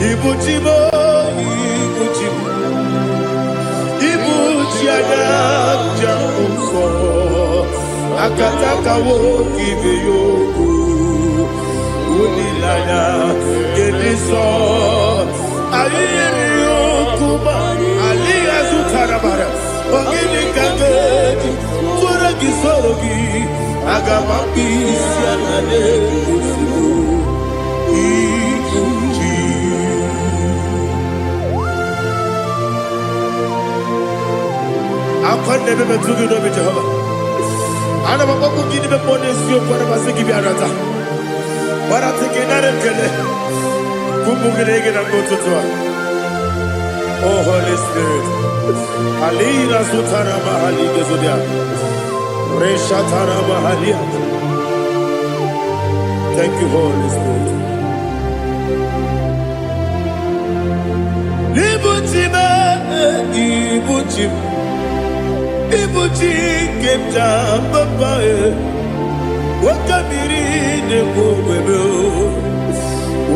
Ibuchimo, Ibuchimo, Ibuchiada, Jamuso, Akataka wo give you, Unilana, Gediso, Aliyo Kuba, Aliya Zutarabara, Ogini Kangeti, Turagi Sorogi, Agamapi, Sianade, I can't never be too good over Jehovah. I never go to give the bonus you for a Masiki Biarata. But I'm thinking that I'm going to go to Tua. Oh, Holy Spirit. Alina Sutara Mahali Gezudia. Reshatara Mahalia. Thank you, Holy Spirit. Ibuchima, Ibuchim. Ibuchi kemja papa wakamiri ne bobebe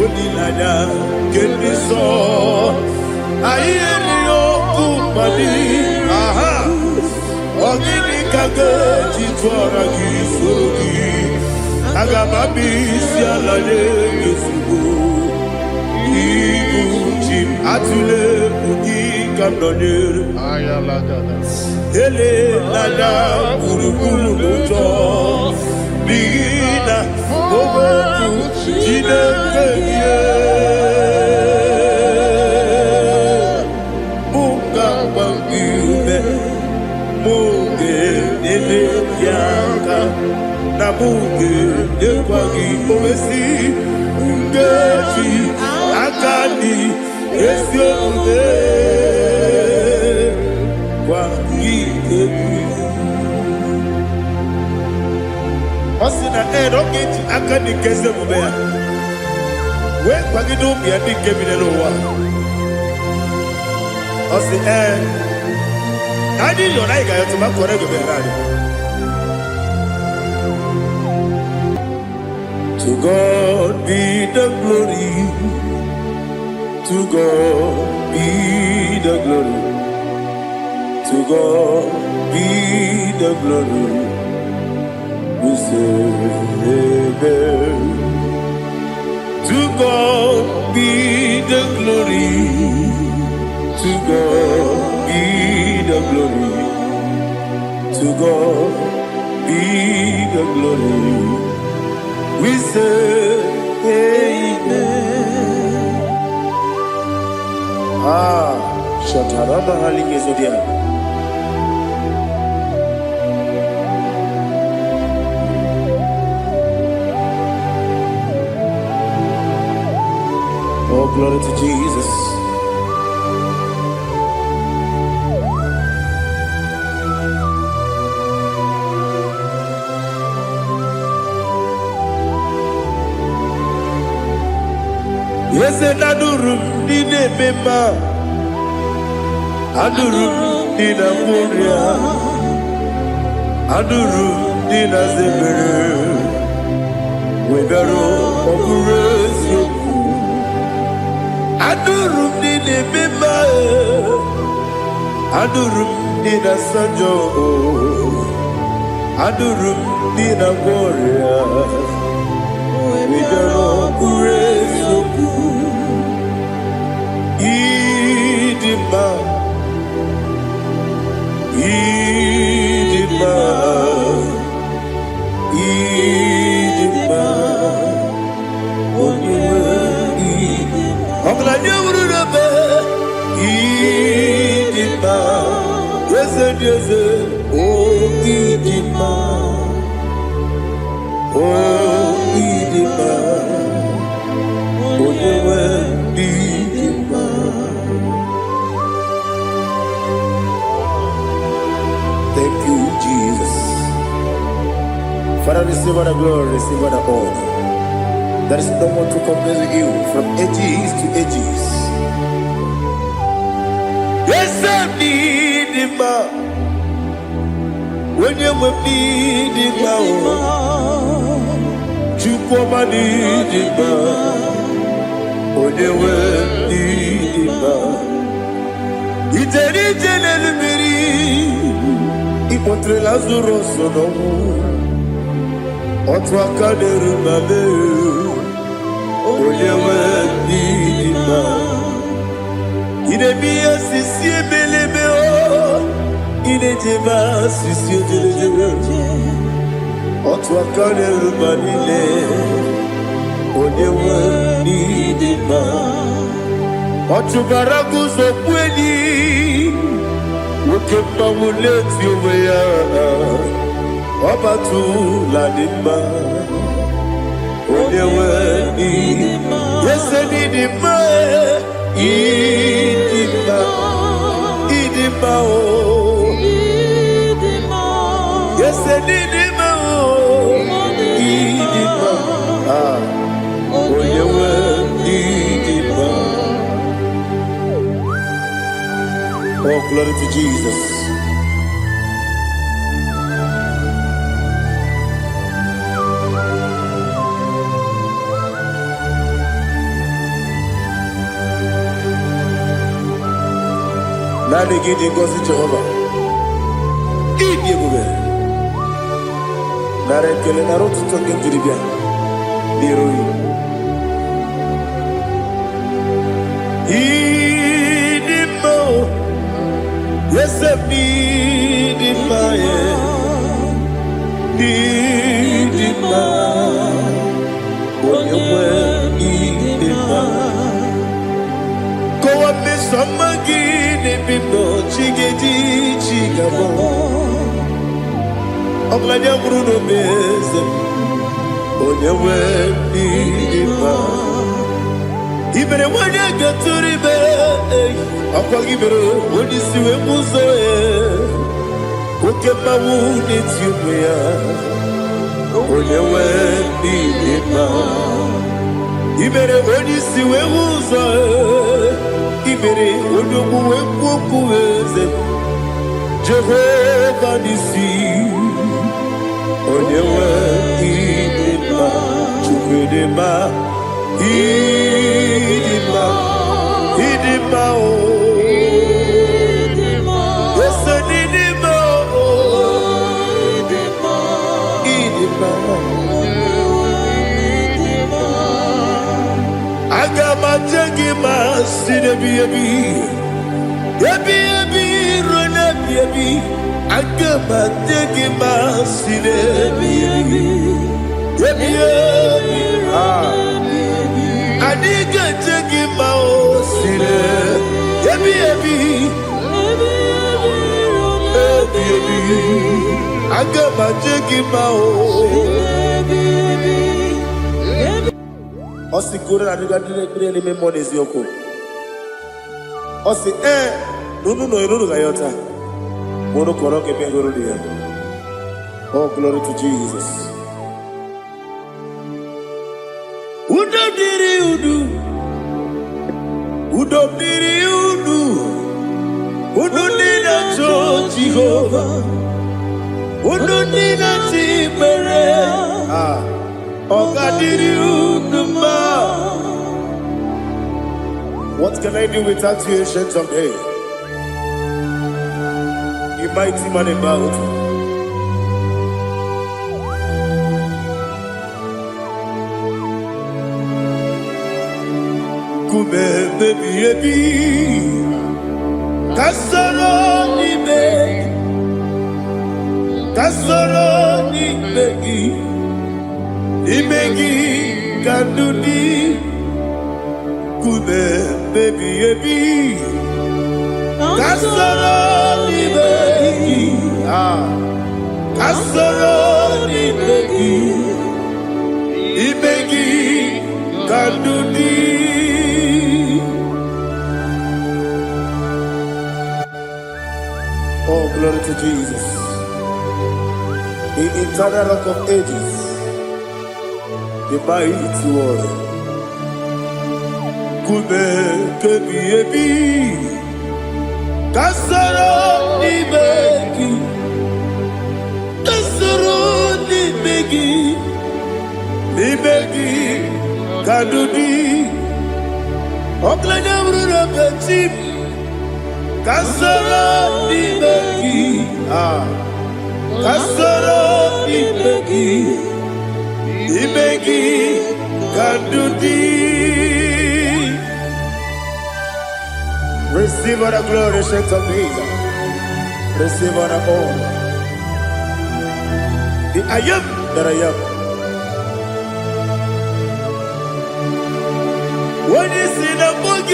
onilanya kendiso ayeni okupani aha ogini kageji twara gisugi agamabi sialale yesugo Ibuchi atule ugi kamdonir ayalagada Ele nada urukulu muto Bina oboku jine kenye Munga bangiume Munge nene yaka Na munge nekwagi owesi Ngeji akani esiode Osina rocket akani keze mubea. We kwagido bia di kemine lowa. Osi nadi yo na iga yo tuma kore go berari. To God be the glory. To God be the glory. To God be the glory. We say amen. To God be the glory. To God be the glory. To God be the glory. We say amen. Shataraba Haligezodia. Oh, glory to Jesus. Yes, and Adurum did a member. Adurum did a Moria. Adurum did a Zebere. We better operate you. Adurum did a member. Adurum did a Sanjo. Adurum did a Moria. We better operate you. Idima, Idima, Idima, Idima, yes, oh Idima, oh Idima, Thank you, Jesus. Father, receive all the glory, receive all the honor. There is no one to compare with you from ages to ages. Yes, I need him. When you need him, you come and need him. When you contre Lazarus no otwa kaderu mame oyewe dima ine biya sisi belebe o ine jeba sisi delebe otwa kaderu manile oyewe dima otubaragu zo kweli Ukemba muleti uweya Wabatu la dima Onyewe idima Yese nidima Idima Idima o Idima Yese nidima o Idima Onyewe idima Oh, glory to Jesus. Nani gidi ngozi Jehovah. Idi bube. Nare kele naro tutoke diribia. Diroi. Idi mo. Yes, need in my need in my when you were in my go up me some again if you know chigedi chigabo I'm glad you're Bruno Bez when you were in my even when you get to the bed Akagibero, when you see a muzo, Ukema wound it's you, when you went in ma. Ibere, when you see a muzo, Ibere, when you go with Jehovah, you see, when you went in ma, Chukudema, Idima, Idima, Agama sine bibi rona bibi agama tegima sine bibi adiga tegima sine bibi agama tegima Osi kura na diga dire me monezi yoko. Osi nunu gayota. Mono koroke pengoro dia. Oh, glory to Jesus. Udo diri udu. Udo nina cho Jehovah. Udo nina tibere. What can I do without you, ancient of days? You mighty man about. Kume baby, kasoro ni begi. Imegi kandudi kume baby kasoro ni begi kasoro ni begi imegi kandudi Oh, glory to Jesus. The eternal rock of ages, the mighty one. Kume kebi kasoro ni begi kadudi oklanya bruna petit kasoro ni begi Kasoro Ibegi Kandudi. Receive all the glory, shake of Jesus. Receive all the honor. The I am that I am. When you see the book,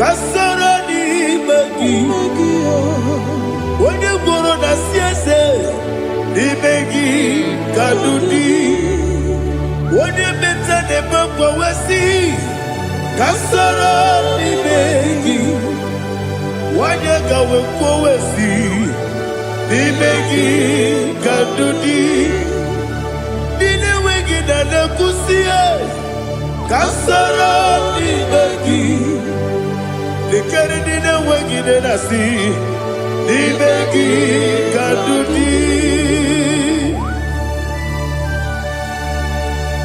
Kasoro Ibegi. When you go on the CSA, Ibegi Kandudi. When you mention the book, Kasoro Ibegi. Wanyaga wekowesi Ibegi Kandudi. Dine wegi na nekusie Kasoro Ibegi. Dikere dine wegi na nasi Ibegi Kandudi.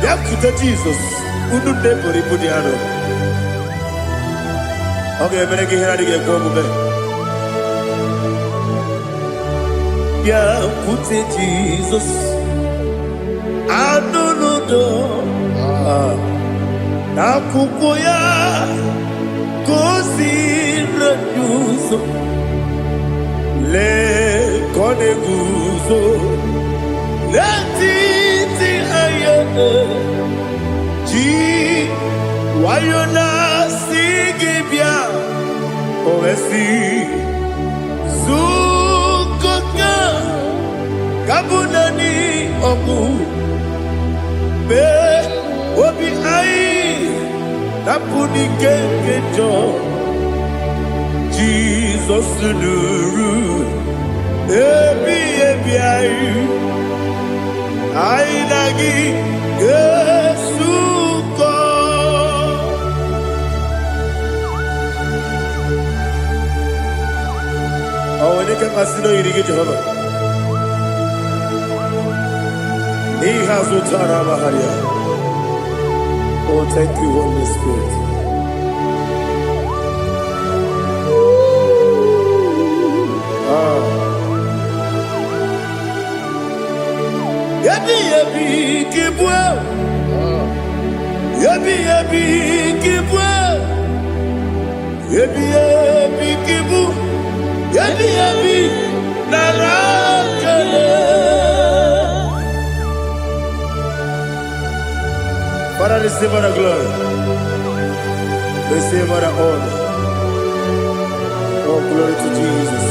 Yakuta Jesus Ununde Poripudiano. Okay, I'm going to get here. Yeah, put it Jesus. I don't know. Na kukoya kosi renuso le kone guzo le titi ayane ji wayona sigibia oesi zukoka kabunani oku be obi ai napuni kenkejo Jesus nuru ebi ai nagi Yesu ko. Oh, when you can consider you get Jehovah. He has utara baharia. Oh, thank you, Holy Spirit. Yabi kibwa. Yabi kibwa. Yabi kibu. Yabi narakale. Father, receive our glory. Receive our honor. Oh, glory to Jesus.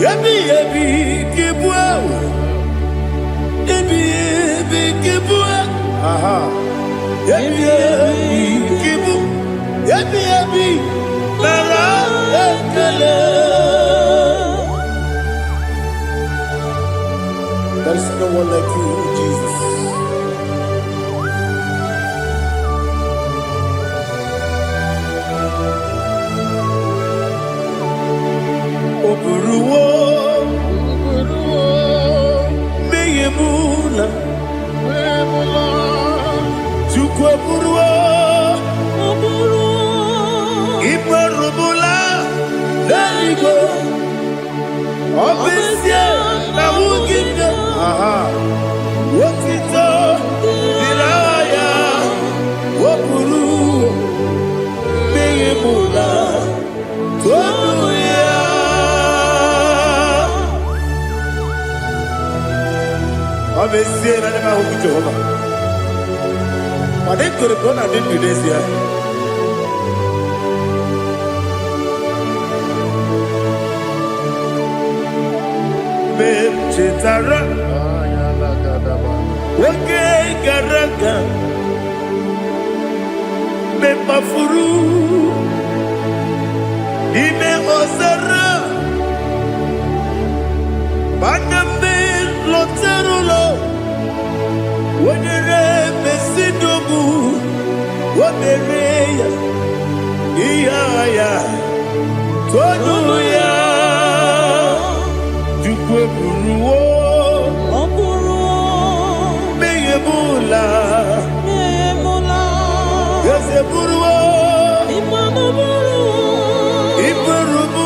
Yabi kibwa. Yabi kibwa. Aha. Yabi kibu. Yabi narakale. There is no one like you, Jesus. Oburuwo, meyemula, chukwu oburuwo, ibarubula, leligo, obesia na wugide. Aha. Wotito diraya wopuru meyemula tonuya. Obesia na nema huku Jehovah. Ade kore kona den dudesia. Chetara Wake Garaga Me Mafuru Ime Ozara Bandambe Loterulo Wenere Mesidobu Wamereya Iyaya Tonuya Jukwe Buruwo Meyemula Yose Buruwo Iparubu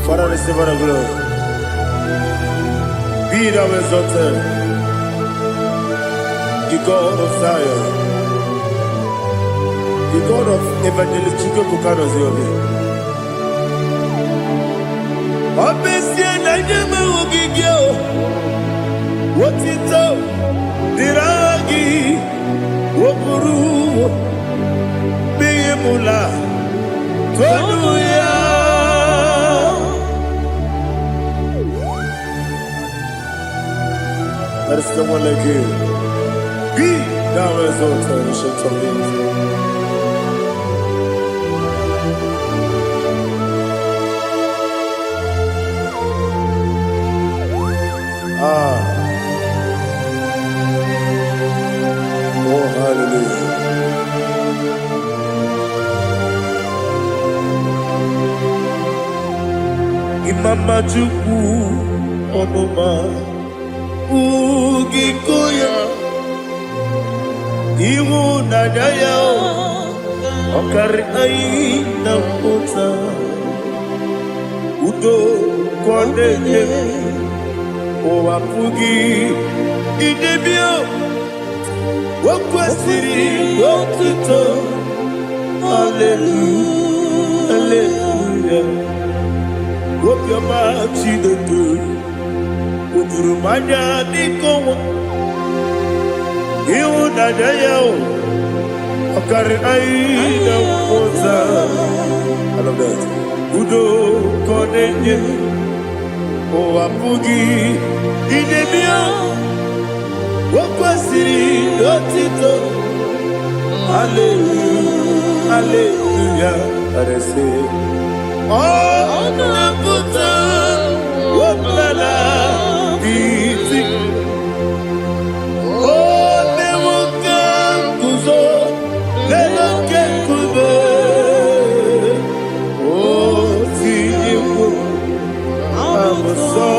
Father, receive our glory. Be thou exalted, the God of Zion, the God of Evangelist Chico Bukanos Yobi. Obesia na nyama ogigio, wotito diragi, wopuru, beyemula, tonuya. There is no one like you. Be thou exalted, ancient of days. Oh, hallelujah. Imama Juku Onoma Ugikoya Iwu Nadaya Okari Aina Kota Udo Kondeye Owapugi Idebio Wakwasiri Wakito Hallelujah Hallelujah Wopiama Chidodo Udurumanya Nikowa Iwu Nadaya Okari Aina Kota I love that Udo Kondeye Owapugi Idebio Wakwasiri Lotito Hallelujah Hallelujah I say Oh Naputa Waplala Biti Oh Newoka Kuzo Leloke Kube Oh Tiyiwo Amoso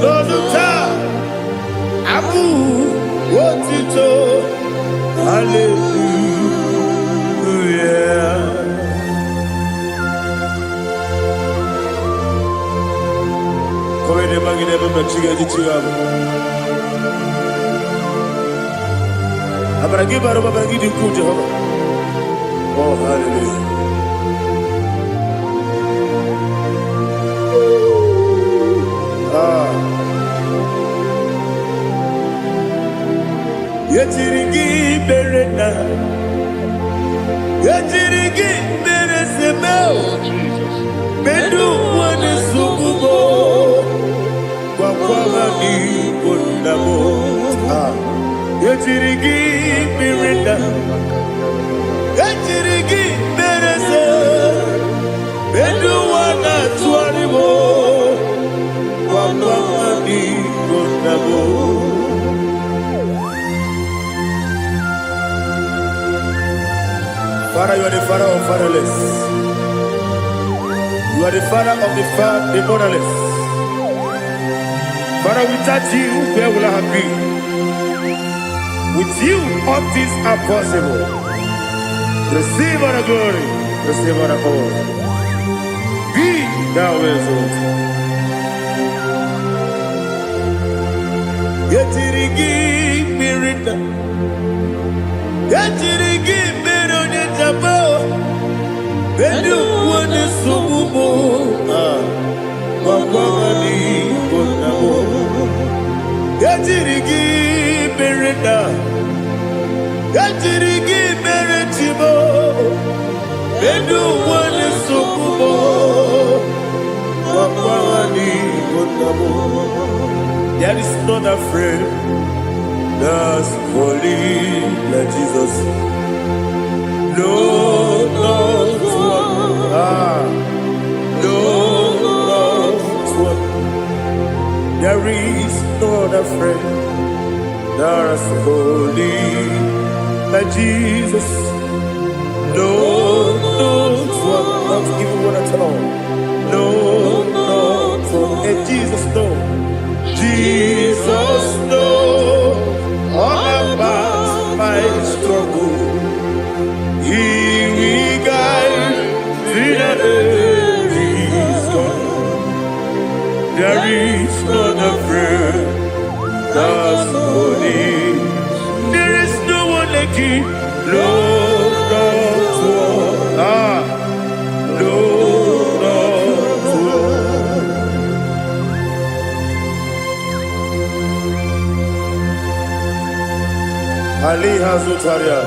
Loduta Abu Wotito Hallelujah Come ne magine baba chiga di chiga Abragi baro baba gidi ku Jehovah Oh hallelujah Yetirigi berena Yetirigi beresebeo Bedu wane sububo Kwa ni kondamo Yetirigi berena Yetirigi berese Bedu wana tuaribo Kwa ni kondamo Father, you are the father of fatherless. You are the father of the motherless. Father, without you, where will I have been? With you, all things are possible. Receive our glory, receive our honor. Be thou exalted. Yetirigi mirita, yetirigi mironye jabo, bedu wane sububo, wakwani konamo. Yetirigi mirita, yetirigi miritibo, bedu wane sububo, wakwani konamo. There is not a friend that's holy like Jesus. No, not one. No, not one. There is no other friend that's holy like Jesus. No, not one. Not even one at all. No, not one. And Jesus, no. Ali Hazutaria.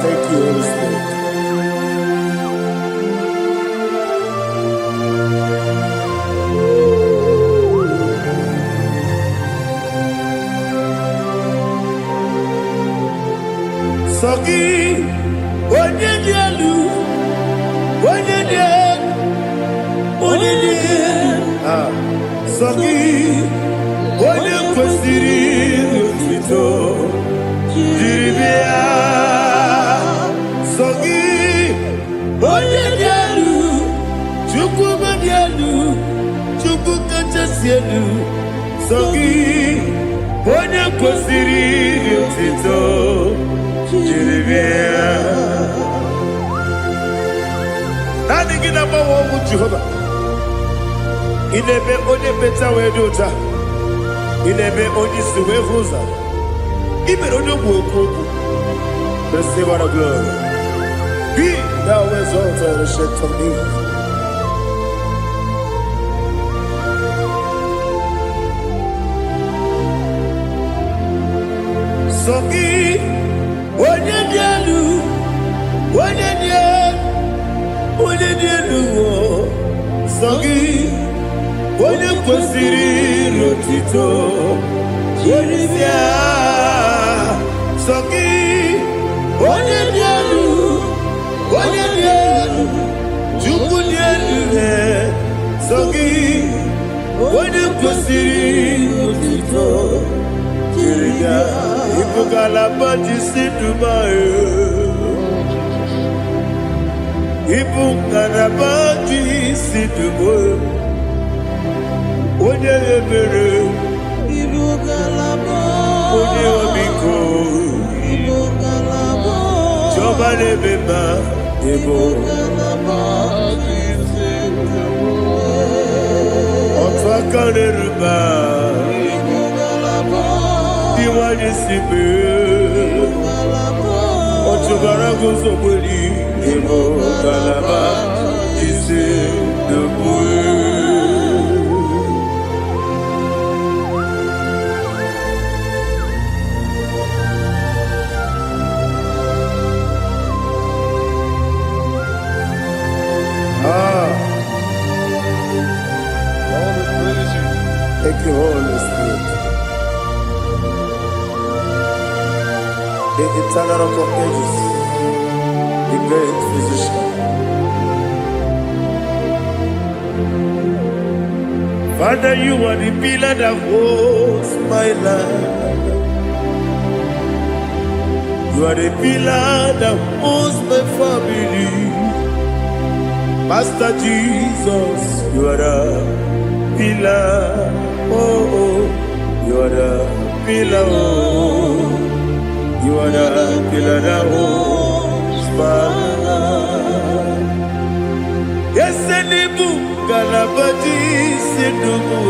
Thank you, Holy Spirit. Sogi, onye dielu, onye dielu, onye dielu. Sogi, onye kwesịrị otuto, jiri bịa. Sogi, onye dielu, Chukwu dielu, Chukwu kachasị elu. Sogi, onye kwesịrị otuto. Nani gina mawo mu Jehovah. Inebe onye beta we dota. Inebe onye siwe huza. Ibe onye gwoku. Receive our glory. Be thou exalted and shed from me. Sogi onye dielu, onye dielu, onye dielu, Sogi, onye kwesịrị otito, jiri bịa. Sogi, onye dielu, Chukwu dielu, Sogi, onye kwesịrị otito, jiri bịa. Ibugalaba jisidumae, Ibugalaba jisidumae, onye ebere, Ibugalaba, onye omiko, Ibugalaba, Jọba nebeba, Ibugalaba jisidumae, Otu aka neruba. Iwaje sibe, Ochubara gozo kweli, Emo kalaba, Jise debue. Thank you, Holy Spirit. The eternal rock of ages, the great physician. Father, you are the pillar that holds my life. You are the pillar that holds my family. Master Jesus, you are the pillar. Oh, you are the pillar. Oh. You are the pillar that holds my life. Yes, Enibu Galabaji Sidubu.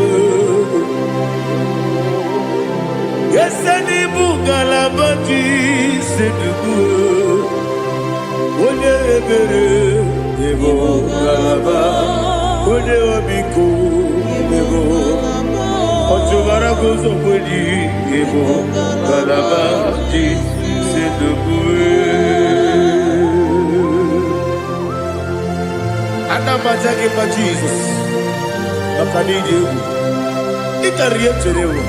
Yes, Enibu Galabaji Sidubu. Onye ebere, Ebo Galaba. Onye obiku, Ebo. Ochubara gozo kweli, Ebo Galaba. Anamajage pa Jesus. Akanije. Ikariyeterewo.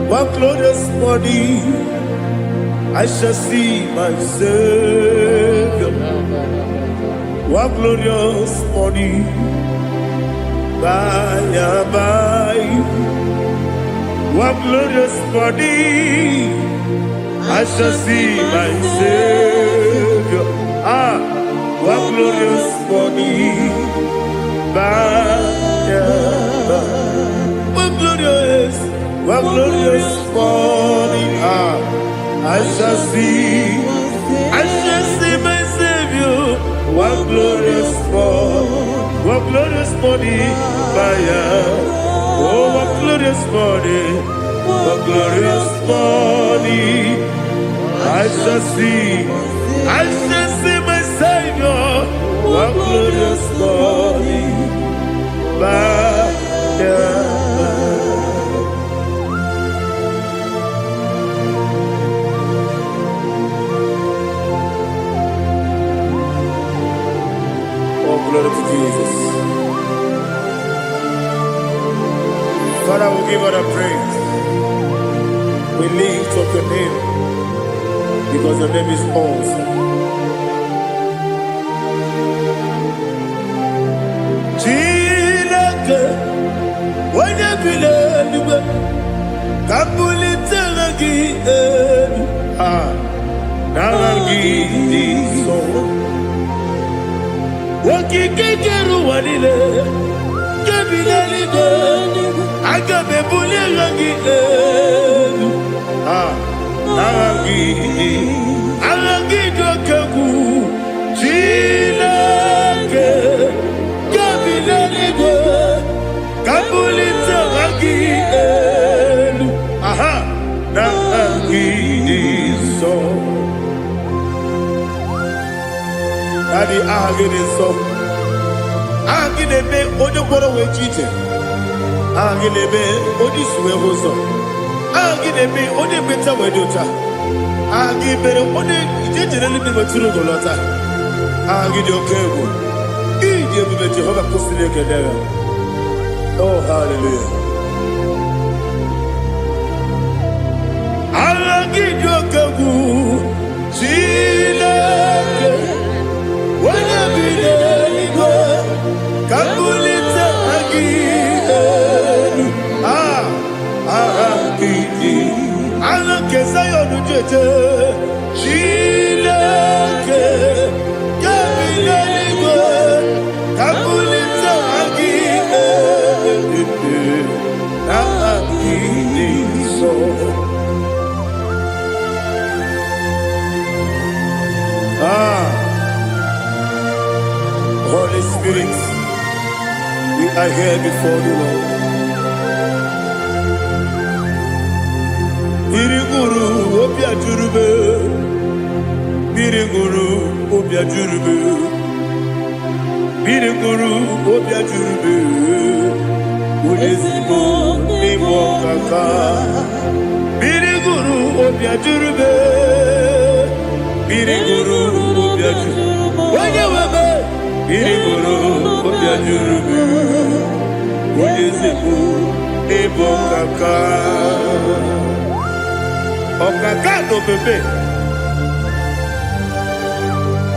One glorious morning, I shall see my Savior. One glorious morning, by and by. One glorious morning, I shall see my Savior. One glorious morning, by and by. One glorious morning, I shall see my Savior. One morning, oh, what glorious morning, what glorious morning. I shall see my Savior, what glorious morning, Oh, glory to Jesus. Father, we give all the praise. We lift up your name because your name is awesome. Chilake, when you believe, Kapulitagi, Nagi, so. Wakikeru wanile, kebilaligo, agabe bulilangi, alagi dokagu, chilake, kebilaligo, kabulita lagi, nagi so. Daddy, so. Agilebe, Odoboro we cheated. Agilebe, Odiswe Hoso. Agilebe, Odebeta Wedota. Agibere, Ode, generally be Maturo Golota. Agidio Kebu. Ije Jehovah Kostileke there. Oh, hallelujah. Agidio Kebu. Chileke. When I be there, Kabulita again. Alake Sayonu Jete. Chilake. Kabilanigo. Kabulita again. So. Holy Spirit, we are here before you, Lord. Biriguru Obia Jurube, Biriguru Obia Jurube, Biriguru Obia Jurube, Udesibo Nimo Kaka, Biriguru Obia Jurube, Biriguru Obia Jurube, Wanyawebe. Biriguru Obia Jurube, Udesibo Nimo Kaka. Okaka no bebe.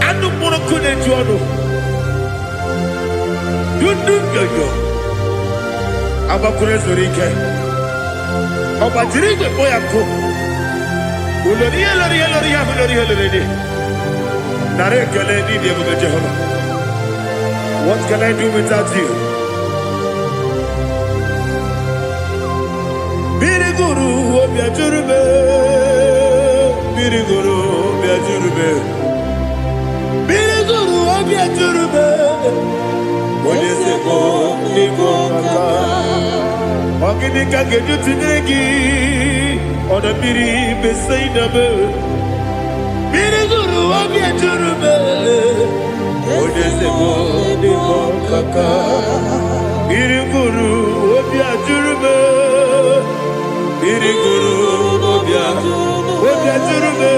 Anu mono kune juano. Dundu yoyo. Abakure zorike. Obajirige boyako. Uloria. Nare kele ni diye Jehovah. What can I do without you? Biriguru Obia Jurube, Biriguru Obia Jurube, Biriguru Obia Jurube. What is it for? Nimo Kaka. Oginika geju tinegi, ona biri besaida be. Biriguru Obia Jurube. What is it for? Nimo Kaka. Biriguru Obia Jurube. Biriguru Obia Jurube,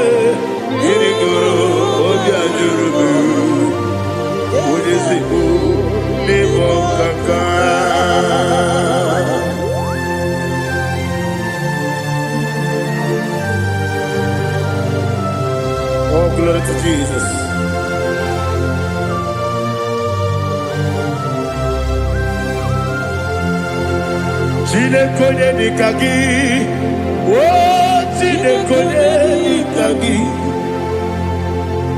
Biriguru Obia Jurube, Udesibo Nimo Kaka. Oh, glory to Jesus. Chinekone nikagi, oh Chinekone nikagi,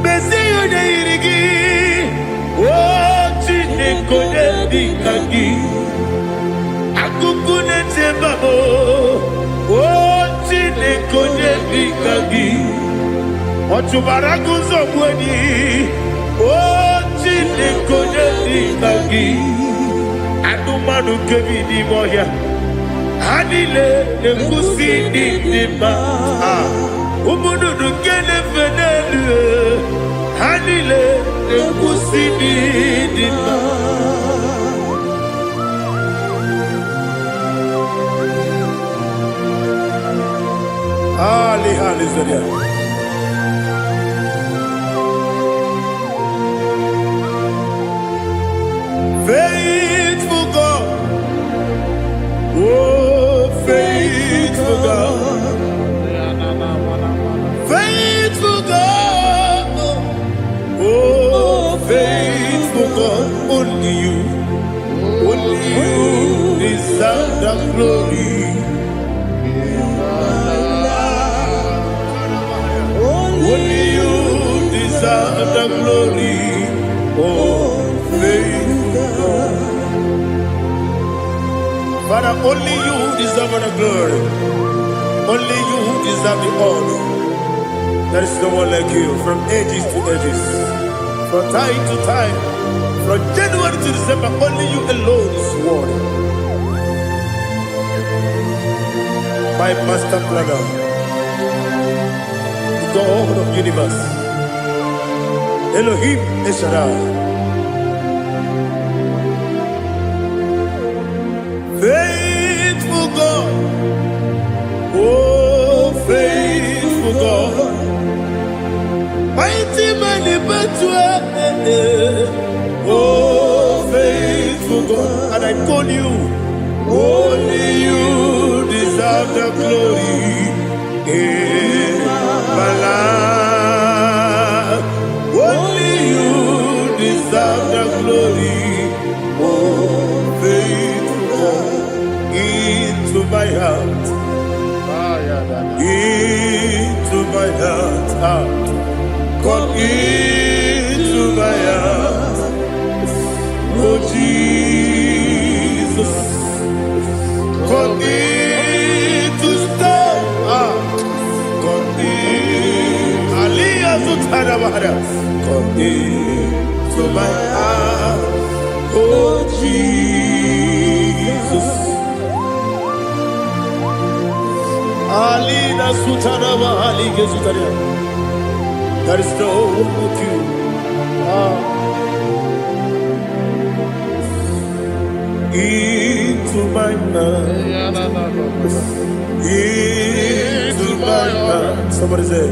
Mesiyo ne irigi, oh Chinekone nikagi, Akukune tembamo, oh Chinekone nikagi, Otubaraku zobweni, oh Chinekone nikagi. Adumanu kebi di moya. Anile nekusi di ma. Umudu kene fenelu. Anile nekusi di ma. Ali Zodia. Faithful God, oh faithful God, faithful God, oh faithful God, only you deserve the glory. Only you deserve the glory, oh faithful God. Father, only you deserve the glory. Only you deserve the honor. There is no one like you, from ages to ages, from time to time, from January to December. Only you alone is worthy. My master planner, God of universe, Elohim Eshadai, faithful God, oh faithful God, mighty man in battle, oh faithful God, and I call you, only you deserve the glory. My life, only you deserve the glory. Oh, faithful God, into my heart, into my heart, come into my heart. Oh Jesus, come in to stay. Come into my heart, oh Jesus. Alina Sutanaba Alige Sutaria. There is no one like you. Into my heart, into my heart. Somebody say,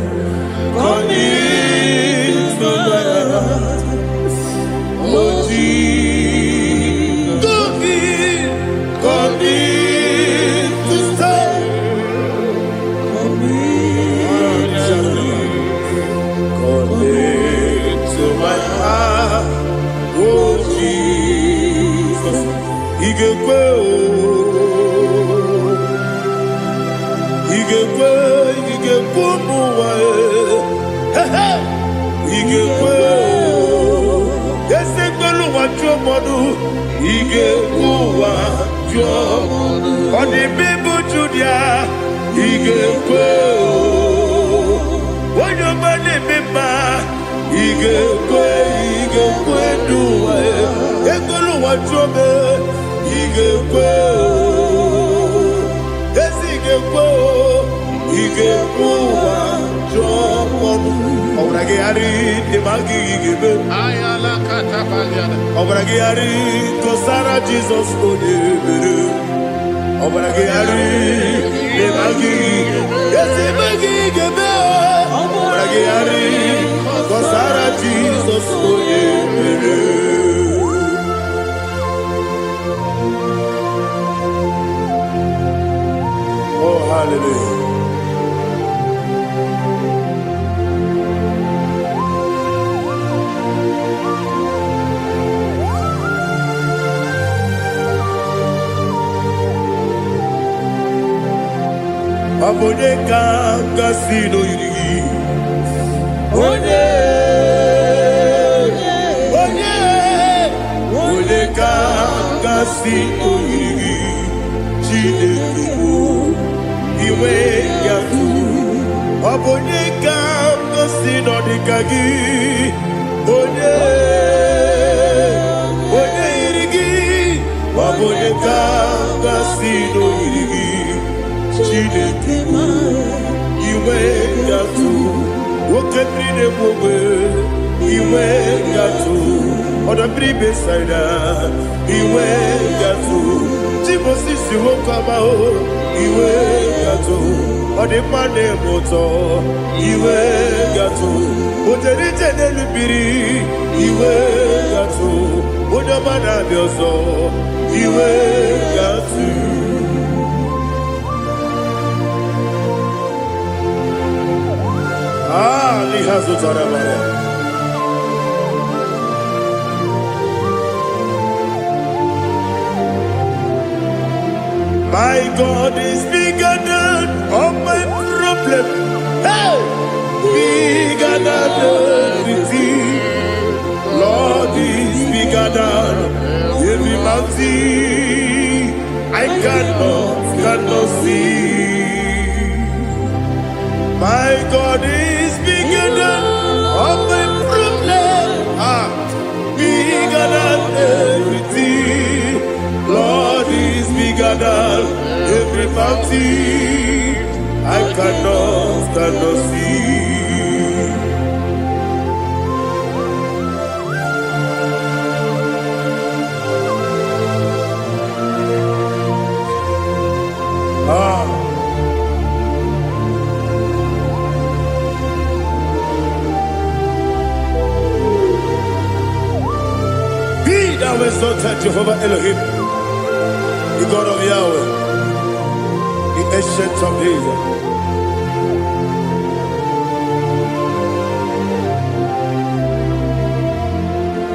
come into my heart, oh Jesus. Come in to stay. Come into my heart, oh Jesus. Igekwe, muwa. Igekwe, ese gbolu wa jomodu. Igekwe wa jomodu. Odi bibu Judia. Igekwe, wonyo mane mema. Igekwe duwa. Egbolu wa jome. Igekwe, ese igekwe. Igekwe wa jomodu. Obragi ari demagi igebe. Ayala katapaliana. Obragi ari kosara Jesus odebere. Obragi ari demagi yesimagi igebe. Obragi ari kosara Jesus odebere. Oh hallelujah. Abone kanga sino yiri. Onye kanga sino yiri. Chineke iwe yatu. Abone kanga sino dikagi. Onye yirigi. Ekanga sino irigi Chineke iwe gatu Wokebrine mwobe iwe gatu Odabri besaida iwe gatu Timosisi wokama iwe gatu Odimane moto iwe gatu Ojerite nelubiri iwe gatu Odamana bioso iwe gatu Lihazo Tarabaya. My God is bigger than all my problem. Hey! Bigger than everything. Lord is bigger than every mountain. I cannot see. My God is bigger than all my problems. Bigger than everything. Lord is bigger than every mountain. I cannot see. Thou exalted Jehovah Elohim, the God of Yahweh, the ancient of days.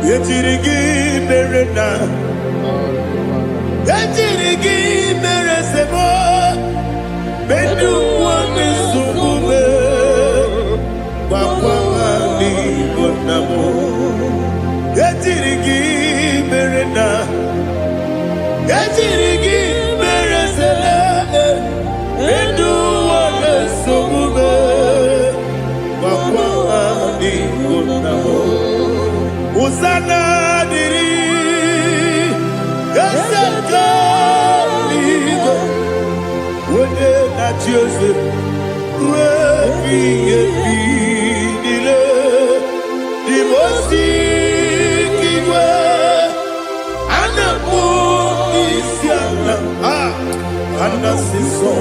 Yetirigi merena, yetirigi meresemo, bedu wane subume, wakwani bonamo. Yetirigi merena, yetirigi meresele, bedu wane subume, wakwani bonamo. Uzana diri, esaka ligo, wene na Joseph, wepi nile, dimosi kiwe, anamu isiana, anasiso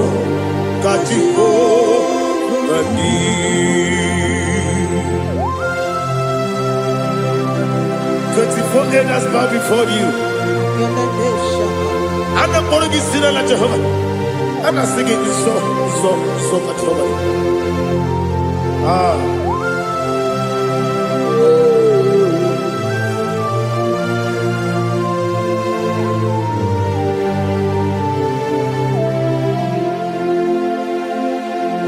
kajiko mani. 24 elders bow before you. I'm not going to sit like Jehovah. I'm not singing this song like Jehovah.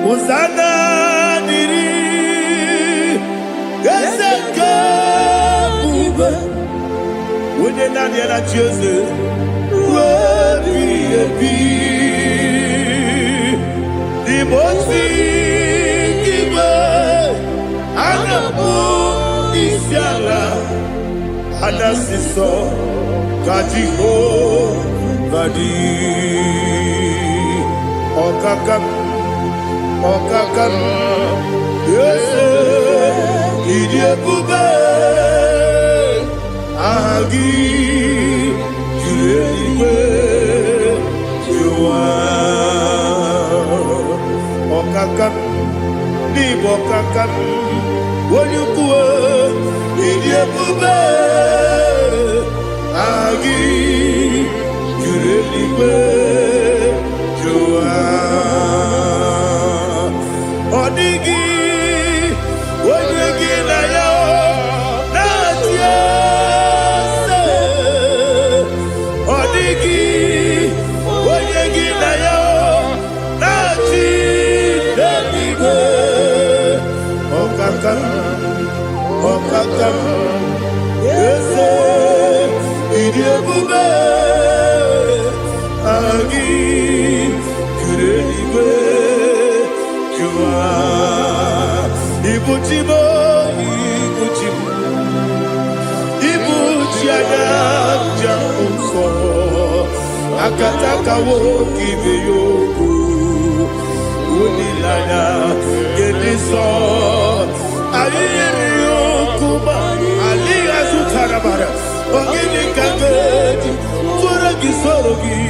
Hosanna diri, Eseka. When you're not here at Jesus, the most Anasiso Kajiho Vadi Okakam Yes Idiabube Agi Julewe Jua Okakam Nibokakam Wanyukue Idiabube Agi Julewe Jua Odigi Wanyuki na yo Okakam, yes, Idiabube, Agi, Kureliwe, Jua, Ibuchibo, Ibuchiana, Jamuso, akataka woki beyoku unilaya gediso ayiri yokuba aliya zutarabara ogini kagedi tora gisorogi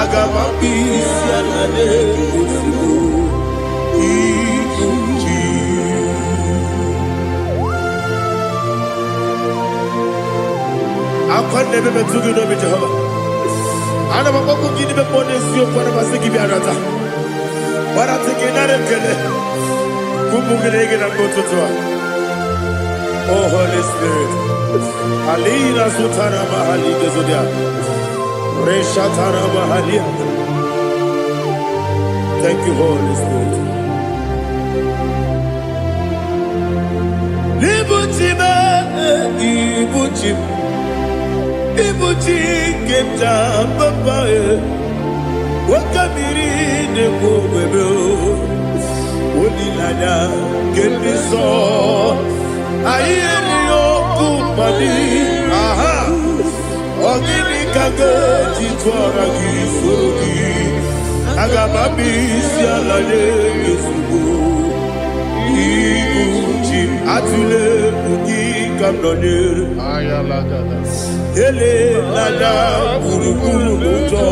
agamabisi anane kusibu ikunji akwande bebe tugi no be Jehovah ana bako gidi be pone sio kwa na basiki bi arata bara teke na rekele kumugirege na mtoto oh Holy Spirit alina sutara mahali gezodia resha tara mahali. Thank you Holy Spirit. Libutime ibutim ibuti kemta papa wakamiri ne bobebe onilada kemiso ayeri okupali aha ogini kageti twara gisogi agababisi alale yesugo ibuti atule ugi kamdonir ayalagada ele lala burukuru muto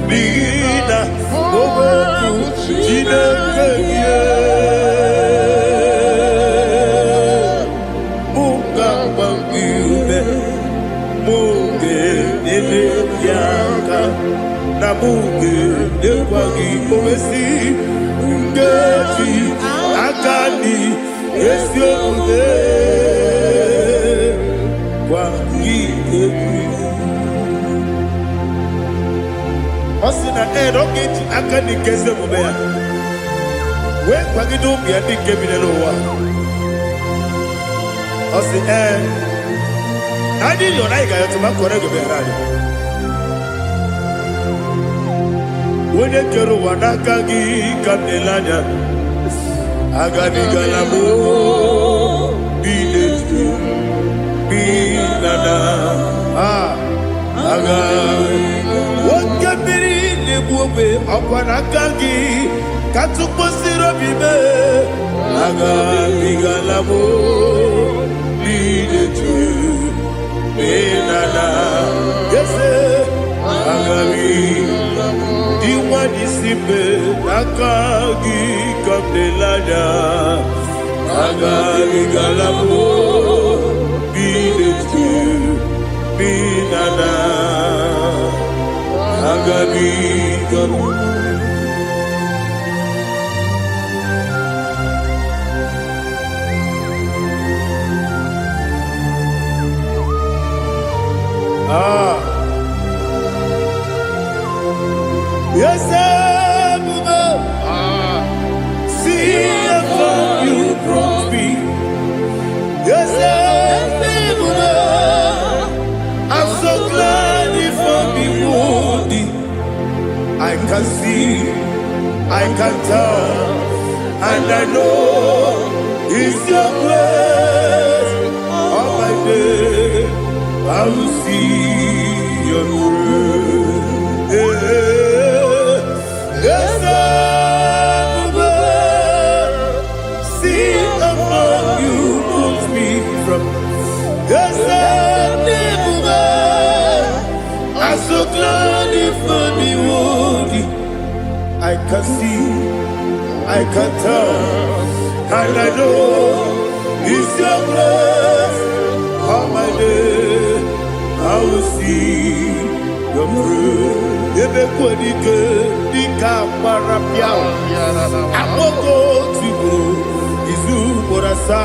bigina ogoku jinekeye muka bangiube muge ele yaka na muge dekwagi omesi ngeti akani esiokude Osina roketi akani keze mubea we kwagido bia di kebile lowa osi nani yo naiga yo tuma korego be radi wone kero wanaka gi kamdelanya agani galamo biletu binana aga wakabiri lebuwe akwanakagi katuposiro bibe aga bigalamo biletu binana yese aga diwani simbe nakagi kamdelanya aga bigalamo biletu binana agabi gamu yes see if you brought me yes I'm so glad if me wounded. I can see, I can tell, and I know it's your grace. All my day, I will see your grace. Yes, see among you moves me from. Yes, I'm so glad for me woody. I can see, I can tell, and I know it's your grace. All my day, I will see your grace. Ebe kwenike, dika marapia. Amoko tibu, izu morasa.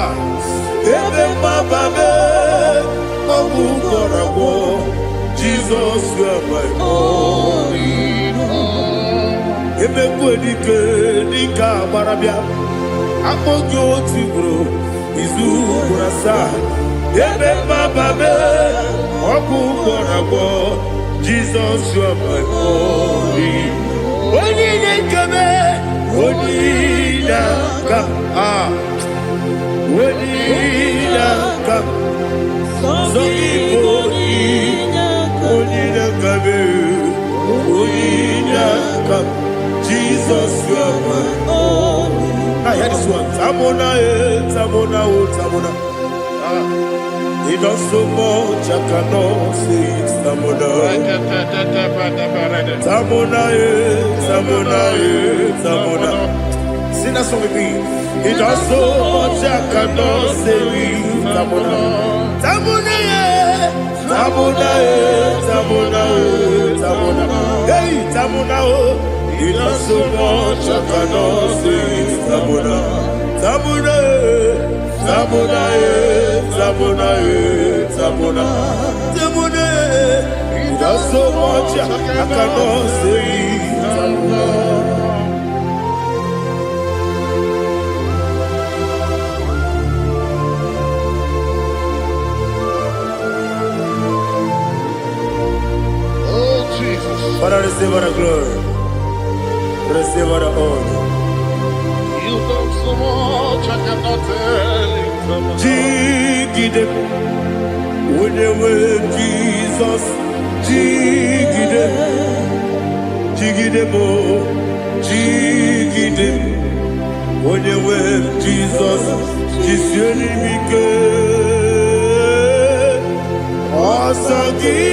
Ebe mababe, obu korawo. Jesus, you are my only home. Ebe kwenike dika barabia, apojo tibro, izu kurasa. Ebe mababe, oku korago. Jesus, you are my only. Oni nekame, oni naka, oni naka, so iboni. Onina kabe Jesus, you are my only. I hear this one. Tamona, Tamona, Tamona. He does so much, I cannot say it. Tamona, Tamona, Tamona, Tamona. Sing that song with me. He does so much, I cannot say it. Tamona, Tamona, Tamona, Tamona, Tamona. Hey, Tamona, he does so much, I cannot say it. Tamona, Tamona, Tamona, Tamona, Tamona, Tamona. He does so much, I cannot say it. Tamona. Father, receive all the glory. Receive all the honor. You done so much, I cannot tell it. Jigide, with the word Jesus. Jigide, jigide mo, jigide, with the word Jesus. Jisuni mike, asagi.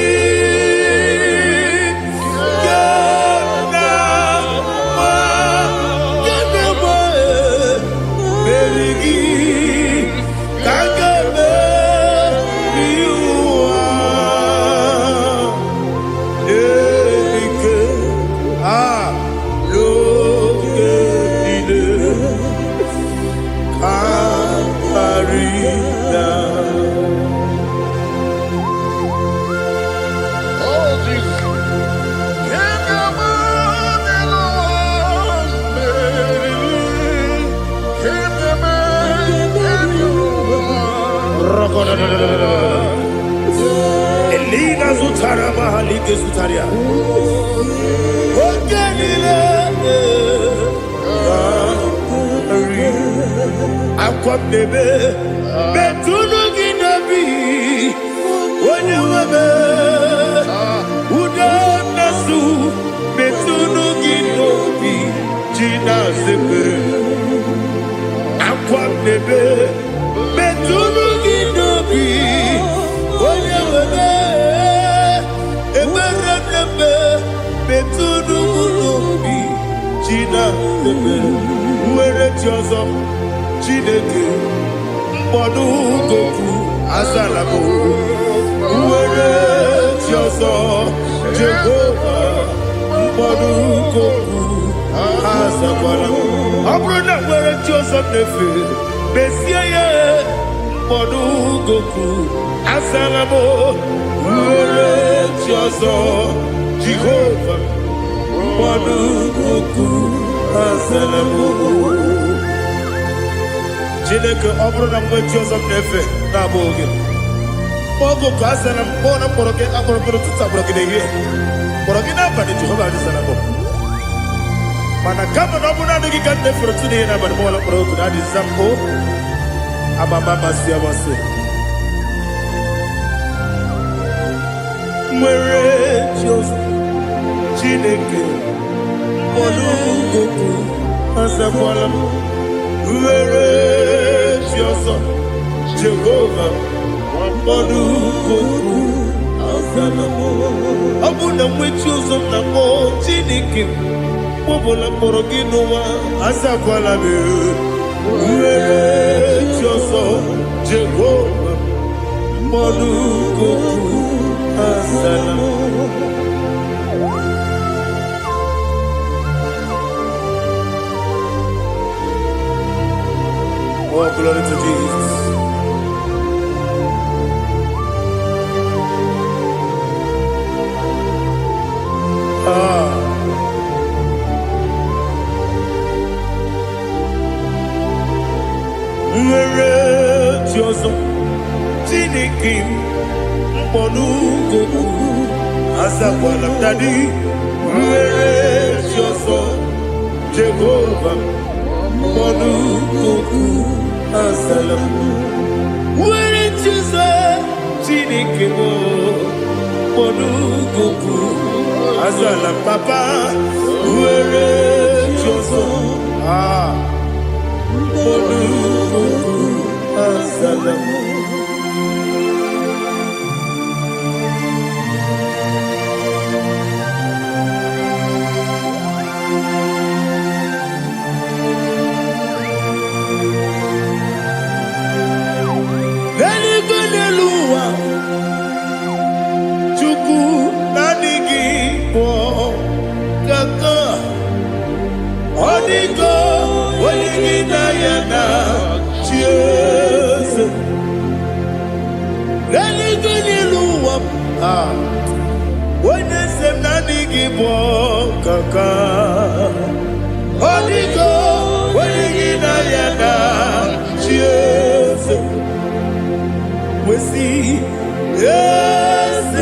Elina Zutara Mahalike Zutaria. Aqua bebe, Betuno Ginabi, when you were Udanasu, Betuno Ginobi, Gina Zebe, Aqua bebe, Betuno Ginobi, when you were Betuno Ginobi, Gina Zebe, where it was. Chineke mkpọdụ goku azalabo uwere chiozo Jehova mkpọdụ goku azakwala ọ bụrụ na nwere chiozo nefe besie ya mkpọdụ goku azalabo uwere chiozo Jehova mkpọdụ goku azalabo. Chineke ọ bụrụ na mgbe chi ọzọ m na-efe na-abụ oge ogo ka a sara m kpọọ na mkpọrọ gị akpọrọ gị n'ụtụtụ akpọrọ gị n'ehihie kpọrọ gị n'abalị Jehova adịsara m mana kama na ọ bụrụ na adịghị ka m na-efere tụ n'ihe n'abalị mọọla mkpọrọ oku na adịza m o amama amasị amasị nwere chi ọzọ Chineke mkpọrọ oku azakwala m were Jioso Jehova mkpọdụ goku azalamo ọ bụ na nwechi ụzọ na mkpọ Chineke kpọbụla mkpọrọ gị n'ụwa azakwala m were Jioso Jehova mkpọdụ goku azalamo. Oh, glory to Jesus. Nwere Jioso Chineke mkpọdụ goku azakwala m dadi nwere Jioso Jehova mkpọdụ goku azalamo nwere Jioso Chineke mkpọdụ goku Asalam papa, uere choso. Asalam. We see, yes,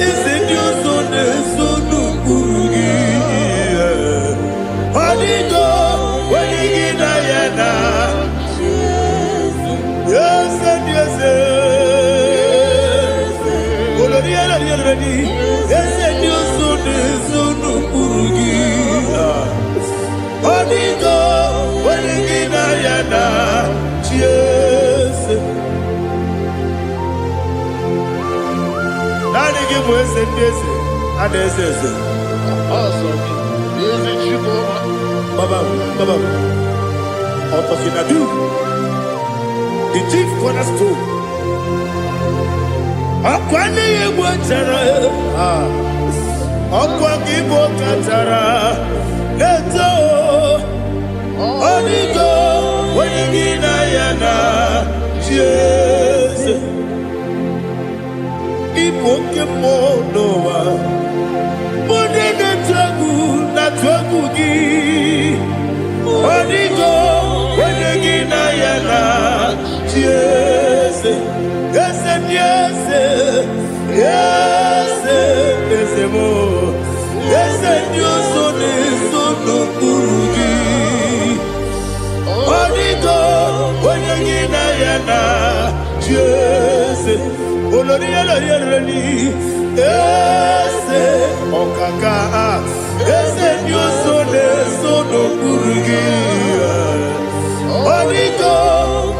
is it your son, son of Burugi? Holy God, when you get Diana, yes, yes, yes, and your son, son of Burugi. Holy God, when you get Diana, yes. Nani give us a piece, and they say, Awesome. Is it you, Baba, Otokinadu, the chief cornerstone. Akwani Wachara, Akwakibo Katara, Leto, Onigo, Wenigina Yana, Jesus. Ipokemonoa, Modena Tagu, Natwagugi, Onigo, Wenigina Yana, Jesus. Yes, and yes, yes, yes, more. Yes, and your son is so no Burugi. Onigo, Wenigina Yana, Jesus. Oloria, yes, Okaka, yes, and your son is so no Burugi. Onigo,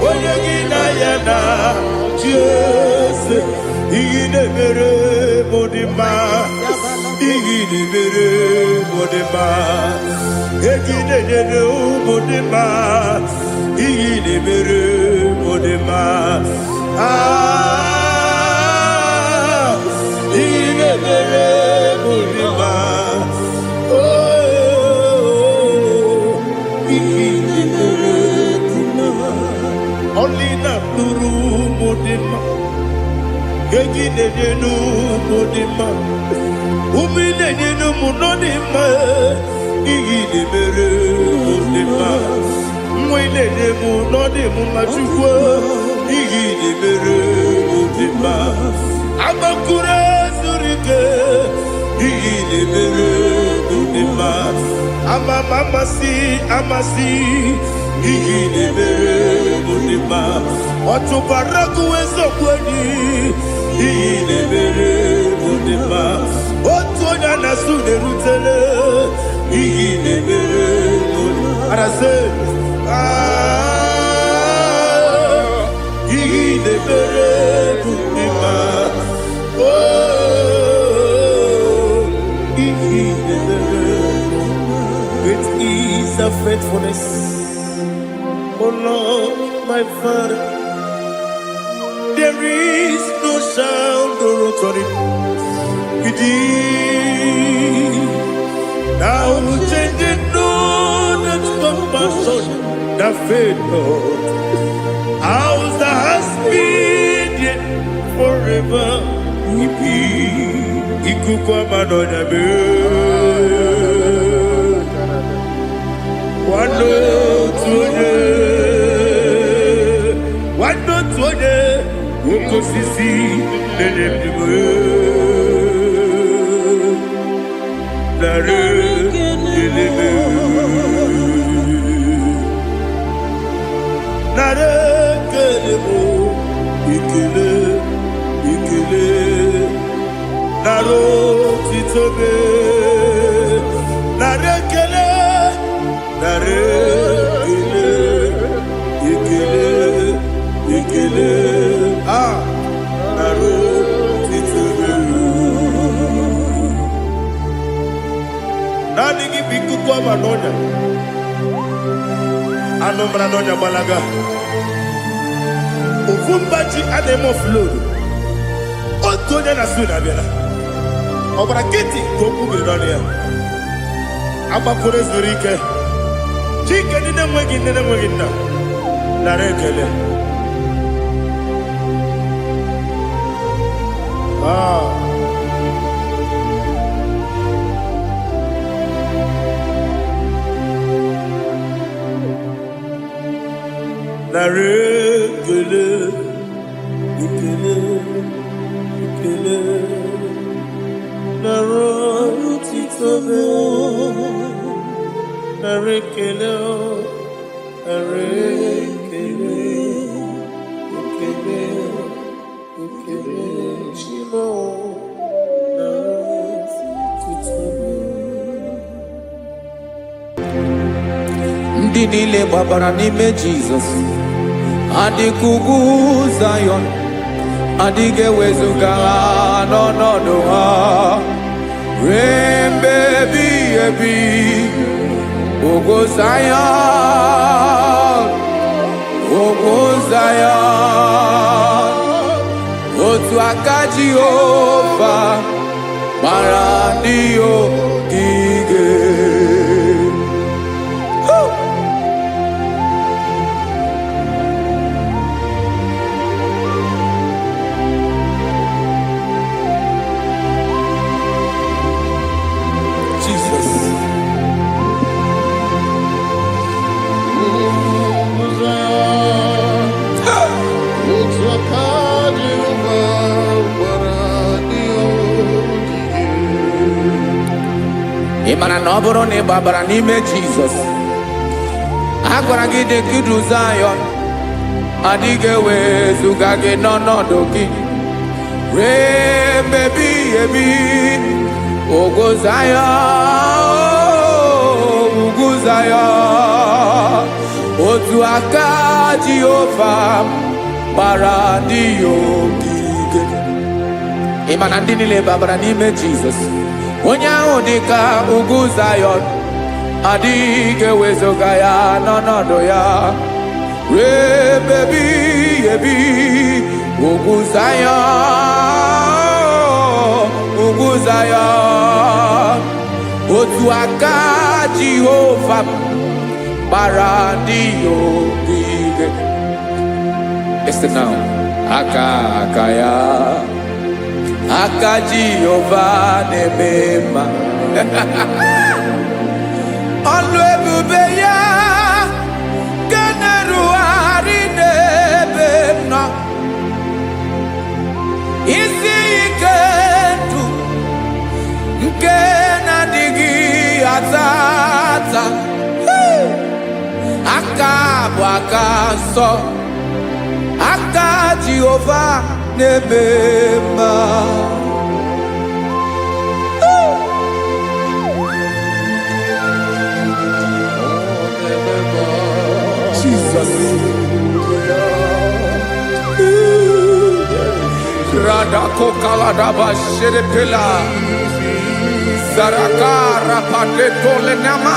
Wenigina Yana, Jesus, Igidebere Modima, Igidebere Modima, Egidebere Modima, Igidebere Modima, Igidebere Modima, oh, Igidebere Modima, only not Nuru Modima. Gegidenu Modima, Umidenu Munodima, Igidebere Modima, Mwidenu Nodimu Machukwa, Igidebere Modima, Amakure Zurike, Igidebere Modima, Amasi, Igidebere Modima, Watubaraku Ezokweni, Igidebere Modima, Otonya Nasude Rutele, Igidebere Modima. And I say, Igidebere Modima, oh, Igidebere Modima. Great is the faithfulness, oh Lord, my Father. There is no sound or authority. Now changing no that compassion, the faith, Lord. How's the husband forever? Ikukwa Madonna be. One not Ukosisi Nenebwe Nare Elebe Nare Kelebo Ikele naro titobe, narekele, narekele, ikele, naro titobe. Nani kibiku kwa manonya, anombra nonya balaga. Uvumbaji anemo flow. Otonya na suna bela. Obra kiti koku bironia. Aba kore zurike. Chike nine mwegi na. Narekele. Narekele. Ikele. Naro titobe. Narekele. Ikele. Shimo. Naro titobe. Ndị niile gbabara n'ime Jizọs adịkugwu Zion, adịghị ewezuga ha n'ọnọdụ ha ruo mgbe ebighị ebi. Ugwu Zion, otu aka Jehova gbara ndị ogige. Ị mara na ọ bụrụ na ị gbabara n'ime Jizọs, a gwara gị dị ka Zion, adịghị ewezuga gị n'ọnọdụ gị ruo mgbe ebighị ebi. Ugwu Zion, otu aka Jehova gbara ndị ogige. Ị ma na ndị niile gbabara n'ime Jizọs, onye ahụ dị ka ugwu Zion, adịghị ewezuga ya n'ọnọdụ ya ruo mgbe ebighị ebi. Ugwu Zion, otu aka Jehova gbara ndị ogige. Listen now, aka ya, aka Jehova na-eme mma. Ọlụ ebube ya ga na-erugharị n'ebe m nọ. Isi ike ndụ nke na-adịghị ata. Aka bụ aka nsọ, aka Jehova na-eme mma. Jesus. Radako kaladaba sherepela. Zarakara padetole nama.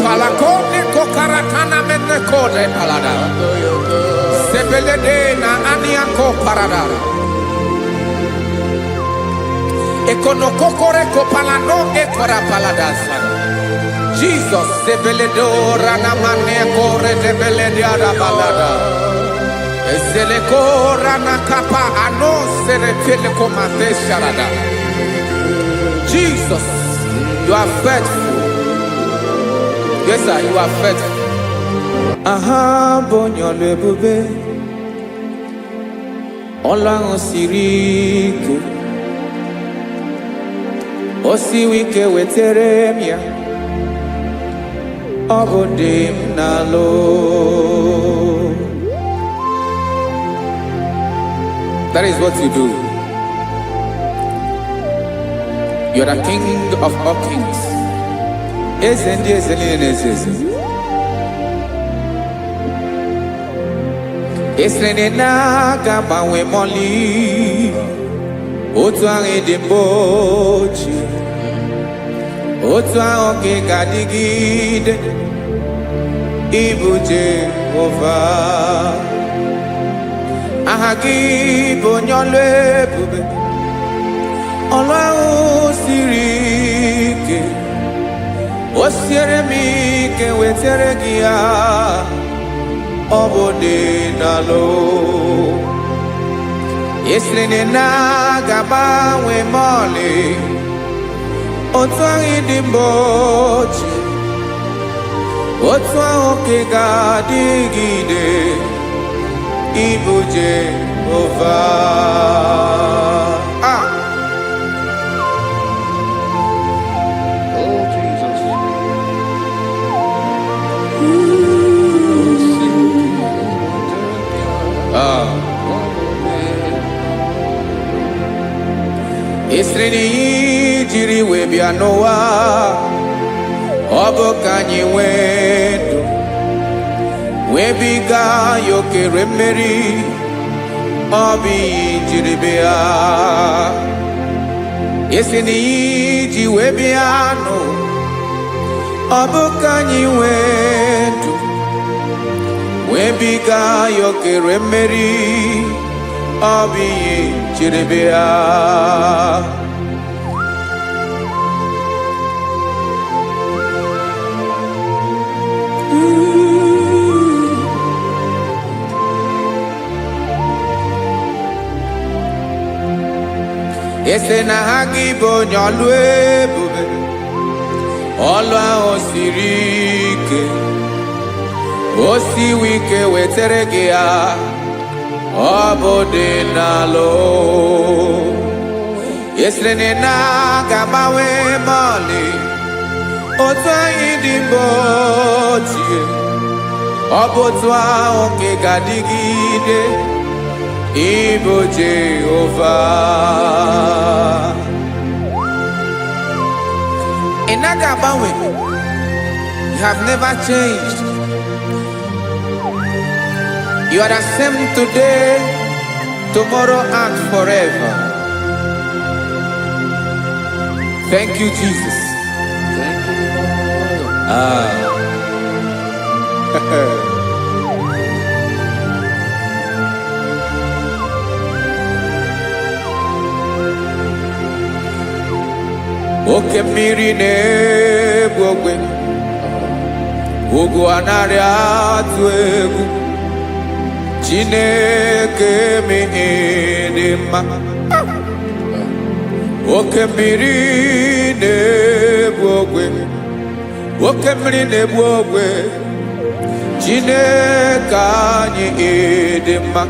Palakone kokaratana menekode palada. Sebelede na aniako parada. Ekonokokore kopalano ekora paladasa. Jesus, sebeledora na manekore debelediada balada. Eselekora na kapa ano serepele komate sharada. Jesus, you are faithful. Yes, sir, you are faithful. Aha, bonyo lebube. Ola osirike. Osiwike weteremia. Obodim nalo. That is what you do. You are the King of all kings. Ezendi ezelini ezezi. Esrene na gabanwe moli. Otu ahụ dị mgbochi. Otu ahụ ka ị ga-adịgide. Ịbụ Jehova. Aha gị bụ onye ọlụ ebube. Ọlụ ahụ siri ike. O siere m ike wetere gị ya. Ọ bụ dị n'alụ. Esiri na ga-agbanwe m ọlị. Otu ahụ dị mgbochi. Otu ahụ ka ị ga-adịgide. Ịbụ Jehova. Oh, Jesus. Esiri na ihe jiri wee bịa n'ụwa. Ọ bụ ka anyị nwee ndụ. Wee biga ya okere mmeri. Ọ bụ ihe jiri bịa. Esi na ihe ji wee bịa nụ. Ọ bụ ka anyị nwee ndụ. Wee biga ya okere mmeri. Ọ bụ ihe jiri bịa. Ese na ha gị bụ onye ọlụ ebube. Ọlụ ahụ siri ike. O siwe ike wetere gị ya. Ọ bụ dị n'alụ. Esere na ga-agbanwe m ọlị. Otu anyị dị mgbochi. Ọ bụ otu ahụ ka ị ga-adịgide. Ịbụ Jehova. Ị naghị agbanwe. You have never changed. You are the same today, tomorrow, and forever. Thank you, Jesus. Thank you, Lord. Oke mmiri na-egbu ogwe. Ugwu anaghị atụ egwu. Chineke me dị mma. Oke mmiri na-egbu ogwe. Oke mmiri na-egbu ogwe. Chineke anyị dị mma.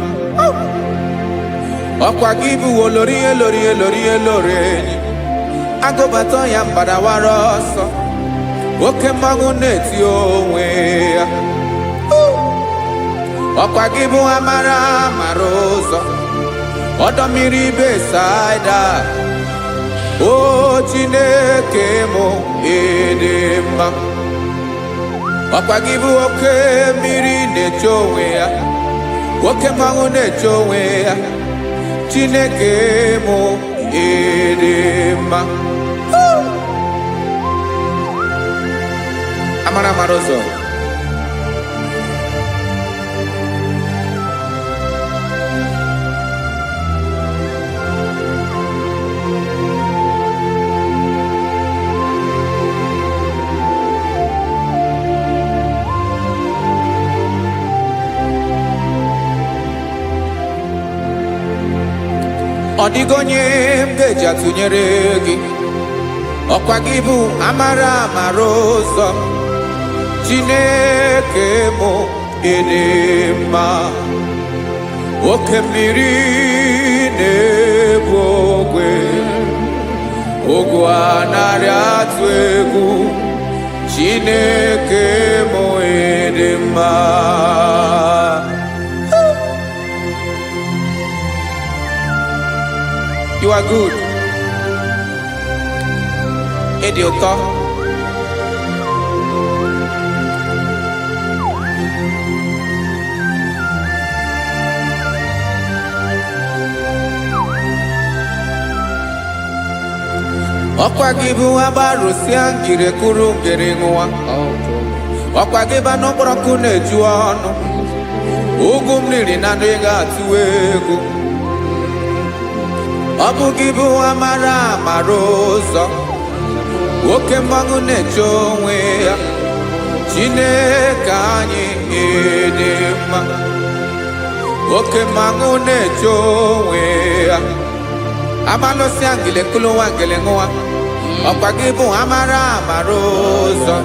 Ọkwa gị bụ olori elori elori elori enyi. Agụbata ya mbadawara ọsọ. Oke mmanwụ na-eti onwe ya. Ọkwa gị bụ amara amara ụzọ. Ọdọ mmiri Besaida. O Chineke mụ ịdị mma. Ọkwa gị bụ oke mmiri na-eche onwe ya. Oke mmanwụ na-eche onwe ya. Chineke mụ ịdị mma. Amara amara ụzọ. Ọ dịghị onye m ga-eji atụnyere gị. Ọkwa gị bụ amara amara ụzọ. Chineke mụ ịdị mma. Oke mmiri na-egbu ogwe. Ugwu anaghị atụ egwu. Chineke mụ ịdị mma. You are good. dị ụtọ. Ọkwa gị bụ agbarụsịa ngiri kụrụ ngiri nwa. Ọkwa gị bụ n'okporoko na-eju ọnụ. Ugwu mmiri na ndụ ị ga-atụ egwu. Ọ bụ gị bụ amara amara ụzọ. Oke mmanwụ na-eche onwe ya. Chineke anyị dị mma. Oke mmanwụ na-eche onwe ya. Amalụsịa ngile kụlụ nwa ngile nwa. Ọkwa gị bụ amara amara ụzọ.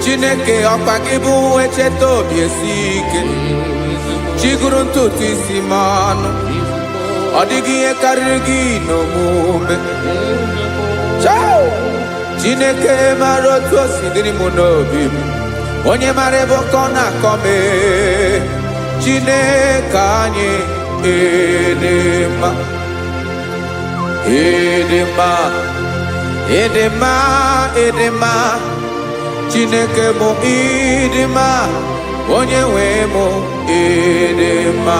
Chineke ọkwa gị bụ echeta obi esi ike. Chiguru ntutu isi m ọnụ. Ọ dịghị ihe karịrị gị n'omume. Chineke mara otu o si dịrị m n'obi m. Onye mara ebe ọkọ na-akọ m. Chineke anyị dị mma. Dị mma. Dị mma. Dị mma. Chineke bụ ịdị mma. Onye nwe m ịdị mma.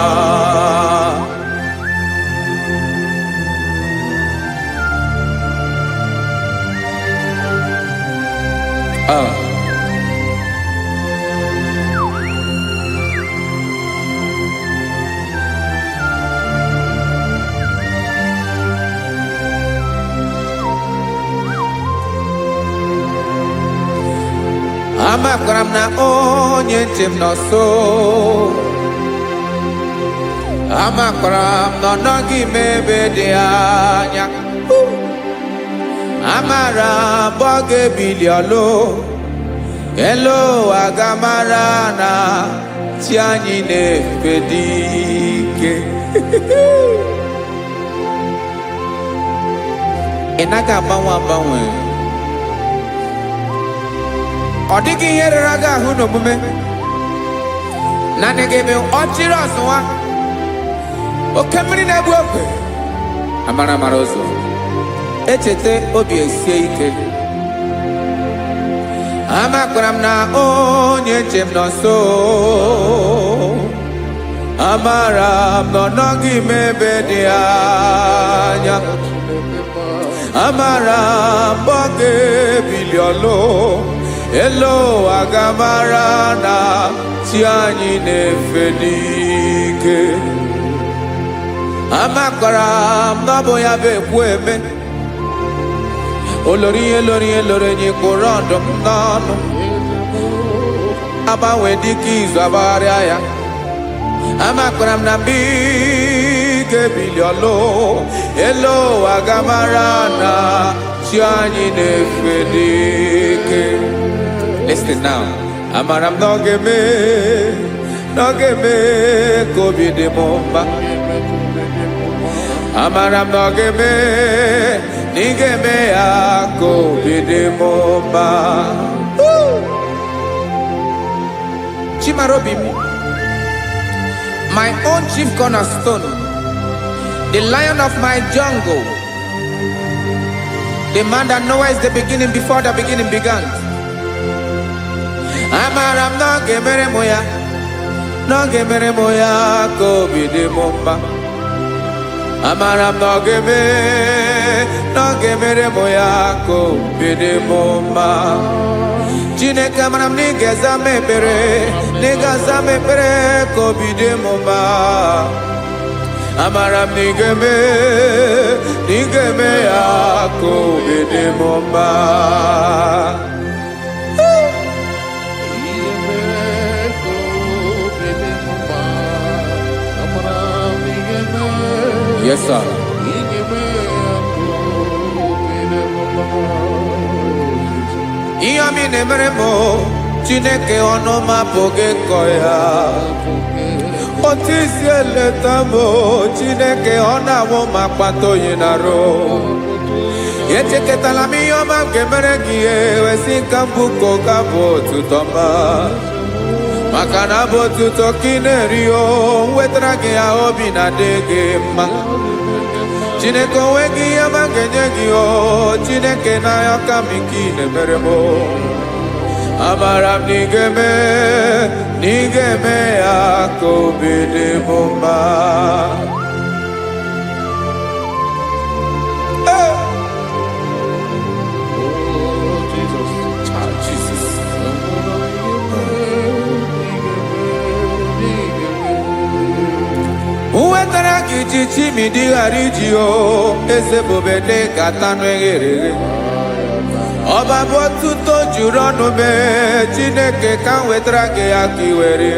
Amakwara m na onye nche m nọ nso. Amakwara m na ọ nọghị m ebe dị anya. Amara m ọ ga-ebili ọlụ. Elu aga mara na chi anyị na-efe dị ike. Ị naghị agbanwe agbanwe. Ọ dịghị ihe rere gị ahụ n'omume. Naanị gị bụ ọchịrị ọzụwa. Oke mmiri na-egbu ogwe. Amara amara ụzọ. Echeta obi esie ike. Amakwara m na onye nche m nọ nso. Amara m na ọ nọghị m ebe dị anya. Amara m ọ ga-ebili ọlụ. Elo aga mara na chi anyị na-efe n'ike. Amakwara m na ọ bụ ya bụ ekwu eme. Olori ihe lori ihe lori enyi kpụrụ ọdụm n'ọnụ. Agbanwe dịka izu agbagharịa ya. Amakwara m na mgbe ị ga-ebili ọlụ. Elo aga mara na chi anyị na-efe n'ike. Listen now. Amara m na ọ ga-eme ka obi dị m mma. Amara m na ọ ga-eme na ị ga-eme ya ka obi dị m mma. Chimara obi m. My own chief cornerstone. The lion of my jungle. The man that knows the beginning before the beginning began. Amara m na ọ ga-emere m ya. Na ọ ga-emere m ya ka obi dị m mma. Amara m na ọ ga-emere m ya ka obi dị m mma. Chineke amara m na ị ga-aza m ekpere. Na ị ga-aza m ekpere ka obi dị m mma. Amara m na ị ga-eme ya ka obi dị m mma. Yes, sir. Ihe ọmị na-emere m Chineke ọnụ m apụghị ịkọ ya. Otu isi eleta m Chineke ọ na-awụ m akpata oyi n'arụ. Echeketala m ihe ọma m ga-emere gị ewesị ka m bụkọ ga bụ otuto ma. Maka na bụ otuto ka ị na-eri o wetara gị ya obi na-adị gị mma. Chineke onweghị ihe ma ga-enye gị o Chineke n'anya ka m ike ị na-emere m amara m na ị ga-eme ya ka obi dị m mma. Uwetara gị chichi mi dị ghara iji o eze bobede ka tanụ eghere eghe ọba bụ otuto juru ọnụ mee Chineke ka m wetara gị ya ka i were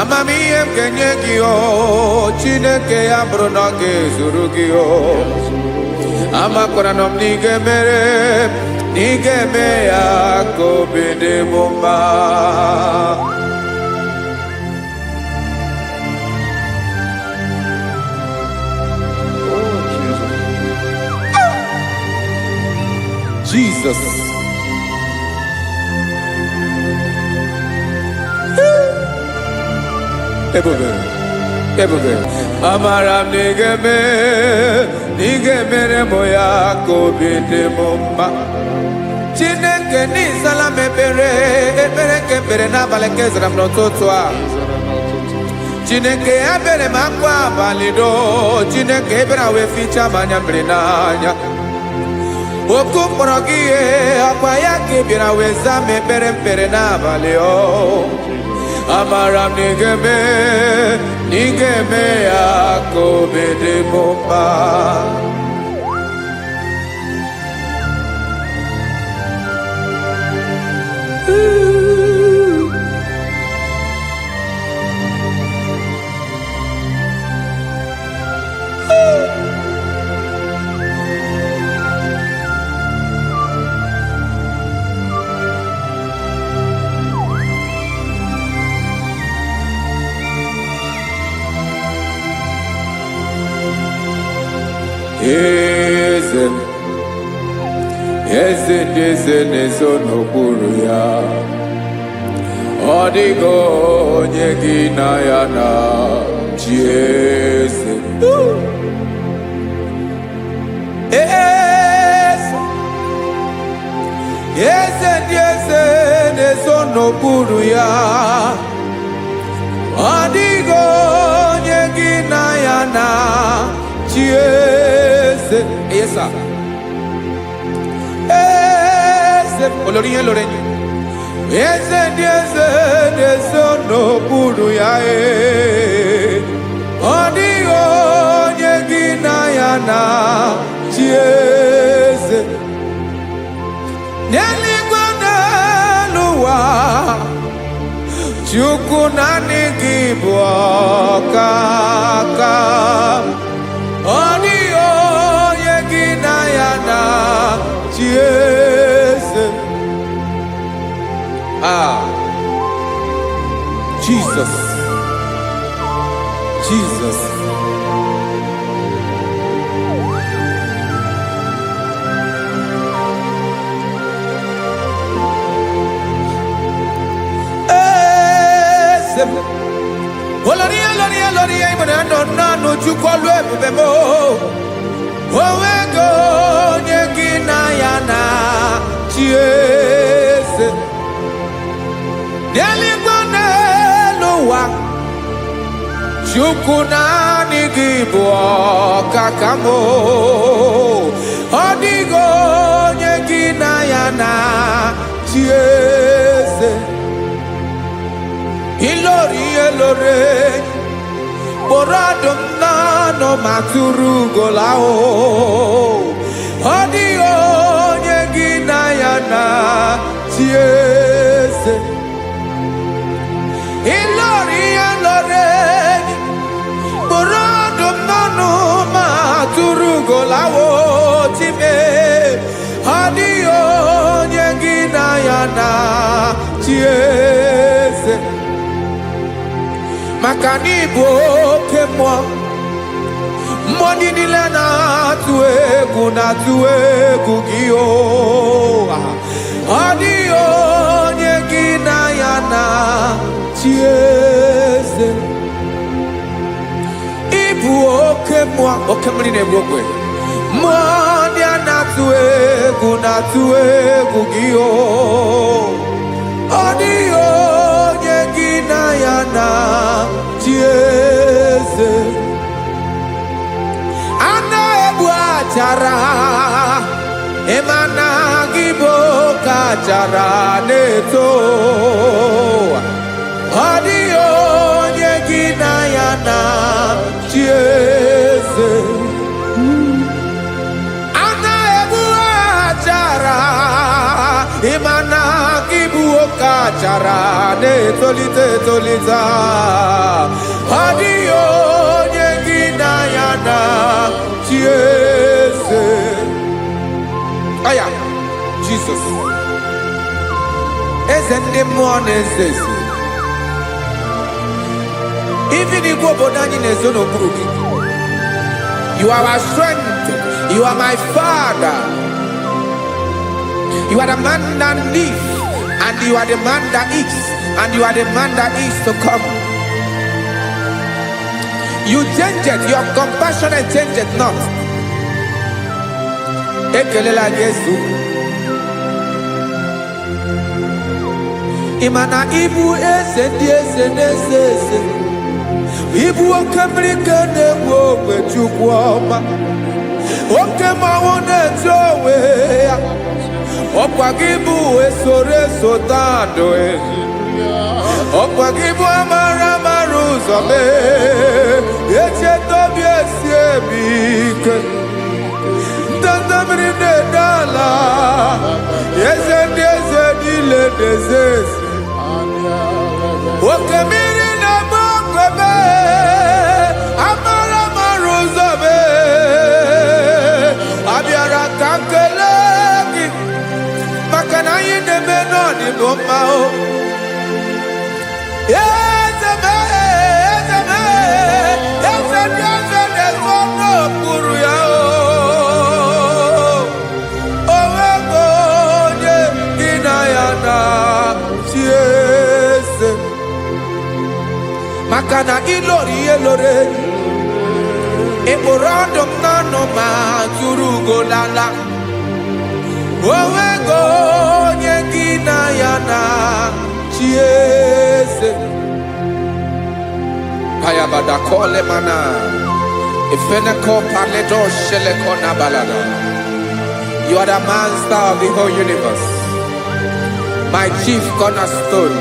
amamihe m ga-enye gị o Chineke ya bụrụ na ọ ga-ezuru gị o amakwara na m na ị ga-eme ya ka obi dị m mma. Jesus. Ebube. Amara m na ị ga-emere m ya ka obi dị m mma. Chineke n'ịzala m ekpere ka ekpere n'abalị ka ezara m n'ụtụtụ a. Chineke ya bere m akwa abalị do Chineke ebere wee ficha m anya mmiri n'anya. Oku mkpọrọ gị ihe akwa ya ka ị bịara wee zaa m ekpere n'abalị o amara m na ị ga-eme ya ka obi dị m mma. Eze na-ezo n'okpuru ya ọ dịghị onye gị na ya na chi eze. Eze na-ezo n'okpuru ya ọ dịghị onye gị na ya na chi eze. Yes, sir. Olorinye lorenye eze na-ezo n'okpuru ya ọ dịghị onye gị na ya na chi eze n'eluigwe n'elu ụwa Chukwu naanị gị bụ ọkaka ọ dịghị onye gị na ya na chi eze. Jesus. Oloria imana no Chukwu olu ebube mo owego onye gị na ya na chi eze n'eluigwe n'elu ụwa Chukwu naanị gị bụ ọkaka m ọ dịghị onye gị na ya na chi eze ilori kpọrọ ọdụm n'ọnụ ma tụrụ ugola ọ dịghị onye gị na ya na chi eze ilori kpọrọ ọdụm n'ọnụ ma tụrụ ugola time ọ dịghị onye gị na ya na chi eze maka na ị bụ oke mmụọ ndị niile na-atụ egwu gị ọ dịghị onye gị na ya na chi eze ị bụ oke mmụọ oke mmiri na-egbu ogwe mmụọ ndị a na-atụ egwu gị o ọ dịghị onye gị na ya na chi eze a na-egbu achara ịma na gị bụ ka achara na-eto ọ dịghị onye gị na ya na chi eze a na-egbu achara ịma na gị bụ ka achara na-etolite etolite ọ dịghị onye gị na ya na chi eze aya Jizọs eze ndị mmụọ na-eze eze even igwe obodo anyị na-ezo n'okpuru gị you are our strength, you are my father, you are the man that lives and you are the man that eats and you are the man that is to come. You change it, your compassion and change it not. Ekelela Yesu imana ibu eze ndị eze na-eze eze ibu oke mmiri ka na-egbu ogwe Chukwu ọma oke mmanwụ na-eti onwe ya ọkwa gị bụ esoro tando ọkwa gị bụ amara ụzọ mee echeta obi esi ebi ike ndanda mmiri na-ede ala eze ndị eze niile na-eze eze oke mmiri na-agba okwebe amara ụzọ mee abịara ka nkele gị maka na anyị na-eme n'ọdịbụ mma o eze ndị eze na-ezo n'okpuru ya o nwego onye gị na ya na chi eze maka na ịlori ihe lore ịkpụrụ ọdụ m n'ọnụ ma tụrụ ugolala o nwego onye gị na ya na chi eze payabada kole mana ifeneko paledo sheleko na balada. You are the master of the whole universe, my chief cornerstone.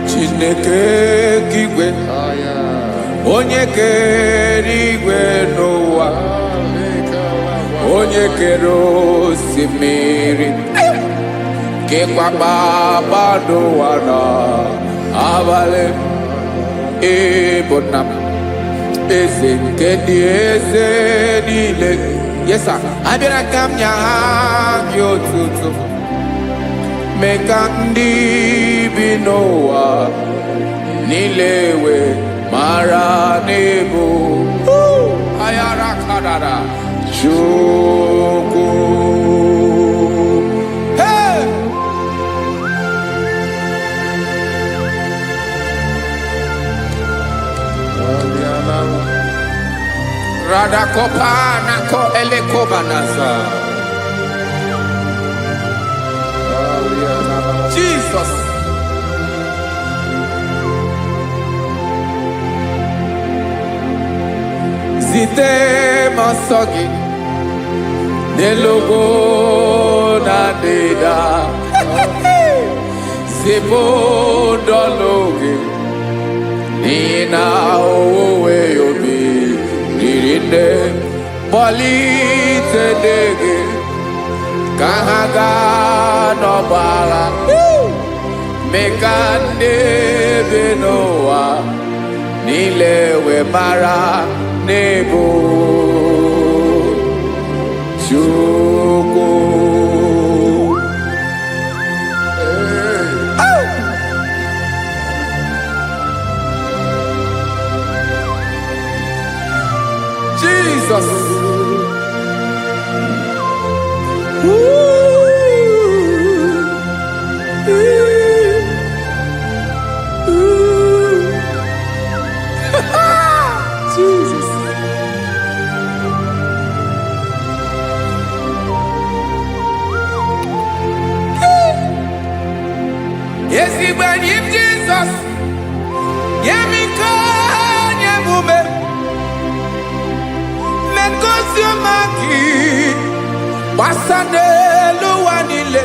Chineke kigwe onye kere igwe n'ụwa onye kere osimiri kekwa kpakpando ụwa na abalị ịbụ nna m eze nke ndị eze niile yesa abịara ka m nya ha gị otuto mee ka ndị bi n'ụwa niile wee mara n'ebu ayara kadara Chukwu. Hey! Radakopa nako elekobanasa. Jesus. Zite masogi nelogo na deda zipo dologe nina owe yobi nirinde polite dege kahaga no bala mekande benoa nilewe mara nebo Chukwu. him Jesus. Yemiko nyemume. Mekosio maki. Wasane luwanile.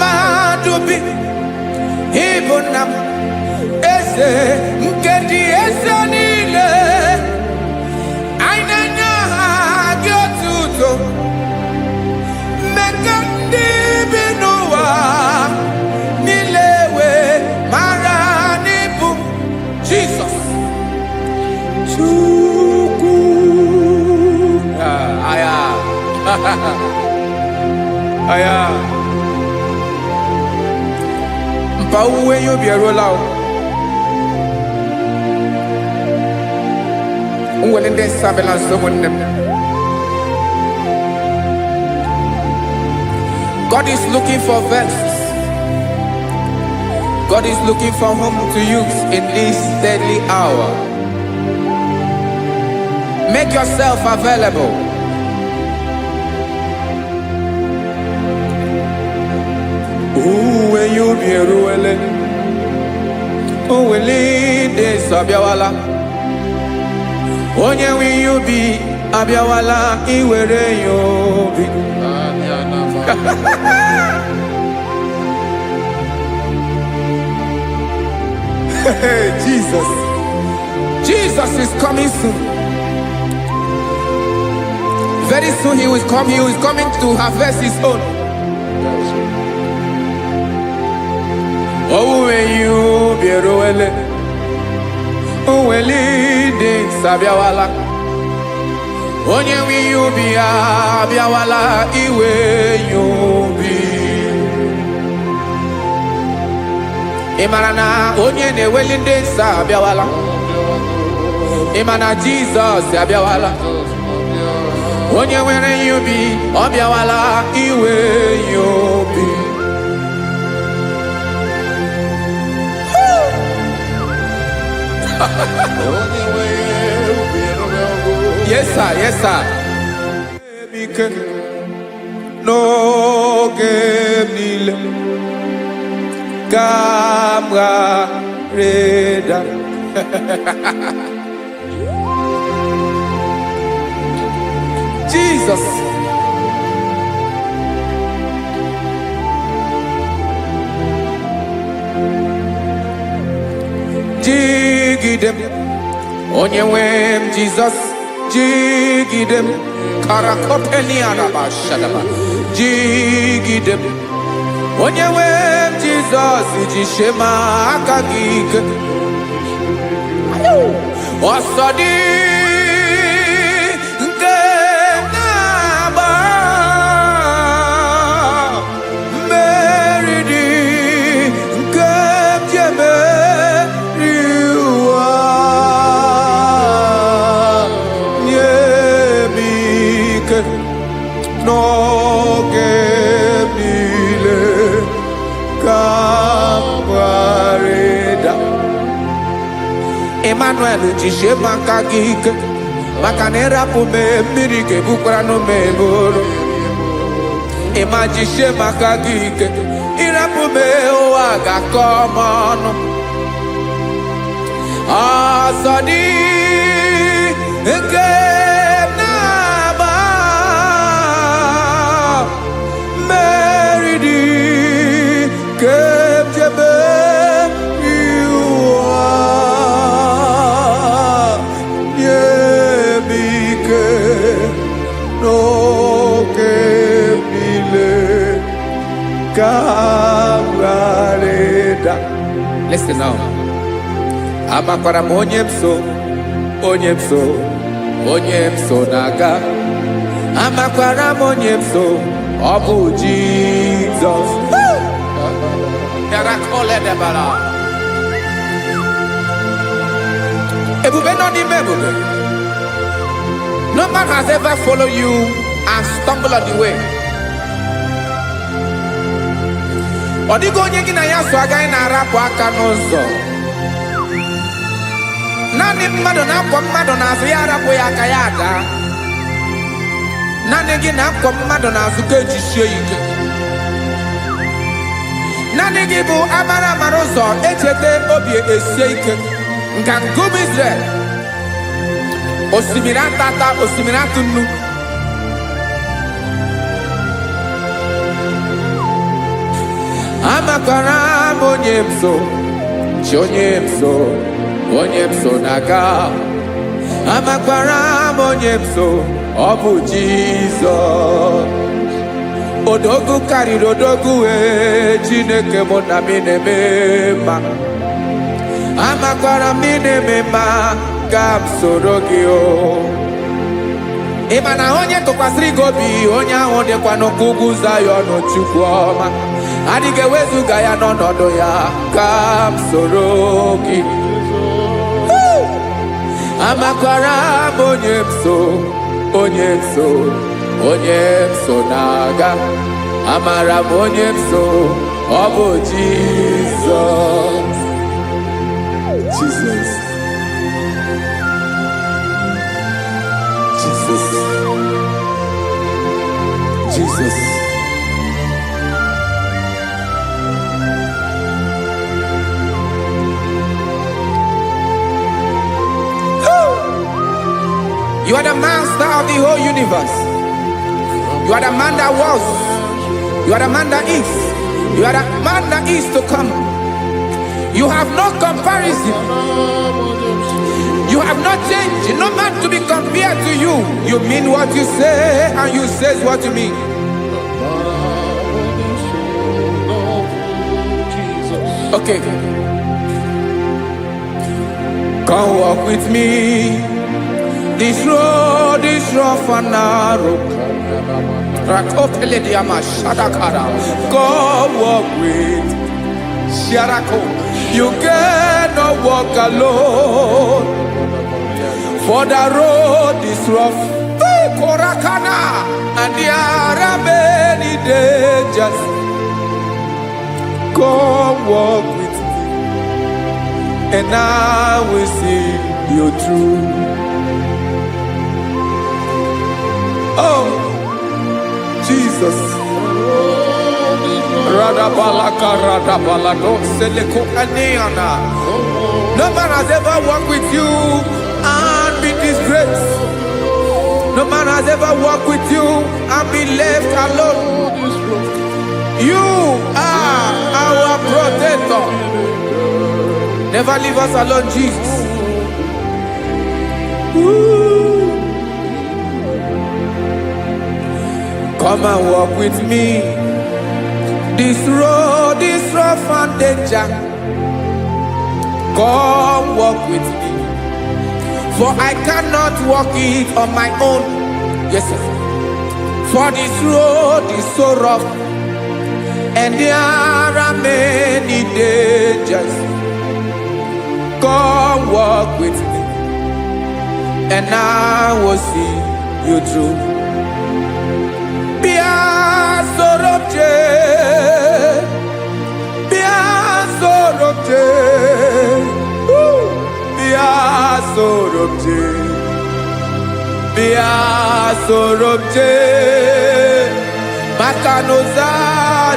Madubi. Ibunam. Ese. Nkedi ese nile. Ainanya hagiotuto. Mekandi binuwa. Nilewe maranibu. Jesus. Chuku. Aya. Aya. Mpauwe yo bierolao. Unwelende sabela someone. God is looking for verses. God is looking for whom to use in this deadly hour. Make yourself available. When you be ruele, de sabiawala. Onye when you be abiawala, iwere you be. Jesus. Jesus is coming soon. Very soon he will come. He is coming to harvest his own. Oh, when you be roele, oh, when leading sabiawala. Onye when you be abiawala, iwe you be. Imanana onye ne welinde sa abiawala. Imana Jesus abiawala. Onye were you be abiawala iwe you be. Yes sir, yes sir. No game nile. Camarada. Jesus. Jigidem. Onyewem Jesus. Jigidem. Karakopeni arabashadaba. Jigidem. Onyewem Jesus. Ujishema akagike. Osodi. No gemile camarada. Emmanuel jishe makagike makanera pume mirike bukrano meboro. Ema jishe makagike irapume oaga komono. Asadi eke. Listen now. Amakwara onyemso naga. Amakwara onyemso obu Jesus. Yarakole debara. Ebube no di mebube. No man has ever followed you and stumbled on the way. Odigo onye gị na ya so agaghị na-arapụ aka n'ụzọ. Naanị mmadụ na-akwọ mmadụ n'azụ ya arapụ ya aka ya ada. Naanị gị na-akwọ mmadụ n'azụ ka ejisie ike. Naanị gị bụ amara mara ụzọ echete obi esie ike nka ngụm Israel. Osimiri atata, osimiri atụ nnu. Amakwara m onye m so, chi onye m so, onye m so na-aga. Amakwara m onye m so, ọ bụ Jizọs. Odogwu karịrị odogwu Chineke mụ na m na-eme mma. Amakwara m na-eme mma ka m soro gị o. Ị ma na onye tụkwasịrị gị obi, onye ahụ dịkwa n'ụkwụ ugwu Zayọn Chukwu ọma. Adịghị ewezuga ya n'ọnọdụ ya ka m soro gị. Amakwara m onye m so, onye m so, onye m so na-aga. Amara m onye m so, ọ bụ Jizọs. Jesus. Jesus. Jesus. You are the master of the whole universe. You are the man that was. You are the man that is. You are the man that is to come. You have no comparison. You have not changed. No man to be compared to you. You mean what you say and you say what you mean. Okay. Come walk with me. This road is rough and narrow. Come walk with Sharako. You cannot walk alone. For the road is rough. Korakana. And there are many dangers. Come walk with me. And I will see you through. Oh, Jesus. No man has ever walked with you and been disgraced. No man has ever walked with you and been left alone. You are our protector. Never leave us alone, Jesus. Ooh. Come and walk with me. This road is rough and danger. Come walk with me. For I cannot walk it on my own. Yes, sir. For this road is so rough. And there are many dangers. Come walk with me. And I will see you through. Sorobje Makanoza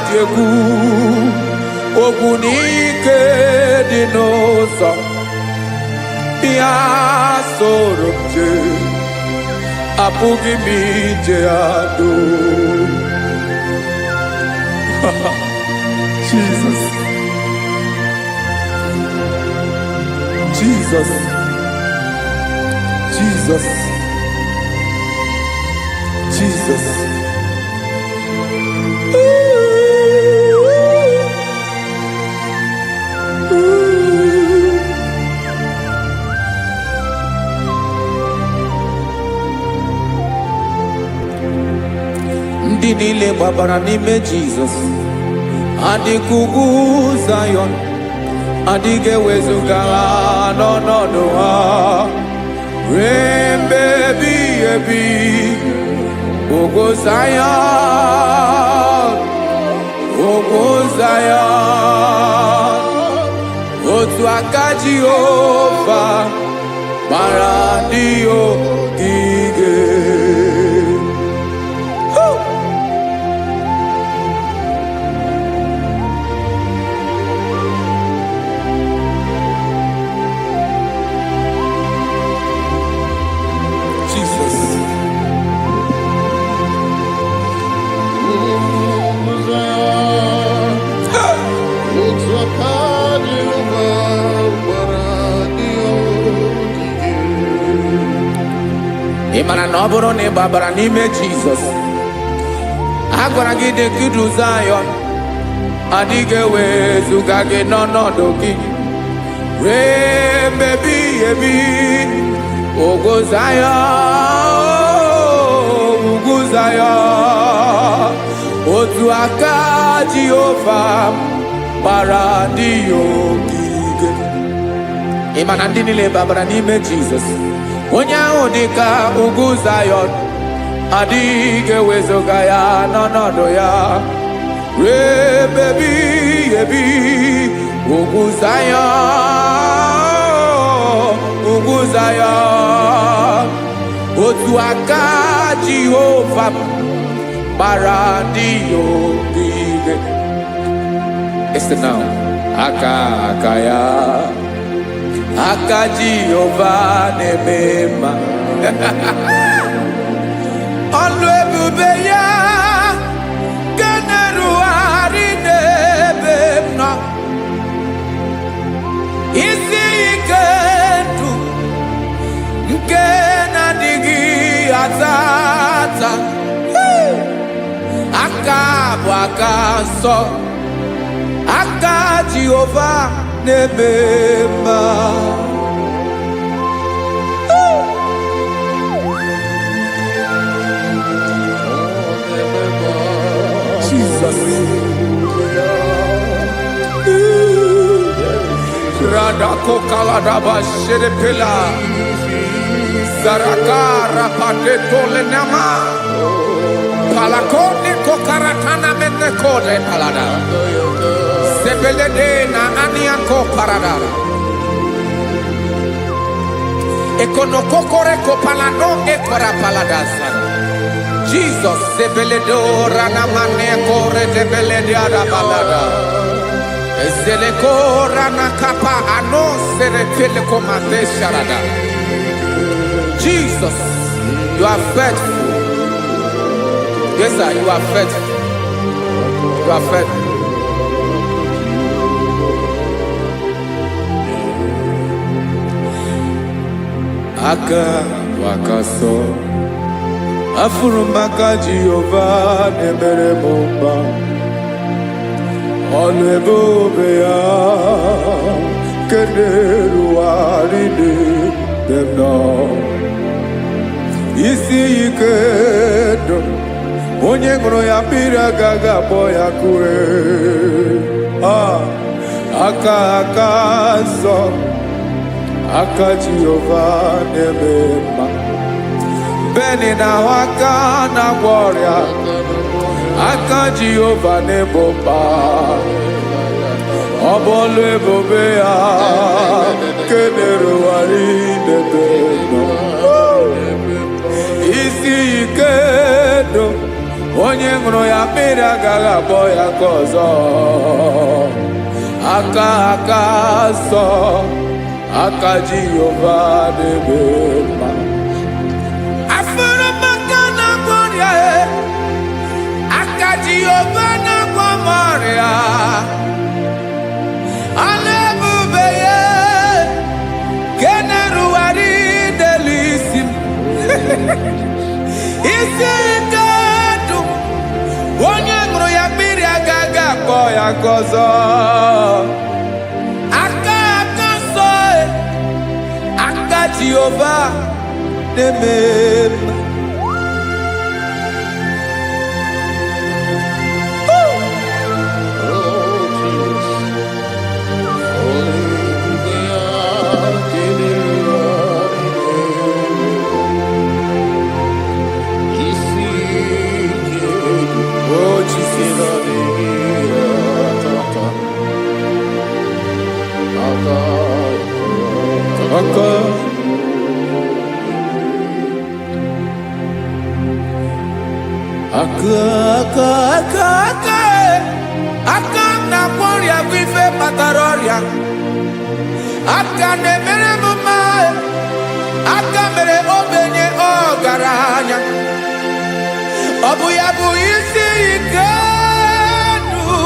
Diegu Ogunike Dinosa Bia Sorobje Apugi Mijeado. Jesus. Jesus. Jesus. Jesus. Ndị niile gbabara n'ime Jesus adịghị ugwu Zayọn, adịghị ewezuga ha n'ọnọdụ ha ruo mgbe ebighị ebi. Ugwu Zayọn, ugwu Zayọn, otu aka Jehova mara ndị ogige. Imana na ọ bụrụ na ị gbabara n'ime Jizọs, a gwara gị dị kudu Zion, adịghị ewezuga gị n'ọnọdụ gị ruo mgbe ebighị ebi. Ugwu Zion, ugwu Zion, otu aka Jehova gbara ndị ya ogige. Ịma na ndị niile babara n'ime Jizọs, onye ahụ dị ka ugwu Zion, adịghị ewezuga ya n'ọnọdụ ya ruo mgbe ebighị ebi. Ugwu Zion, ugwu Zion, otu aka Jehova gbara ndị ya ogige. Listen now. Aka ya, aka Jehova na-eme mma. Ọlụ ebube ya ga na-erugharị n'ebe m nọ. Isi ike ndụ nke na-adịghị ata ata. Aka bụ aka nsọ, aka Jehova na-eme mma. Jesus. Radako kaladaba sherepela zarakara patole nama palakone kokaratana menne kode palada sebelede na aniako paradara ekono kokore ko palano ekora paladasa. Jesus sebeledo rana mane kore debelede ada balada. Ezele kora na kapa ano sere pele komate sharada. Jesus, you are faithful. Yes sir, you are faithful. You are faithful. Aka wakaso afurumaka Jehova nebere mumba. Ọlụ ebube ya kenerughari n'ebe m nọ. Isi ike ndụ onye ṅụrụ ya mmiri agaghị akpọ ya kue. Aka nsọ, aka Jehova na-eme mma. Beni na-ahụ aka na-agwọ ọrịa, aka Jehova na-ebo mba. Ọ bụ ọlụ ebube ya kenerughari n'ebe m nọ. Isi ike ndụ onye ṅụrụ ya mmiri agaghị akpọ ya ka ọzọ. Aka nsọ, aka Jehova na-eme mma. Jehova na-agwọ m ọrịa, ọlụ ebube ya nke na-erugharị n'elu isi m. Isi ike ndụ onye ṅụrụ ya mmiri agaghị akpọ ya ka ọzọ. Aka nsọ, aka Jehova na-eme mma. Aka na-agwọ ọrịa bụ ife kpatara ọrịa. Aka na-emere m mma, aka mere ogbenye ọgaranya. Ọ bụ ya bụ isi ike ndụ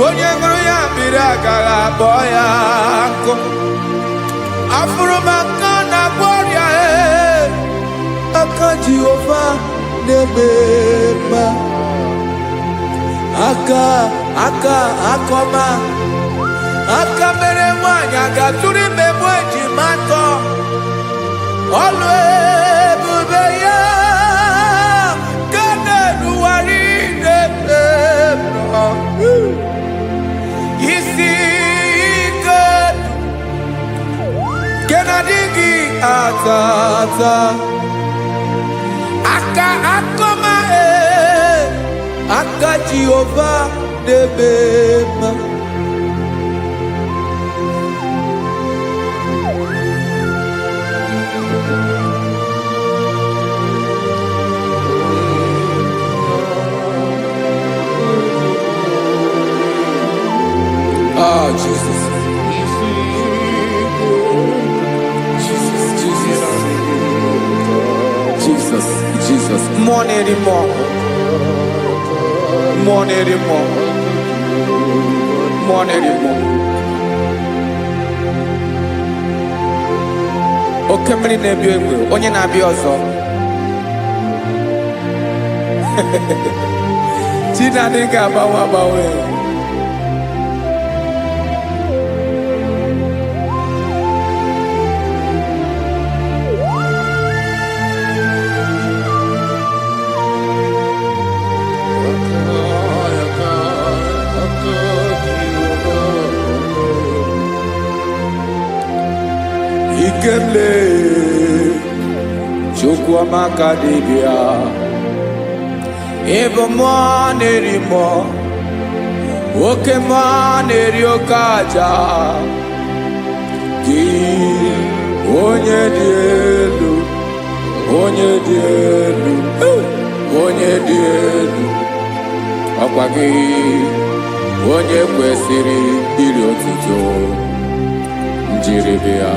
onye ṅụrụ ya mmiri agaghị akpọ ya nkụ. Afụrụ m aka na-agwọ ọrịa, aka Jehovah nebema akoma mere nwanyị agatụrụ ime mụ ejimatọ ọlụ ebube ya ka na-eruwari nebema isi ike ke na-adịghị ata akoma aka Jehovah nebema Oh, Jesus. Jesus. More anymore. Okemri na-ebi egbe, onye na-abịa ọzọ. Chinadị ga-agbanwe. Ikele Chukwamaka dibia Ebo mwa nerimo Oke mwa neriokaja Ki onye dielu Ọkwa gị onye kwesịrị iri otuto njiribia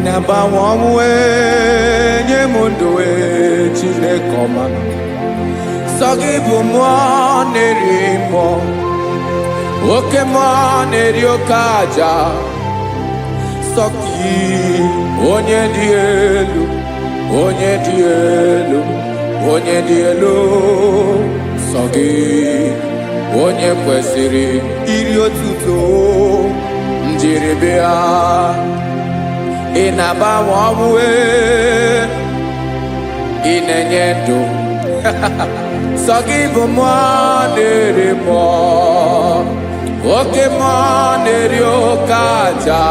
Nabawanwe nye mundoe Chineke ọma Sọgị bụ mmụọ na-eri mmụọ Oke mmụọ na-eri oke aja Sọgị onye dị elu Sọgị onye kwesịrị iri otuto njiribịa Ịna-agbanwe ọnwụ ị na-enye ndụ sọ gị bụ mmụọ na-eri mmụọ oke mmụọ na-eri oke aja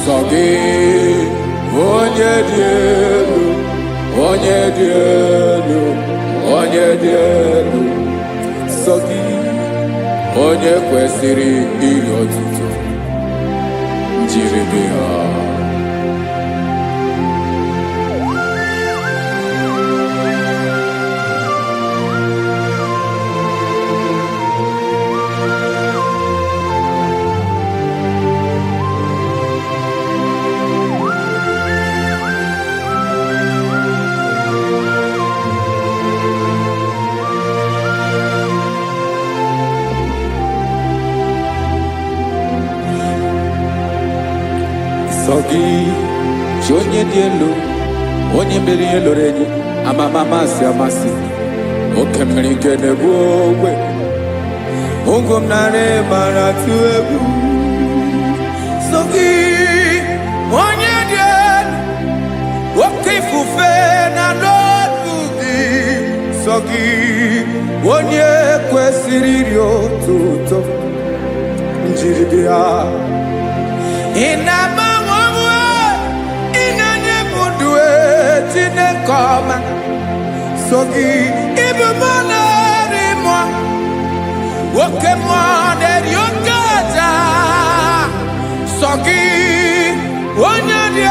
sọ gị onye dị elu sọ gị onye kwesịrị iri otuto njiribịa Sogi, onye dị elu, onye mmeri eloro enyi, amama amasị, oke mmiri nke na-egbu ogwe, ụgwọ m narị mara atụ egwu. Sogi, onye dị elu, oke ifufe na n'ọdụ gị. Sogi, onye kwesịrị iri otuto, njiribịa. Chineke ọma so gị ịbụ mmụọ na-eri mmụọ oke mmụọ na-eri oke aja so gị onye dị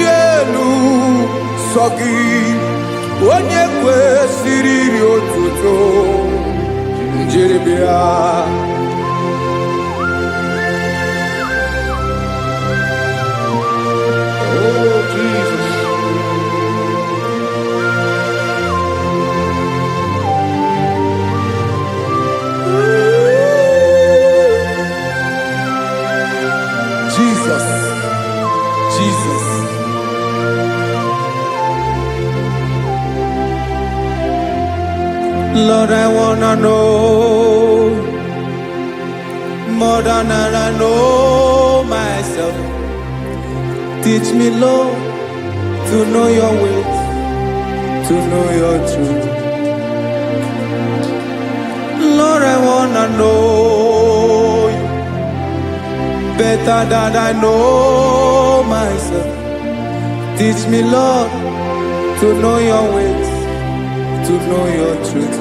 elu sọ gị onye kwesịrị iri otuto njeribịa. Oh, Jesus. Jesus, Jesus. Lord, I wanna know more than I know myself. Teach me, Lord, to know your ways, to know your truth. Lord, I wanna know you better than I know myself. Teach me, Lord, to know your ways, to know your truth.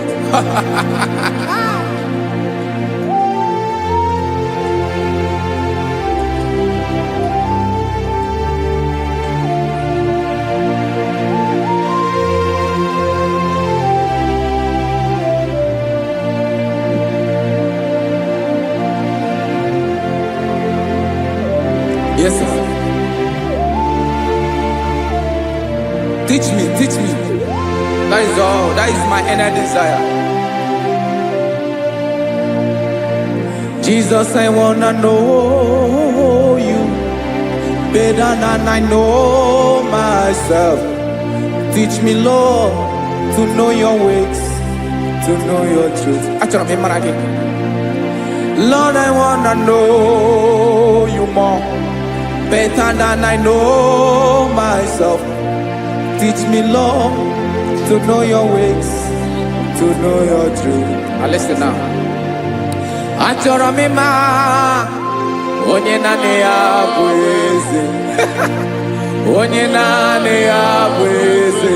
Yes, sir. Teach me, teach me. That is all. That is my inner desire. Jesus, I wanna know you better than I know myself. Teach me, Lord, to know your ways, to know your truth. Actually, I'm in Lord, I wanna know you more better than I know myself. Teach me, Lord, to know your ways, to know your truth. Now listen now. Achọrọ m ịma onye naanị ya bụ eze. Onye naanị ya bụ eze.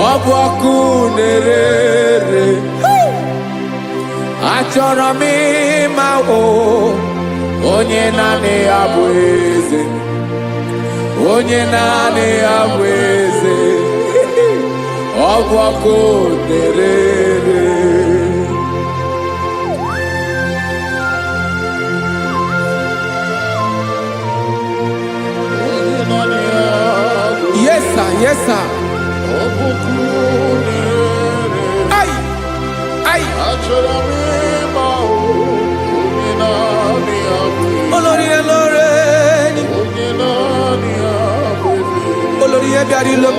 Ọ bụ ọkụ na-ere. Achọrọ m ịma onye naanị ya bụ eze. Onye naanị ya bụ eze. Ọ bụ ọkụ na-ere. Yes, sir. Yes, sir. Ay, ay. Olórí ẹlọ́rẹ́ ni. Olórí ẹbí àdìlọ́.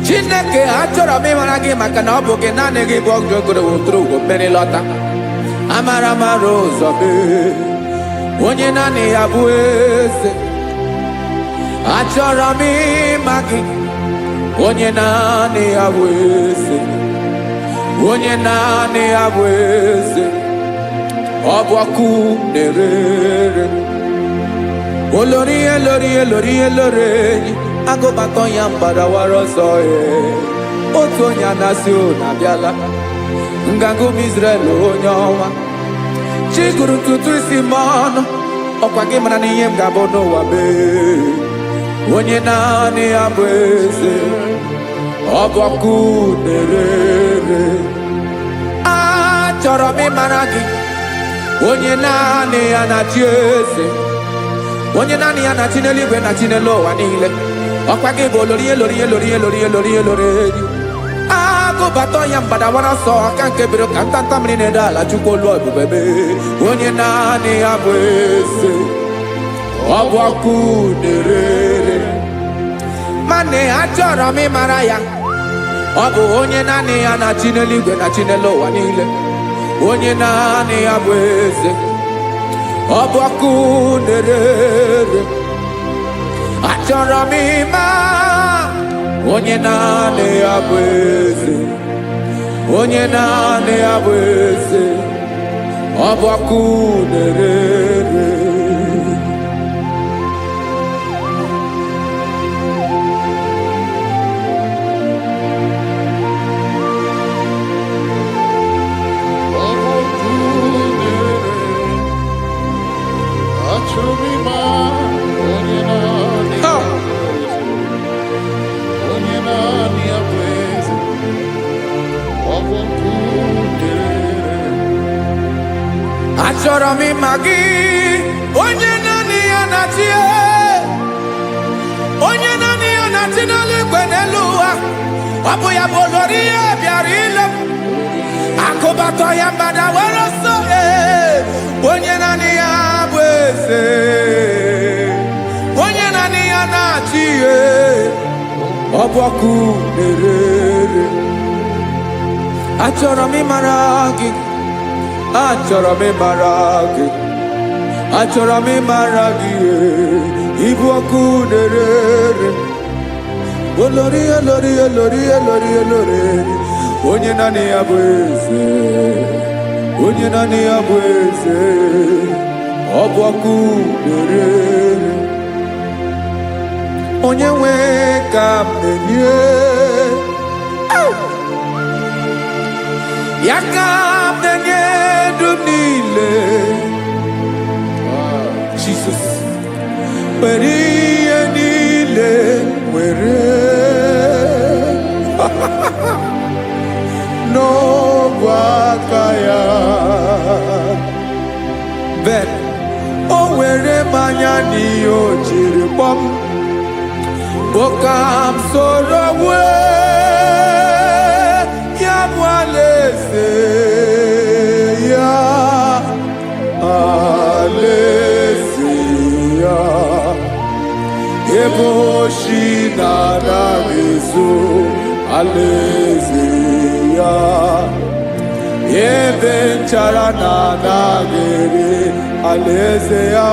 Chineke achọrọ m ịmara gị maka na ọ bụ gị naanị gị bụ ọgụ ogoro wotoro ugwo mmeri lọta. Amara mara ụzọ mee. Onye naanị ya bụ eze. Achọrọ m ịma gị. Onye naanị ya bụ eze. Onye naanị ya bụ eze. Ọ bụ ọkụ na-ere. Olórí elórí elórí elórí enyi. Agụbakọ ya mgbadawara ọsọ ya. Otu onye anasị na-abịala. Nganga ụmụ Izrel onye ọma. Chi gụrụ ntutu isi m ọnụ. Ọkwa gị mara na ihe m ga-abụ n'ụwa mee. Onye naanị ya bụ eze. Ọ bụ ọkụ na-ere. Achọrọ m ịmara gị. Onye naanị ya na-achị eze. Onye naanị ya na-achị n'eluigwe na-achị n'elu ụwa niile. Ọkwa gị bụ olórí elórí elórí elórí elórí elórí enyi. Agụbata ya mgbadawara ọsọ aka nke biri ka ntanta mmiri na-ede ala Chukwu olu ebube mee. Onye naanị ya bụ eze. Ọ bụ ọkụ na-ere. Mane achọrọ m ịmara ya. Ọ bụ onye naanị ya na-achị n'eluigwe na-achị n'elu ụwa niile. Onye naanị ya bụ eze. Ọ bụ ọkụ na-ere. Achọrọ m ịma onye naanị ya bụ eze. Onye naanị ya bụ eze. Ọ bụ ọkụ na-ere. Achọrọ m ịma gị, onye naanị ya na-achị, onye naanị ya na-achị n'eluigwe n'elu ụwa. Ọ bụ ya bụ olori ya bịara ile m, akụbatọ ya mgbada were ọsọ. Onye naanị ya bụ eze, onye naanị ya na-achị ihe. Ọ bụ ọkụ na-ere. Achọrọ m ịmara gị, achọrọ m ịmara gị, achọrọ m ịmara gị. Ịbụ ọkụ na-ere. Olori, olori, olori, olori, olori. Onye naanị ya bụ eze, onye naanị ya bụ eze. Ọ bụ ọkụ na-ere. Onye nwe ka m na-enye, ya ka m na-enye ndụ m niile. Jesus, were ihe niile were n'ọbụ aka ya. Ben, o were mmanya n'ihe o jiri kpọọ m, boka m soro wee ya bụ alaeze ya, alaeze ya. Ebe oshi na-anaghị ezo, alaeze ya. Ebe nchara na-anaghị ere, alaeze ya.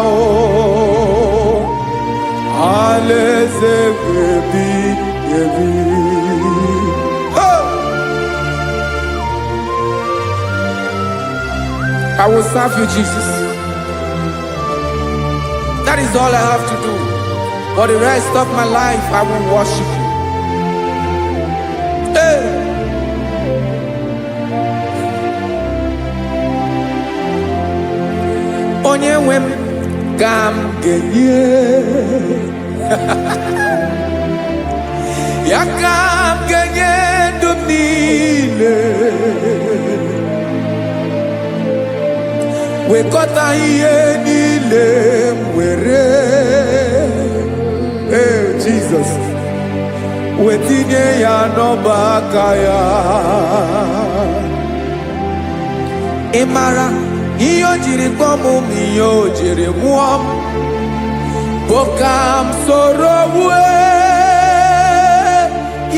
Alaeze ebi ebi. I will serve you, Jesus. That is all I have to do. For the rest of my life, I will worship you. Hey. Onye nwe m ka m ga-enye, ya ka m ga-enye ndụ m niile. Wekọta ihe niile m were, Jesus, wetinye ya n'ọba aka ya. Ị mara ihe o jiri kpọọ m, ihe o jiri mụọ m, bụ ka m soro wee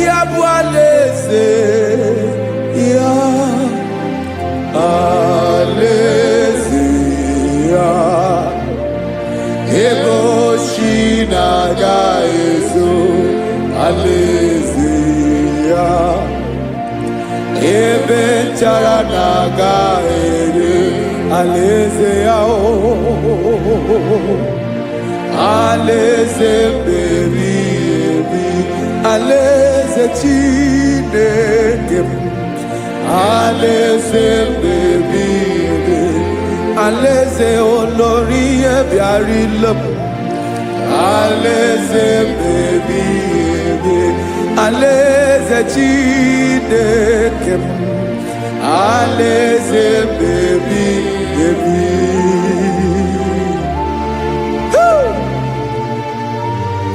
ya bụ alaeze ya, alaeze ya. Ebe oshi na-aga ezo, alaeze ya. Ebe nchara na-aga ere, alaeze ya. Alaeze ebi ebi, alaeze Chineke m. Alaeze ebi ebi, alaeze olori ya bịara ile m. Alaeze ebi ebi, alaeze Chineke m. Alaeze ebi ebi.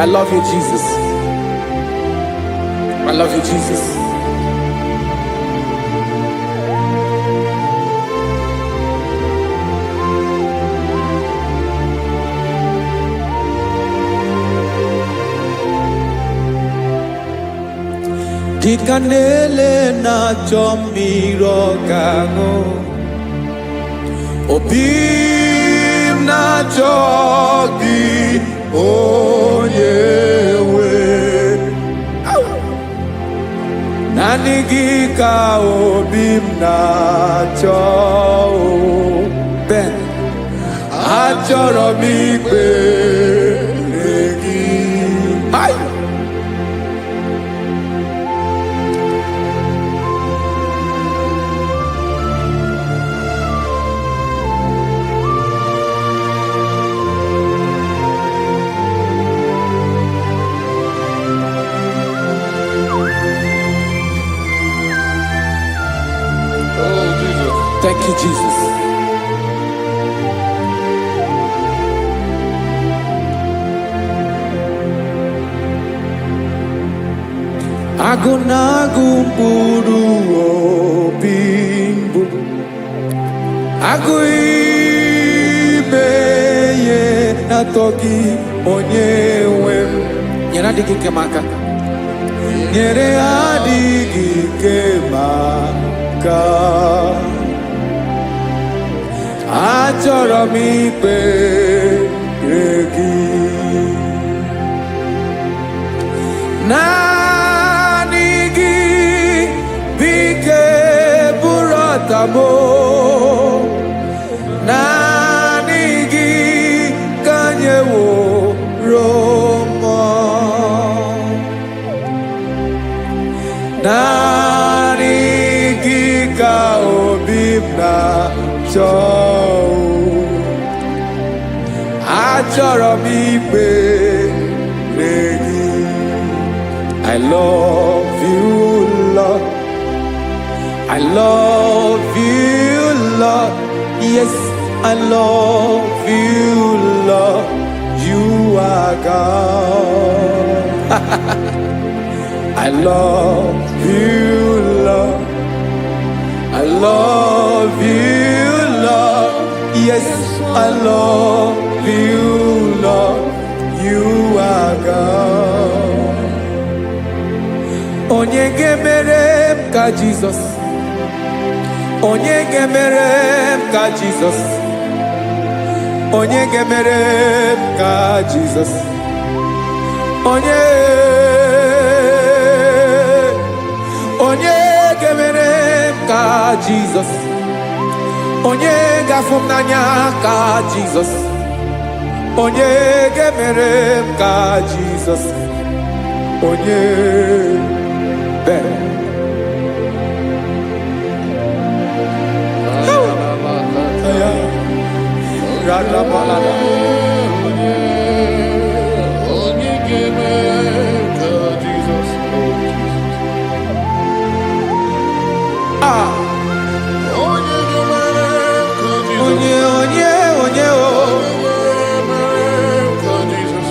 I love you, Jesus. I love you, Jesus. Dịka na-ele na-achọ mmiri ọ ga-aṅụ, obi m na-achọ gị, onye nwe. Naanị gị ka obi m na-achọ. Ben, achọrọ m ikpere gị. Oh, Jesus. Thank you, Jesus. Agụnagụ mkpụrụ obi mbụ, agụ ime ihe na-atọ gị onye nwe m. Nyere adịghị ike m aka, nyere adịghị ike m aka. Achọrọ m ikpere gị, naanị gị bike bụrụ ọtabo, naanị gị ka nyeworo m, naanị gị ka obi m na-achọ. Achọrọ m ikpere gị. I love you, Lord. I love you, Lord. Yes, I love you, Lord. You are God. I love you, Lord. I love you, Lord. Yes, I love you, Lord. You are God. Onye gemere m ka Jesus. Onye gemere m ka Jesus. Onye gemere m ka Jesus. Onye gemere m ka Jesus. Onye gafụ m n'anya ka Jesus. Onye gemere m ka Jesus. Onye bere. Onye gemere m ka Jesus. Onye gemere m ka Jesus. Onye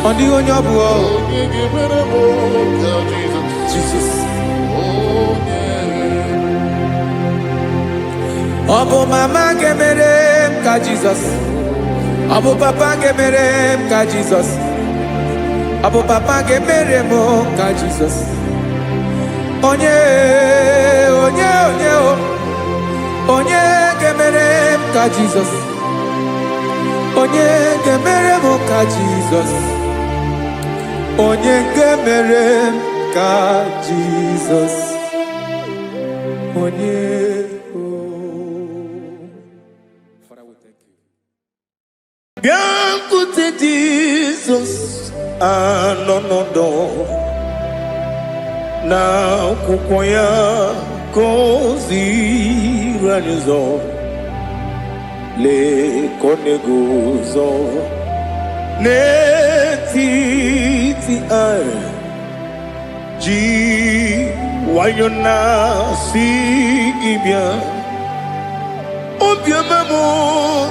ọ dịghị onye ọ bụ Jesus. Ọ bụ mama gemere m ka Jesus. Ọ bụ papa gemere m ka Jesus. Ọ bụ papa gemere m ka Jesus. Onye gemere m ka Jesus. Onye gemere m ka Jesus. Onye gemere m ka Jesus. Onye Father, we thank you. Biankute Jesus anọnọdụ na akwụkwọ ya gọziri anyị ụzọ, lekọ na-eguzo n'etiti anyị, ji nwayọ na-asị gị bịa. Obiọma m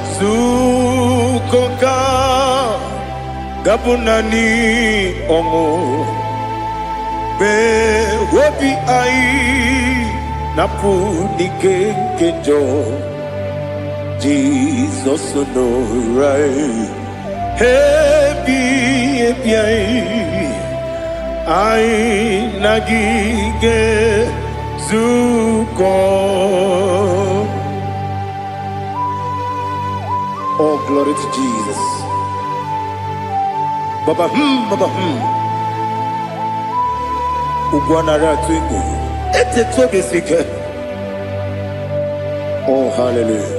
nzukọ ka gabụ naanị ọṅụ, mgbe obi anyị na-apụ n'ike nke njọ. Jesus nọrọ anyị ebi anyị na gị ga-ezukọ. Oh, glory to Jesus. Baba, Ugwanara twingo. Ete tobe sike. Oh, hallelujah.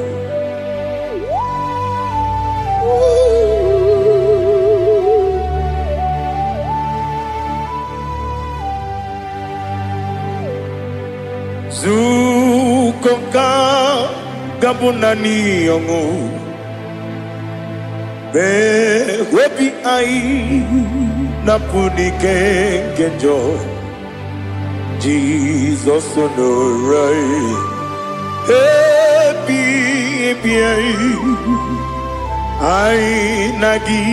Zukoka gabunani yongo. Be webi ai napuni kenjo. Jesus onorai happy ai nagi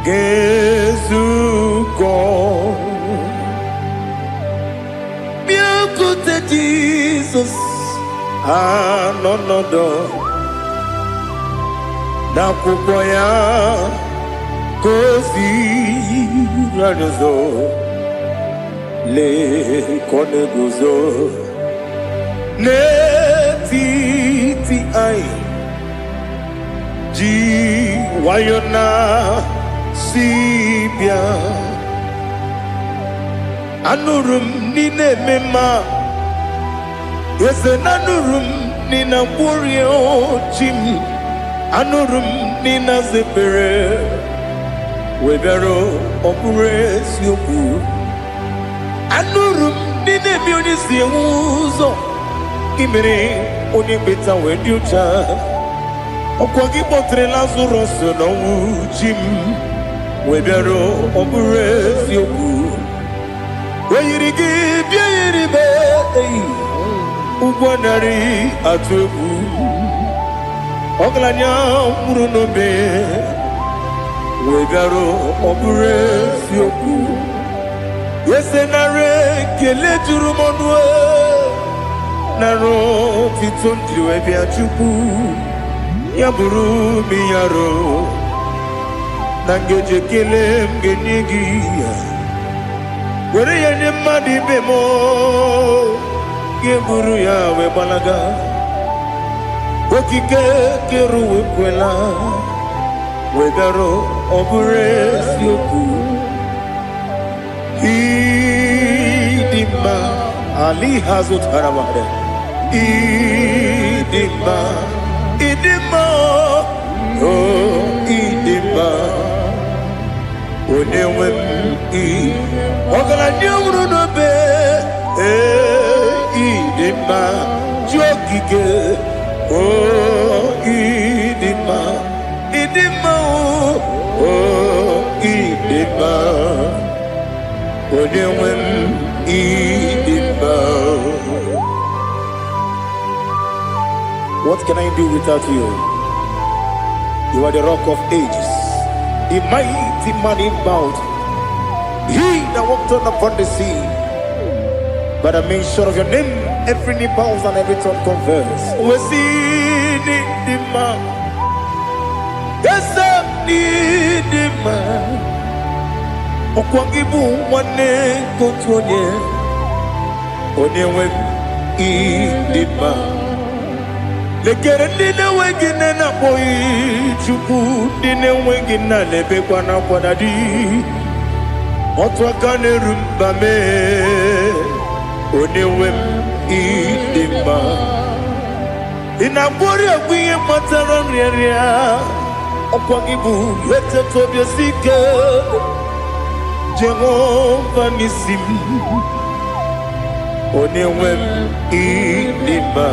gezuko. Jesus anonodo na kwukwo ya kozi radozo le kone guzo netiti ai ji wayona sibia anurum nine mema yese nanurum nina kurio chim anurum nina zepere webero opure sioku anurum nine bioni siuzo imere oni beta wediucha okwagi potre lazuro so no chim webero opure sioku weyirigi biayiribe ugwanari atubu oglanya murunobe wegaro obure sioku yesenare kele jurumonwe naro titondriwe biachuku yaburu miyaro nangeje kele mgenigi were yene madi bemo geburu ya we balaga okike keru we kwela we daro obure sioku idima ali hazut haramade idima oh idima onewe ogala nyuru no be idima jokike oh idima oh idima onewe idima. What can I do without you? You are the rock of ages, the mighty man in mountain, he that walked on upon the sea. By the mention of your name, every knee bows and every tongue confess. We see the man. Yes, I need the man. Okwangibu wane kotonye. Onewe idima. Lekere nina wengine na boy chuku nina wengine lebe kwa na kwadadi. Otwakane rumba me onewem idima inabori agwiye matara nriaria okwagibu yete tobye sike Jehova nisim onewem idima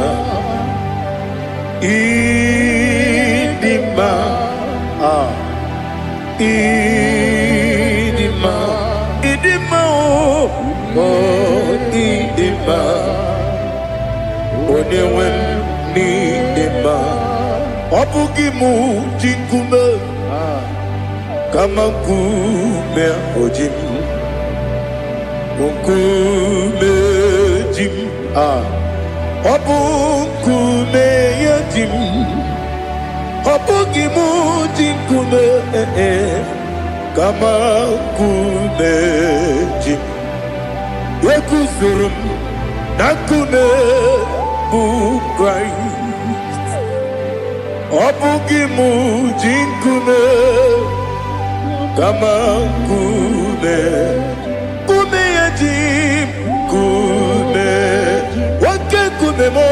idima oh idima onewe idima obugi mu jinkume kama kume ojim kume jim obukume yajim obugi mu jinkume kama kume jim Yekuzurum nakune bu Christ Obugimu jinkune kama kume Kume yajim kume Wake kume mo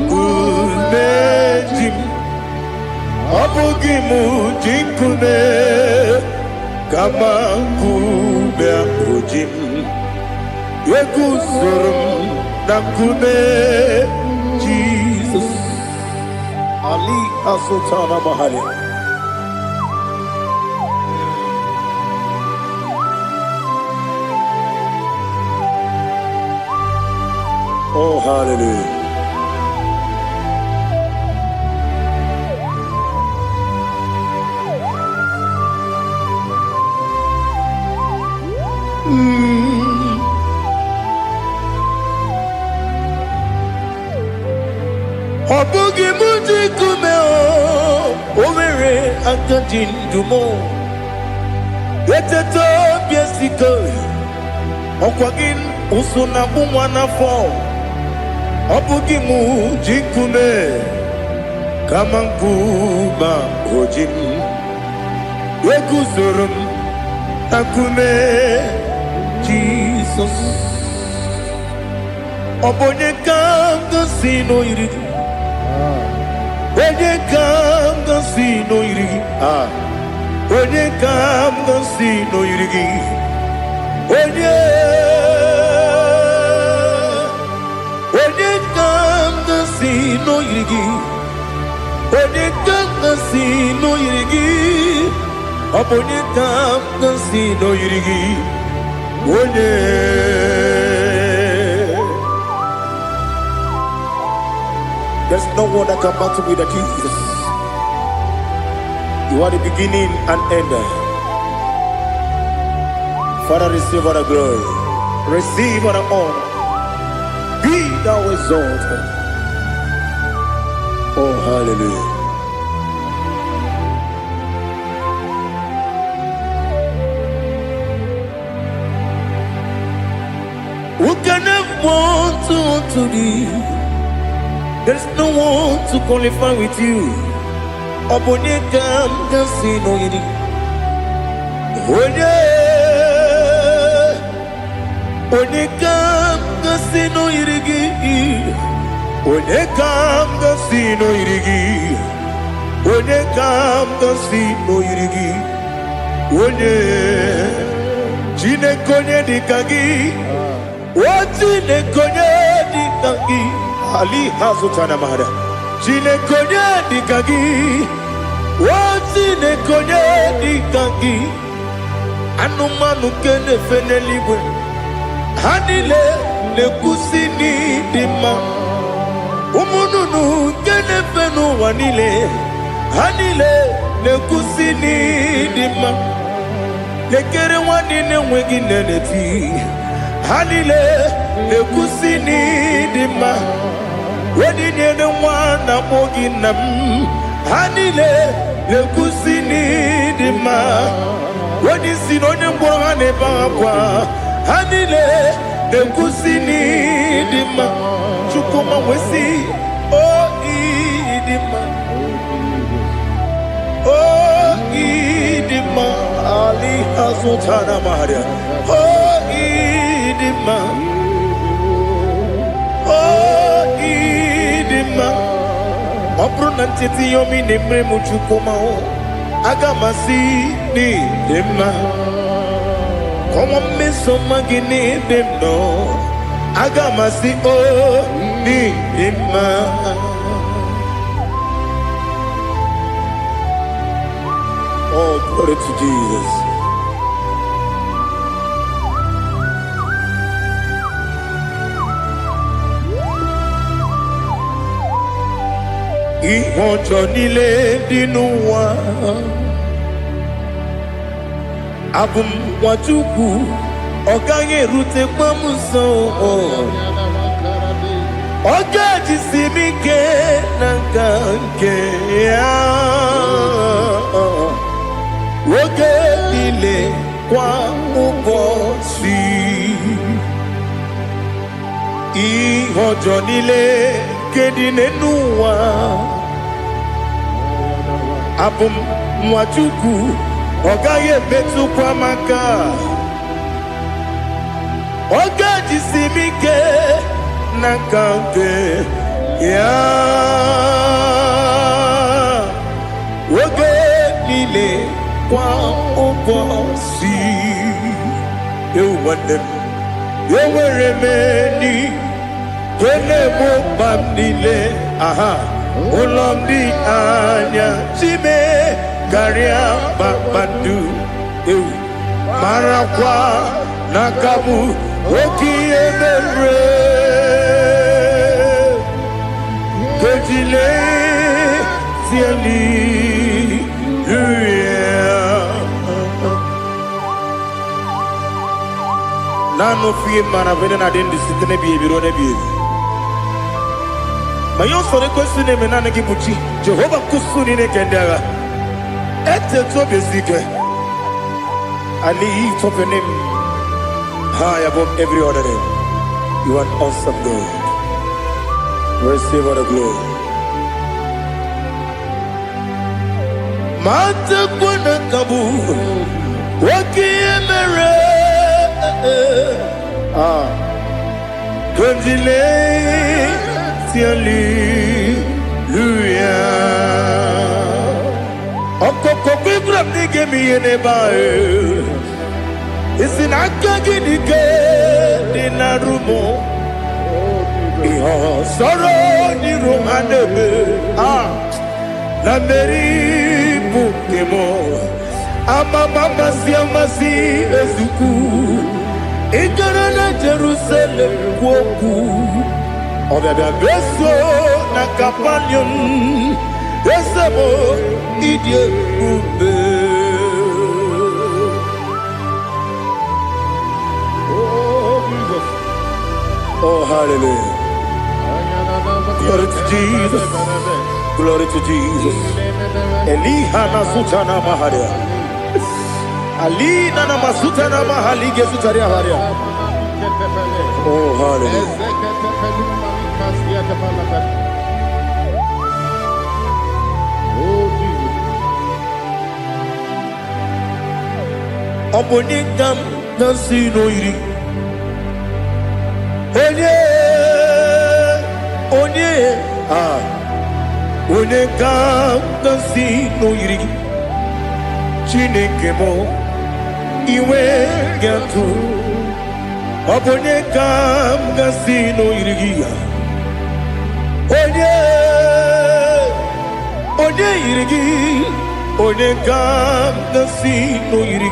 kume jim Obugimu jinkune kama kume ojim Yekuzurum nakune Jesus Ali Asultana Mahali. Oh hallelujah. Obugi muji kumeo Omere akadindumo Eteto biesiko Okwagin usuna umwana fo Obugi muji kume Kamankuma hojim Wekuzurum akume Jesus Obonye kanga sino irigi Onye kanga sino irigi Onye kanga sino irigi Onye kanga sino irigi Onye kanga sino irigi Obonye kanga sino irigi Onye There's no one that can battle with Jesus. You are the beginning and end. Father, receive all the glory. Receive all the honor. Be thou exalted. Oh, hallelujah. Who can have one to thee? There's no one to qualify with you. Obonye kam kasino yidi. Onye kam kasino yidi. Onye kam kasino yidi. Onye kam kasino yidi. Onye chine konye dikagi. Chine konye dikagi. Ali hazutana mahada. Chine konye dikagi. Chine konye dikagi. Anumanu kene feneliwe. Hanile ne kusini dima. Umununu kene fenu wanile. Hanile ne kusini dima. Lekere wanine wegi neneti. Hanile ne kusini dima. Wedi nyene wana mogi nam Hanile lekusini dima Wedi sinonye mbwangane bakwa Hanile lekusini dima Chukuma wesi Oh idima Oh idima Ali hazutana maharia Oh idima Obruna titi yomi nemre muchukoma o Agamasi ni dema Komo meso magini demno Agamasi o ni dema Oh, glory to Jesus. Ihojo nile dinuwa Abum wajuku Oganye rute kwa muso Oga jisimike nangange Woge nile kwa ubosi Ihojo nile kedinenuwa Abum mwachuku Ogaye betu kwa maka Oga jisimike nakante ya Woge nile kwa ubosi Ewanem Eweremeni Kene mo bamdile aha Ulomdi anya Chime Garia babandu Marakwa Nakabu Oki emere Kejile Tieli Nano fiye mana vene na dendi sitene biye biro ne biye Mayon sore kwesune menane kibuchi. Jehovah kusuni ne kendaga. Ete to bezike. I lift up your name high above every other name. You are an awesome God. Receive all the glory. Mata kuna kabu wakiemere Konjile Hallelujah. Okoko kibra nige mi ene bae. Isin akagi nige dinarumo. Iho soro ni romanebe. La meri bukemo. Ama mama si amasi ezuku. Ikarana Jerusalem woku. Obebe beso na kapanion. Esebo idie ube. Oh Jesus. Oh hallelujah. Glory to Jesus. Glory to Jesus. Eliha na sutana maharia. Alina na masutana mahalige sutaria haria. Oh hallelujah. Obonikam nasino iri. Onye Onekam nasino iri. Chineke mo iwe gatu. Obonekam nasino iri. Onye iri. Onekam nasino iri.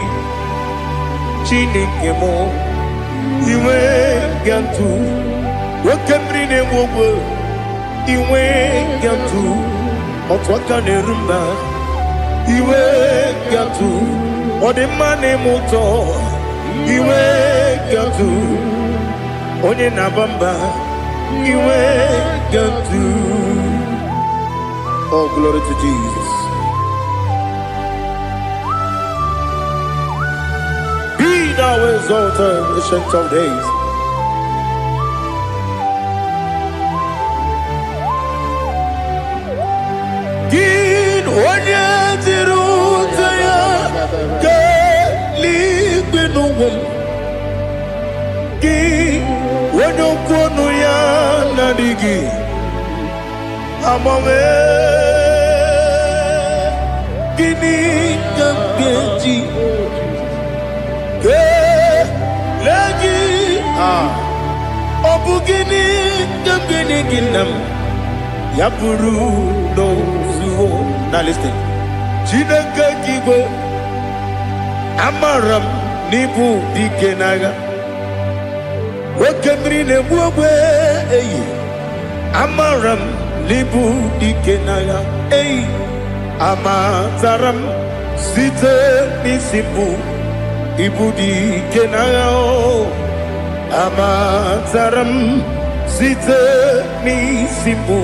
Chineke mo iwe gatu. Wakemri ne wowo iwe gatu. Otwaka ne rumba iwe gatu. Odemane moto iwe gatu. Onye nabamba iwe gatu. Oh glory to Jesus. Thou exalted, ancient of days. Gin onye tirutaya ke ligbinugum. Gin onye kwonu ya nadigi. Amame gini kambeji. Lagi obugini gambini ginam yapuru no zuho. Now listen. Chineke kigo amaram nibu dikenaga. Wakemri ne buwe amaram nibu dikenaga. Amazaram site nisibu. Ibudi kenao amazaram site ni simbu.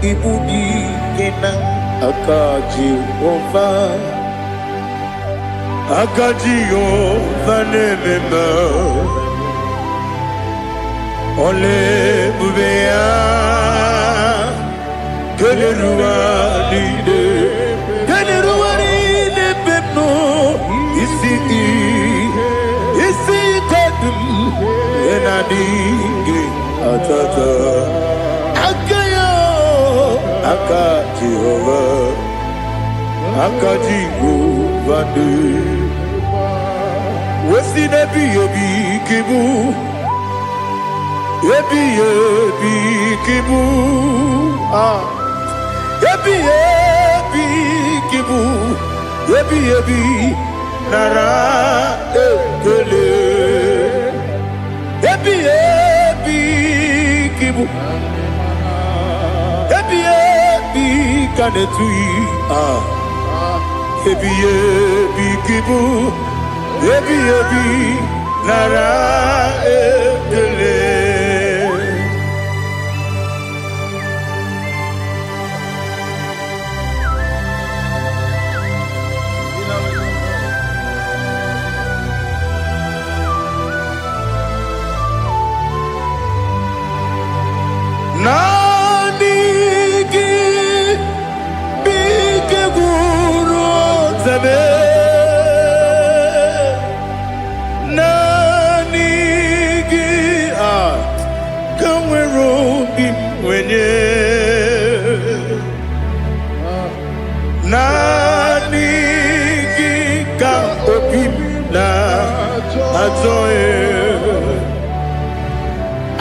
Ibudi kena akaji ova nemema ole bubea keleruwa lide bebno isi kadum enadingi atata akayo akaji ovane wesi nebi yebi kibu yebi kibu yebi kibu yebi nara ekele yebi kibu yebi kanetui yebi kibu yebi nara ekele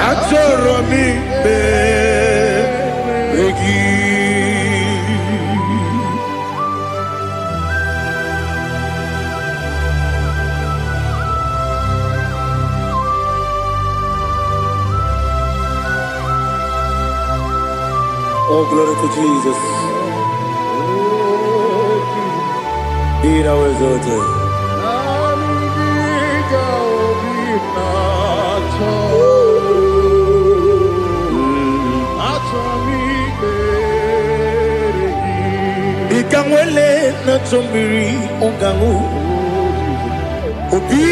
Achọrọ m ikpere gị. Oh, glory to Jesus. Be thou exalted. Ikangwele na chombiri ongangu obi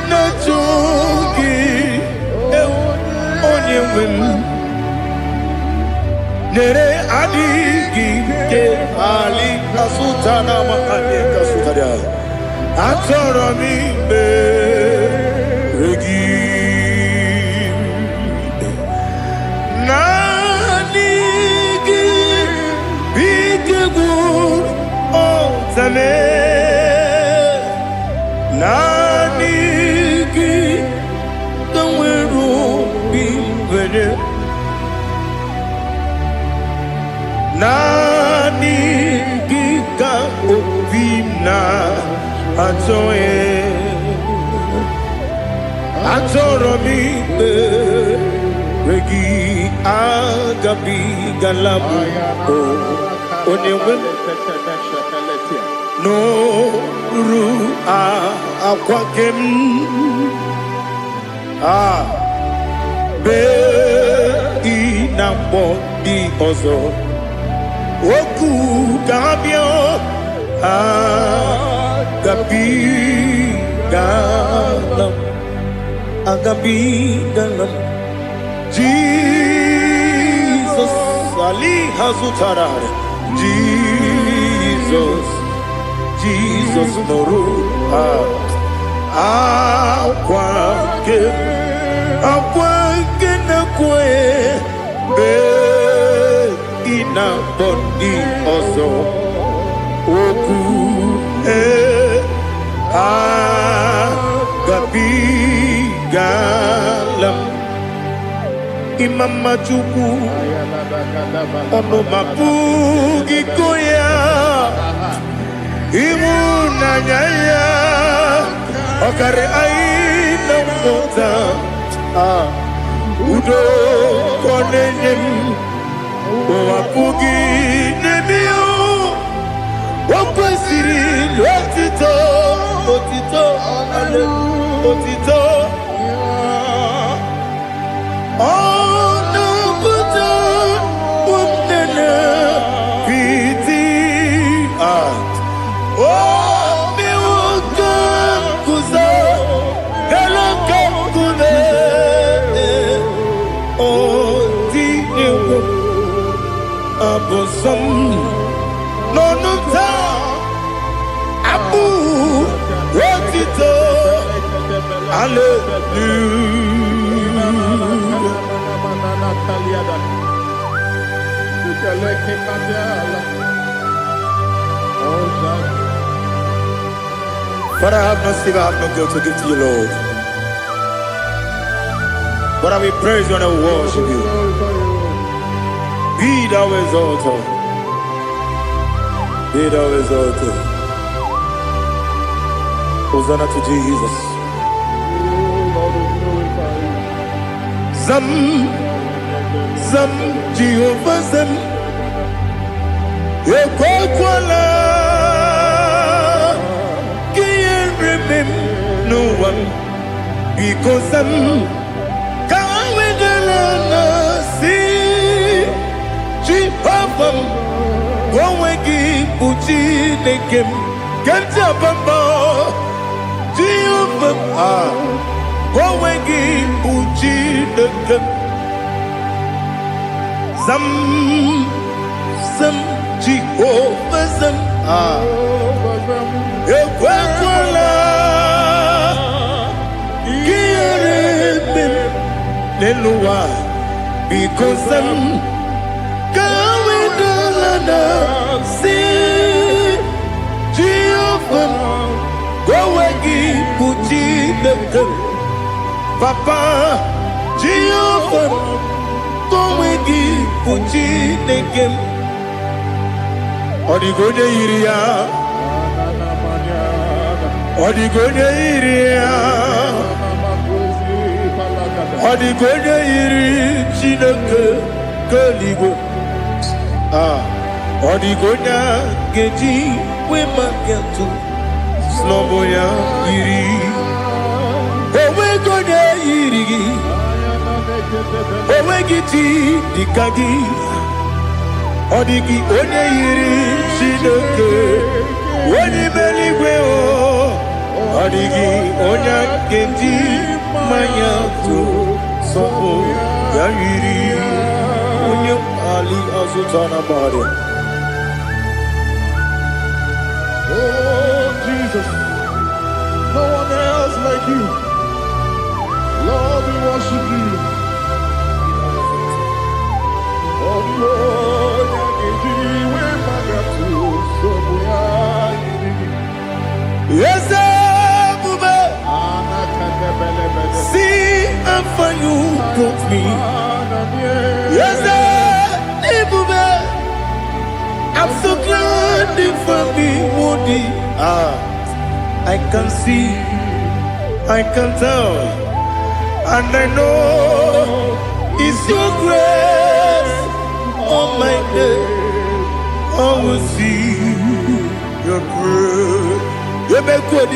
na chogi onye wem nere adigi ke ali kasutana ma ali kasutaria achọrọ m ikpere nani gị bikegwu otame nani gị ganwere obi nwere nani gị ka obi na achọghị achọrọ m ikpere gị agabigala m onye nwe m n'oru akwa gị m bee na mkpọ dị ọzọ okwu ka ha bịa agabigalam Jesus Ali Hazutara Jesus Noru akwa ke na kwe be ina body ozo oku agabigalam imama chukwu ono mapugi koya imunanya ya okare aina mota udo konenyem wapugi nemio wakwesiri lotito otito ale otito ono buto umnene piti mi woka kuzo hello kakune odinewo abosom nonuta abu otito Father, I have no silver, I have no gold to give to you, Lord. But I will praise you and I will worship you. Be thou exalted. Be thou exalted. Hosanna to Jesus. Zam, Jehovah Zam. Ekwakwala. Can't remember no one. Because I'm can't wait to see Jehovah. Go wegi uchi nekem. Can't jump Jehovah. Go wegi uchi nekem. Zam Jehovah Zam. Ekwakwala. Leluwa, because I'm going to see Jehovah. Go away, Puchi, the Papa, Jehovah, Kowegi, Puchinekem, Odigonya Iria, Odigonya Iria, Odigonya Iri, Chineke, Kaligo, Odigonya Geji, Wemaketu, Sloboya Iri, Owegonya Iri, Owegiti, Dikagi, Odigi, Onye Iri, Chineke, Oni Meligwe, Odigi, Onya Geji, Mayatu, Sopo, Yiri, Onye Ali Azutana Bari. Oh, Jesus, no one else like you. Lord, we worship you. Oh, Lord, yes, Bube. See how far you brought me. Yes, Bube. I'm so glad for me, Woody. I can see, I can tell, and I know it's your grace. Oh my God, I will see your grace. You make good,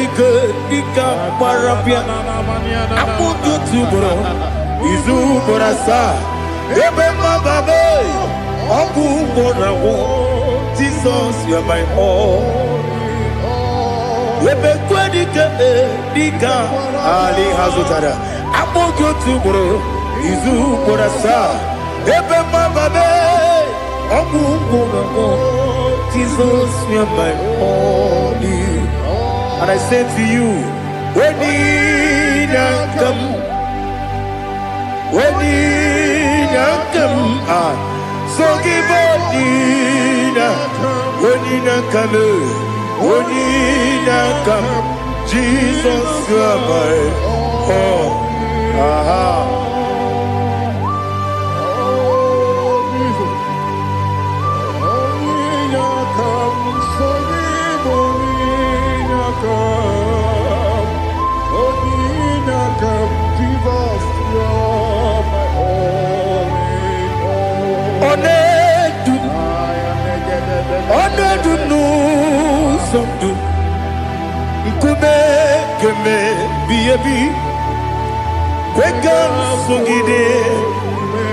Dika Parapia. I put you to bro. Izu Borasa. You make my baby. Oku Borawo. Jesus, you are my all. You make good, Dika Ali Hazutara. I put you to bro. Izu Borasa. You make my baby. Oku Borawo. Jesus, you are my all. And I say to you, when did I come? When did I come? So give up, when did I come? When did I come? Jesus, you are my all.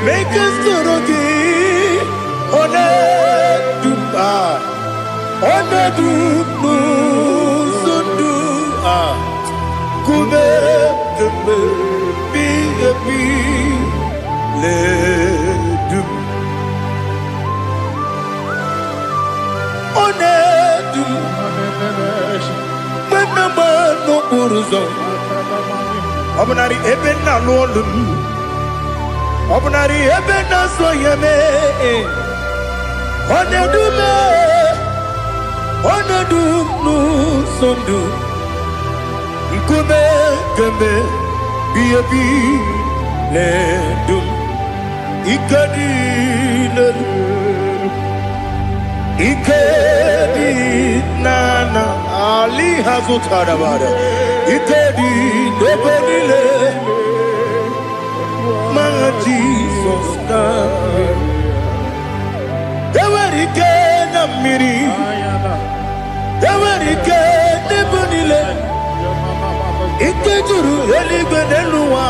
Make us Obnari ebena lolum Obnari ebena soyeme Onedume Onedunu sondu Ikume keme Biyabi ledum Ikadi Ikadi nana Ali Hazutara Bada Ikadi Nebonile My Jesus Ewerike Namiri Ewerike Nebonile Ikejuru Eligwe Neluwa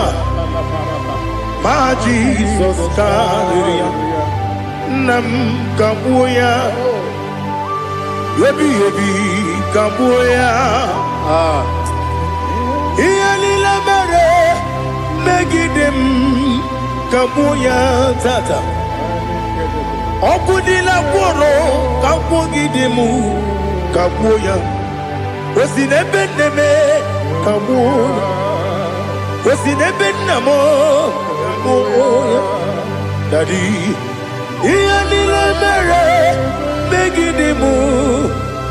My Jesus Nam Kabuya Yebi Kabuya Iyalila mere Megidem Kabuya tata Okudila kworo Kabugidemu Kabuya Osinebenneme Kabuya Osinebennamo Kabuya Daddy Iyalila mere Megidemu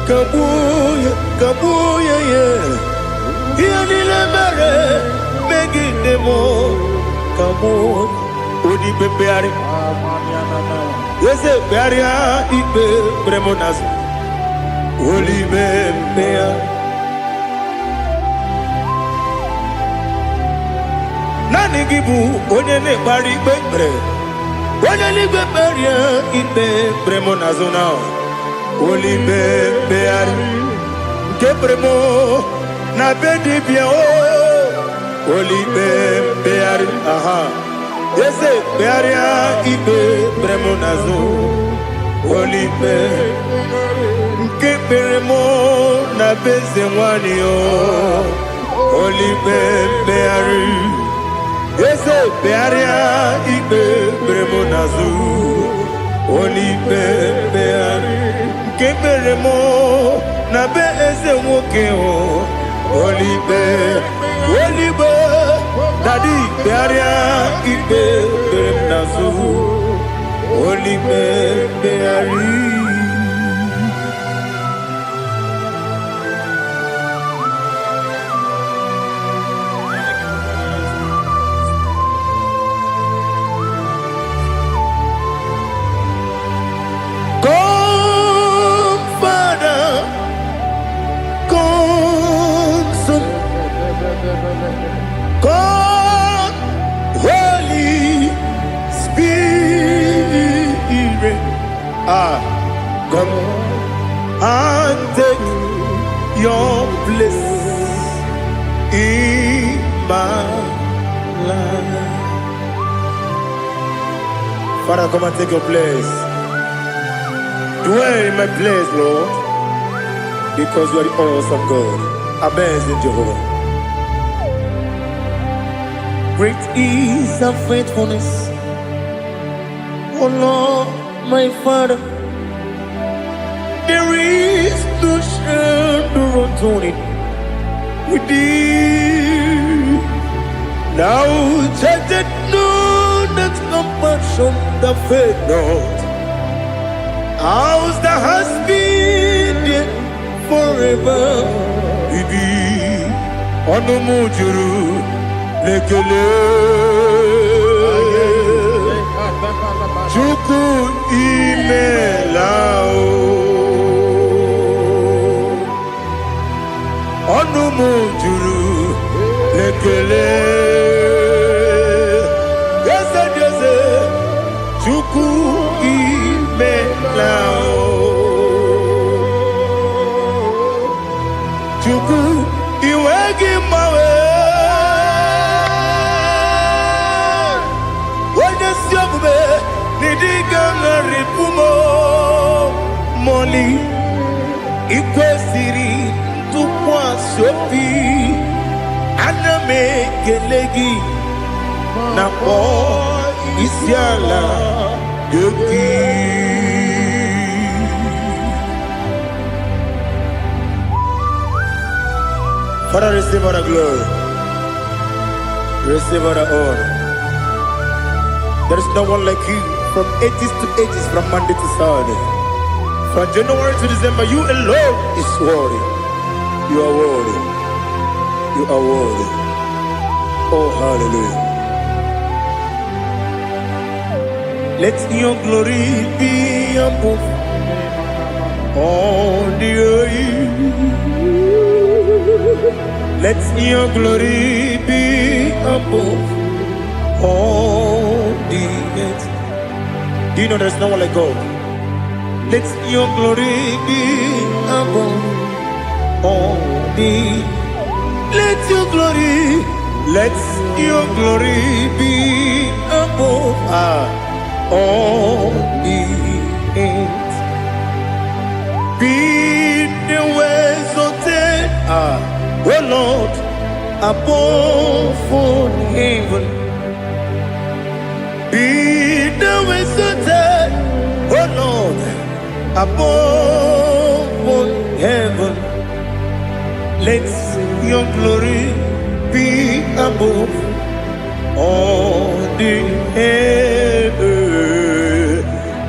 Kabuya Kabuya yeah Iyalila mere Megidemu mo odi bebeari yese bearia ibe bremonas oli bebea nani gibu onye ne bari bebre onye ni beberia ibe bremonas na oli bebeari ke bremo na bedi bia o oli bebeari aha yese bearia ibe bremonazo oli be ke bremo na bezewani o oli bebeari yese bearia ibe bremonazo oli bebeari ke bremo na bezewoke o oli be Daddy, bearia ibe bremonazo oli beari. Come, Father, come, Son, come, Holy Spirit. Come and take your place in my life. Father, come and take your place. Dwell in my place, Lord, because you are the awesome God. Amazing Jehovah. Great is thy faithfulness, oh Lord, my Father. There is no shadow unto it with thee. Now check that no, that compassion, the faith not. Ours that has been there forever with thee. Onomujuru lekele Chuku imelao Onomujuru lekele Yese yese Chuku imelao Chuku iwegi mawe Nidigangaripumo Moli Ikwesiri Tukwa Sopi Aname Gelegi Napo Isiala Yoki Father, receive all the glory, receive all the honor. There is no one like you. From ages to ages, from Monday to Saturday, from January to December, you alone is worthy. You are worthy. You are worthy. Oh, hallelujah. Let your glory be above all the earth. Let your glory be above all the earth. Do you know there's no one like God? Let your glory be above all the. Let your glory be above all the earth. Be the ways of death, oh Lord, above all heaven. Be the wizard, oh Lord, above all heaven. Let your glory be above all the earth.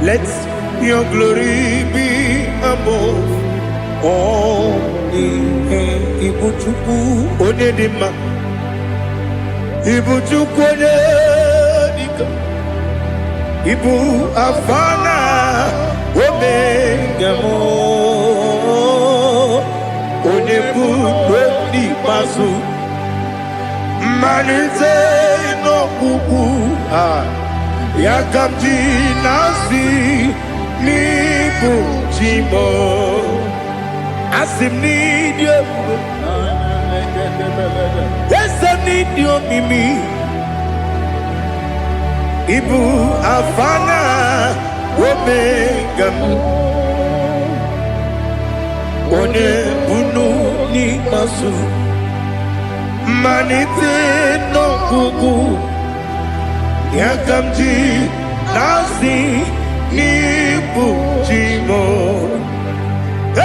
Let your glory be above all the earth. Ibuchuku onedima, Ibuchuku onedima. Ibu afana omega mo onebu ni masu manite no kuku yakamji nasi nibu jimo asim ni dio asim ni dio mimi Ibu afana omega one bunu ni masu manite no kuku yakamji nasi ni bujimo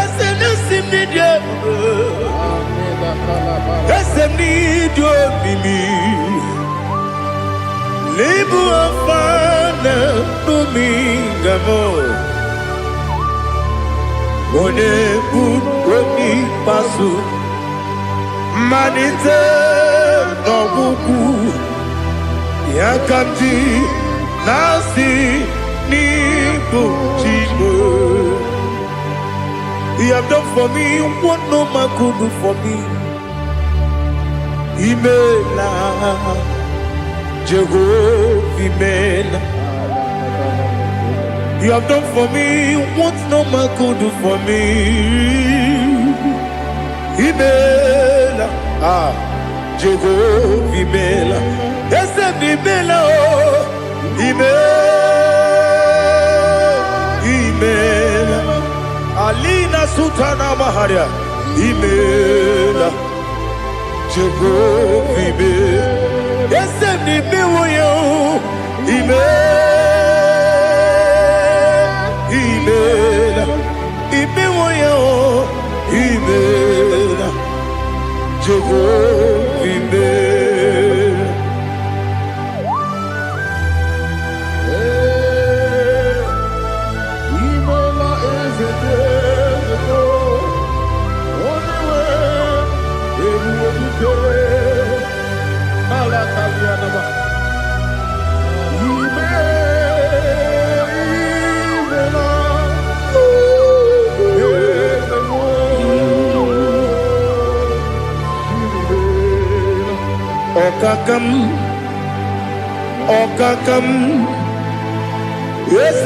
ese nasi nidio ese nidio mimi Libu afana numingamo One buni pasu Manite no buku Yakamji nasi ni bujimo You have done for me what no man could do for me Imela Jehovah Mela. You have done for me what no man could do for me. Imela, Jehovah Mela. Yes, Mela, Imela, Alina Sutana Maharia. Imela, Jehovah Mela. Yes, ni miwoyo imela imiwoyo imela Jehovah imela imela ezedeko onewe Okakam, yes,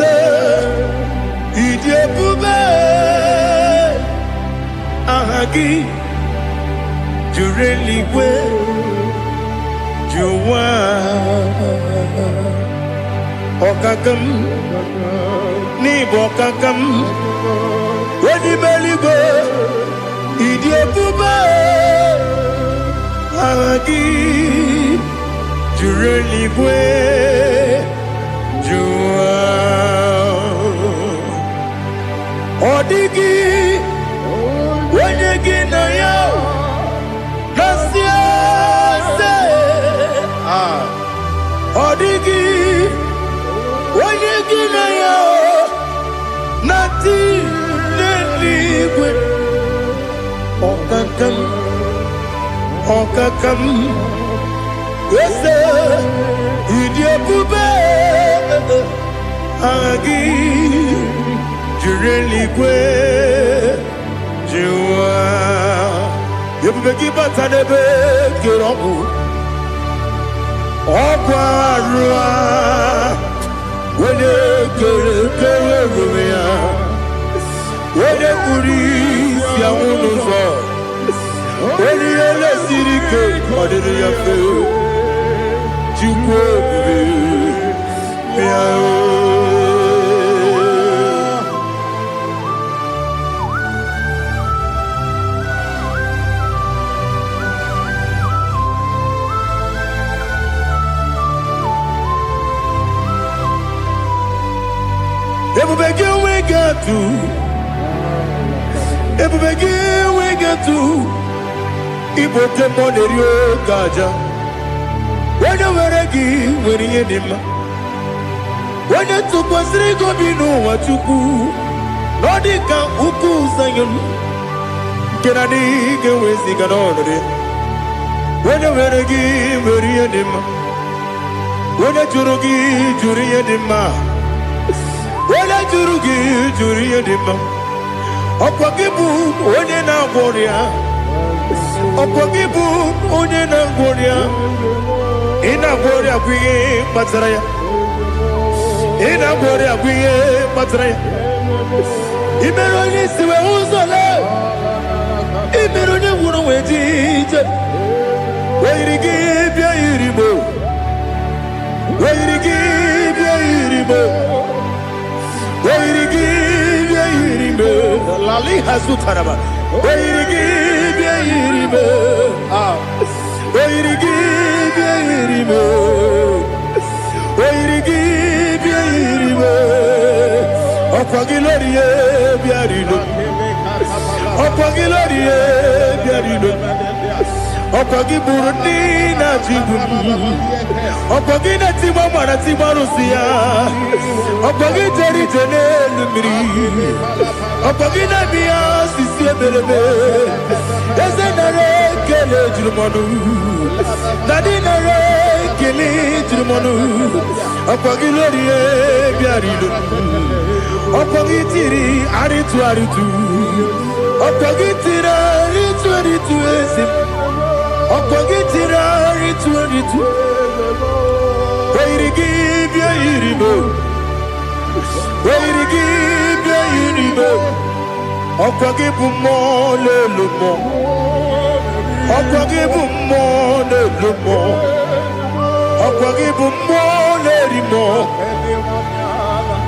Idiabube, Ahagi, Jureli, Juwa, Okakam, Nibokakam, Wedi Beligo, Idiabube, Ahagi. Jureli bwe jua Odigi Wenyegi na yao Nasiase Odigi Wenyegi na yao Nati Neligwe Okakam Okakam Yes, Idiabube Agi Jureli kwe Jua Yebubeki batanebe Kirongu Okwarua Wene kere rumia Wene kuri Sia unuzo Wene ele sirike Odiri yafe Chukwu Ebubegi we get to Ibote monerio gaja When you were a give when you did when you took was Rigo Bino what you do Nodika Uku Sayon Can I dig away Sigan on it when you were a give when you did Onye jụrụ gị jụrụ ihe dị mma. Onye jụrụ gị jụrụ ihe dị mma. Ọkwa gị bụ onye na-agwọ ọrịa. Ọkwa gị bụ onye na-agwọ ọrịa. Ị na-agwọ ọrịa bụ ihe kpatara ya. Ị na-agwọ ọrịa bụ ihe kpatara ya. Ị mere onye isi wee ụzọ lee. Ị mere onye nwụrụ wee dị ije. Wee yiri gị bịa yiri m. Wee yiri gị bịa yiri m. Wee yiri gị bịa yiri m. Lali ha zụtara m. Wee yiri gị bịa yiri m. Wee yiri gị bịa yiri m. Wee yiri gị bịa yiri m. Ọkwa gị lori ye bịa rilo. Ọkwa gị lori ye bịa rilo. Ọkwa gị bụrụ ndị na-achịgbu m. Ọkwa gị na-etigbu mara tigbu arụsị ya. Ọkwa gị jere ije n'elu mmiri. Ọkwa gị na-eme ya osisi eberebe. Eze nara ekele juru m ọnụ. Dadi nara ekele juru m ọnụ. Ọkwa gị lori ye bịa rilo. Ọkwa gị tiri arịtụ arịtụ. Ọkwa gị tiri arịtụ arịtụ ezi m. Ọkwa gị tiri arịtụ arịtụ. Wee yiri gị bịa yiri m. Wee yiri gị bịa yiri m. Ọkwa gị bụ mmụọ n'elu mmụọ. Ọkwa gị bụ mmụọ n'elu mmụọ. Ọkwa gị bụ mmụọ n'eri mmụọ.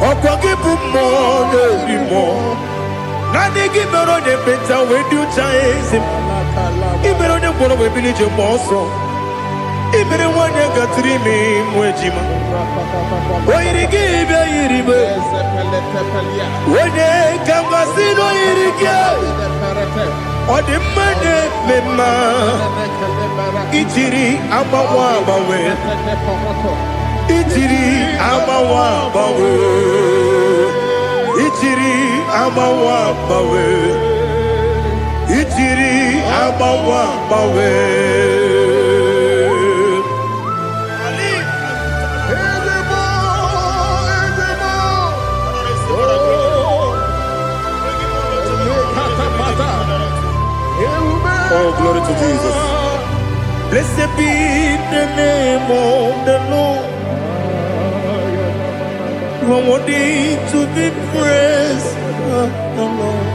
Ọkwa gị bụ mmụọ n'eri mmụọ. Naanị gị mere onye mkpenta wee dị ụcha eze m. Ị mere onye mkpọrọ wee bili ije mgbe ọsọ. Ị mere nwanyị gatụrụ ime mụ ejima. O yiri gị bịa yiri m. Onye ka m gasị na o yiri gị. Ọ dị mma na-eme mma. Ijiri agbanwe agbanwe. Ijiri agbanwe agbanwe. Ijiri agbanwe agbanwe. Ijiri agbanwe agbanwe. Oh, glory to Jesus. Blessed be the name of the Lord. You are worthy to be praised, the Lord.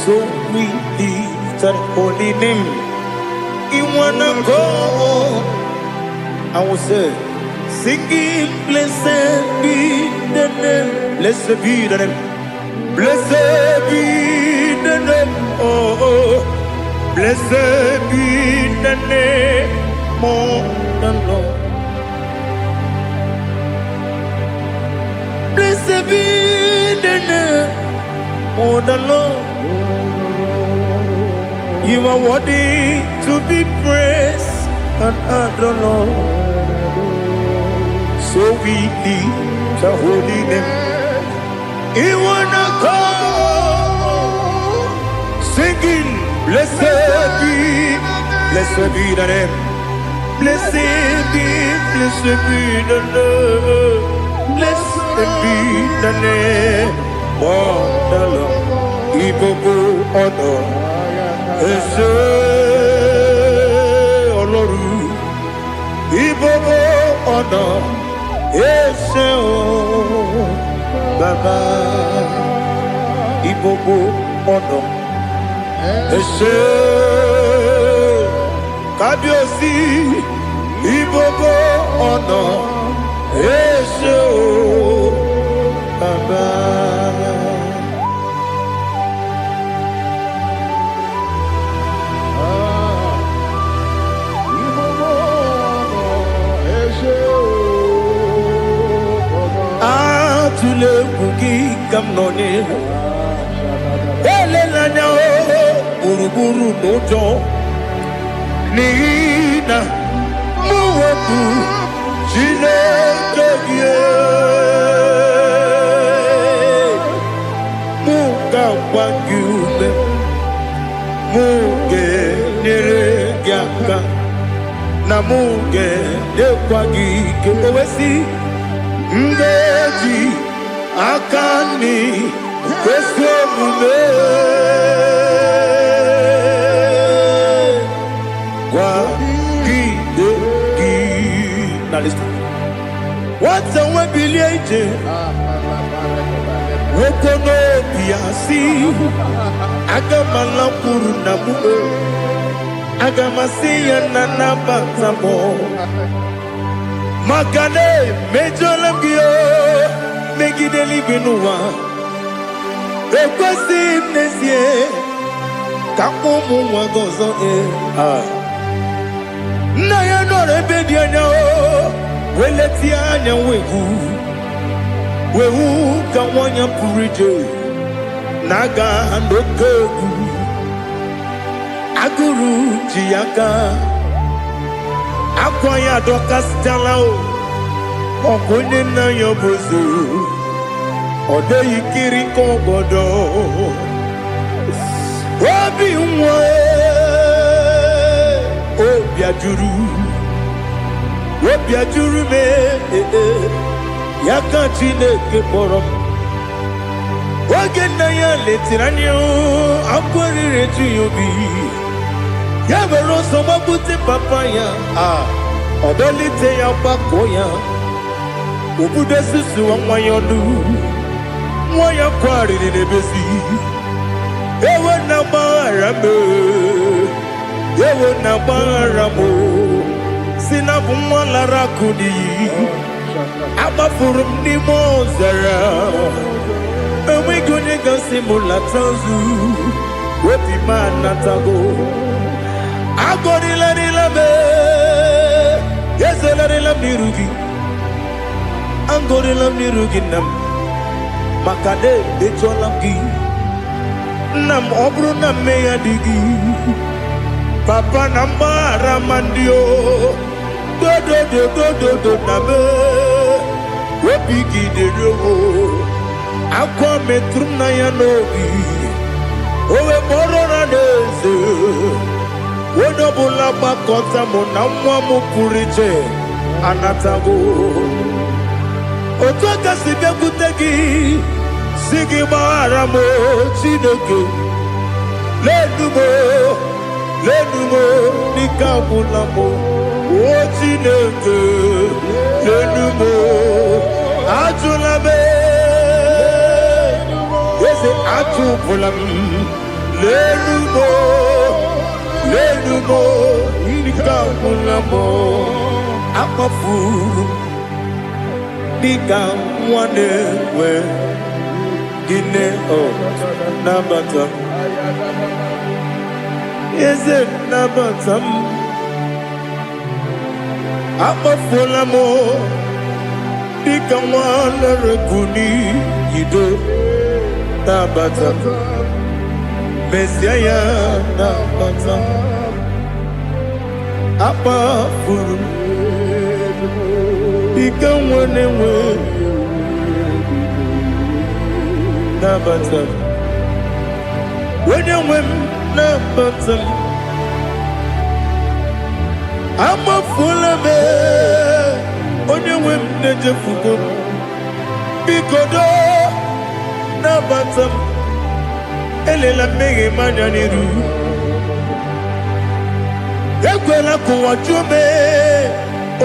So we lift that holy name. You wanna go? I will say, singing, blessed be the name. Blessed be the name. Blessed be the name. Oh, blessed be the name of the Lord. Blessed be the name of the Lord. You are worthy to be praised and adored, Lord. So we lift the holy name. You wanna call, singing, blessed be the name. Blessed be the name. Blessed be the name of the Lord. IGBO honor. Ese Oloru. IGBO honor. Ese o Baba. IGBO honor. Ese Kábíyèsí. IGBO honor. Ese o Baba. Atule kuki kamnoni. Ele lanya o buruburu nojo. Nina muwetu Chineke ye. Muga wagyume. Muge nere gyaka. namuge dekwagike owesi mbeji akani kweso mume kwa gide gi. Now listen. What's a webileje? Wokono biasi agamalampuru namu agamasiya nanabatamo makane mejolamgio megideli binuwa ekwesi nesie kamumu wagozo na ya nore bedianya weleti anya wehu ka wanya purije naga ndokogu aguru jiyaka akwanya dokastalao okonye na yobozu ode yikiri kogodo obi nwa obi ajuru me yaka Chineke kpọrọ m oge nna ya letiri anya akwarịrị eju ya obi ya were ọsọ gbapute papa ya ọdọlite ya gbakọ ya obodo susuwa nwa ya ọnụ nwa ya kwarịrị n'ebezi ewe na gbaghara m si na bụ nwa lara akụ n'iyi agbafuru m n'ime ọzara enweghị onye gasị m lata nzu obi m anatago agọrịlarịla m ezolarịla m n'iru gị agọrịla m n'iru gị nna m maka na emejuola m gị nna m ọ bụrụ na mmehie dị gị papa na mgbaghara ma ndị o dodododododo na me obi gị dịrị owo akwa metụrụ na ya n'obi owe kpọrọ na n'eze onye ọbụla gbakọta mụ na nwa m pụrụ iche anatago otu aka si bịakwute gị si gị gbaghara m Chineke lenumo dịka agwụla m o Chineke lenumo ajụla m eze ajụpụla m lenumo dịka agwụla m akpafuru dịka nwa na-enwe gịnị nabata eze nabata m akpafuola m dịka nwa na-erekwu n'iyido nabata mezie ya nabata akpafuru dịka nwa na-enwe nabata onye nwe m nabata m amafuola m onye nwe m na-ejefugo m biko do nabata m elela mmehie m anya n'iru ekwela ka ụwa jụọ m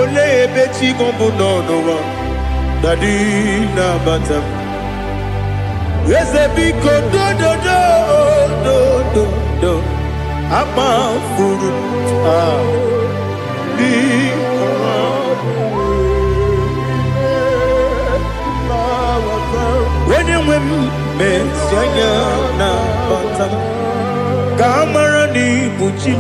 olee ebe chi gị bụ n'ụwa dadi nabata m eze biko do akpafuru onye nwe m mesi anya na bata ka amara n'ibu chi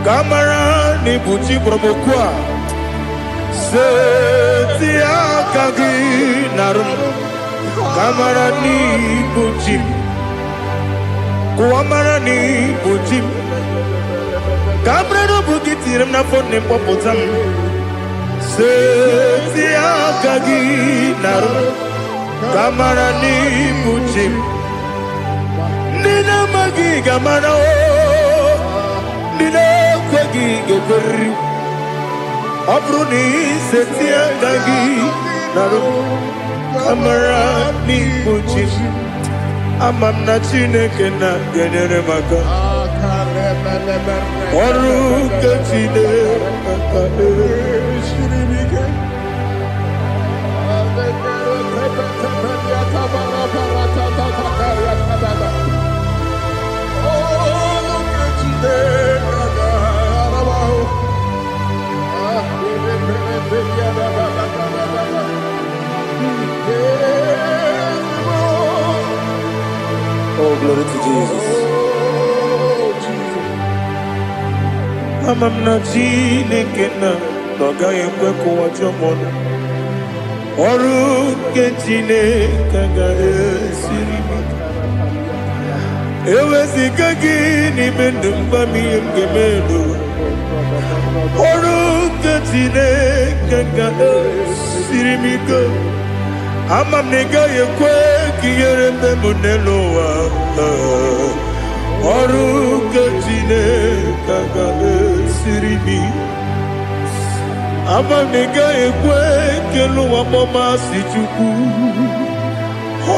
ka amara n'ibu chi kpọrọmokwu a seti aka gị narụ ka amara n'ibu chi kụwa mara n'ibu chi ka amara n'obu gị tiri m n'afọ nne mkpọpụta m seti aka gị narụ ka amara n'ibu chi ndị na-amaghị ga-amara ndị na-ekwe gị ga-ekweri. Ọ bụrụ na iseti aka gị narụ amara n'ikpuchi ama m na Chineke na-enyere m aka. Ọrụ nke Chineke ka esiri m ike. Oh, glory to Jesus. Ama m na Chineke na-agaghị ekwe ka ụwa jọọ m ọnụ. Ọrụ nke Chineke ga-esiri m ike. Eweziga gị n'ime ndụ mgba m ihe m ga-eme n'ụwa. Ọrụ nke Chineke ga-esiri m ike. Ama m na ị gaghị ekwe ka ihere mee m n'elu ụwa. Ọrụ nke Chineke ga-esiri m ike. Ama m na ị gaghị ekwe ka elu ụwa kpọmasị Chukwu.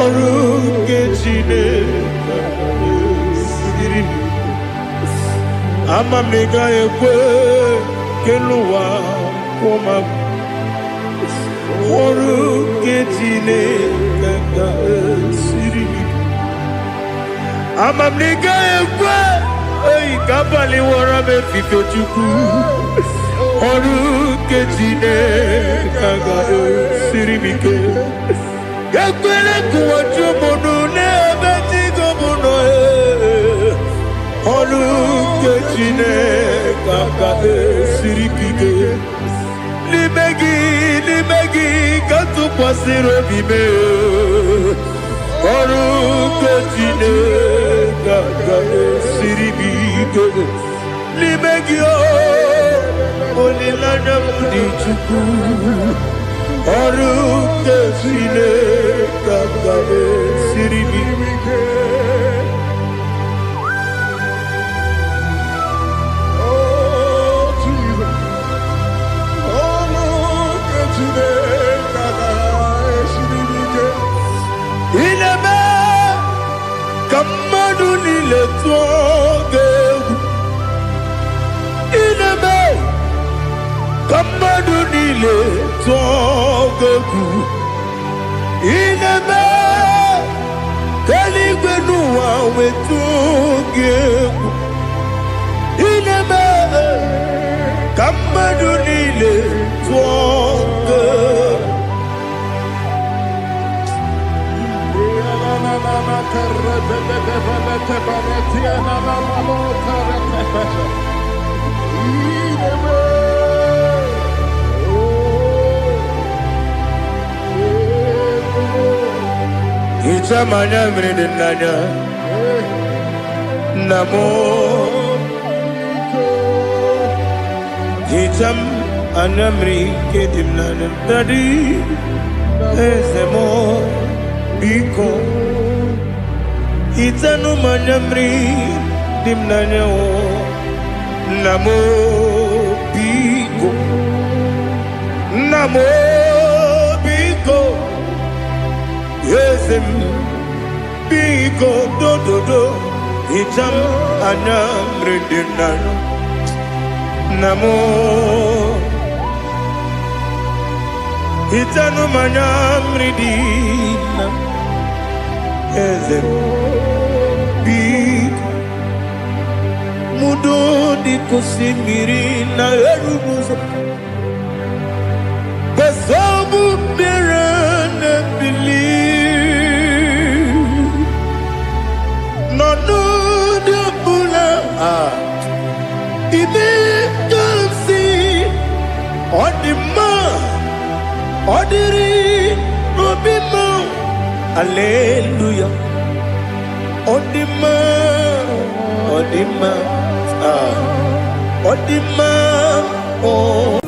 Ọrụ nke Chineke ga-esiri m ike. Ama m na ị gaghị ekwe ka elu ụwa kpọmasị. Ọrụ nke Chineke ga-esiri m ike. Ama m na ị gaghị ekwe ka abalị wara m efife Chukwu. Ọrụ nke Chineke ga-esiri m ike. Ekwela ka ụwa jụọ m ọnụ n'ebe chi gị bụ nọ. Ọrụ nke Chineke ga-esiri m ike. N'ime gị ka tụkwasịrị obi m. Ọrụ nke Chineke ga-esiri m ike. N'ime gị olileanya m dị Chukwu. Ọrụ nke Chineke ga-esiri m ike. Ineme ka mmadụ niile tụọ gị egwu. Ineme ka mmadụ niile tụọ gị egwu. Ineme ka eluigwe n'ụwa wee tụọ gị egwu. Ineme ka mmadụ niile tụọ gị egwu. Ichamanya mmiri n'anya namo. Icham anya mmiri nke dị m n'anya dadi eze m biko. Itanu manya mmiri dị m n'anya namo biko. Namo biko. Eze m biko dododo. Icham anya mmiri dị m n'anya namo. Itanu manya mmiri dị na eze biko. Mudo di kosimiri na erubuzo. Besobu mirane bili. No no de bula. Ibe kansi. Odima. Odiri. Obima. Hallelujah. Odima. Odima. Odima. Oh.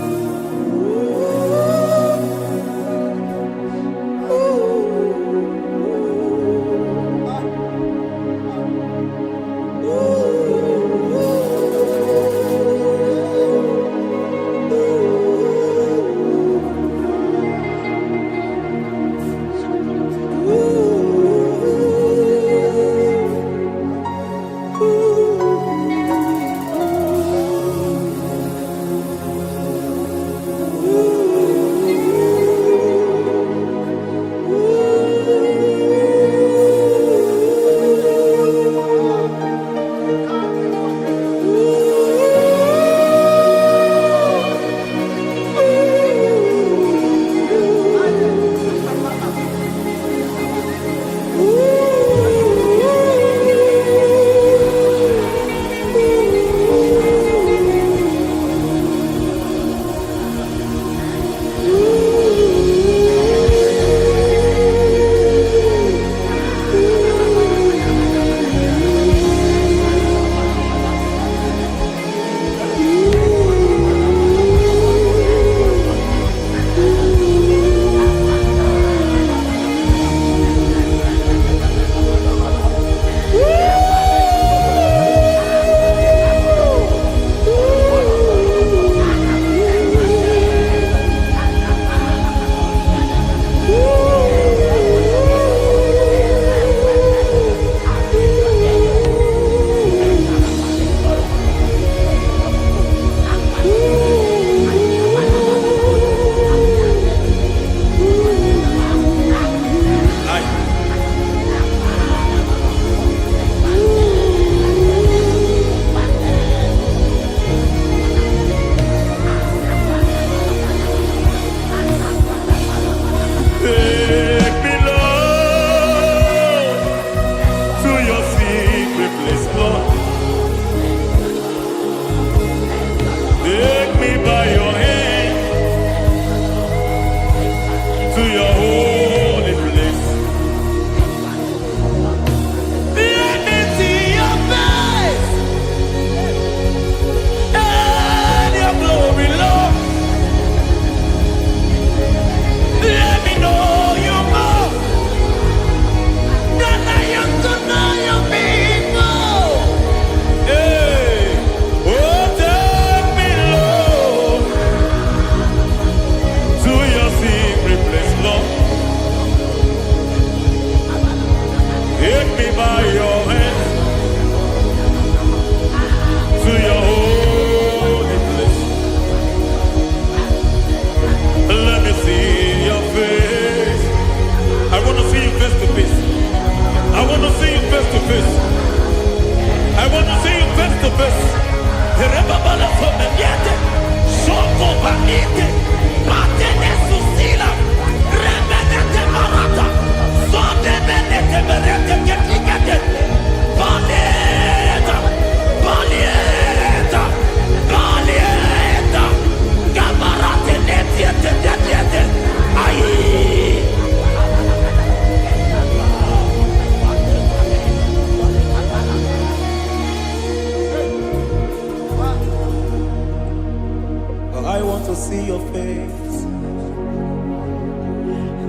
want to see your face.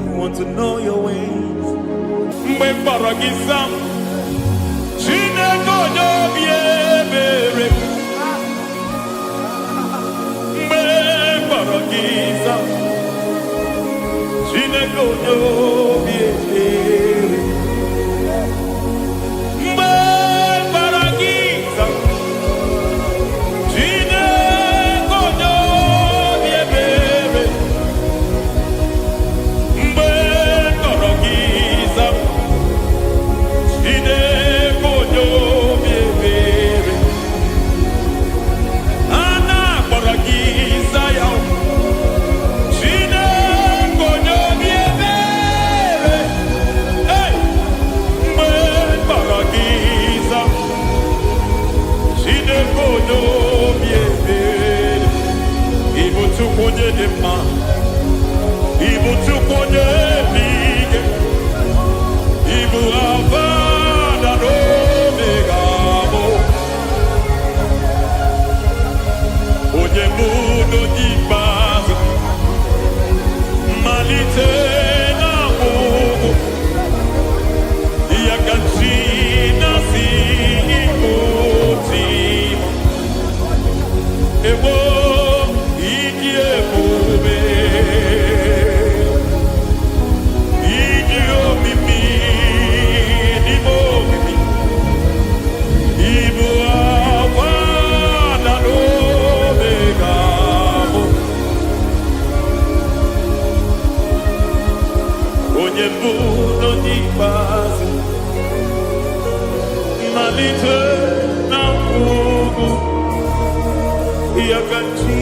I want to know your ways. Mgbe mkpọrọ gị zam, Chineke onye obi ebere. Mgbe mkpọrọ gị zam, Chineke onye obi ebere. Mgbe mkpọrọ gị zam, Chineke onye obi ebere. Mgbe mkpọrọ gị zam, Chineke onye obi ebere. A na-akpọrọ gị Zion, Chineke onye obi ebere. Hey! Mgbe mkpọrọ gị zam, Chineke onye obi ebere. Ị bụ Chukwu onye dị mma, ị bụ Chukwu onye dị ike, ị bụ Alfa na Omega bụ onye bụ n'oge ikpeazụ, mmalite na ọgwụgwụ, ya ka chi na-asị Igbo tim. Egbo ịdị ebube, ịdị omimi, n'ime omimi, ịbụ Alfa na Omega bụ onye mbụ n'onye ikpeazụ, mmalite na ọgwụgwụ, ya ka chi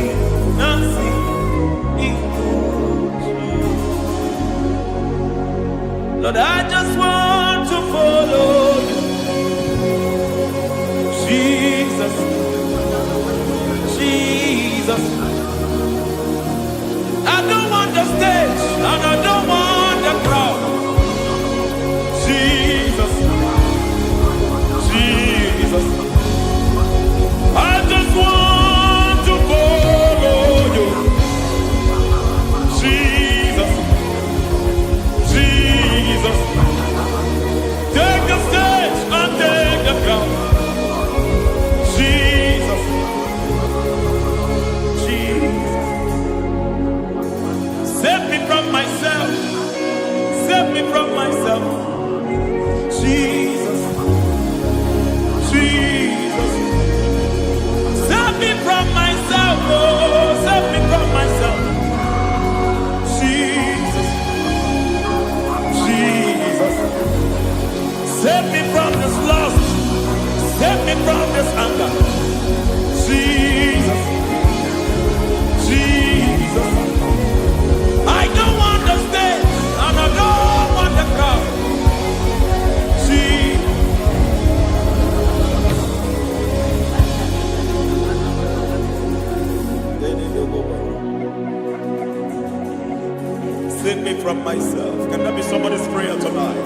na-asị Igbo tim. Lord, I just want to follow you, Jesus, Jesus. I don't want the stage and I don't want the crowd. Jesus, Jesus. I just want to follow you, Jesus, Jesus. Take the stage and take the crown. Jesus, Jesus. Save me from myself. Save me from myself. Jesus, Jesus. Save me from myself. Oh, save me from myself. Jesus, Jesus. Save me from this lust. Save me from this anger. Jesus, Jesus. I don't want the stage and I don't want the crowd. Jesus. Save me from myself. Can that be somebody's prayer tonight?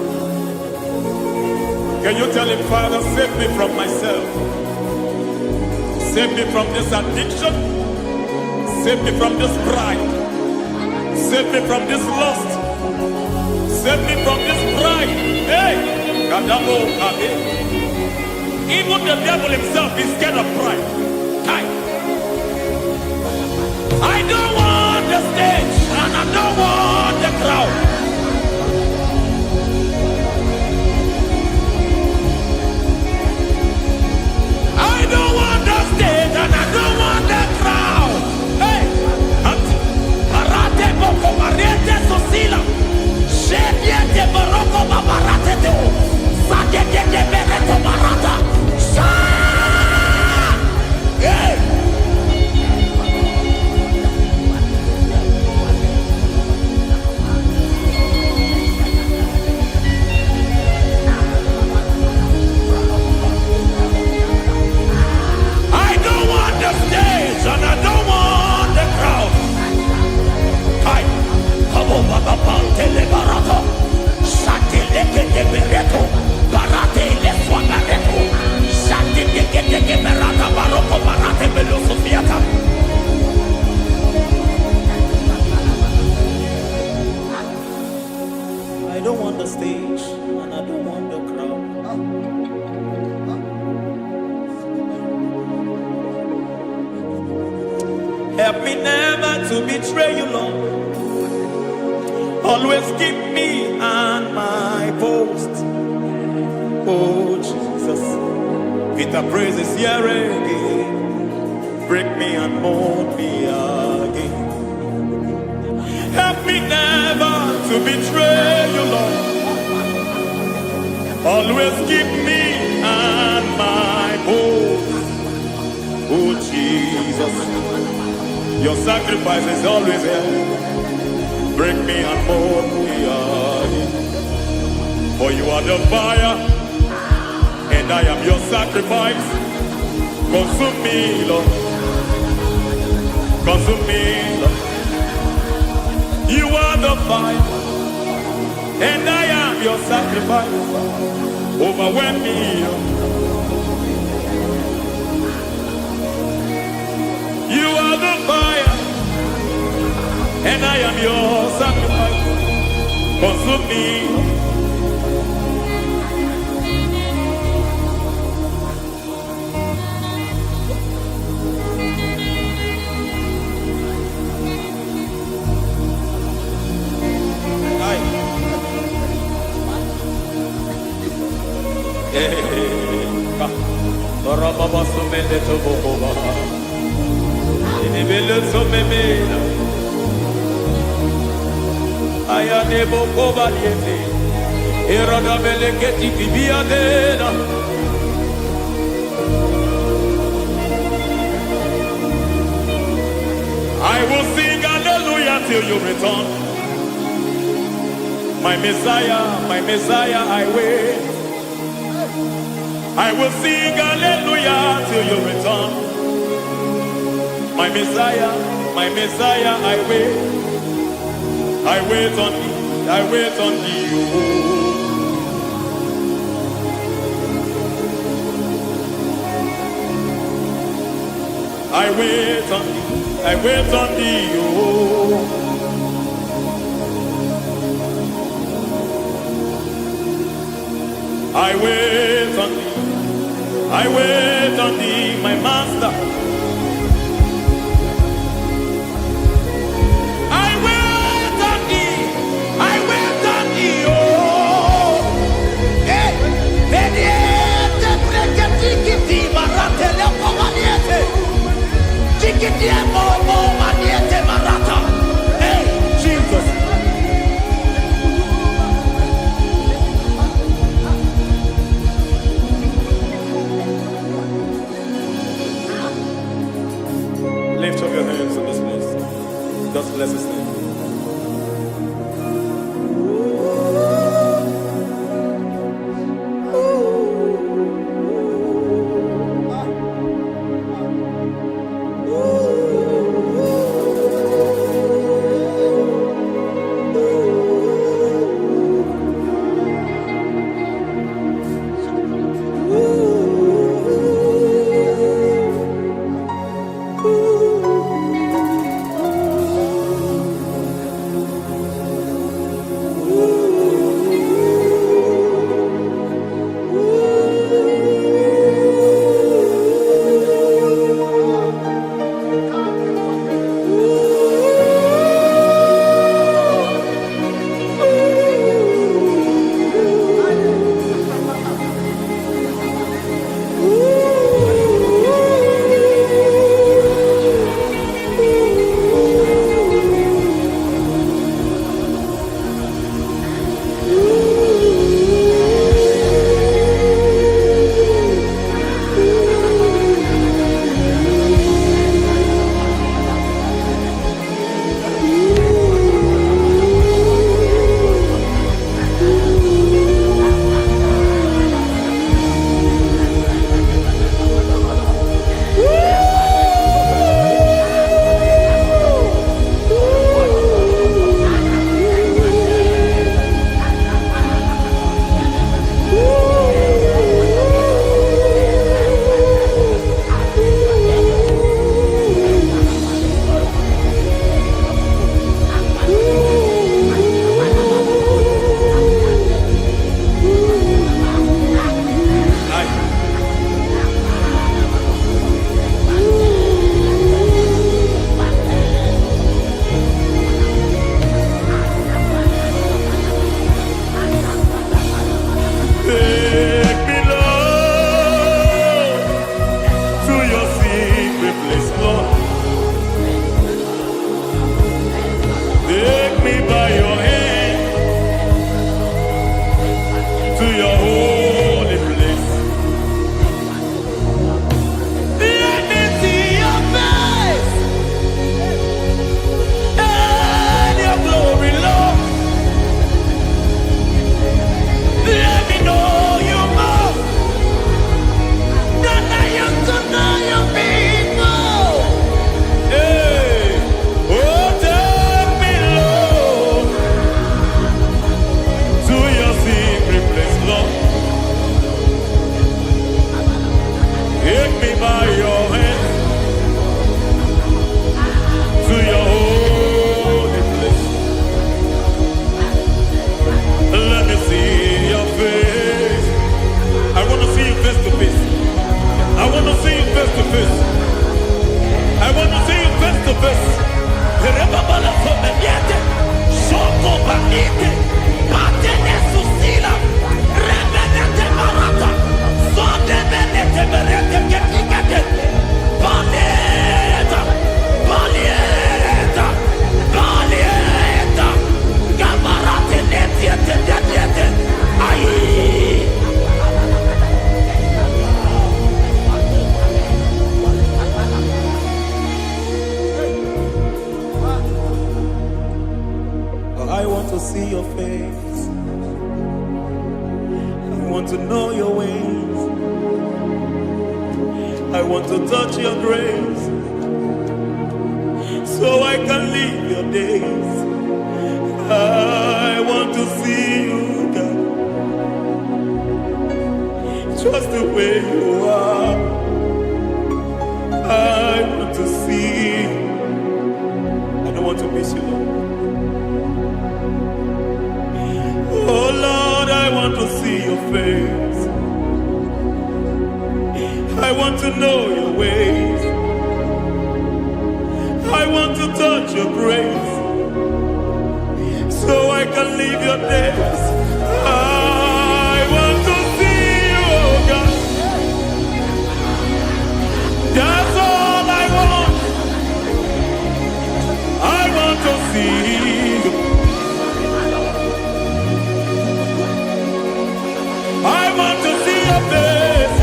Can you tell him, Father, save me from myself. Save me from this addiction. Save me from this pride. Save me from this lust. Save me from this pride. Hey! Kadabo, Kabe. Even the devil himself is scared of pride. Hi. I don't want the stage and I don't want the crowd. I don't want the stage and I don't want the crowd. Hey! Karate boko mariete sosila. Shediete baroko babarate teo. Sadete bereto barata. Sha! Hey! Help me never to betray you, Lord. Always keep me on my post. Oh Jesus, with the praises here again, break me and mold me again. Help me never to betray you, Lord. Always keep me on my post. Oh Jesus, your sacrifice is always here. Break me and mold me again. For you are the fire, and I am your sacrifice. Consume me, Lord. Consume me, Lord. You are the fire, and I am your sacrifice. Overwhelm me, Lord. You are the fire, and I am your sacrifice. Consume me. I will sing hallelujah till you return. My Messiah, I wait. I will sing hallelujah till you return. My Messiah, I wait. I wait on thee, I wait on thee. I wait on thee, I wait on thee. I wait on thee, I wait on thee, my master. I wait on thee, I wait on thee, oh. Hey, mediate, breketiki, marate, lepo maniete. Tikiti, mo, maniete, marata. Hey, Jesus. Lift up your hands in this place. Just bless his name. see your face. I want to know your ways. I want to touch your grace, so I can live your days. I want to see you, God, just the way you are. I want to see you. I don't want to miss you, Lord. Oh Lord, I want to see your face. I want to know your ways. I want to touch your grace, so I can live your days. I want to see you, oh God. That's all I want. I want to see you. I want to see your face.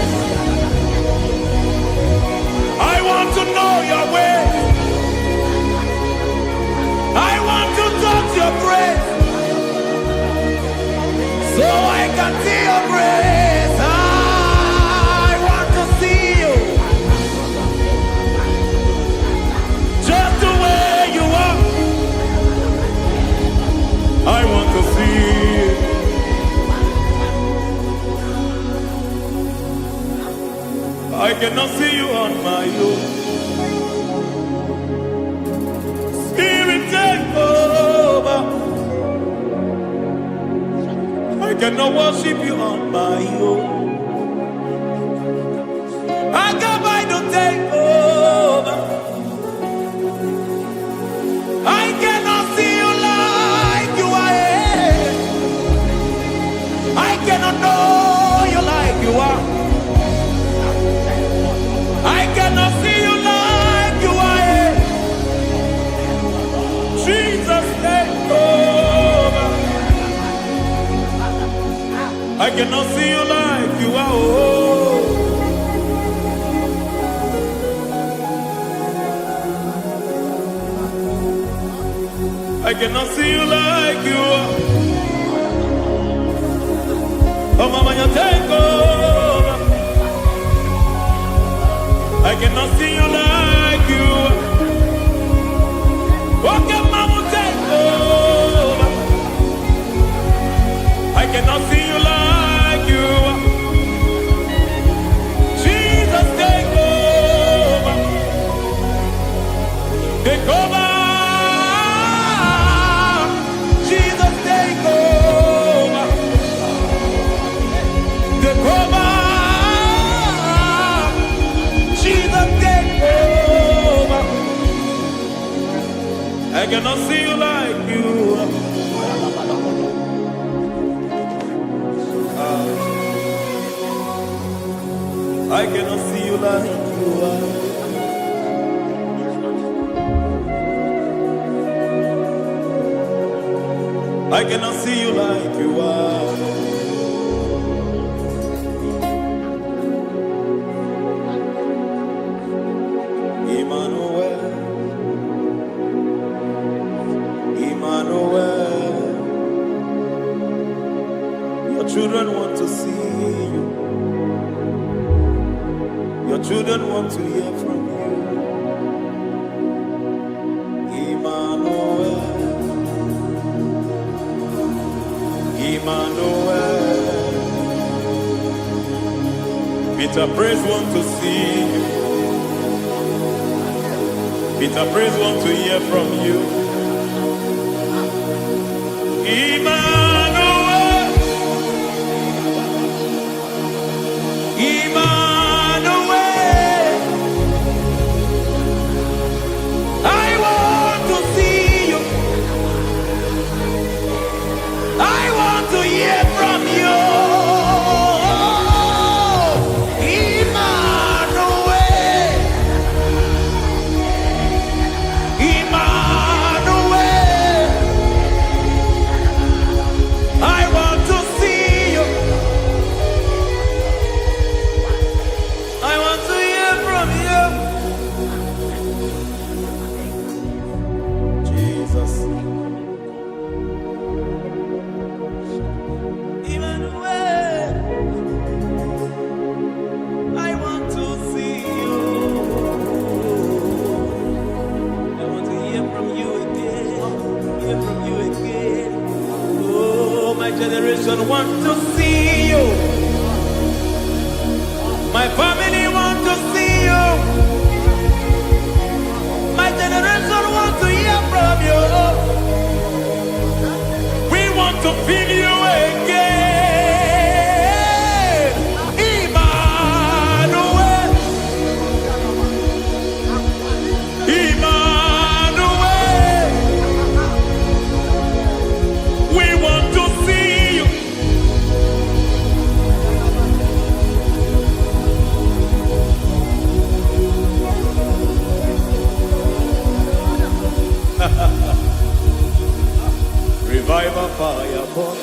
I want to know your ways. I want to touch your grace, so I can see your grace. I want to see you, just the way you are. I want to see you. I cannot see you on my own. Spirit, take over. I cannot worship you on my own. I come by to take over. I cannot see you like you are. I cannot know you like you are. I cannot see you like you are. Jesus, take over. I cannot see you like you are. Oh. I cannot see you like you are. Oh, Mama, you take over. I cannot see you like you are. Okay, Mama, take over. I cannot see you like you are. Jesus, take over. Take over. Jesus, take over. Take over. Jesus, take over. I cannot see you like you are. I cannot see you like you are. I cannot see you like you are. Emmanuel, Emmanuel, your children want to see you. Your children want to hear from you. Emmanuel, Emmanuel. Peter Praise want to see you. Peter Praise want to hear from you. Emmanuel, Emmanuel. I want to see you. I want to hear from you. Emmanuel, Emmanuel. generation want to see you. My family want to see you. My generation want to hear from you. We want to feel you again. Emmanuel. Emmanuel. We want to see you. Revival fire burn.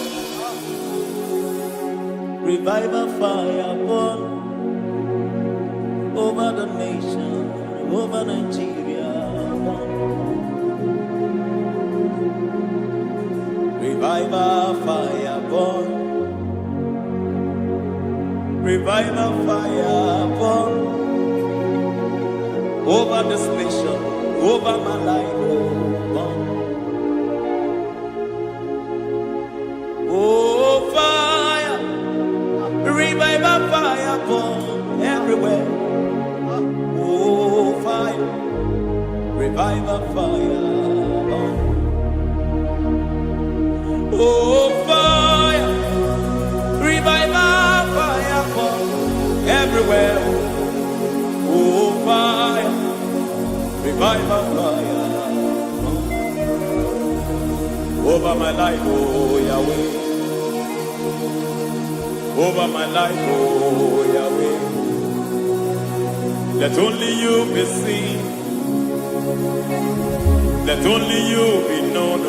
Revival fire burn over the nation, over Nigeria. Burn. Revival fire burn. Revival fire burn over this nation, over my life. Burn. Oh, fire, revival fire burn everywhere. Oh, fire, revival fire burn. Oh, fire, revival fire burn everywhere. Oh, fire, revival fire burn over my life, oh Yahweh. Over my life, oh Yahweh. Let only you be seen. Let only you be known.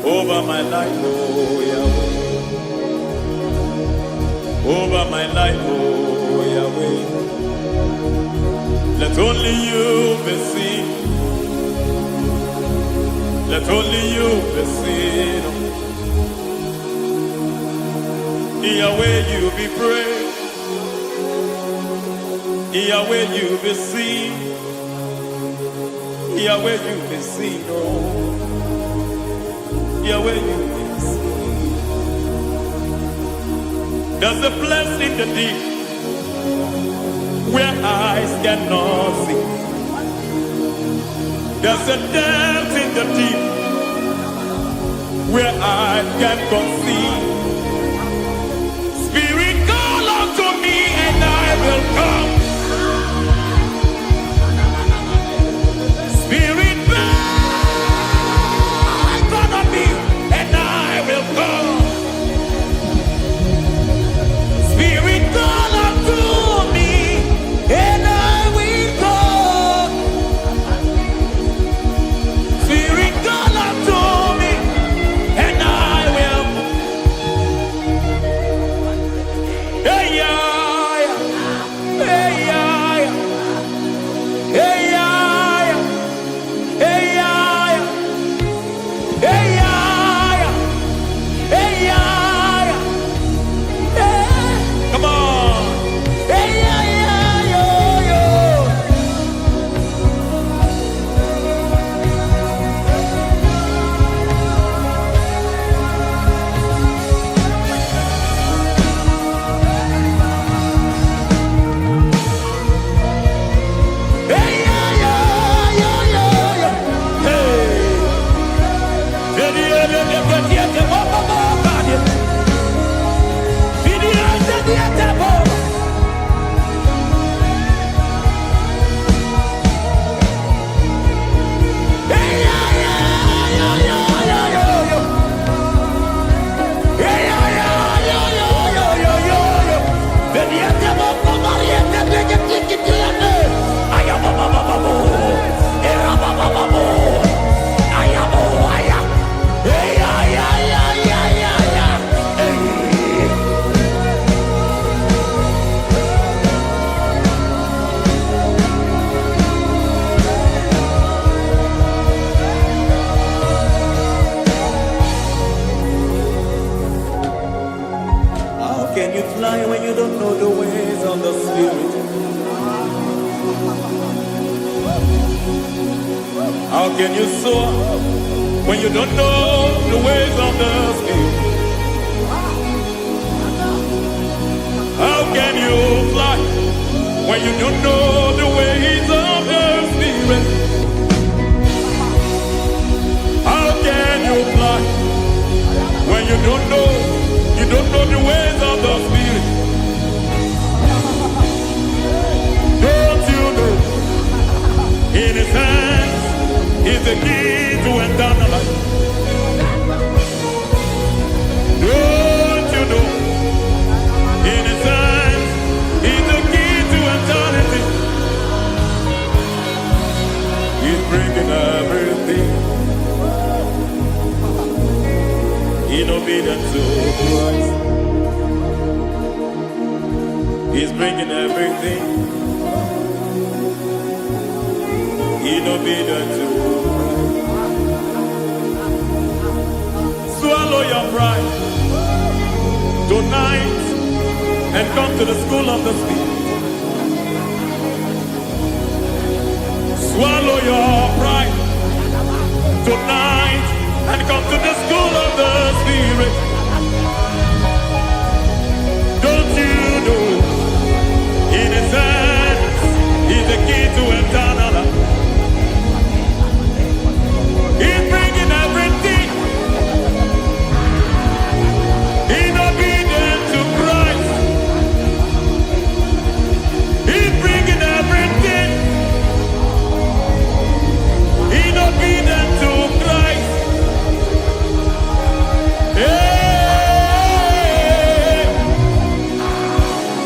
Over my life, oh Yahweh. Over my life, oh Yahweh. Let only you be seen. Let only you be seen. Yahweh, you be praised. Yahweh, you be seen. Yahweh, you be seen. Oh, Yahweh, you be seen. There's a place in the deep where eyes cannot see. There's a depth in the deep where eyes cannot see. Spirit, call unto me and I will come. Spirit, beg unto me and I will come. Spirit, call unto me and I will come. Spirit, call unto me and I will. Hey, yeah, hey, yeah, hey, yeah, hey, yeah, hey, yeah, hey, yeah, hey. Come on. Hey, yeah, yo, yo. Hey, yeah, yo, yo, yo. Hey. How can you fly when you don't know the ways of the Spirit? How can you soar when you don't know the ways of the Spirit? How can you fly when you don't know the ways of the Spirit? How can you fly when you don't know the ways of the Spirit? Don't you know in His hands is the key to eternal life? Don't you know in His hands is the key to eternity? He's bringing everything in obedience to Christ. He's bringing everything in obedience to Christ. Swallow your pride tonight and come to the school of the Spirit. Swallow your pride tonight and come to the school of the Spirit. Don't you know in His hands is the key to eternal life? He's bringing everything in obedience to Christ. He's bringing everything in obedience to Christ. Hey,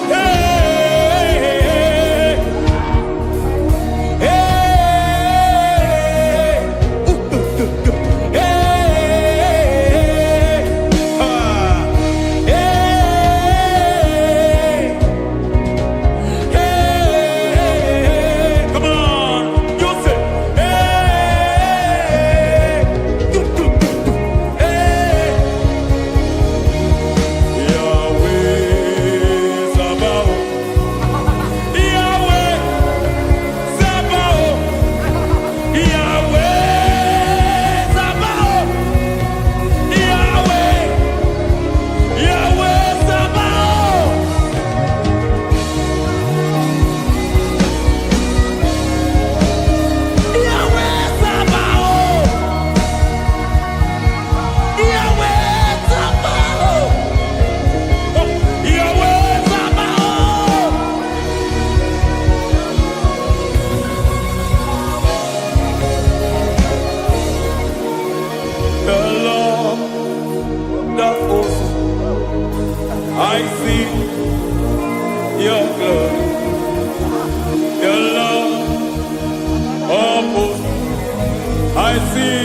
hey, hey, hey, come on, you say, Yahweh Sabaoth, Yahweh Sabaoth, Yahweh Sabaoth, Yahweh, Yahweh Sabaoth. Yahweh Sabaoth, Yahweh Sabaoth, Yahweh Sabaoth. The Lord, the host, I see your glory. The Lord of hosts, I see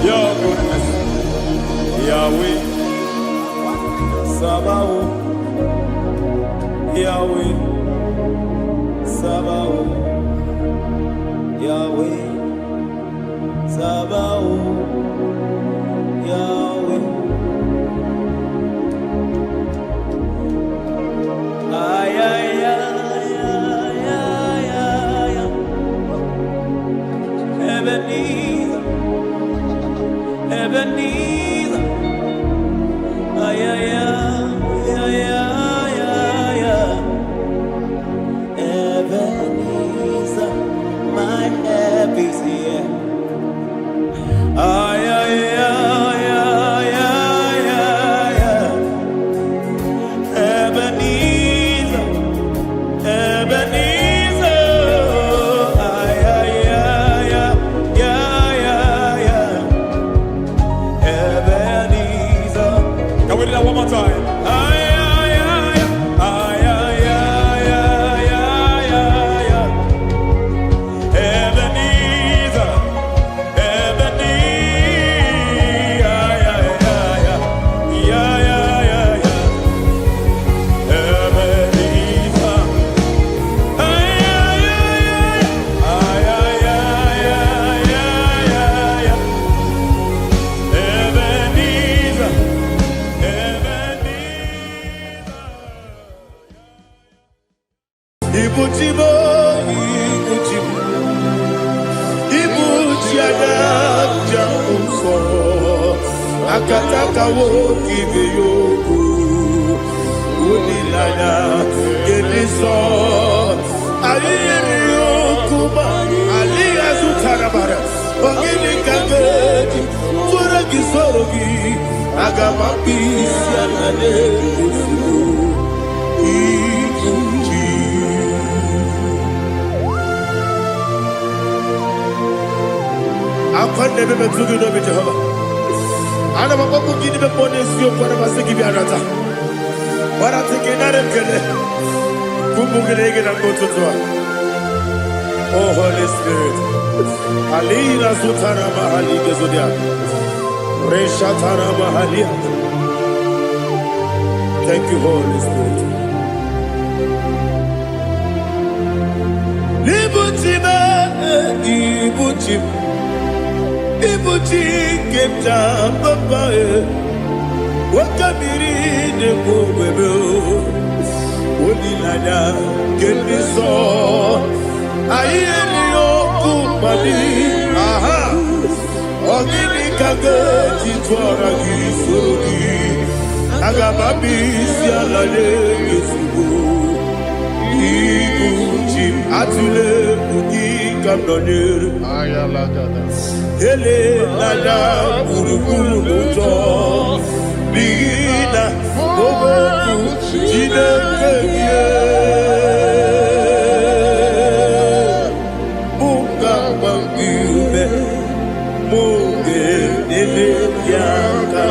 your goodness. Yahweh Sabaoth, Yahweh Sabaoth, Yahweh Sabaoth, Yahweh. Ay, ay, ay, ay, ay, ay, ay. Ebenezer, Ebenezer. Ay, ay, ay, ay, ay, ay, ay. Ebenezer, my help is here. Ay, ay, ay, ay, ay, ay, ay. Ebenezer, Ebenezer. Ay, ay, ay, ay, ay, ay, ay. Ebenezer. Can we do that one more time? Ay, ay, ay, ay, ay, ay, ay, ay, ay, ay. Ebenezer. akataka woki beyoku unilaya geliso aliyeri yokuba aliya zutarabara ogini kageti forogi sorogi agamapisi alale kusugu ikuji akwande bebe tugi no be Jehovah ana makoku gidi be ponesio kwa basiki bi arata wara tekenare kele kumugirege na kototwa. Oh Holy Spirit alira sutara mahali gezodia reshatara mahali. Thank you Holy Spirit. Libutima ibutim ibuti kemta papa wakabiri de bobebe onilada keniso ayeni okupali aha ogini kage titwara gisorogi agababi sialale yesugo ibuti atule ugi kamdonir ayalagada ele lada buruburu moto bigina oboku jinekeye munga bangibe munge ele yaka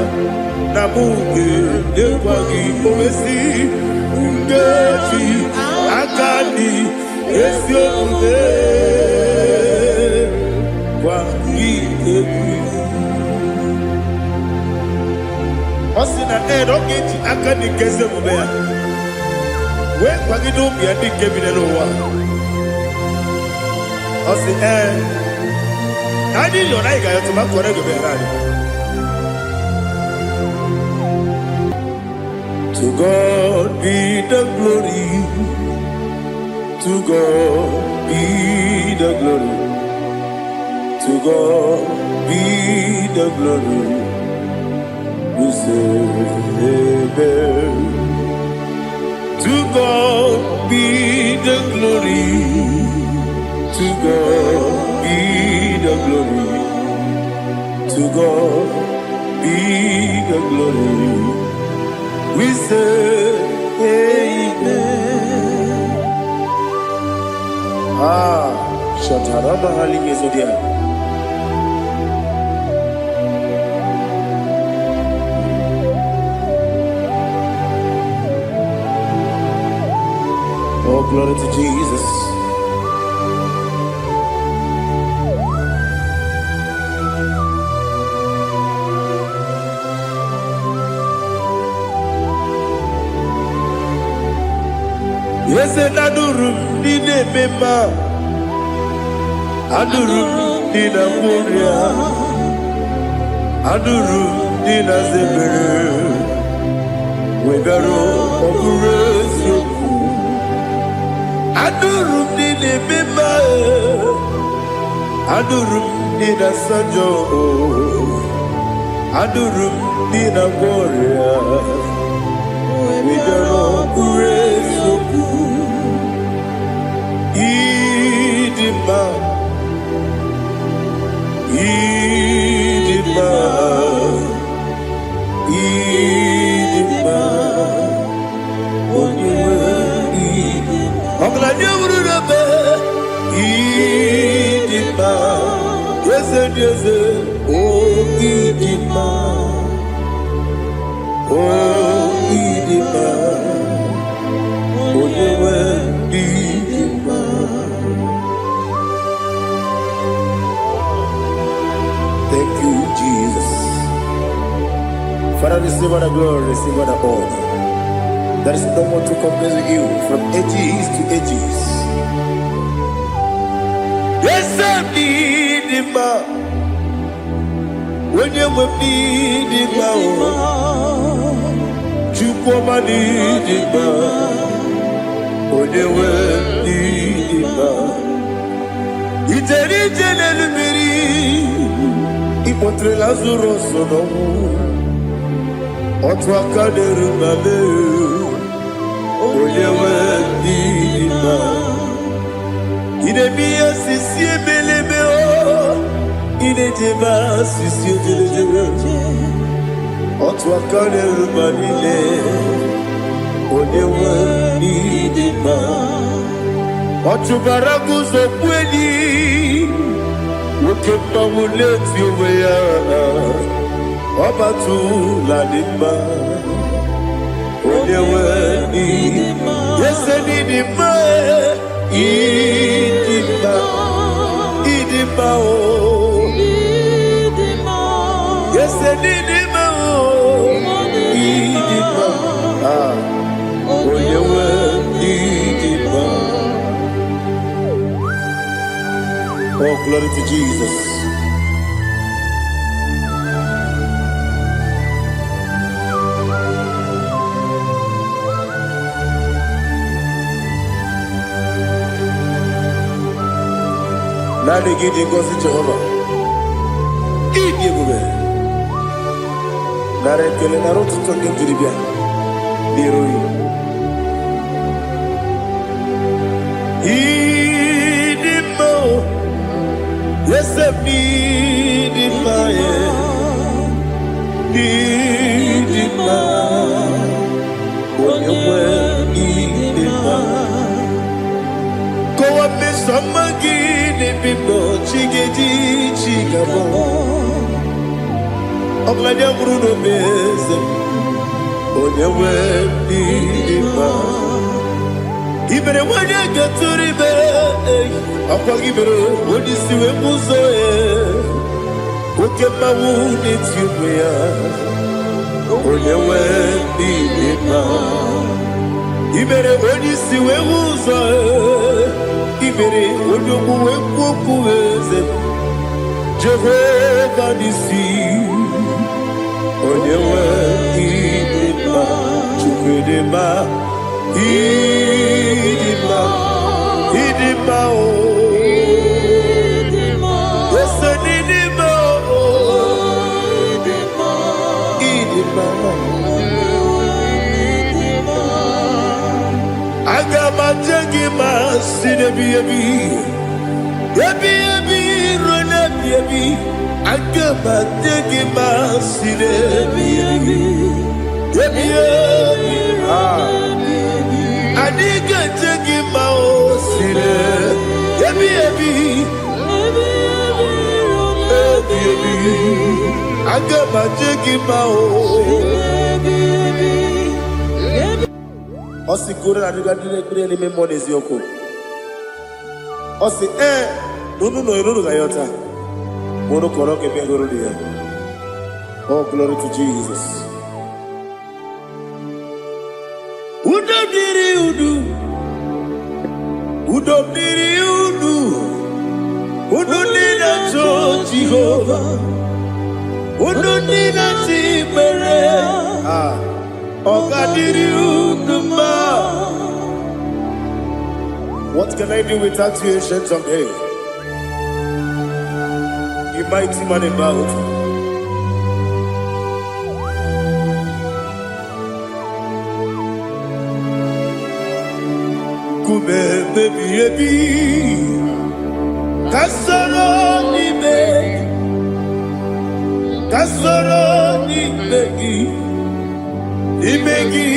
na munge dekwagi omesi ngeti akani esiobe kwa Osina roketi akani keze mubea we kwagido bia dike binelo wa osi nadi yo na iga yo tuma kore go berani. To God be the glory, to God be the glory, to God be the glory. We say amen. To God be the glory, to God be the glory, to God be the glory. We say amen. Shataraba halinge zodia. Oh, glory to Jesus. Yes, and adurum dine mema, adurum dina muria, adurum dina zebere, wegaro okurezio. Adurum dine mema, adurum dina sanjo, adurum dina muria, wegaro okurezio. Idima, Idima, Idima, Oniwe Idima. Ogla nyurube Idima, yeze yeze oh Idima, oh Idima, Oniwe Idima. Thank you, Jesus. Father, receive all the glory, receive all the honor. There is no one to compare with you from ages to ages. Yes, I need him. When you will need him, you come and need him. When you will need him, it's a little. Ipotre Lazaro sono Otwakaderu mame, onyewe ndima. Idemiya sisi ebelebe o, idejeba sisi ojelejebe. Otwakaderu manile, onyewe ndima. Otubaraguzo kweli, ukemba muleti uweya. Obatu la dima, onyewe ndima. Yese ndima, idima, idima o. Yese ndima o, idima. Onyewe ndima. Oh, glory to Jesus. Nani gidi ngozi Jehovah. Gidi gube. Nare kele naro tutonge diribia. Niroi. Idimo. Yesem idima ye. Idima. Onyewe idima. Kowa mesamagi. Bibo chigeji chigabo Oglanya bruno beze Onyewe ndima Ibere wanya gaturibe Akwa gibere Odisiwe muzoe Ukema wuni tiumea Onyewe ndima Ibere odisiwe muzoe Ibere odomu wekuweze Jehovah nisi Onyewe idima Chukwedema Idima Idima o Yese nidima o Idima Agama jengima sinebi Yebi rona yebi Agama jengima sinebi Yebi Adiga jengima o sine Yebi Agama jengima o Osi kure na diga dire ni me monezi yoko. Osi no gayota. Mono koroke be goro dia. Oh, glory to Jesus. Udo diri udu. Udo nina to Jehovah. Udo nina tibere. What can I do without you, ancient of days? You mighty man about. Kume baby Kasoro ni begi Ibegi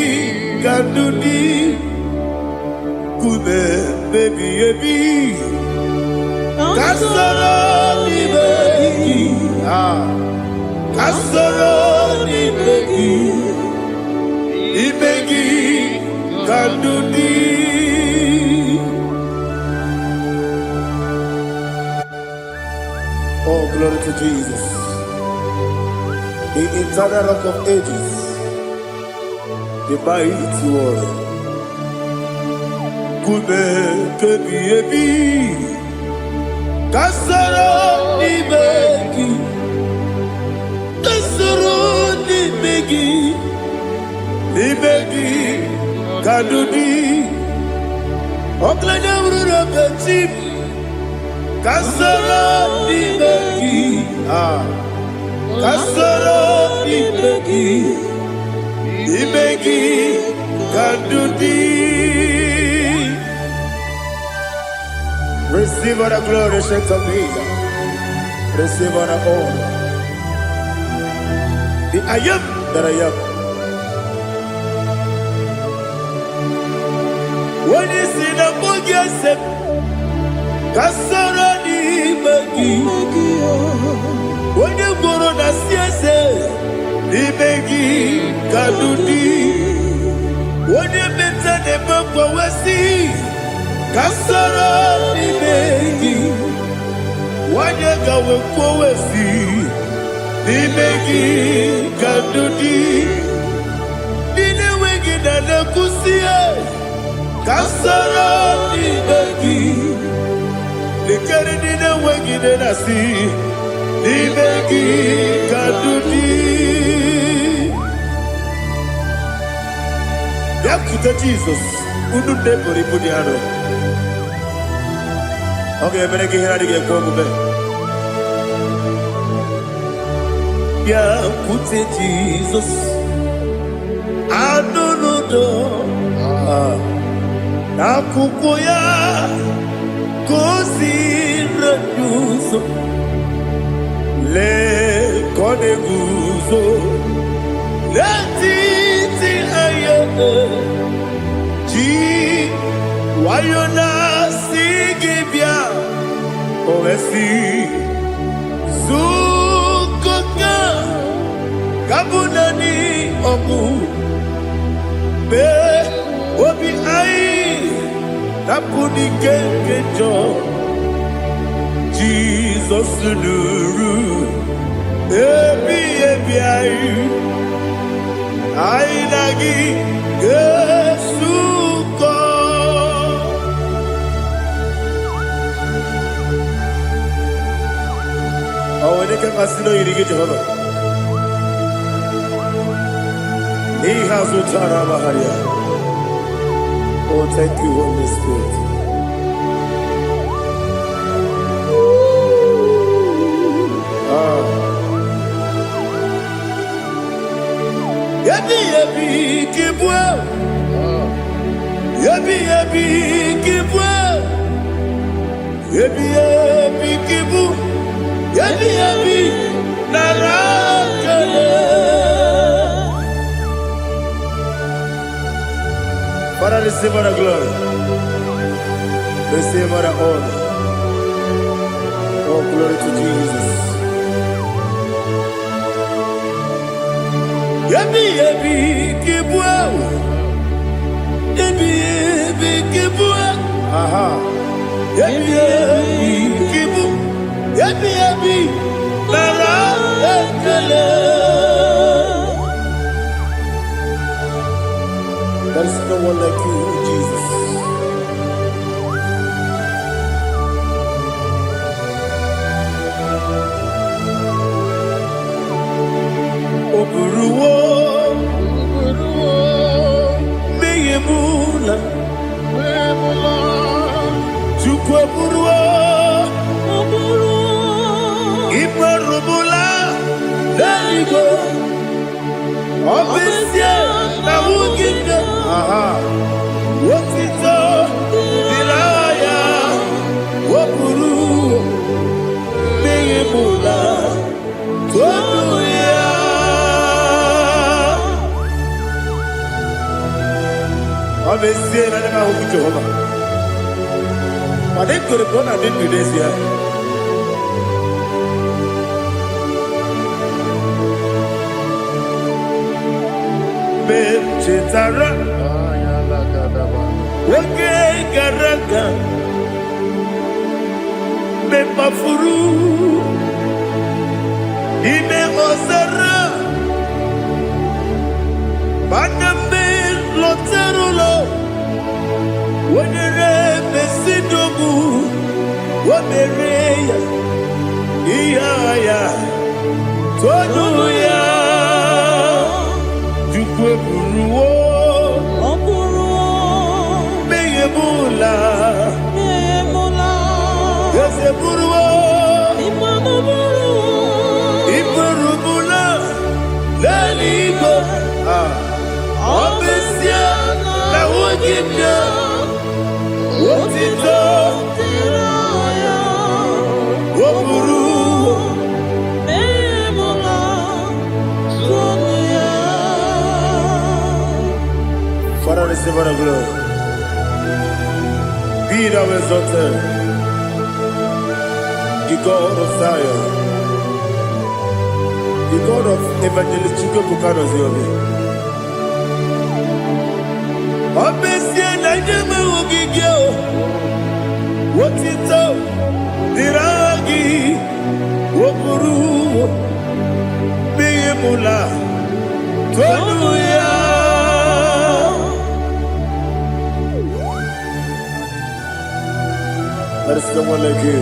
Gandudi Kume baby Kasoro ni begi Kasoro ni begi Ibegi Gandudi. Oh, glory to Jesus, the eternal rock of ages, the mighty one. Kube kebi kasoro ni begi kadudi oklanya urura beti kasoro ni begi kasoro ni begi Imegi Kadudi. Receive all the glory, strength of Jesus. Receive all the honor. The I am that I am. When you see the book, you say, Kasarani Magi. When you go on the CSA, Imegi Kadudi. When you mention the book, we see Kasarani Magi. When you go we see Imegi Kadudi. Dine wegi na kusia Kasarani Magi. The Canadian wegi na si Imegi Kadudi. Yakuta Jesus, unu debori pudiano. Okay, I'm going to get a Yakuta Jesus, I don't know. Nakukoya, kosi reduso, le koneguso, le titi ayane, ji wayona sigibia, oesi, zukoka, kabunani omu, be obi ai. Napuni kenkejo Jesus nuru ebi ayu ai nagi Yesuko awene kasino yirige Jehova ni hasu tara baharia. Oh, thank you, Holy Spirit. Yabi yabi kibwa, yabi yabi kibwa, yabi yabi kibu, yabi yabi narakale. Father, receive all the glory. Receive all the honor. Oh, glory to Jesus. Yabi yabi kibwa, yabi yabi kibwa, aha, yabi yabi kibu, yabi yabi nara ekele. There is no one like you, Jesus. Oburuwo, meyemula, chukwu oburuwo, imarubula, leligo, obesie na wugide. Aha, wotito, diraya, wopuru, meyemula, toduya. Obesie na nema huku Jehova. Made kore bona din Indonesia. Chetara, wake garaka, me mafuru, ime osara, baname loterulo, wenere besidobu, wamereya, iya toduya. Buruwo, meyemula, yese buruwo, imarubula, leligo, Father, receive all the glory. Be thou exalted, the God of Zion, the God of Evangelist Chico Pukanos Yobi. Obviously, I never will give you what it's up, Diragi, Wokuru, Bimula, Tonuya. There is no one like you.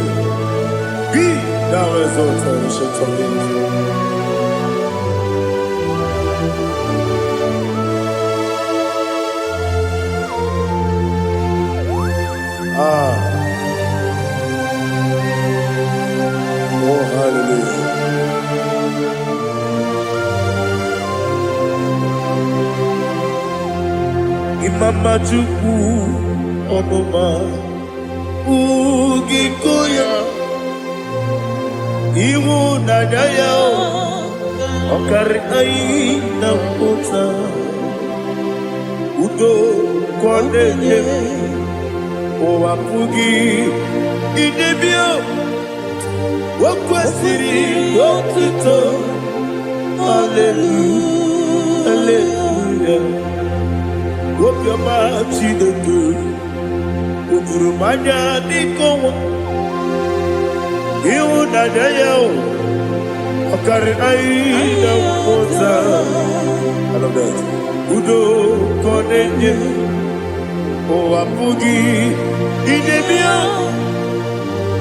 Be thou exalted, ancient of days. Oh, hallelujah. Imama Chukwu Onoma Ugikoya Iwu Nadaya Okari Aina Kota Udo Kwaneye Owapugi Idebio Wakwasiri Wakito Hallelujah Hallelujah Wopioma Chideke Ukurumanya Nikowa Iu Nadayao Okari Aina Kota I love that Udo Konenye Owapugi Idebio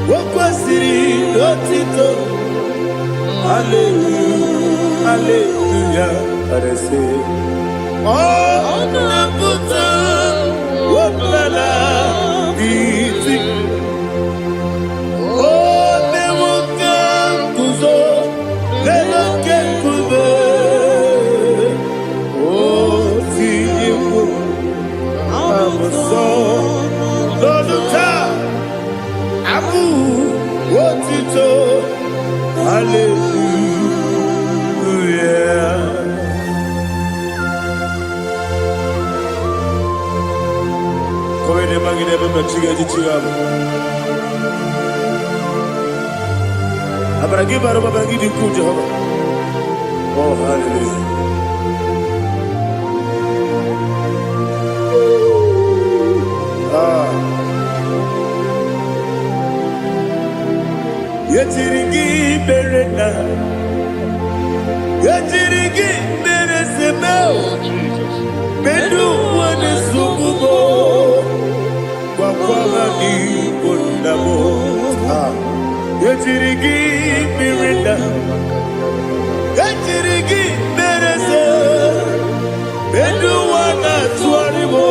Wakwasiri Lotito Hallelujah Hallelujah I say Oh Nabuta Wapala Biti Oh Newoka Kuzo Leloke Kube Oh Tiyimu Amuso Loduta Abu Wotito Hallelujah Come ne magine bebe chiga chiga Abragi baro abragi di ku Jehovah Oh hallelujah Yetirigi berena Yetirigi beresebel Bedu wane sububo Wakwama ni kondamo Yetirigi berena Yetirigi berese Bedu wana tuaribo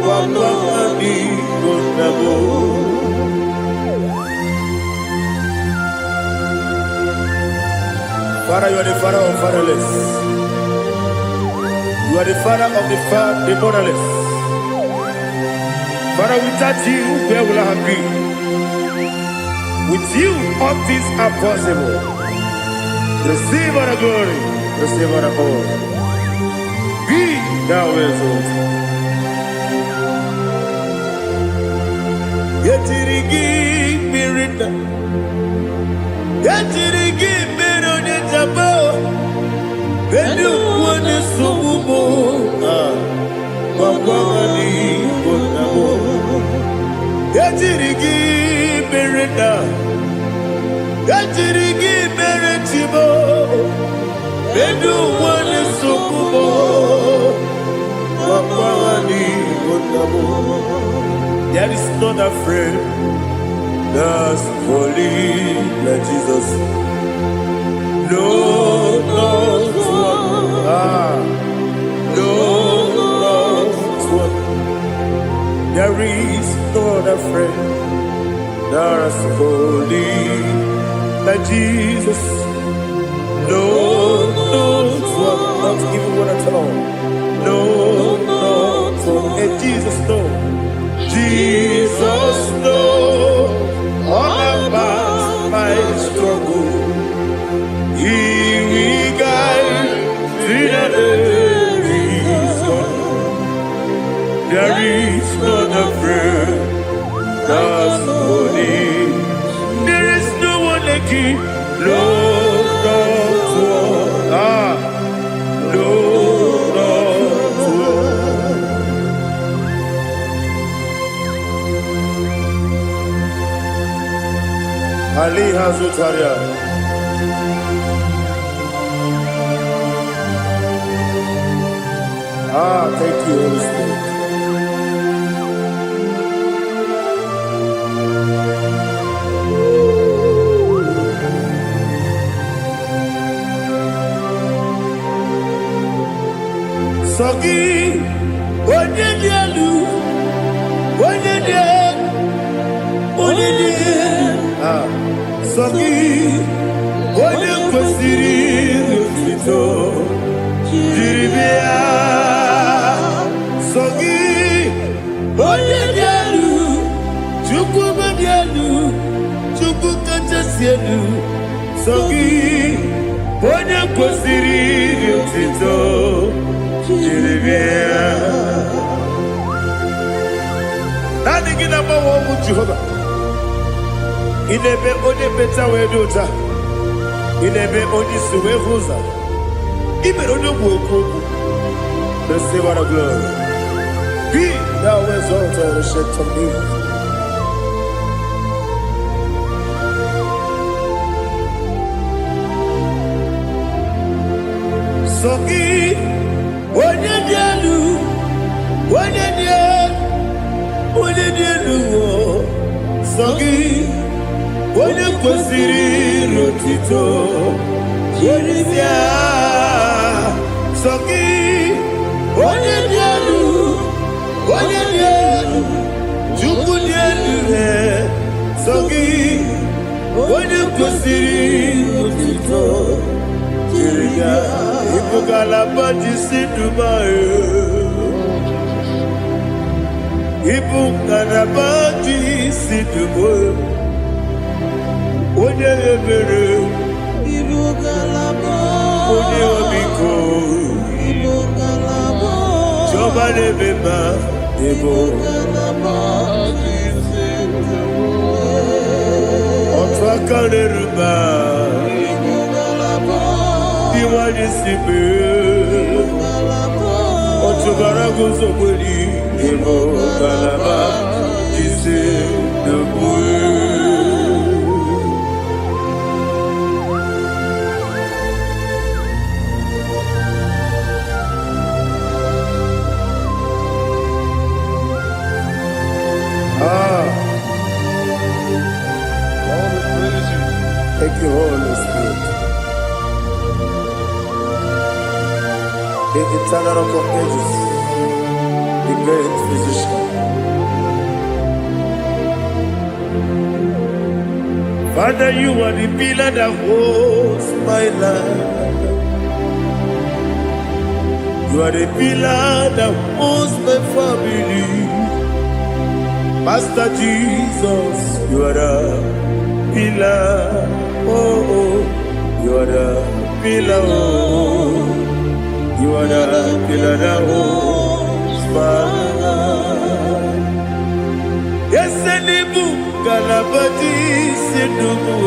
Wakwama ni kondamo Father, you are the father of fatherless. You are the father of the motherless. Father, without you, where will I have been? With you, all things are possible. Receive all the glory, receive all the honor. Be thou exalted. Yetirigi mirina, yetirigi mirone jabo. Bedu wane subumo, wakwani bonamo. Yetirigi mirina, yetirigi miretibo. Bedu wane subumo, wakwani bonamo. There is not a friend that's holy like Jesus. No, not one. No, not one. There is no other friend that's holy like Jesus. No, not one. Not even one at all. No, not one. And Jesus, no. Jesus, no, all about struggle. He will guide through the there is not a friend that's holy. There is no one like him. Lord, Ali Hazutaria. Thank you, Holy Spirit. Sogi, Onyedialu, Sogi, Onyekwesiri Otito, Jiribia, Sogi, Onyedialu, Chukwumadialu, Chukwukachasielu, Sogi, Onyekwesiri Otito, Jiribia. Nothing in about what would Jehovah. In a bit only better way to ta. In a bit only Suwe Rosa. Even on your work, the Savor of glory. Be thou exalted and shed on me. Sogi, Onyedialu, Sogi, Onyekwesiri Otito, Jiribia, Sogi, Onyedialu, Chukwudialu, Sogi, Onyekwesiri Otito, Jiribia, Ibugalabadi Dubai. Ibugalabadi Dubai. Onye ebere, onye omiko, Jọba n'ebeba, otu aka n'eruba, iwanye sibe, otu bara guzo kweli, Ibugalaba ise Dubai. Thank you, Holy Spirit. The eternal rock of ages, the great physician. Father, you are the pillar that holds my life. You are the pillar that holds my family. Master Jesus, you are the pillar. Oh, you are the pillar. Oh, you are the pillar that holds my life. Yes, Enibu Galabadi Sidubu.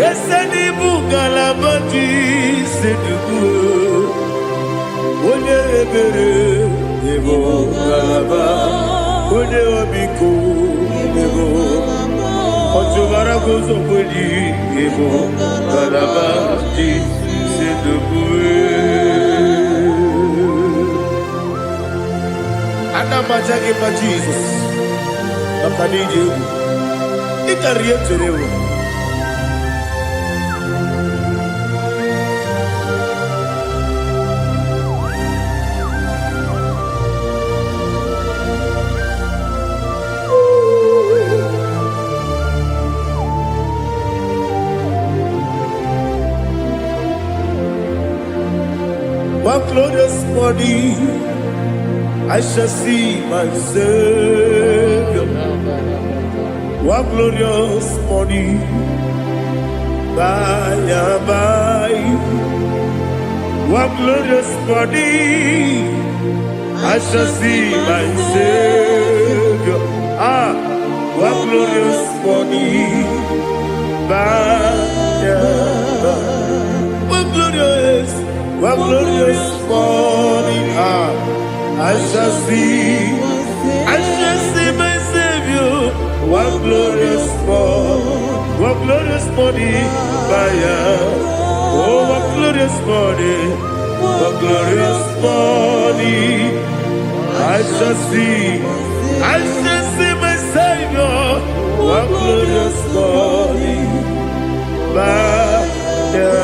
Yes, Enibu Galabadi Sidubu. Onye ebere, Ebo Galaba. Onye obiko, Ebo. Otubara gozo kweli, Ebo Galabadi Sidubu. Anamajage pa Jesus. Nakanije. Ikariye terewo. One glorious morning, I shall see my Savior. What glorious morning, by and by. What glorious morning, I shall see my Savior. Ah, what glorious morning, by and by. What glorious morning, ah, I shall see my Savior. What glorious morning, Maya. Oh, what glorious morning, I shall see my Savior. What glorious morning, Maya.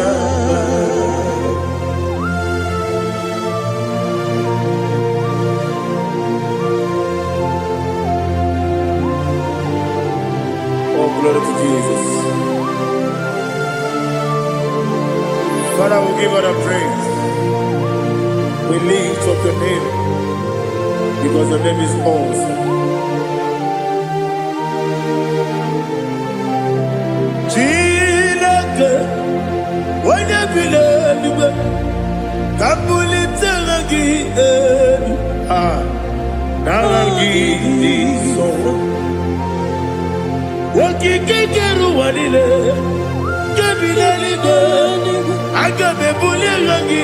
Glory to Jesus. Father, we give her the praise. We lift up your name because your name is awesome. Chilake, when you believe, Kabuli Telagi, Naragi, so. Wakikekeru walile Kebilaligo Agabe bulilangi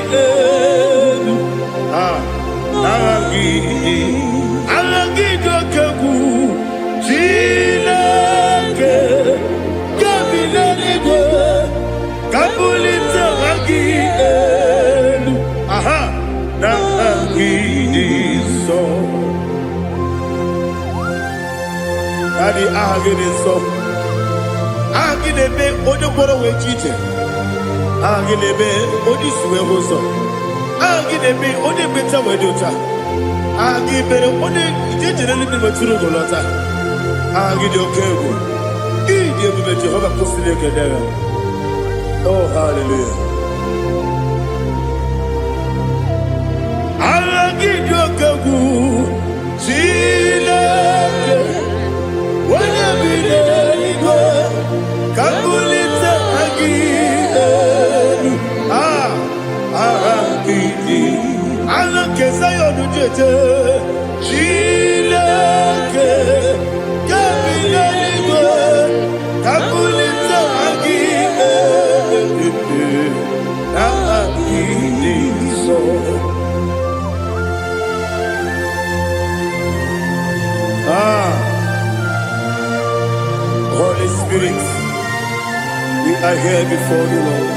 Alangi dokeku Chilake Kebilaligo Kabulita rangi Narangi so Daddy, agide so. Agide be odoboro we chite. Agide be odisuwe hoso. Agide be ode beta we dota. Agide be ode jejere ni maturu golota. Agide okego. Ide be Jehovah kosile kedera. Oh, hallelujah. Agide okego. Chileke. Kabulita agidelu agidi alakeza yodujete Chileke kabilaligo kabulita agidelu agidi so. Holy Spirit, we are here before you, Lord.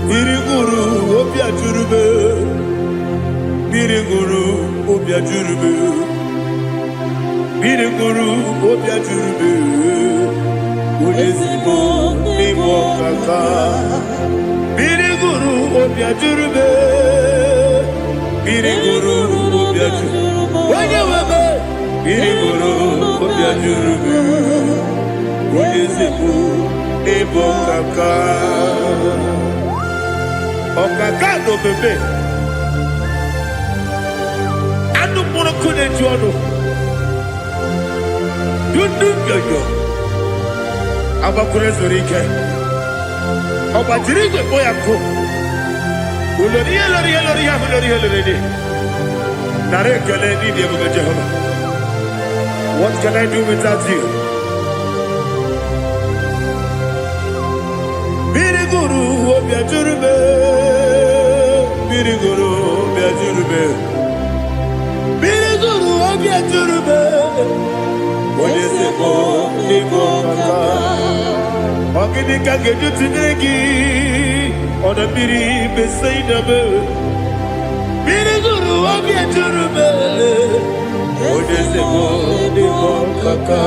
Biriguru obia jurube, Biriguru obia jurube, Biriguru obia jurube, Ulesibo nibo kaka, Biriguru obia jurube, Biriguru obia jurube, Wanyawebe. Biriguru obia jurube, Ulesibo nibo kaka. Okaka do bebe. Anu mono kone juano. Dundu yoyo. Abakure zorike. Obajirige boyako. Uloriya. Nare kele ni diye Jehovah. What can I do without you? Biriguru obia jurube, Biriguru obia jurube, Biriguru obia jurube. Olesibo nibo kaka, ogini kageju tinegi, ona biri besaidabe. Biriguru obia jurube, Olesibo nibo kaka,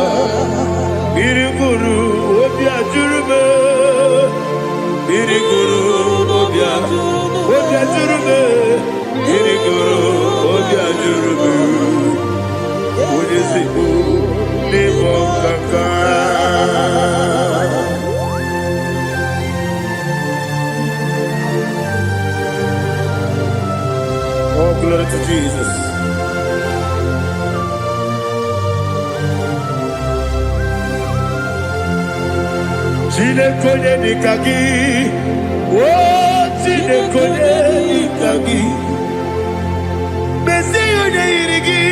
Biriguru obia jurube. Biriguru obia jurube, Biriguru obia jurube, Olesibo nibo kaka. Oh, glory to Jesus. Chinekonye nikagi, oh chinekonye nikagi. Mesiyo ne irigi,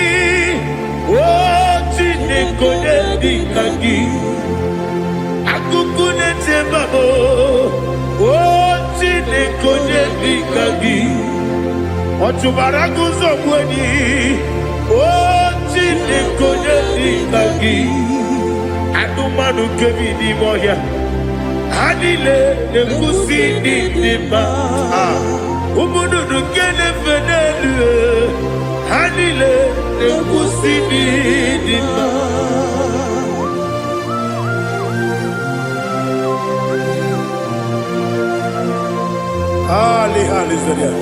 oh chinekonye nikagi. Akukune tembabo, oh chinekonye nikagi. Otubaraguzo kweni, oh chinekonye nikagi. Adumanu kevini moya. Hanile ne kusini nima, umudu nukene fenelu. Hanile ne kusini nima. Hali zodia.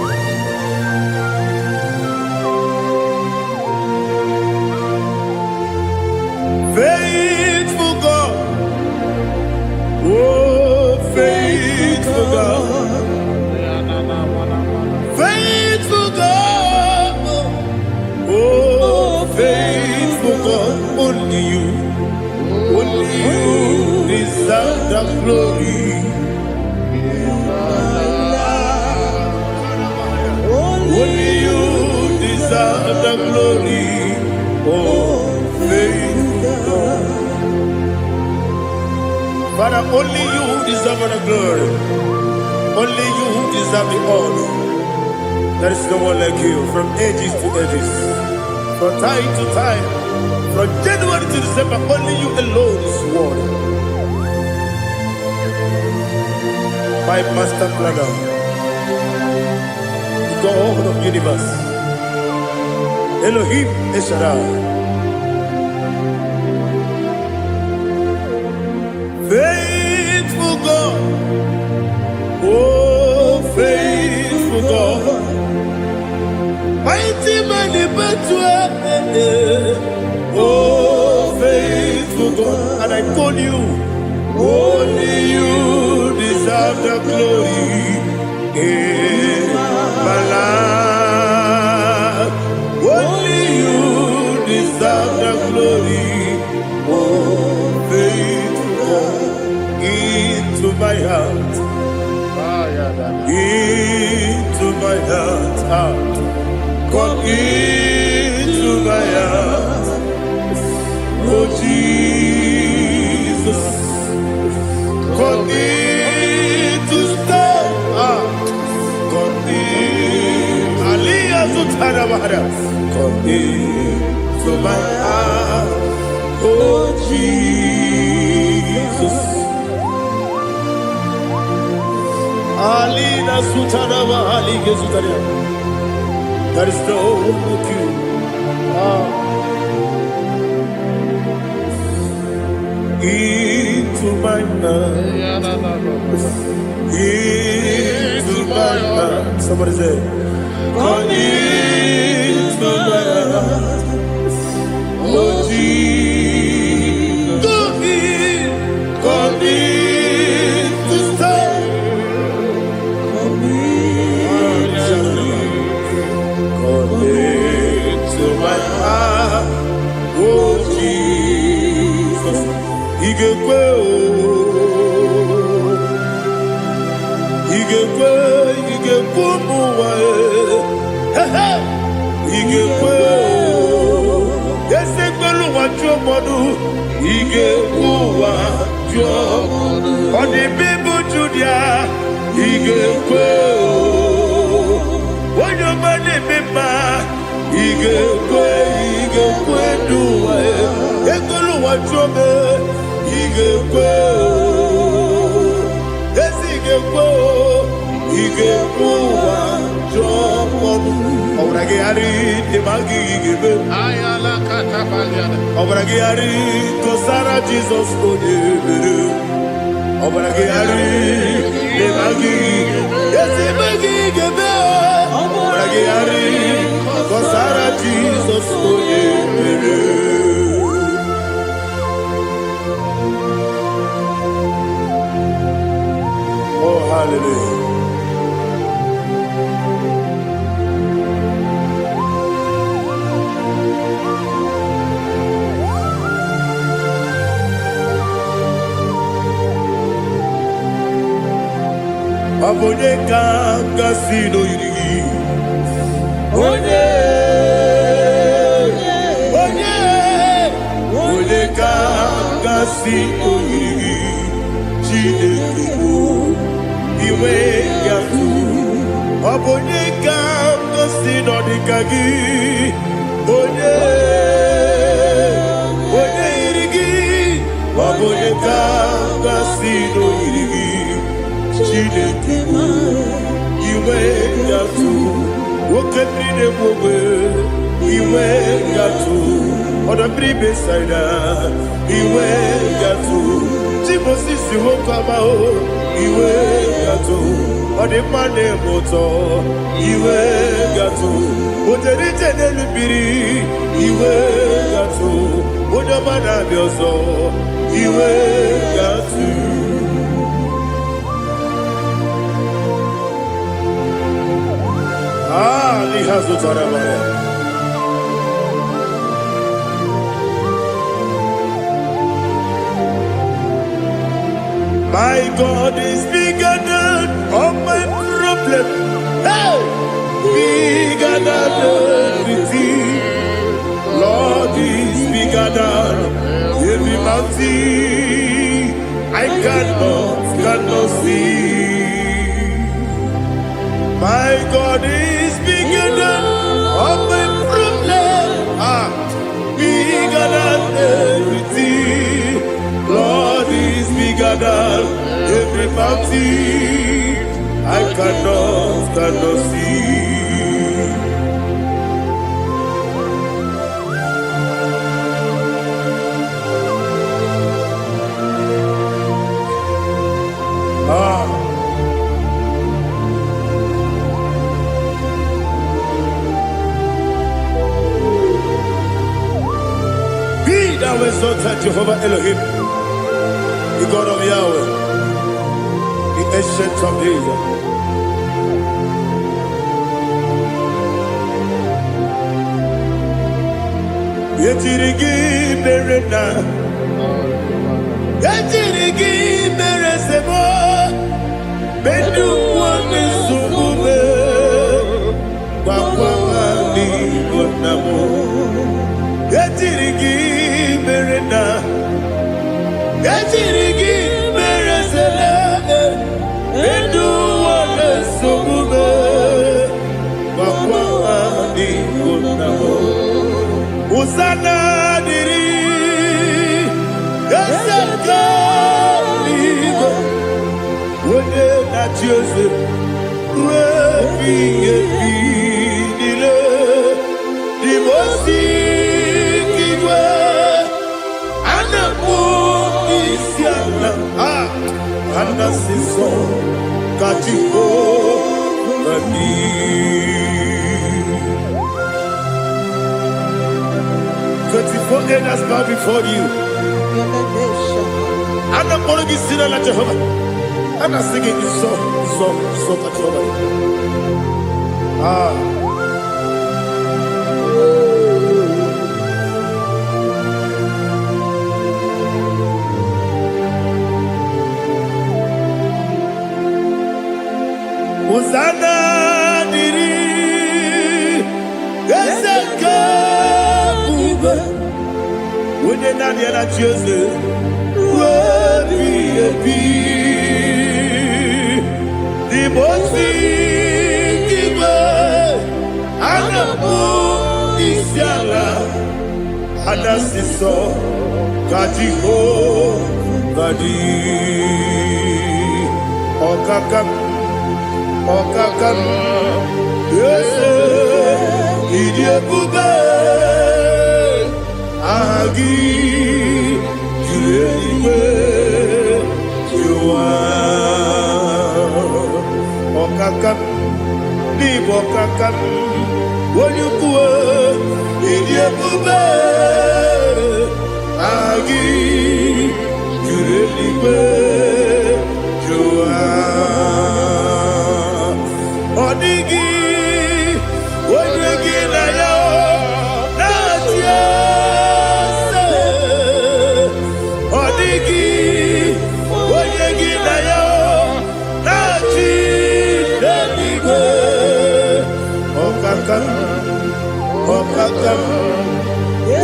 Faithful God, oh faithful God, faithful God, oh faithful God, only you deserve the glory. Only you deserve the glory, oh faithful God. Father, only you deserve the glory. Only you deserve the honor. There is no one like you, from ages to ages, from time to time, from January to December. Only you alone is worthy. My master planner, the God of the universe, Elohim Eshadai. Faithful God, oh faithful God, mighty man in battle, oh faithful God, and I call you, only you deserve the glory in my life, only you deserve the glory, oh faithful God. Into my heart, into my heart, come into my heart, oh Jesus, come in to stay, come in, Aliyah to Tanabara, come into my heart, oh Jesus. Alina Sutanaba Ali Gesutaria. There is no one like you. Into my heart. Into my heart. Somebody say, come into my heart. Oh Jesus. Come in to stay. To my heart, oh Jesus, Igekwe, muwa, Igekwe, Esekwelu wachomodu, Igekwe wachomodu, Oni bibu Judia, Igekwe, Wanyomane mema. Igekwe duwa, Ekolu wachome, Igekwe, Igekwe wachomodu. Obrage ari demagi igebe. Ayala katapaliana. Obrage ari kosara Jesus odebere. Obrage ari demagi igebe. Obrage ari kosara Jesus odebere. Oh hallelujah. Obonye kanga sino yirigi. Onye kanga sino yirigi. Chineke bụ iwe gatu. Obonye kanga sino dikagi. Onye yirigi. Obonye kanga sino yirigi. Chineke bụ iwe gatu. Woke nine mwobe iwe gatu. Oda bribe saida iwe gatu. Timosisi wokama o iwe gatu. Ode mane moto iwe gatu. Oderite nelubiri iwe gatu. Oda mana biozo iwe gatu. Lihazu tarabaya. My God is bigger than all my problem. Hey! Bigger than everything. Lord is bigger than every mountain. I cannot see. My God is bigger than all my problem. Bigger than everything. Lord is bigger than every mountain. I cannot see. Thou exalted Jehovah Elohim, the God of Yahweh, the ancient of days. Yetirigi berena, yetirigi beresemo, bedu wane sumube, bakwa mani bonamo. Yetirigi berena, yetirigi beresele, bedu wane sumube, bakwa mani bonamo. Usana diri, eseka ligo, wone na Joseph, wepi dile, dimosi kiwe, anamu isiana, anasiso katiko bani. 24 elders bow before you. And I'm going to be singing like Jehovah. And I'm singing this song like Jehovah. Hosanna diri, Ezeka. When you're not yet at Joseph, will be a bee. The most giver, and the moon is yalla, and that's the song, Katiho, Kadi, Okakam, yes, Idiabuba. Agi, Juliwe, Jua, Okakam, Libo Kakam, Wonyukue, Idiabube, Agi, Juliwe, Jua, Odigi, Wonyuki na yo, na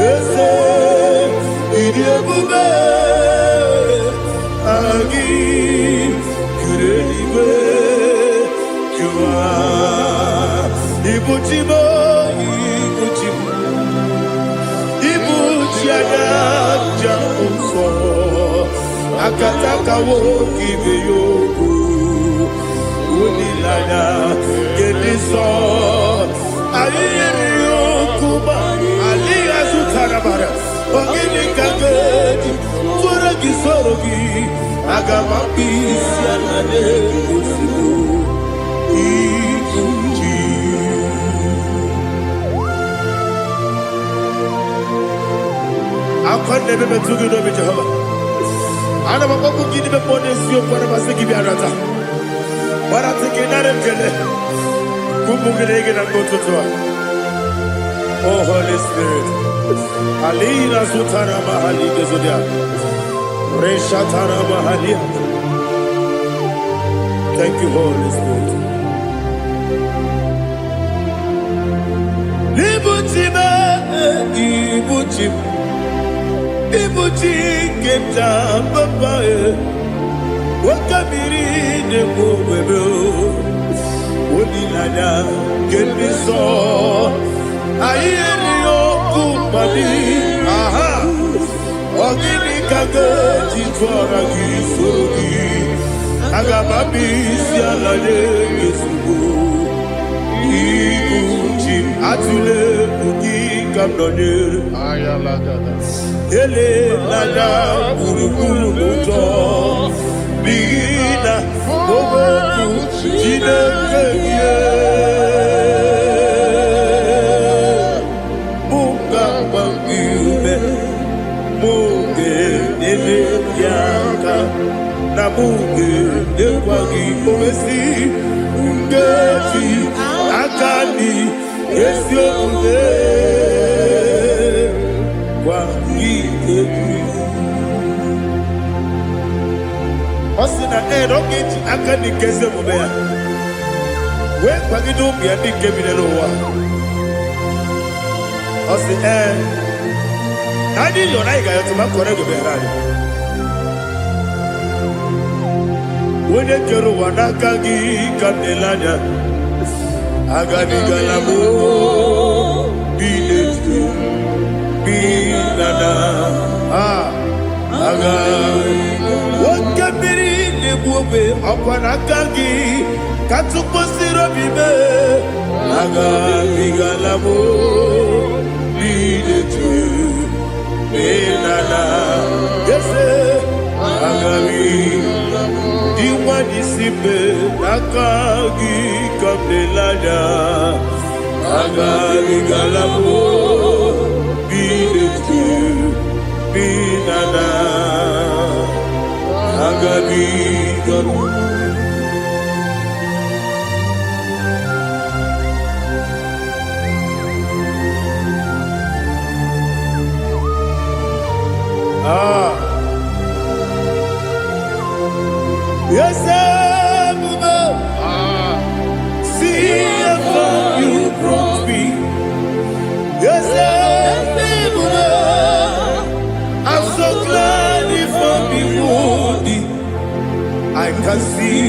ese idi ebube agi kureliwe jua ibuchimo ibuchianya jamuso akataka wo kibe yoku unilaya gediso ayeri yokuba aliya sutarabara ogini kagedi fura gisorogi agamapisi anane kusibu ikunji akwande bebe tugido be Jehova ana bako gidi be ponesio kwa basiki bi arata bara tekenare kele kumugirege na kototoa. Oh Holy Spirit alina sutara mahali gezodia resha tara mahali. Thank you Holy Spirit. Libutime ibutim ibuti keta papa wakamiri de bobebe onilanya kemiso ayeri okupadi aha ogini kage jitwara gisorogi agababisi alade yesubu ibuti atule buki kamdonir Ayalagada. ele lada burukuru muto bina oboku jinekeye munga bangiume munge nele yaka na munge nekwagi omesi ungefi akani esiomune Osina rogeji akani keze mubea we kwagido bia di kebile wa osi nadi yo na iga yo tuma kore go berani wone kero wanaka gi kanelanya agadi galamo biletu binana aga wakabiri nebuobe akwanakagi katuposiro bibe aga bigalamo biletu binana yese aga diwani sibe nakagi kabelanya aga bigalamo biletu binana agabi gabu yes see how you brought me. Yes I'm so glad if I'm wounded. I can see,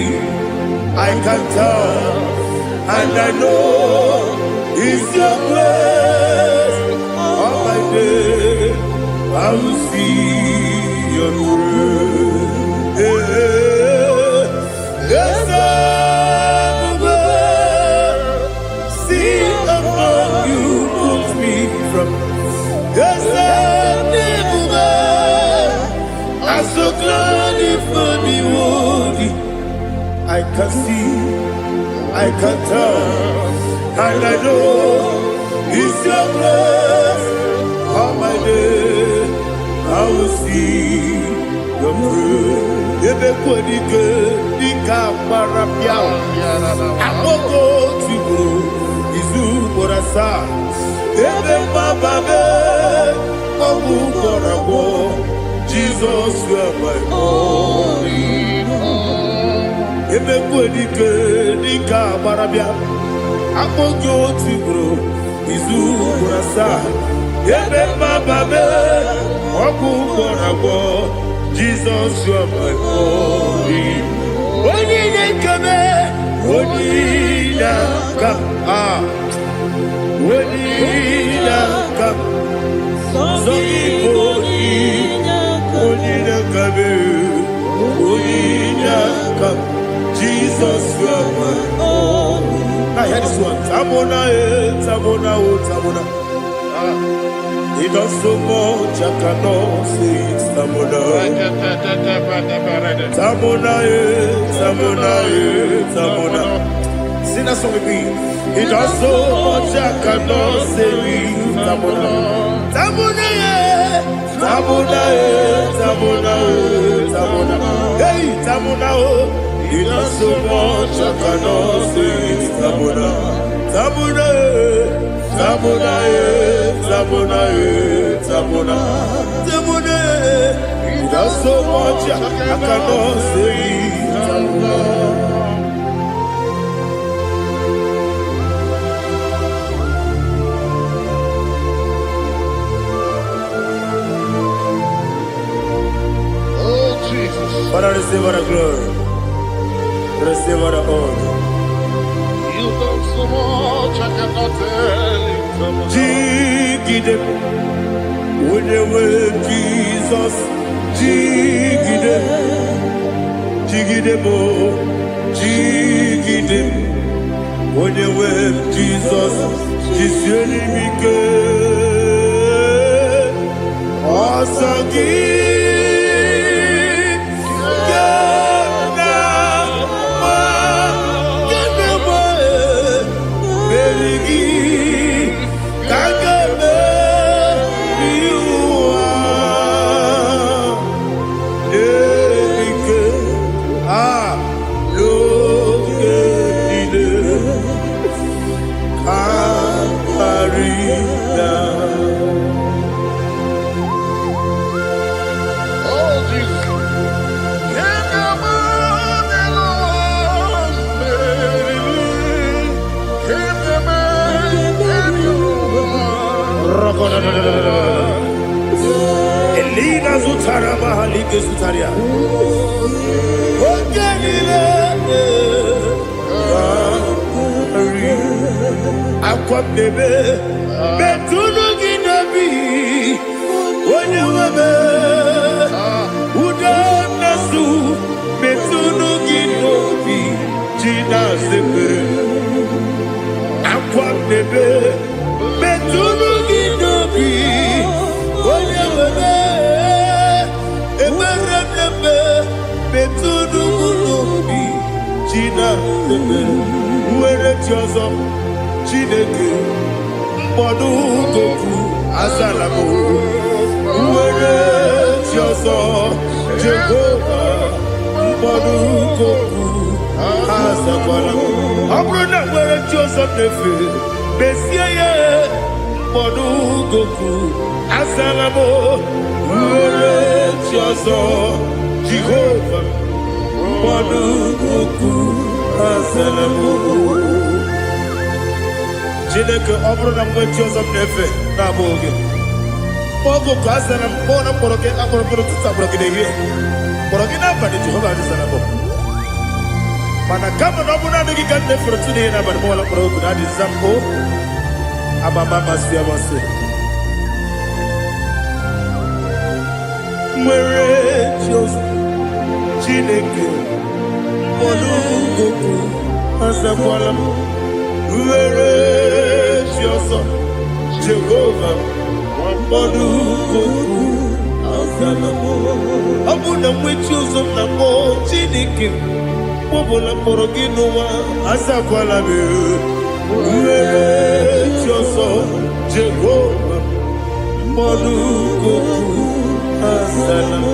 I can tell, and I know it's your grace. On my day, I will see your grace. Yes, see above you put me from. Yes, I'm so glad if I'm wounded. I can see, I can tell, and I know it's your grace. On my day, I will see your grace. Everybody good, the camera piao. I will go to you, Izu Borasa. Everybody, Obu Korabo. Jesus, you are my only home. Everybody good, the camera piao. I will go to you, izu burasa ebe mababe ọkụ gbọrọgbọ Jesus you are my glory onye na-ekebe onye na-aka onye na-aka sọ Igbo onye na-akabe onye na-aka Jesus you are my glory. Now hear this one. Tamona, Tamona, Tamona. He does so much, I cannot say it. Tamona, Tamona, Tamona, Tamona. Sing that song with me. He does so much, I cannot say it. Tamona, Tamona, Tamona, Tamona, Tamona. Hey, Tamona, he does so much, I cannot say it. Tamona, Tamona, Tamona, Tamona, Tamona, Tamona. He does so much, I cannot say it. Tamona. Oh, Jesus. Father, receive all the glory. Receive all the honor. You done so much, I cannot tell you. Jigide, when you were Jesus, Jigide, Jigide mo, Jigide, when you were Jesus, Jiseli mike, Asagi. Elina Zutara Mahalike Zutaria. Aqua bebe, Betuno Ginabi, when you were Udanasu, Betuno Ginobi, Gina Zebe, Aqua bebe, Betuno Ginobi, when you were Betuno Ginobi, Gina Zebe, where it was Chineke mkpọdụ goku azalamo nwere chi ọzọ Jehova mkpọdụ goku azakwala ọ bụrụ na nwere chi ọzọ na-efe mesie ya mkpọdụ goku azalamo nwere chi ọzọ Jehova mkpọdụ goku azalamo Chineke ọ bụrụ na mgbe chi ọzọ m na-efe na-abụ oge ogo ka a zara m kpọọ na mkpọrọ gị akpọrọ mkpọrọ tutu akpọrọ gị n'ehihie mkpọrọ gị n'abalị Jehova adịzara m mana kama na ọ bụrụ naanị gị ka m na-efere tu n'ihe n'abalị mọla mkpọrọ ogu na adịza m o amama amasị amasị nwere chi ọzọ Chineke mkpọrọ ogu azakwala m nwere chi ọzọ Jehova mkpọdụ goku azala m ọ bụ na nwe chi ọzọ na mbọ Chineke kpọbụla mkpọrọ gị n'ụwa azakwala m nwere chi ọzọ Jehova mkpọdụ goku azala m.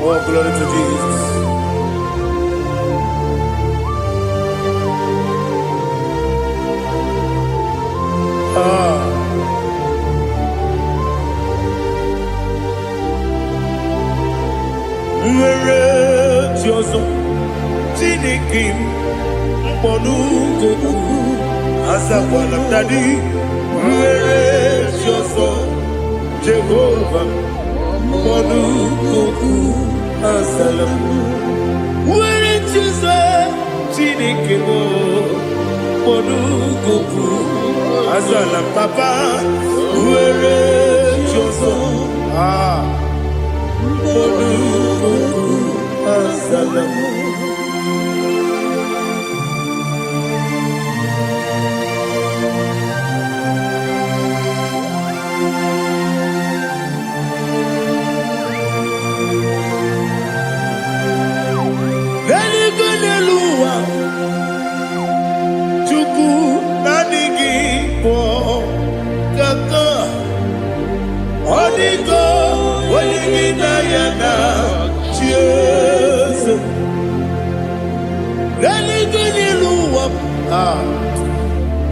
Oh, glory to Jesus. Where Monugoku Azakwala Daddy Where is your son Jehovah Monugoku Azalam Where is your son Chinikemo Monugoku Azalam Papa Where is your son Monugoku Azalam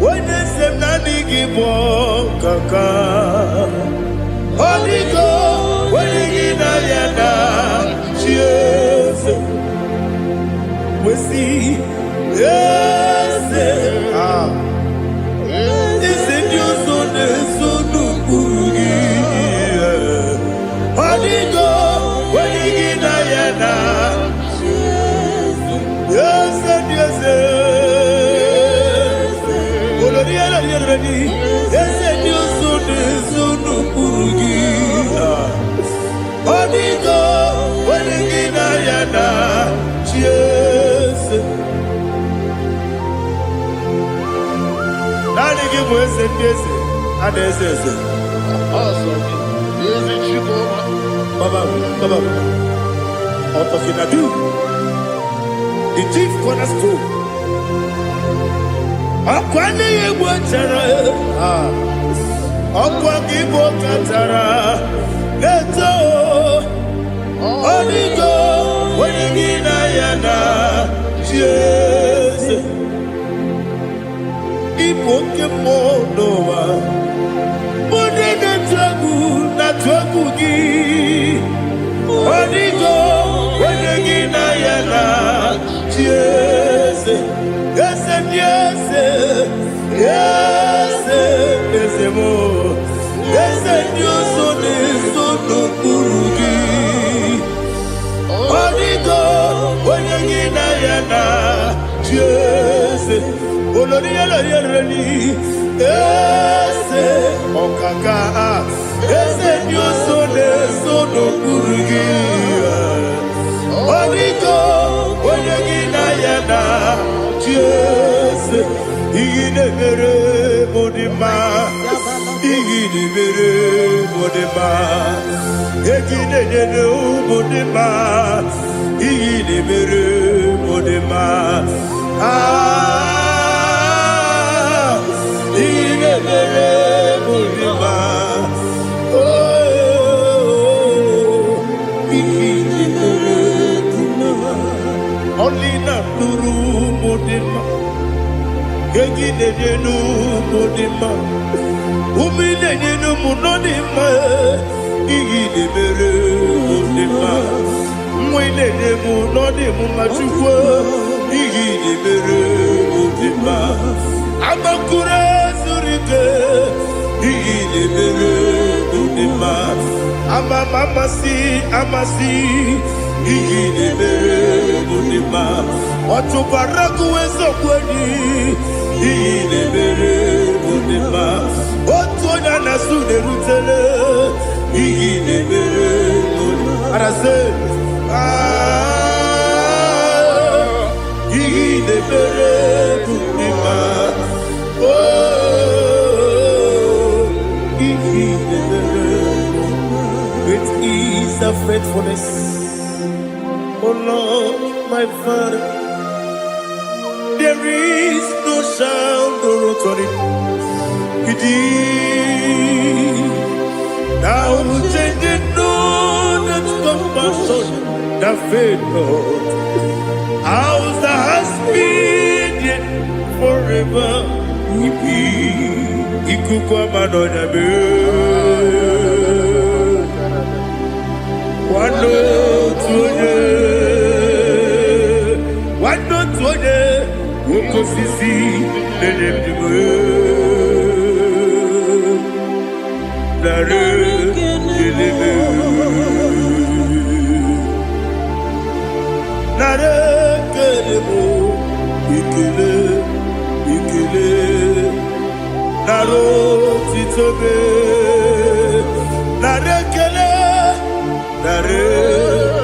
When they say nani give kaka, Holy go, when you yana, cheers. We see, yes, is it your son, son of Bugi? Holy go, when you yana, yes, yes. The chief cornerstone. Akwani yebo chara, akwani yebo chara. Leto, onigo, wenigina yana, Jesus. Ipoke monowa, mone na twagu gi. Onigo, wenigina yana, Jesus. Yes, yes, yes, yes, more. Yes, you so no kurugi. Onigo, when you get ayana, yes, olori, yes, okaka, yes, you so no kurugi. Onigo, when you get ayana. Yes, igidebere modima, igidebere modima, igidebere modima, igidebere modima. Igidebere modima. Oh, igidebere modima. Only not Guru Modima. Gegidenu Modima. Umidenu Munodima. Igidebere Modima. Mwidenu Munodimu Machukwa. Igidebere Modima. Amakure Zurike. Igidebere Modima. Amasi. Igidebere Modima. Otubaraku ezokweni. Igidebere Modima. Otonya nasude rutele. Igidebere Modima. Arase. Igidebere Modima. Oh, Igidebere Modima. Great is the faithfulness. Oh Lord, my Father, there is no sound or authority. Thou changest not that compassion, the faith, Lord. How's the husband yet forever? Ikukwa manonya be. Wano tuone, osisi na-enyebigo nara kelebe nara kelebo ikele ikele nara otitobe nara kele nara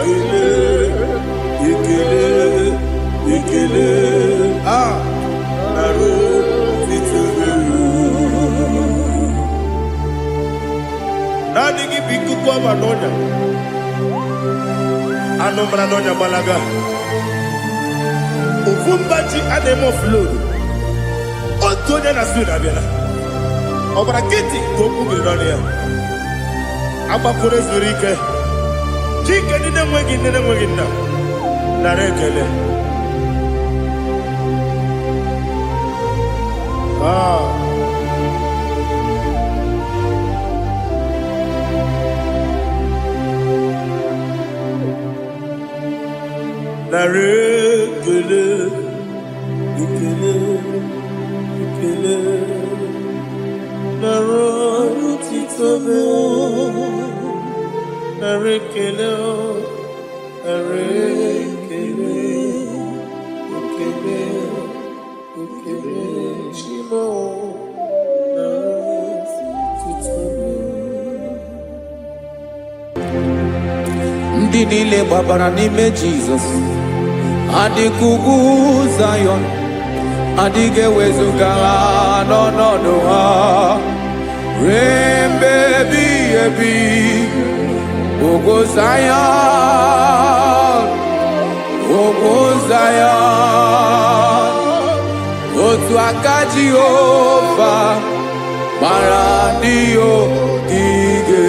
kele ikele ikele nara otitobe nani gi bikuko manonya anomra nonya balaga Ufumbaji anemo flood. Otonya na suna biela. Obra kiti goku bironia. Aba kure zurike. Chike nine mwegi na. Narekele. Narekele, ikele, ikele, narotitobe, narekele, narekele, ikele, ikele, shimo, narotitobe. Ndị niile gbabara n'ime Jizọs adịghị ugwu Zayọn, adịghị ewezuga ha n'ọnọdụ ha ruo mgbe ebighị ebi. Ugwu Zayọn, ugwu Zayọn, otu aka Jehova gbara ndị ogige.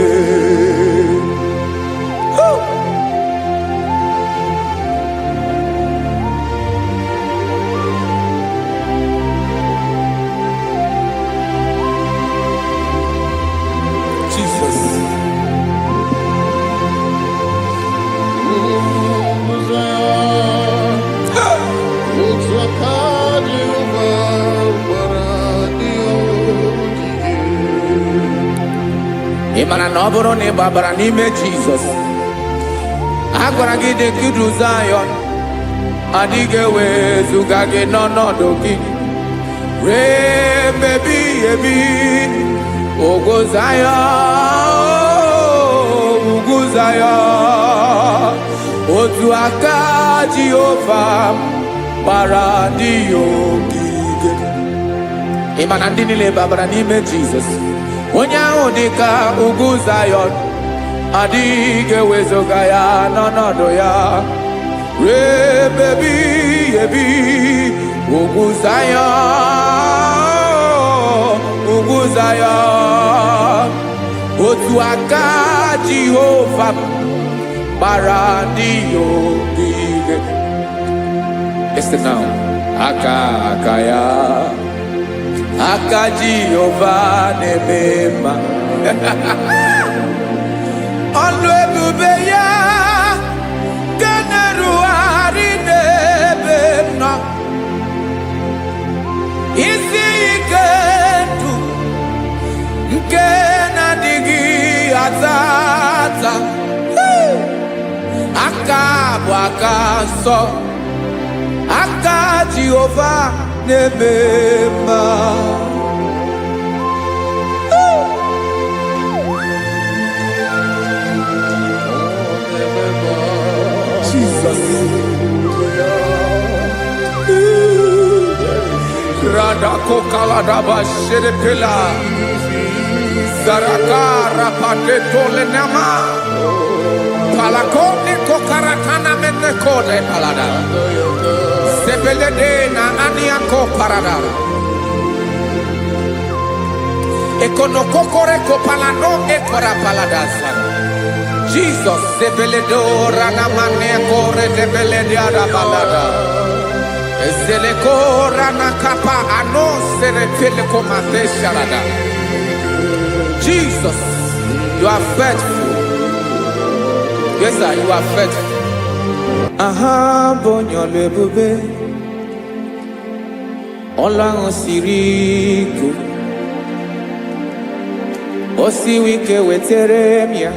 Ị mara na ọ bụrụ na ị gbabara n'ime Jizọs, a gwara gị dị ka idu Zayọn, adịghị ewezuga gị n'ọnọdụ gị ruo mgbe ebighị ebi. Ugwu Zayọn, ugwu Zayọn, otu aka Jehova gbara ndị ogige. Ị ma na ndị niile gbabara n'ime Jizọs, onye ahụ dị ka ugwu Zayọn, adịghị ewezuga ya n'ọnọdụ ya ruo mgbe ebighị ebi. Ugwu Zayọn, ugwu Zayọn, otu aka Jehova gbara ndị ogige. Listen now, aka ya, aka Jehova na-eme mma. Ọlụ ebube ya ga na-erugharị n'ebe nọ. Isi ike ndụ nke na-adịghị ata ata. Aka bụ aka nsọ, aka Jehova na-eme mma. Jesus. Radako kaladaba sherepela zarakara patetole nama palakone kokaratana mene kode palada sebelede na aniako parada ekonokokore kopalano ekora paladasa. Jesus sebeledo rana mane kore debelede ada balada. Ezeleko rana kapa ano serepele komate sharada. Jesus, you are faithful. Yes, sir, you are faithful. Aha bonyo lebube. ọlọ́run siri ike o siwe ike wetere m ya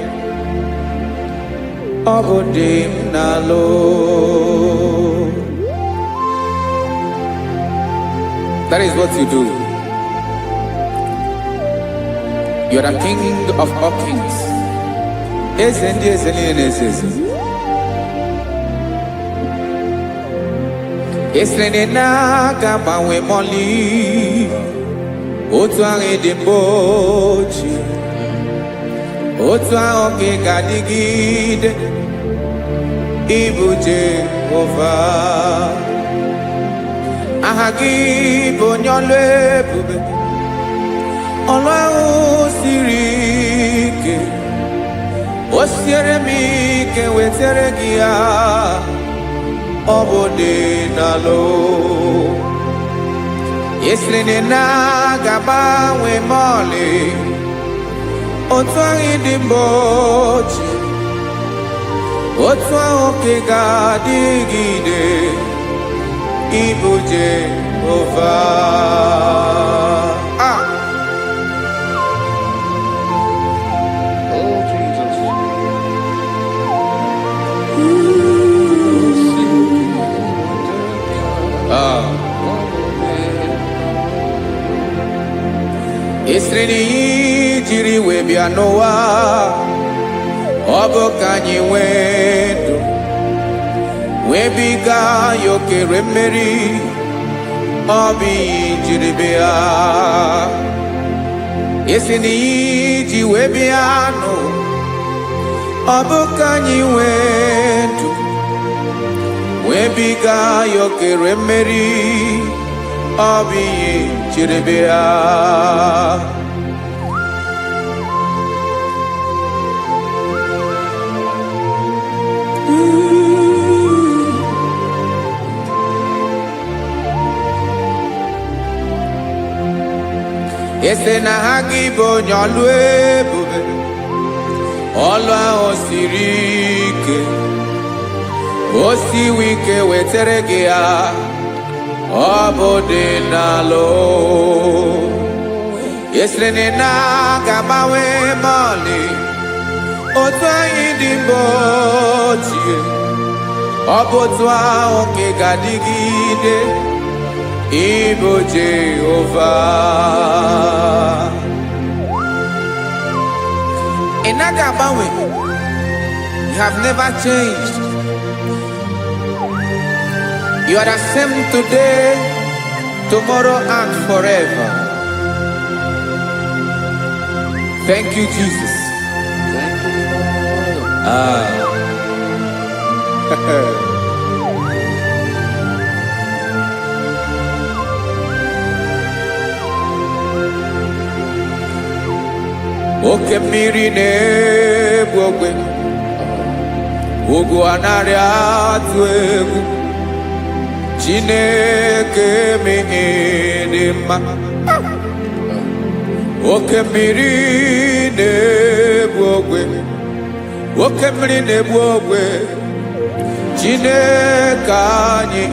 ọ bụ dị m n'alụ. That is what you do. You are the king of all kings. Eze ndị eze niile na-eze eze. Esere na-aga gbanwe mọli otu ahụ dị mgbe ochie, otu ahụ ka ị ga-adịgide ịbụ Jehova. Aha gị bụ onye ọlụ ebube, ọlụ ahụ siri ike o siere m ike wetere gị ya ọ bụ dị n'alụ. Esiri na-agbanwe mọlị otu ahụ dị mgbe ochie, otu ahụ ka ị ga-adịgide ịbụ Jehova. Oh, Jesus. Esiri na ihe jiri wee bịa n'ụwa ọ bụ ka anyị nwee ndụ wee biga ya okere mmeri, ọ bụ ihe jiri bịa. Esi na ihe ji wee bịa nụ ọ bụ ka anyị nwee ndụ wee biga ya okere mmeri, ọ bụ ihe jiri bịa. Ese na ha gị bụ onye ọlụ ebube, ọlụ ahụ siri ike o siwe ike wetere gị ya ọ bụ dị n'alụ. Esere na-agbanwe mọlị otu anyị dị mgbe ochie, ọ bụ otu ahụ ka ị ga-adịgide ịbụ Jehova. Ị naghị agbanwe. You have never changed. You are the same today, tomorrow and forever. Thank you, Jesus. Thank you, Lord. Oke mmiri na-egbu ogwe, ugwu anaghị atụ egwu, Chineke mee dị mma. Oke mmiri na-egbu ogwe, oke mmiri na-egbu ogwe, Chineke anyị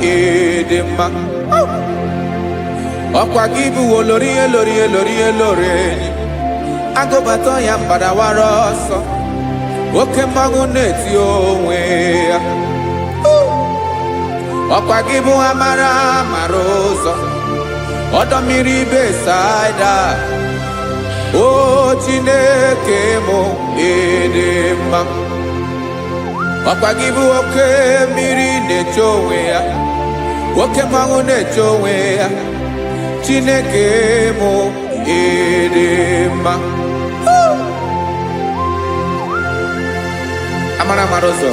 dị mma. Ọkwa gị bụ olori elori elori elori enyi, agụbata ya mbadawara ọsọ, oke mmanwụ na-eti onwe ya. Ọkwa gị bụ amara amara ụzọ, ọdọ mmiri Besaida, o Chineke mụ ịdị mma. Ọkwa gị bụ oke mmiri na-eche onwe ya, oke mmanwụ na-eche onwe ya, Chineke mụ ịdị mma. Amara amara ụzọ,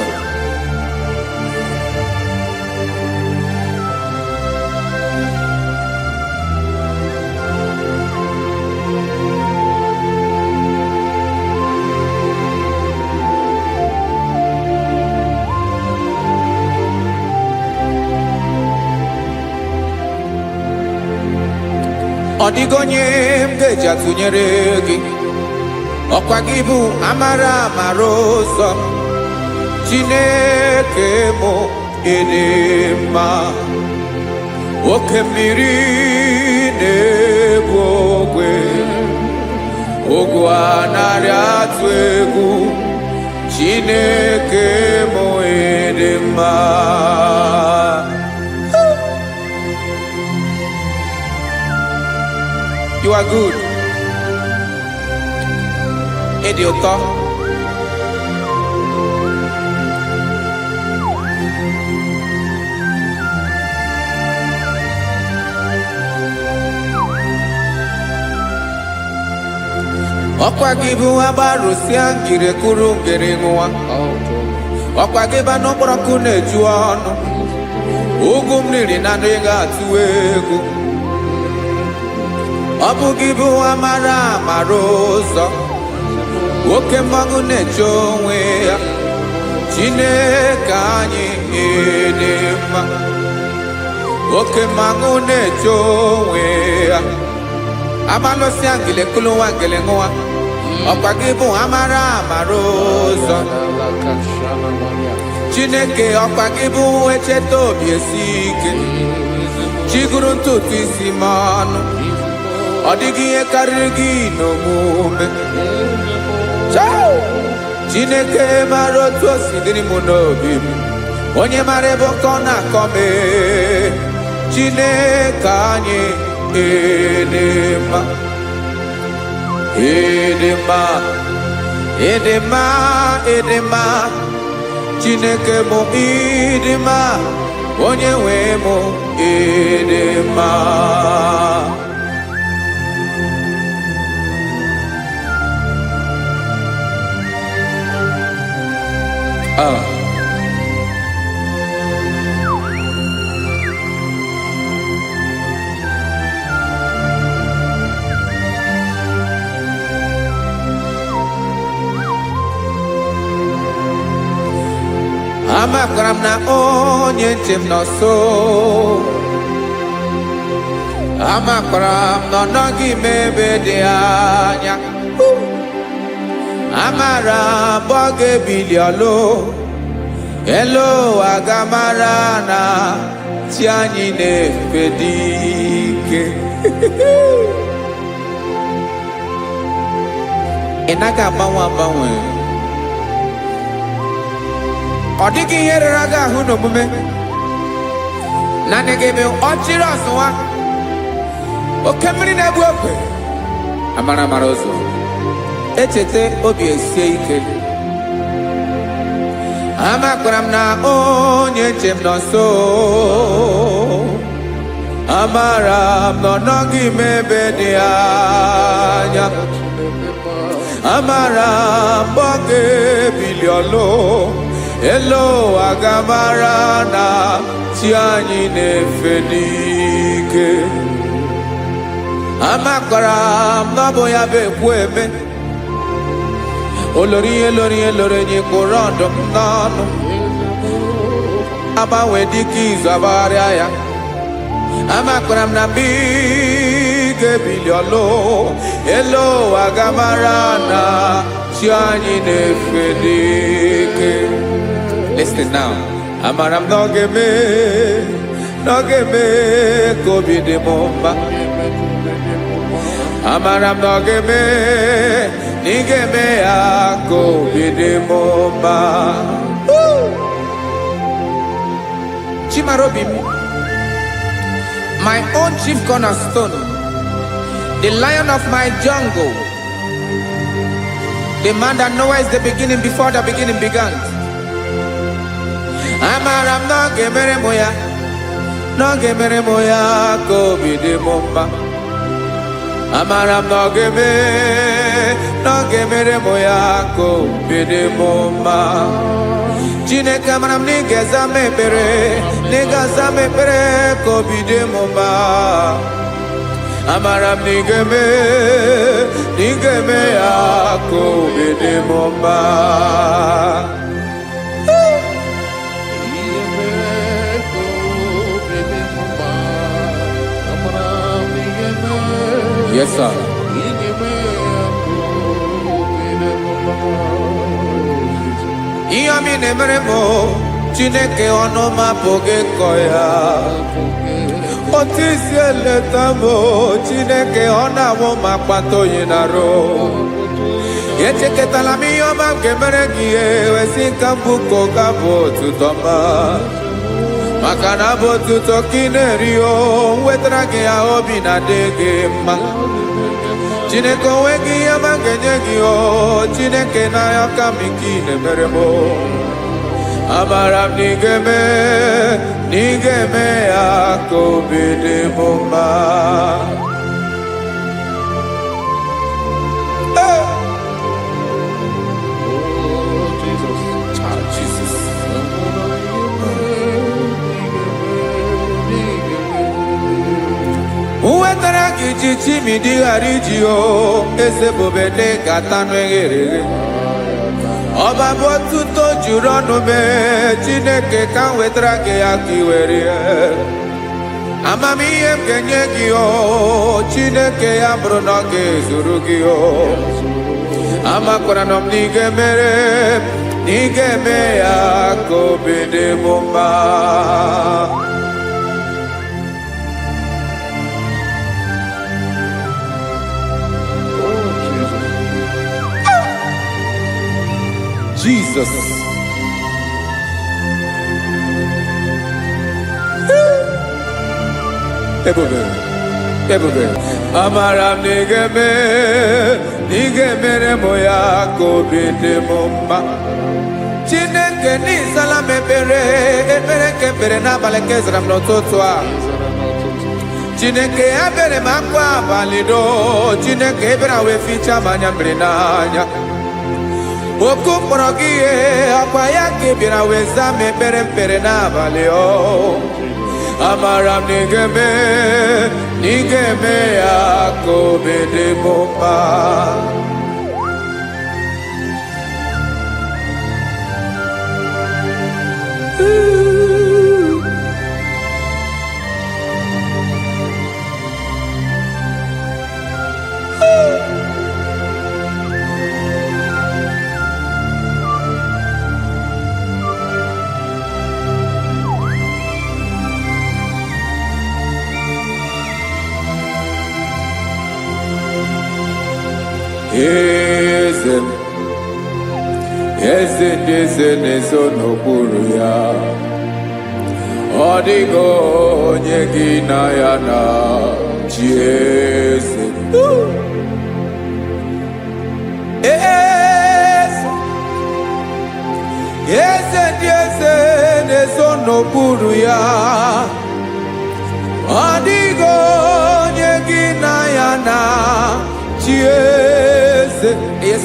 ọ dịghị onye m ga-eji atụnyere gị. Ọkwa gị bụ amara amara ụzọ, Chineke mụ ịdị mma. oke mmiri na-egbu ogwe ogwu anarị atụ egwu Chineke mụ ịdị mma. You are good. Ịdị ụtọ. Ọkwa gị bụ agbarụsịa ngire kụrụ ngere nwa. Ọkwa gị ba n'ụkpọrọkụ na-eju ọnụ. Ugwu mmiri na ndị ga-atụ egwu. Ọ bụ gị bụ amara amara ụzọ. Oke mmanwụ na-eche onwe ya. Chineke anyị ịdị mma. Oke mmanwụ na-eche onwe ya. Abalụsịa ngile kụrụ nwa ngele nwa. Ọkwa gị bụ amara amara ụzọ. Chineke ọkwa gị bụ echeta obi esi ike. Chiguru ntutu isi m ọnụ. Ọ dịghị ihe karịrị gị n'omume. Chineke mara otu o si dịrị m n'obi m. Onye mara ebe ọkọ na-akọ m. Chineke anyị ịdị mma. Ịdị mma. Ịdị mma. Ịdị mma. Chineke mụ ịdị mma. Onye nwe mụ ịdị mma. Amakwara m na onye nche m nọ nso. Amakwara m na ọ nọghị m ebe dị anya. Amara m ọ ga-ebili ọlụ. Elu aga mara na chi anyị na-efe dị ike. Ị naghị agbanwe agbanwe. Ọ dịghị ihe rere gị ahụ n'omume. Naanị gị bụ ọchịrị ọzụwa. Oke mmiri na-egbu ogwe. Amara amara ụzọ. Echete obi esie ike. Amakwara m na onye nche m nọ nso. Amara m na ọ nọghị m ebe dị anya. Amara m ọ ga-ebili ọlụ. Elu aga mara na chi anyị na-efe n'ike. Amakwara m na ọ bụ ya bụ ekwu eme. Olori ihe lori ihe lori enyi kwụrụ ọdụm n'ọnụ. Agbanwe dịka izu agbagharịa ya. Amakwara m na mgbe ị ga-ebili ọlụ. Elu aga mara na chi anyị na-efe n'ike. Listen now. Amara m na ọ ga-eme ka obi dị m mma. Amara m na ọ ga-eme na ị ga-eme ya ka obi dị m mma. Chimarobi m, my own chief cornerstone, the lion of my jungle, the man that knows the beginning before the beginning began. Amara m na ọ ga-emere m ya, na ọ ga-emere m ya ka obi dị m mma. Amara m na ọ ga-emere m ya ka obi dị m mma. Chineke amara m na ị ga-aza m ekpere, na ị ga-aza m ekpere ka obi dị m mma. Amara m na ị ga-eme ya ka obi dị m mma. Yes, sir. Ihe ọmị na-emere m Chineke ọnụ m apụghị ịkọ ya. Otisi eletamo Chineke ona mo makpato yinaro. Yecheketala mi yoma kemere giye wesinka buko kabo tutoma. Makana bo tuto kinerio wetrage ya obi na dege ma. Chineke wegi ya mangenye o Chineke na ya kamikine meremo. Amaram nigeme akobede bomba. Jesus. Jesus. Uwetara kichichi midi harijio ese bobede katano egere. Oba botuto jurono me Chineke kan wetara ke akiwere. Amami em kenye giyo Chineke ya bruno ke zurugio. Ama koranom nigeme akobede bomba. Jesus. Ebube. Amaram nigeme moya kobede bomba. Chineke ni salame ebere kebere na baleke zram no totwa. Chineke abere makwa balido. Chineke ebere we ficha manya mrenanya. Oku porogie akwaya kebira weza mepere na baleo. Amaram nigeme akobede bomba. Eze neso n'okpuru ya. Ọ dịghị onye gị na ya na chi eze. Eze neso n'okpuru ya. Ọ dịghị onye gị na ya na chi eze. Yes,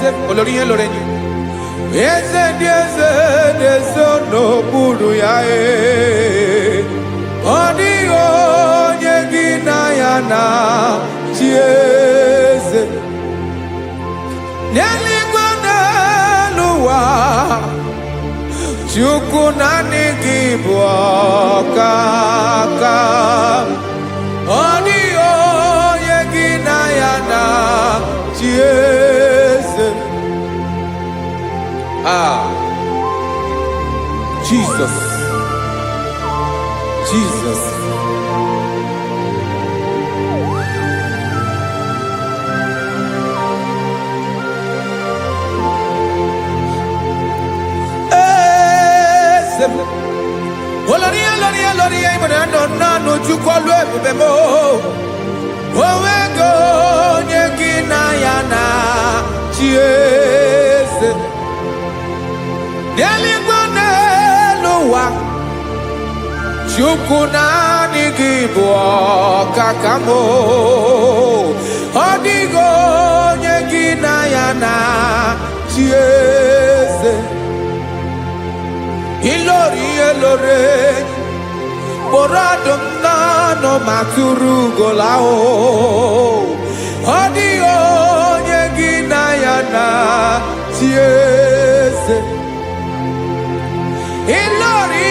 sir. Olórí lórenyi. Eze n'okpuru ya ọ dịghị onye gị na ya na chi eze. N'eluigwe n'elu ụwa Chukwu naanị gị bụ ọkaka. Ọ dịghị onye gị na ya na chi eze. Jesus. Oloria ibona no chukolu ebube mo. Owego onye gị na ya na chi eze. N'eluigwe n'elu ụwa Chukwu naanị gị bụ ọkaka m. Ọ dịghị onye gị na ya na chi eze. Ilori kpọrọ ọdụm n'ọnụ ma tụrụ ugola o. Ọ dịghị onye gị na ya na chi eze. Ilori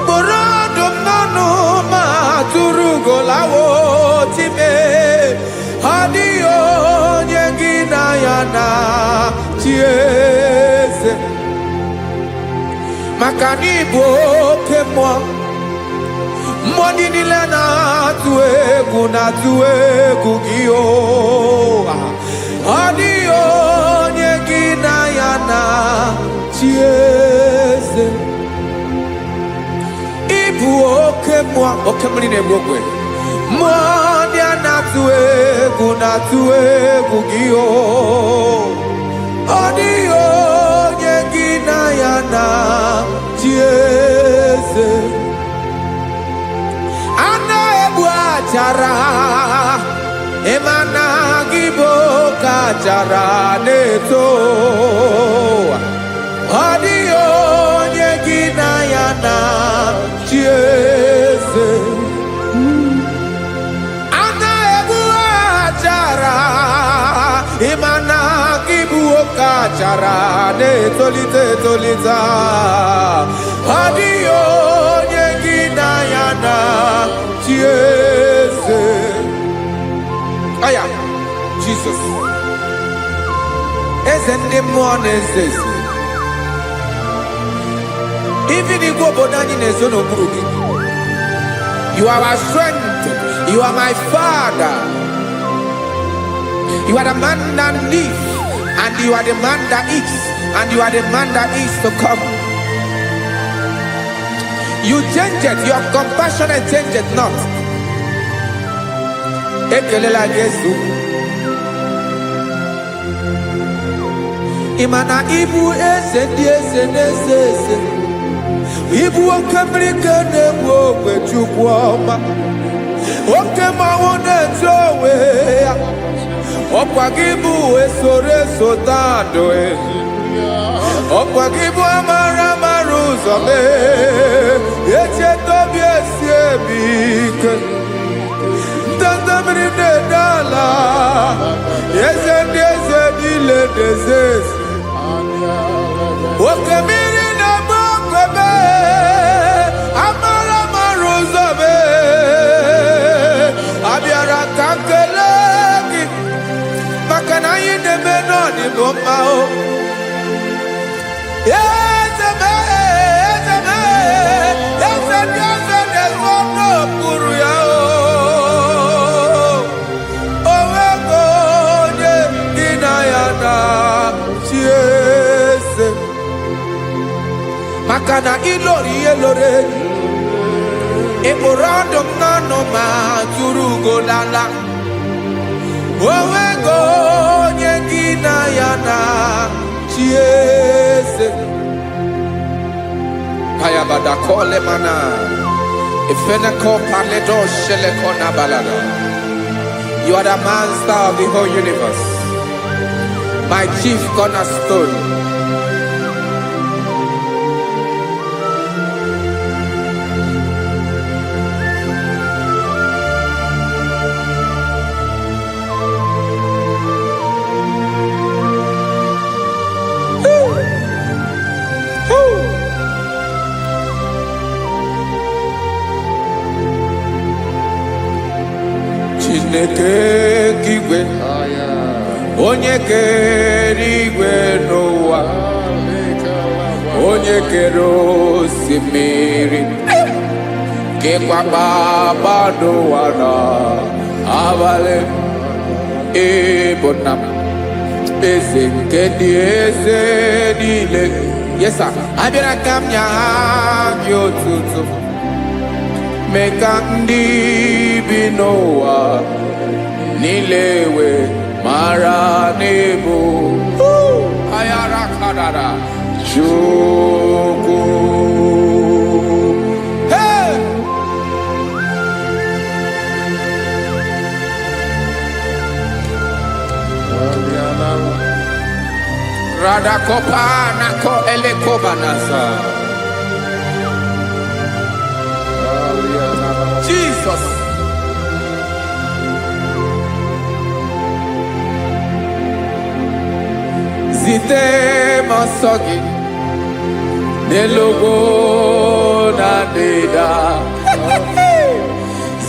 kpọrọ ọdụm n'ọnụ ma tụrụ ugola o time. Ọ dịghị onye gị na ya na chi eze. maka na ịbụ oke mmụọ. Mmụọ ndị niile na-atụ egwu gị o. Ọ dịghị onye gị na ya na-achị eze. Ịbụ oke mmụọ, oke mmiri na-egbu ogwe. Mmụọ ndị a na-atụ egwu gị o. Ọ dịghị onye gị na ya na-achị eze. A na-egbu achara, ịmana gị bụ oke achara na-eto. Ọ dịghị onye gị na ya na-achị eze. A na-egbu achara, ịmana gị bụ oke achara na-etolite etolite. Ọ dịghị onye gị na ya na-achị eze. Aya, Jesus. Eze ndị mmụọ na-eze eze. Even igwe obodo anyị na-ezo n'okpuru gị. You are our strength. You are my Father. You are the man that lives, and you are the man that eats, and you are the man that is to come. You change it. Your compassion change it not. Ekelela Yesu. Imana ibu eze ndị eze na-eze eze. Ibu oke mmiri ka na-egbu ogwe Chukwu ọma. Oke mmanwụ na-eche onwe ya. Ọkwa gị bụ esoro esota ndụ. Ọkwa gị bụ amara amara ụzọ mee. Echeta obi esi ebi ike. Ndanda mmiri na-ede ala. Eze ndị eze niile na-eze eze. Oke mmiri na-agba ogwe mee. Amara amara ụzọ mee. Abịara ka m kelee gị maka na anyị na-eme n'ọdịbụ mma o. Eze mee, eze mee, eze ndị eze na-ezo n'okpuru ya o. O nwego onye gị na ya na-achị eze. Maka na ịlọrọ ihe lọrọ enyi. Ịkpụrụ ọdụm n'ọnụ ma tụrụ ugo n'ala. O nwego onye gị na ya na-achị eze. Kayabada kole mana. Ifeneko paledo sheleko na balada. You are the master of the whole universe. My chief cornerstone. Chineke kigwe, onye kere igwe n'ụwa, onye kere osimiri, kekwa kpakpando ụwa n'abalị. Ịbụ nna m, eze nke ndị eze niile. Yes sir, abịara ka m nye gị otuto. Mee ka ndị bi n'ụwa niile wee mara n'ebu ayara kadara Chukwu. Hey! Radakopa nako elekobanasa. Jesus. Zite masogi nelogo na deda.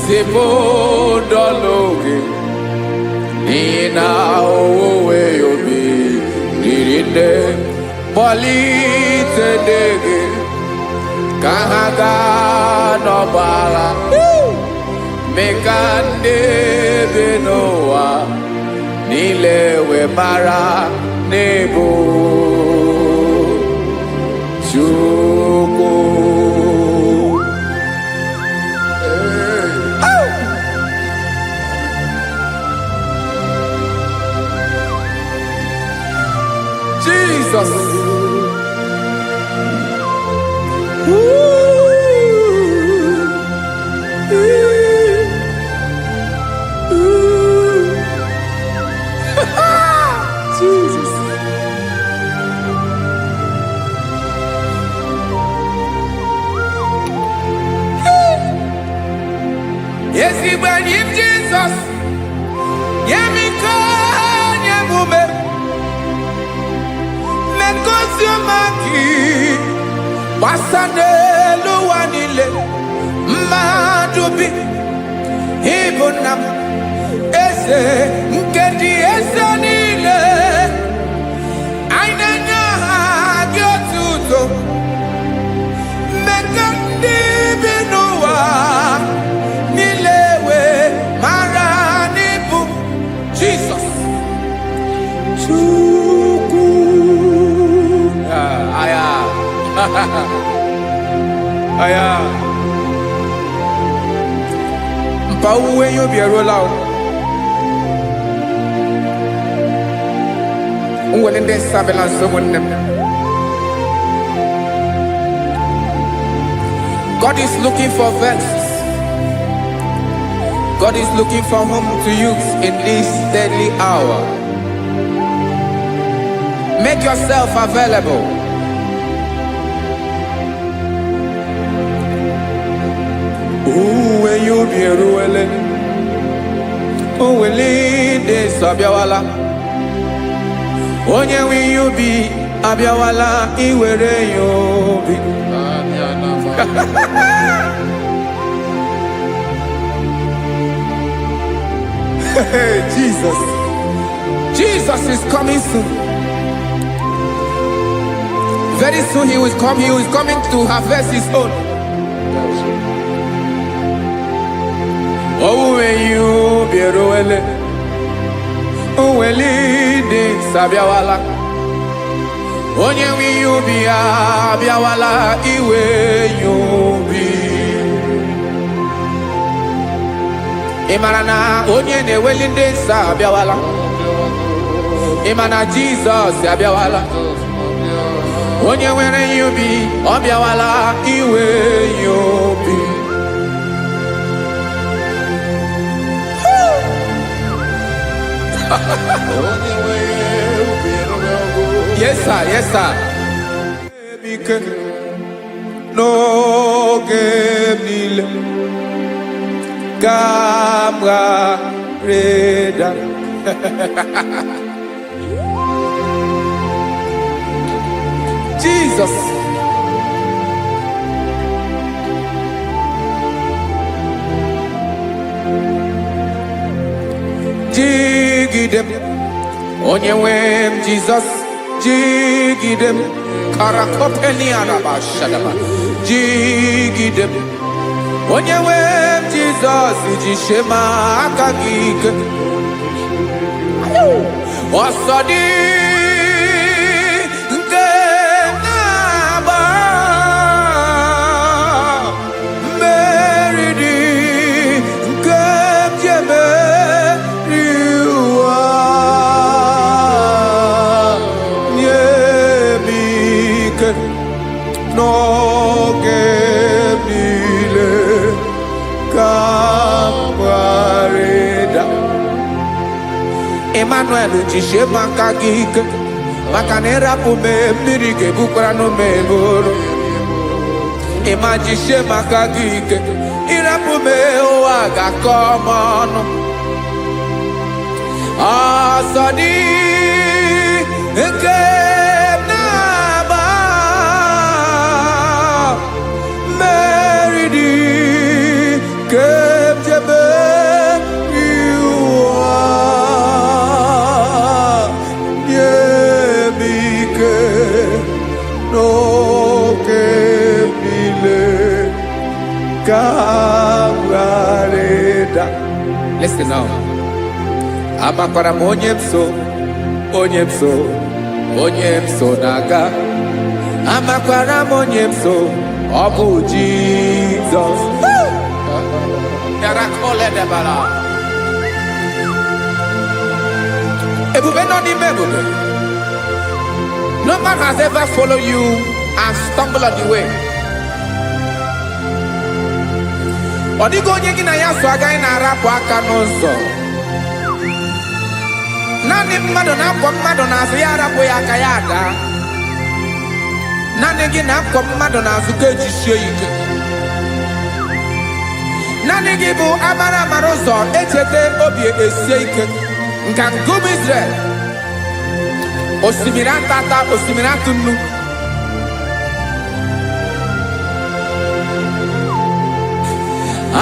Zibo dologe nina owe yobi nirinde polite dege kahaga no bala mekande benoa nilewe mara nebo chuko Jesus. Jesus. Yes, he went in Jesus. Yemiko, Yamume. Menkozumaki. Wasane luwanile. Madubi. Ibunam. Ese. Nkedi ese nile. Ainanya hagyotuto. Mekandi binuwa. Nilewe maranibu. Jesus. Chuku. Aya. Aya. Mpauwe yo bierola. Unwelende sabela someone. God is looking for vessels. God is looking for whom to use in this deadly hour. Make yourself available. When you be ruling, oh, will lead this Abiawala. Onye will you be Abiawala? Iwere you be. Jesus. Jesus is coming soon. Very soon he will come. He is coming to harvest his own. Oh, when you be ruling, oh, will lead this Abiawala. Onye will you be Abiawala? Iwe you be. Imana onye ne welinde sa Abiawala. Imana Jesus Abiawala. Onye were you be Abiawala iwe you be. Yes sir, yes sir. No game Gamra Reda. Jesus. Jigidem. Onyewem Jesus. Jigidem. Karakopeni araba shadaba. Jigidem. Onyewem Jesus. Jishema akagike. Osodi. No gemile kambareda Emmanuel jishe makagike makanera pume mirike bukrano meboro Ema jishe makagike irapume oaga komono Asadi eke no que kawareda. Listen now. Amakwara m onye m so naga. Amakwara m onye m so, ọ bụ Jesus. Yarakole debara. Ebube nọ n'ime ebube. No man has ever followed you and stumbled on the way. Ọ dịghị onye gị na ya so agaghị na-arapụ aka n'ụzọ. Naanị mmadụ na-akwọ mmadụ n'azụ ya arapụ ya aka ya ada. Naanị gị na-akwọ mmadụ n'azụ ka ejisie ike. Naanị gị bụ amara ụzọ echete obi esie ike. Nka ngụm Israel. Osimiri atata, osimiri atụ nnu.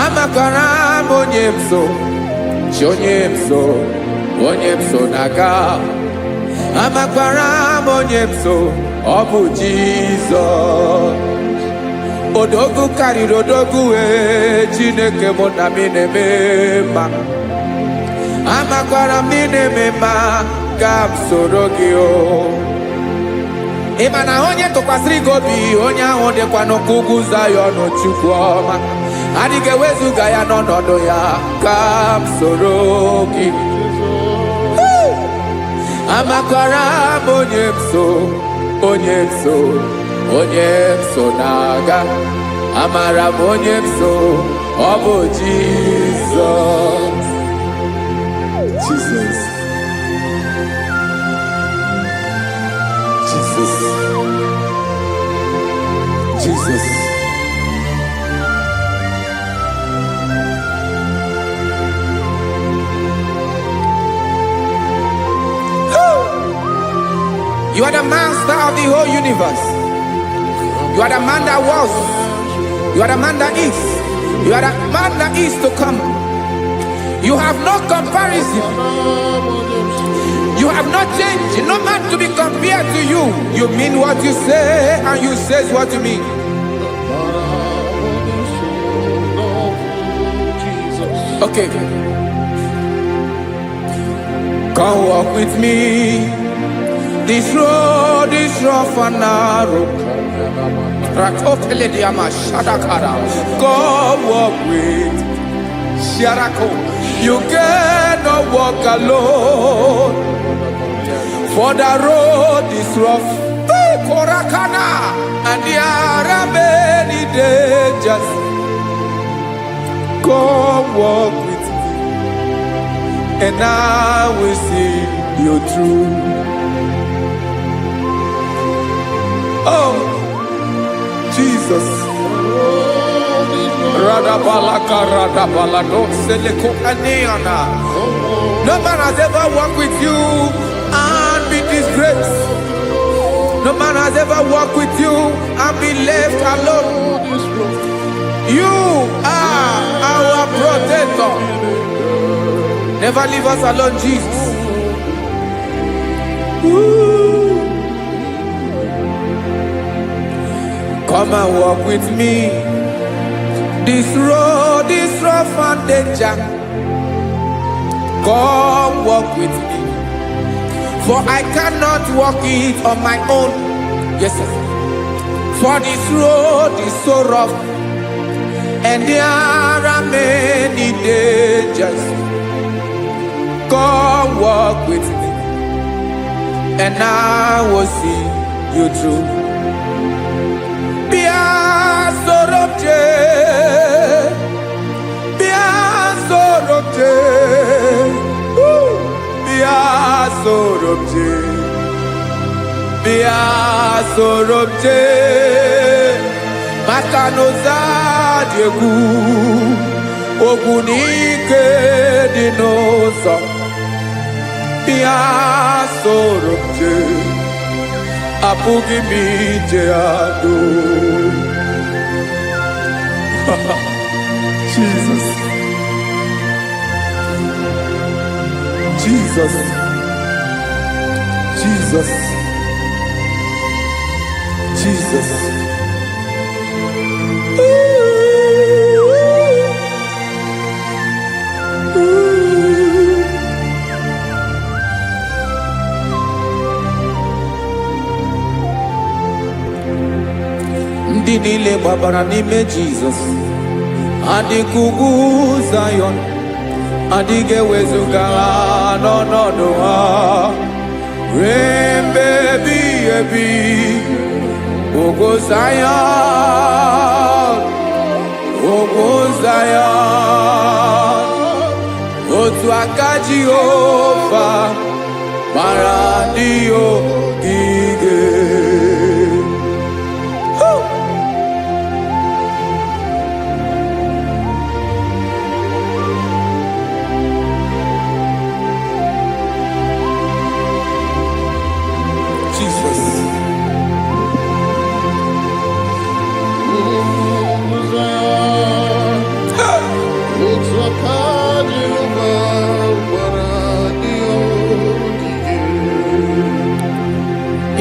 Amakwara m onye m so, chi onye m so, onye m so naga. Amakwara m onye m so, ọ bụ Jizọs. Odogwu karịrị odogwu Chineke mụ na mi na-eme mma. Amakwara m na-eme mma ka m soro gị o. Ị ma na onye tụkwasịrị gị obi, onye ahụ dịkwa n'ụkwụ ugwu Zayọn Chukwu ọma. Adịghị ewezuga ya n'ọnọdụ ya ka m soro gị. Amakwara m onye m so, onye m so, onye m so na-aga. Amara m onye m so, ọ bụ Jizọs. Jesus. Jesus. Jesus. You are the master of the whole universe. You are the man that was. You are the man that is. You are the man that is to come. You have no comparison. You have not changed. No man to be compared to you. You mean what you say and you say what you mean. Okay. Come walk with me. This road is rough and narrow. Come walk with Sharako. You cannot walk alone. For the road is rough. Korakana. And there are many dangers. Come walk with me. And I will see you through. Oh, Jesus. No man has ever walked with you and be disgraced. No man has ever walked with you and be left alone. You are our protector. Never leave us alone, Jesus. Woo. Come and walk with me. This road is rough and danger. Come walk with me. For I cannot walk it on my own. Yes, sir. For this road is so rough. And there are many dangers. Come walk with me. And I will see you through. Sorobje Makanoza Diegu Ogunike Dinosa Bia Sorobje Apugi Mijeado. Jesus. Jesus. Jesus. Jesus. Ooh. niile gbabara n'ime Jizọs. Adịghị ugwu Zayọn, adịghị ewezuga ha n'ọnọdụ ha. Ruo mgbe ebighị ebi, ugwu Zayọn, ugwu Zayọn, otu aka Jehova gbara ndị ogige.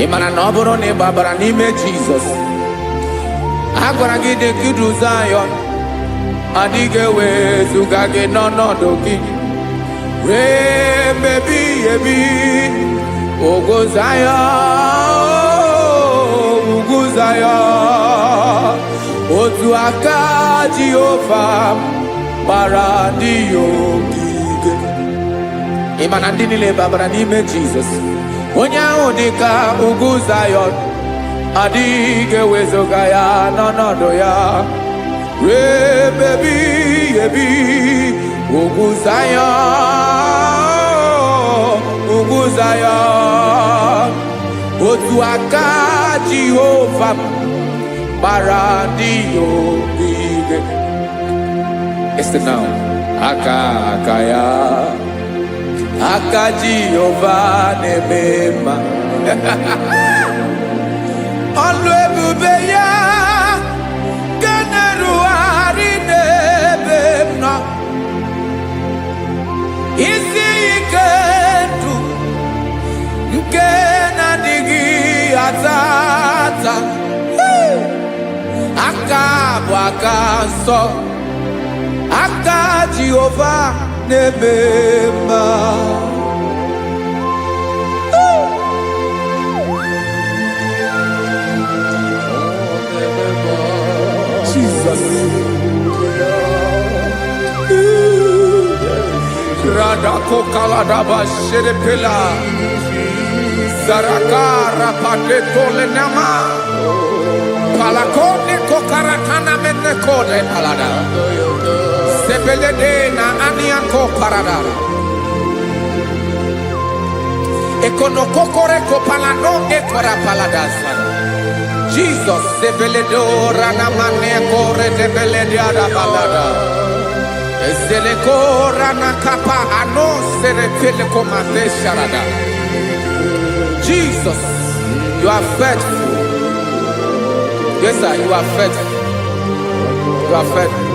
Ị mara na ọ bụrụ na ị gbabara n'ime Jizọs, a gwara gị dị nkiru Zayọn, adịghị ewezuga gị n'ọnọdụ gị. Ruo mgbe ebighị ebi, ugwu Zayọn, ugwu Zayọn, otu aka Jehova gbara ndị ogige. Ị ma na ndị niile gbabara n'ime Jizọs, onye ahụ dị ka ugwu Zayọn, adịghị ewezuga ya n'ọnọdụ ya. Ruo mgbe ebighị ebi, ugwu Zayọn, ugwu Zayọn, otu aka Jehova gbara ndị ogige. It's now aka ya, aka Jehova na-eme mma. Ọlụ ebube ya ga na-erugharị n'ebe m nọ. Isi ike ndụ nke na-adịghị ata ata. Aka bụ aka nsọ, aka Jehova na-eme mma. Jesus. Radako kaladaba sherepela, zarakara padetole nama, palakone kokarakana mene kode palada, sebelede na aniako paradara. Ekono kokore kopalano ekora paladasa. Jesus, sebeledora na mane kore debelediada balada. Eselekora na kapa ano serepele komate sharada. Jesus, you are faithful. Yes, sir, you are faithful. You are faithful.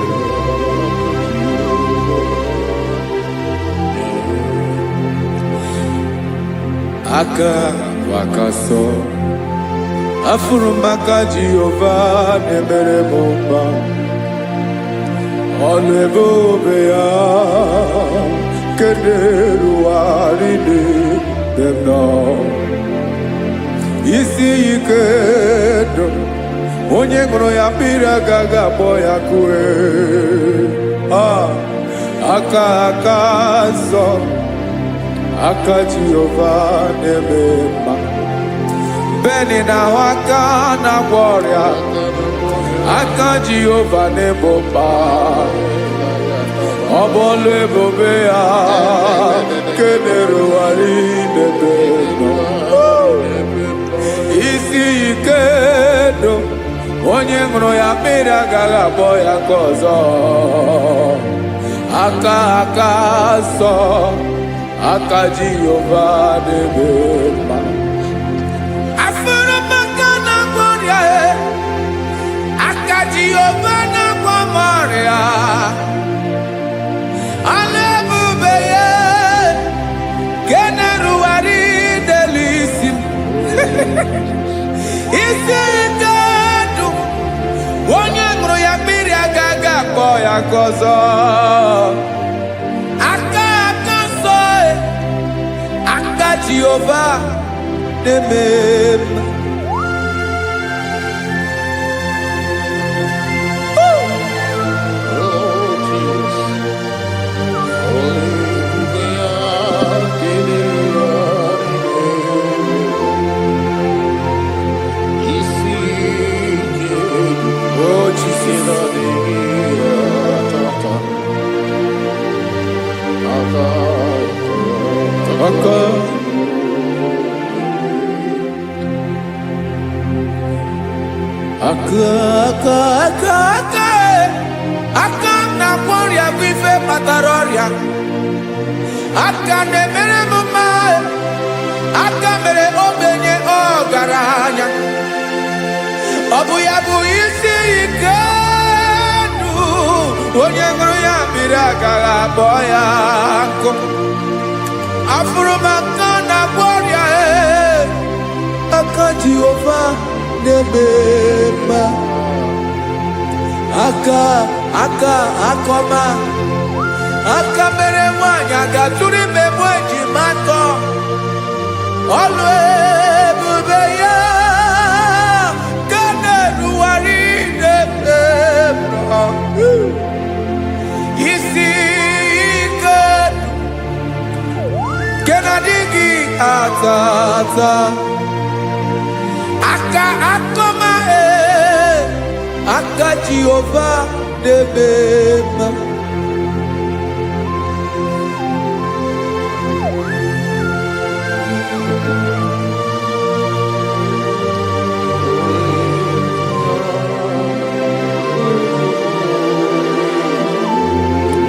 Aka wakaso, afurumaka Jehova nemere bomba. Ọlụ ebube ya keneruwarị n'ebe m nọ. Isi ike ndụ, onye ṅụrụ ya mmiri agaghị akpọ ya kue. Aka nsọ, aka Jehova na-eme mma. Beni na-ahụ aka na-agwọ ọrịa, aka Jehova na-ebo mba. Ọ bụ ọlụ ebube ya kenerugharị n'ebe nọ. Isi ike ndụ, onye ṅụrụ ya mmiri agaghị akpọ ya nke ọzọ. Aka nsọ, aka Jehova na-eme mma. Jehova na-agwọ m ọrịa, ọlụ ebube ya ga na-erugharị n'elu isi m. Isi ike ndụ, onye ṅụrụ ya mmiri agaghị akpọ ya nke ọzọ. Aka nsọ, aka Jehova na-eme mma. aka na-emere m mma, aka mere ogbenye ọgaranya. Ọ bụ ya bụ isi ike ndụ, onye ṅụrụ ya mmiri agaghị akpọ ya nkụ. Afụrụ m aka na-agwọ ọrịa, aka Jehova na-eme mma. Aka akọma, aka mere nwanyị agatụrụ ime mụ ejima atọ. Ọlụ ebube ya ka na-erugharị n'ebe m nọ. Isi ike nke na-adịghị ata ata. Aka akọma, aka Jehova na-eme mma.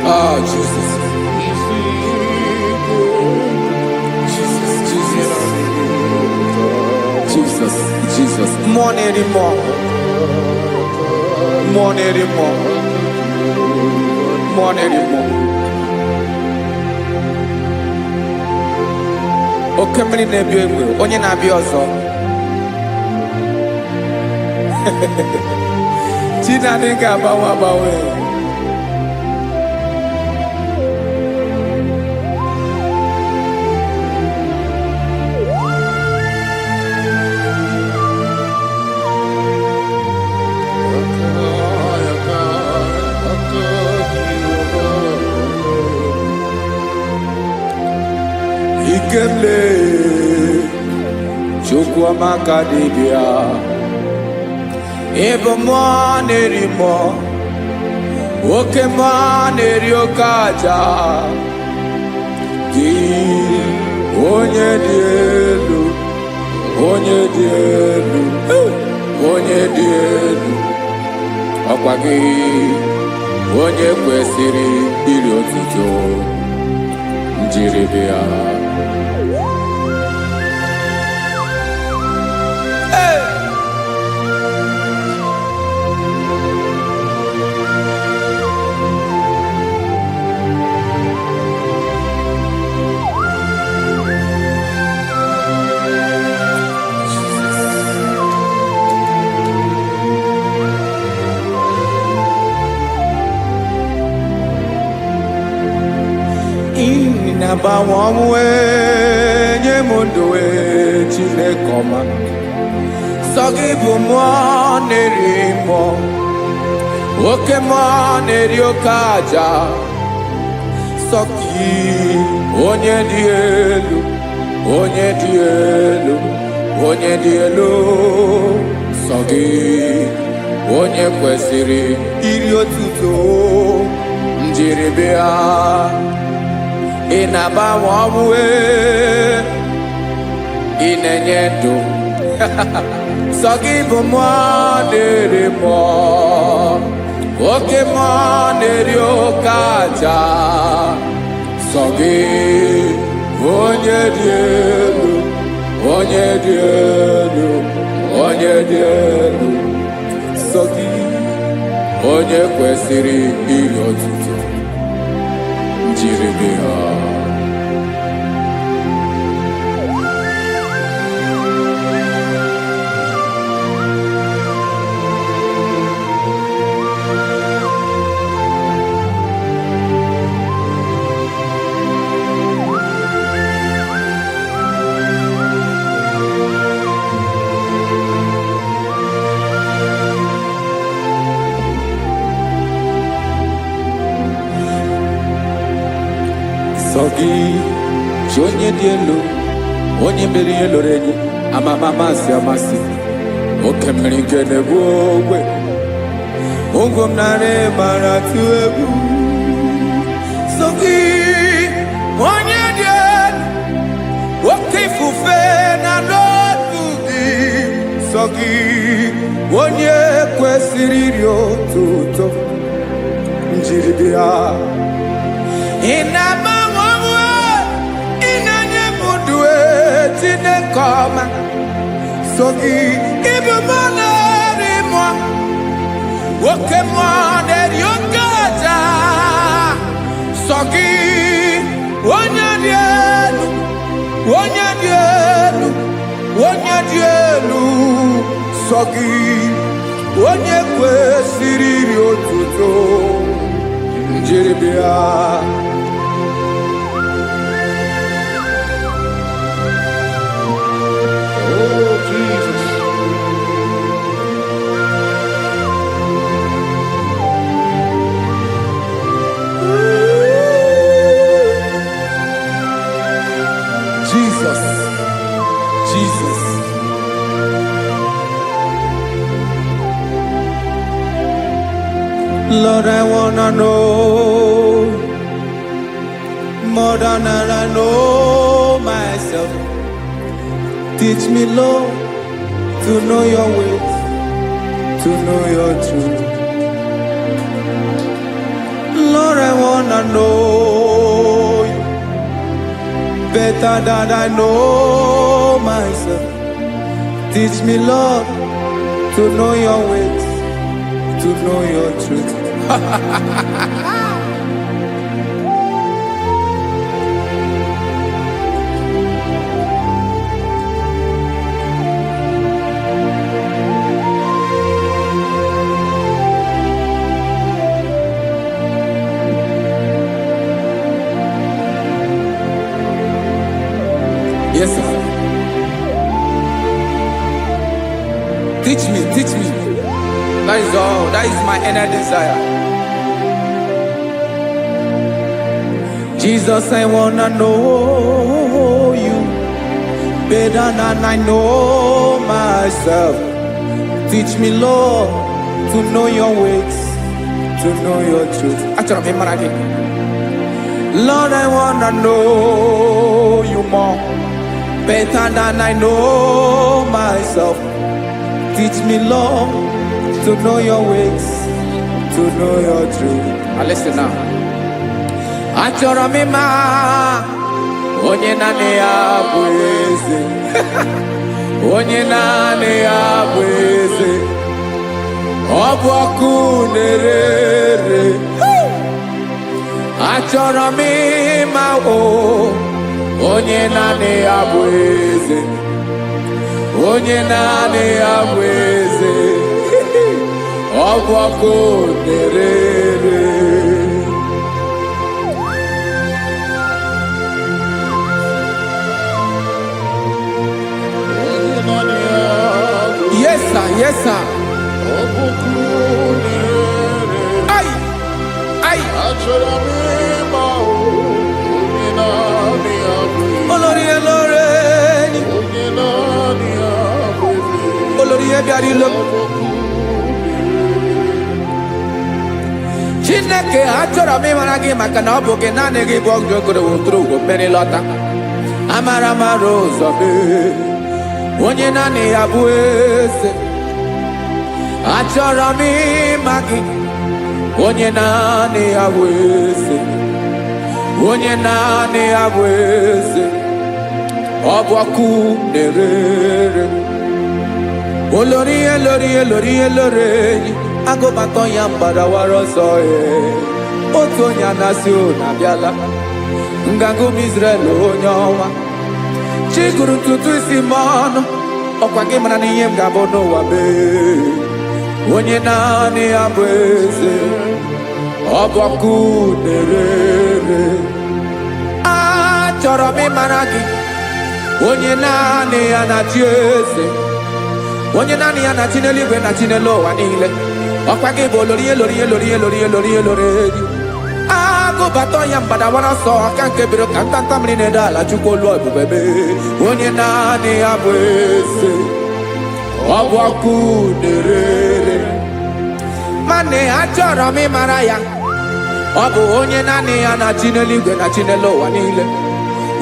Oh, Jesus. Jesus. More anymore. More anymore. More anymore. Oke mmiri na-ebi egbe, onye na-abịa ọzọ. Chineke ga-agbanwe agbanwe. Ikemle Chukwamaka dibia, ebe mmụọ na-eri mmụọ, oke mmụọ na-eri oke aja. Gị onye dị elu, onye dị elu, onye dị elu, ọkwa gị onye kwesịrị iri otuto. Njiri bịa. Inagbanwe ọnwụ nye m ndụ Chineke ọma. Sọ gị bụ mmụọ na-eri mmụọ, oke mmụọ na-eri oke aja. Sọ gị onye dị elu, onye dị elu, onye dị elu. Sọ gị onye kwesịrị iri otuto. Njiri bịa. Ị na-agbanwe ọnwụ, ị na-enye ndụ. Sọ gị bụ mmụọ na-eri mmụọ, oke mmụọ na-eri oke aja. Sọ gị onye dị elu, onye dị elu, onye dị elu. Sọ gị onye kwesịrị iri otuto. Njiri bịa. Sọ gị chi onye dị elu, onye mere ihe loro enyi, amama amasị amasị. Oke mmiri nke na-egbu ogwe, ụgwọ m narị mara atụ egwu. Sọ gị onye dị elu, oke ifufe na n'otu gị. Sọ gị onye kwesịrị iri otuto. Njiri bịa. Ị na-agbanwe ọnwụ, chinekoma sogi ibumana mo woke mo de yokaja sogi onyadielu sogi onye kwesịrị iri otuto njiribịa. Oh, Jesus. Jesus, Jesus. Lord, I wanna know more than I know myself. Teach me, Lord, to know your ways, to know your truth. Lord, I wanna know you better than I know myself. Teach me, Lord, to know your ways, to know your truth. Yes, sir. Teach me, teach me. That is all. That is my inner desire. Jesus, I wanna know you better than I know myself. Teach me, Lord, to know your ways, to know your truth. Lord, I wanna know you more better than I know myself. Teach me, Lord, to know your ways, to know your truth. Listen now. Achọrọ m ịma onye naanị ya bụ eze. Onye naanị ya bụ eze. Ọ bụ ọkụ na-ere. Achọrọ m ịma onye naanị ya bụ eze. Onye naanị ya bụ eze. Ọ bụ ọkụ na-ere. Yes, sir. Yes, sir. Ay, ay. Olórí Olórí. Olórí Ebiari lo. Chineke achọrọ m ịmara gị maka na ọ bụ gị naanị gị bụ ọgụ ogoro woturu ugwo mmeri lọta. Amara mara ụzọ mee. Onye naanị ya bụ eze. Achọrọ m ịma gị. Onye naanị ya bụ eze. Onye naanị ya bụ eze. Ọ bụ ọkụ na-ere. Olórí Olórí. Agụbatọ ya mgbadawara ọsọ ya. Otu onye anasị na-abịala. Nganga ụmụ Izrel onye ọnwa. Chiguru ntutu isi m ọnụ. Ọkwa gị mara na ihe m ga-abụ n'ụwa mee. Onye naanị ya bụ eze. Ọ bụ ọkụ na-ere. Achọrọ m ịmara gị. Onye naanị ya na-achị eze. Onye naanị ya na-achị n'eluigwe na-achị n'elu ụwa niile. Ọkwa gị bụ Olórí. Agụbatọ ya mgbadawara ọsọ aka nke biro ka ntanta mmiri na-ede ala Chukwu olu ebube mee. Onye naanị ya bụ eze. Ọ bụ ọkụ na-ere. Mane achọrọ m ịmara ya. Ọ bụ onye naanị ya na-achị n'eluigwe na-achị n'elu ụwa niile.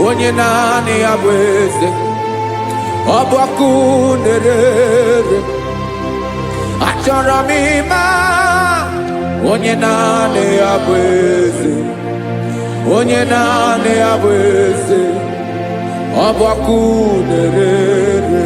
Onye naanị ya bụ eze. Ọ bụ ọkụ na-ere. Achọrọ m ịma onye naanị ya bụ eze. Onye naanị ya bụ eze. Obakuderere.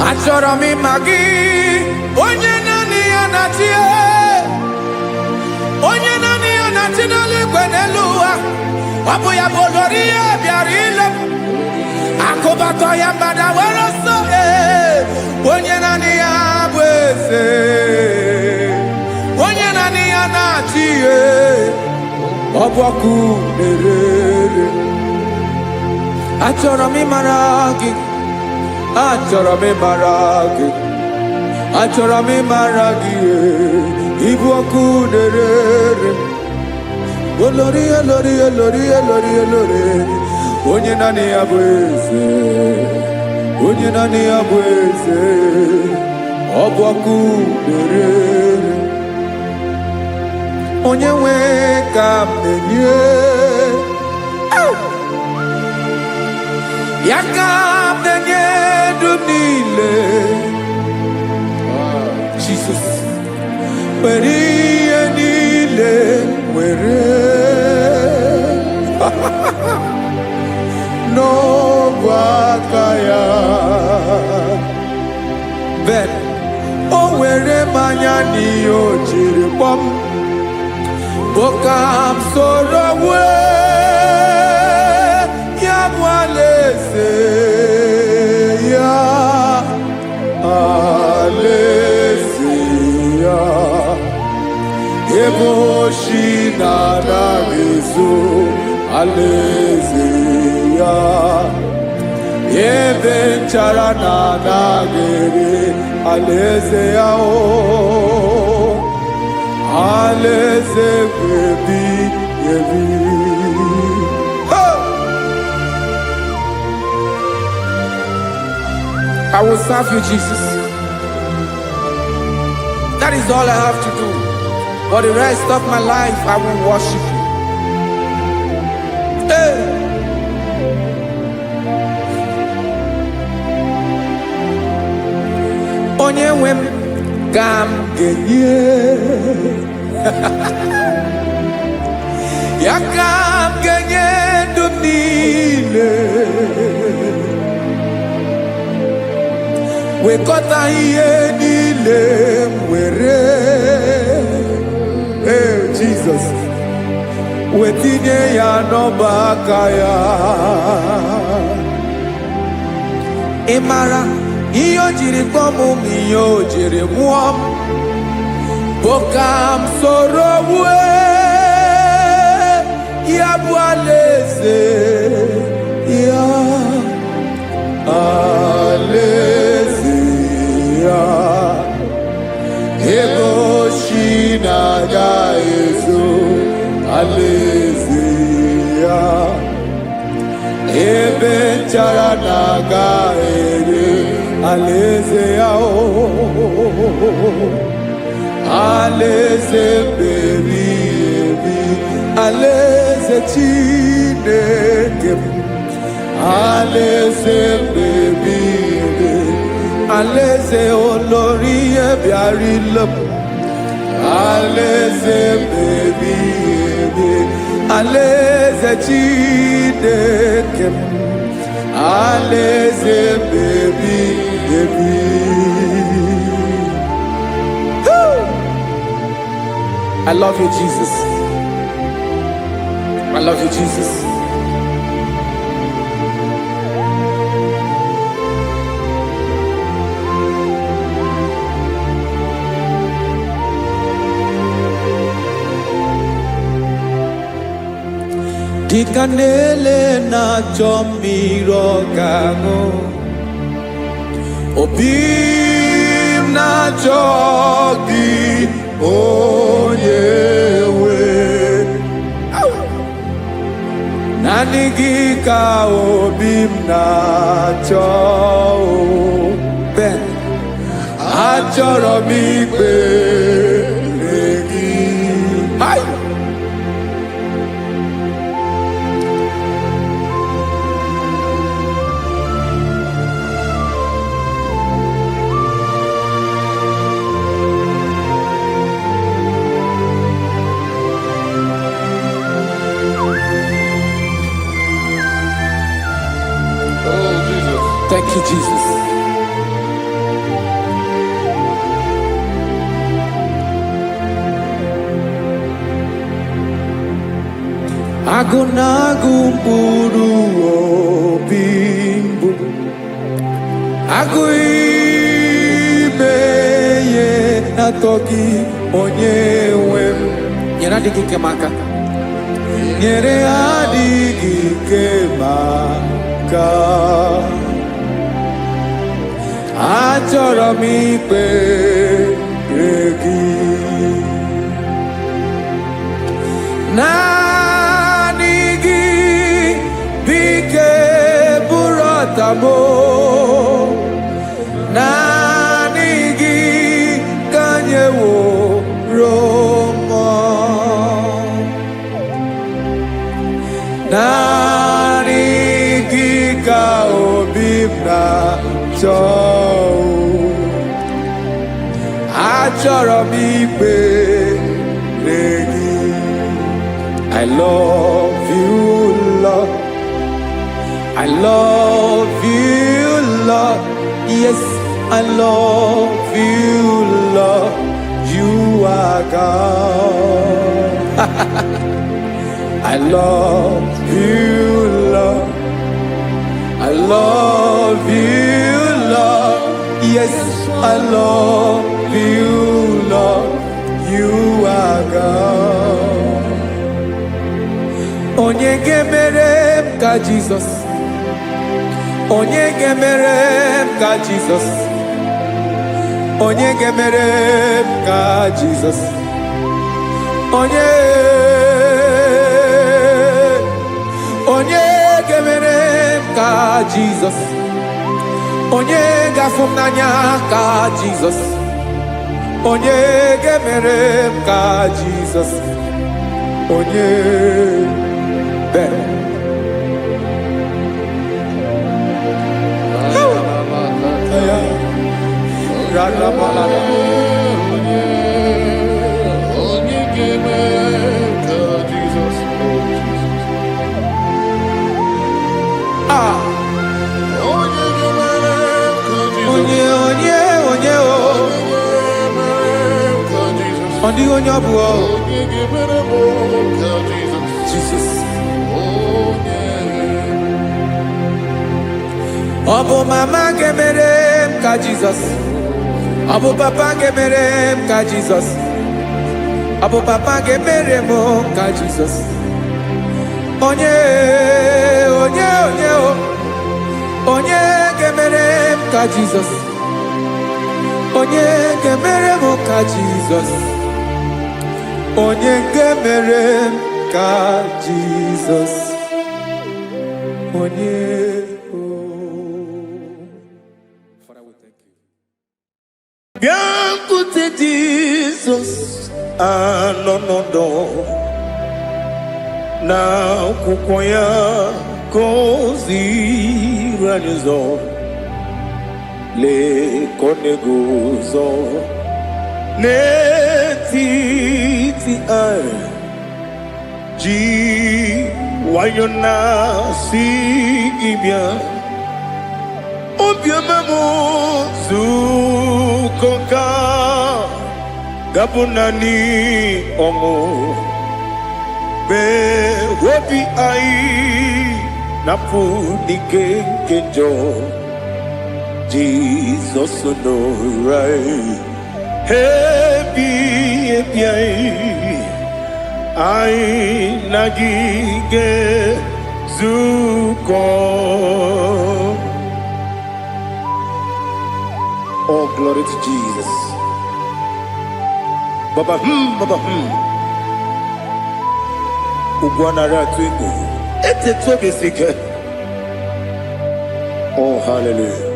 Achọrọ m ịma gị, onye naanị ya na-achị, onye naanị ya na-achị n'eluigwe n'elu ụwa. Ọ bụ ya bụ olori ya bịara ile m, akụbatọ ya mgbada were ọsọ. Onye naanị ya bụ eze, onye naanị ya na-achị, ọ bụ ọkụ na-erere. Achọrọ m ịmara gị, achọrọ m ịmara gị, achọrọ m ịmara gị, ịbụ ọkụ na-erere. Olori, olori, olori, olori, olori, onye naanị ya bụ eze, onye naanị ya bụ eze, ọ bụ ọkụ na-erere. Onye nwe ka m na-enye, ya ka m na-enye ndụ niile. Jesus, were ihe niile were n'ọbụ aka ya. Ben, o were mmanya n'ihe o jiri kpọọ m, bụ ka m soro wee ya bụ alaeze ya, alaeze ya. Ebe oshi na-adaghị ezo, alaeze ya. Ebe nchara na-adaghị ere, alaeze ya. Alaeze ebi ebi. I will serve you, Jesus. That is all I have to do. For the rest of my life, I will worship you. Hey. Onye nwe m ka m ga-enye, ya ka m ga-enye ndụ m niile. Wekọta ihe niile m were, Jesus, wetinye ya n'ọba aka ya. Ị mara ihe o jiri kpọọ m, ihe o jiri mụọ m, bụ ka m soro wee ya bụ alaeze ya, alaeze ya. Ebe oshi na-agaghị ezo, alaeze ya. Ebe nchara na-agaghị ere, alaeze ya. Alaeze ebi ebi, alaeze Chineke m, alaeze ebi ebi, alaeze olori ya bịara ile m, alaeze ebi ebi, alaeze Chineke m, alaeze ebi ebi. I love you, Jesus. I love you, Jesus. Dịka na-ele na-achọ mmiri ọ ga-aṅụ, obi m na-achọ gị, onye nwe. Naanị gị ka obi m na-achọ. achọrọ m ikpere gị. Hai! Oh, Jesus. Thank you, Jesus. Agụ na-agụ mkpụrụ obi mbụ, agụ ime ihe na-atọ gị onye nwe m. Nyere adịghị ike m aka, nyere adịghị ike m aka. Achọrọ m ikpere gị. Naanị gị bụ ike bụrụ ọtamo. Naanị gị ka anyị wuru mmụọ. Naanị gị ka obi m na-achọ. Achọrọ m ikpere gị. I love you, Lord. I love you, Lord. Yes, I love you, Lord. You are God. I love you, Lord. I love you, Lord. Yes, I love you, Lord. You are God. Onye ga-emere m ka Jesus. Onye ga-emere m ka Jesus. Onye ga-emere m ka Jesus. Onye ga-emere m ka Jesus. Onye ga-afụ m n'anya ka Jesus. Onye ga-emere m ka Jesus. Onye better. Jesus. Obu mama gemere m ka Jesus. Obu papa gemere m ka Jesus. Obu papa gemere m ka Jesus. Onye gemere m ka Jesus. Onye gemere m ka Jesus. Onye gemere m ka Jesus. Onye Biancote Jesus anonodo na kukoya kozi ranizo le konegozo ne titi ai ji wayona si ibia obiamamu zukoka gabunani omo be wobi ai napu dike kenjo Jesus no right happy ai nagige zuko. Oh, glory to Jesus. Baba, Ugwana ratwingu. Ete tobe sike. Oh, hallelujah.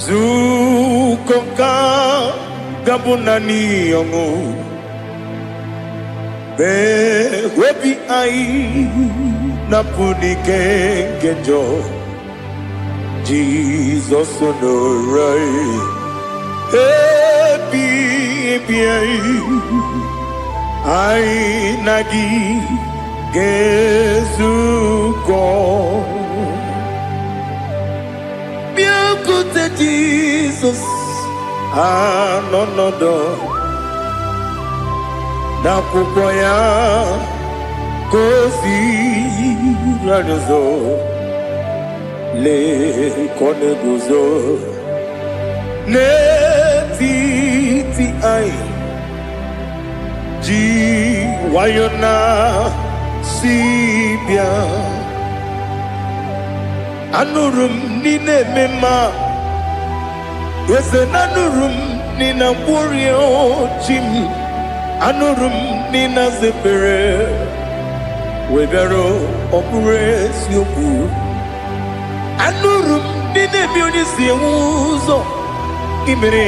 Zukonka gabunani yongu be webi ai napunike genjo Jesus onorai ebi ai nagi gezuko biakute Jesus anonodo nakwụkwọ ya kosi ranyozo le kone guzo netiti ai ji wayona sibia anurum nine mema yese nanurum nina burio chim anurum nina zepere webero opure sioku anurum nina bioni siuzo imere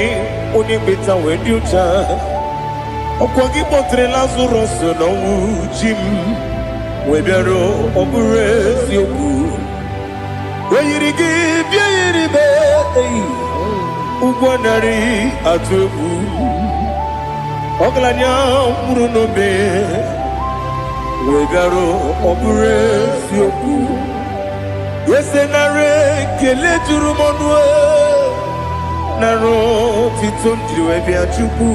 oni beta wediucha okwagi potre Lazarus no jim webero opure sioku weyirigi biayiribe ugwanari atubu Oglanya murunobe wegaro obure sioku yesenare kele turumonwe naro titondriwe biachuku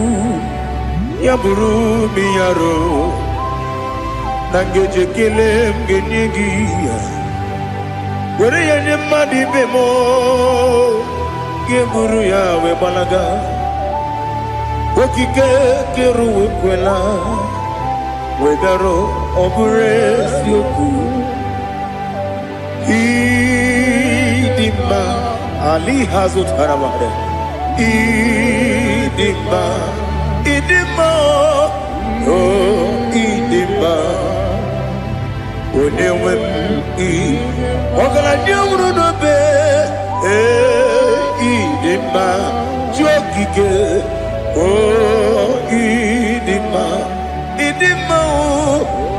yaburu miyaro nangeje kele mgenyegi were yenye madi bemo geburu ya webalaga Okike keru kwela wegaro obure sioku idima ali hazut haramare idima oh idima onewem ogala nyamru no be idima jokike Oh, idima,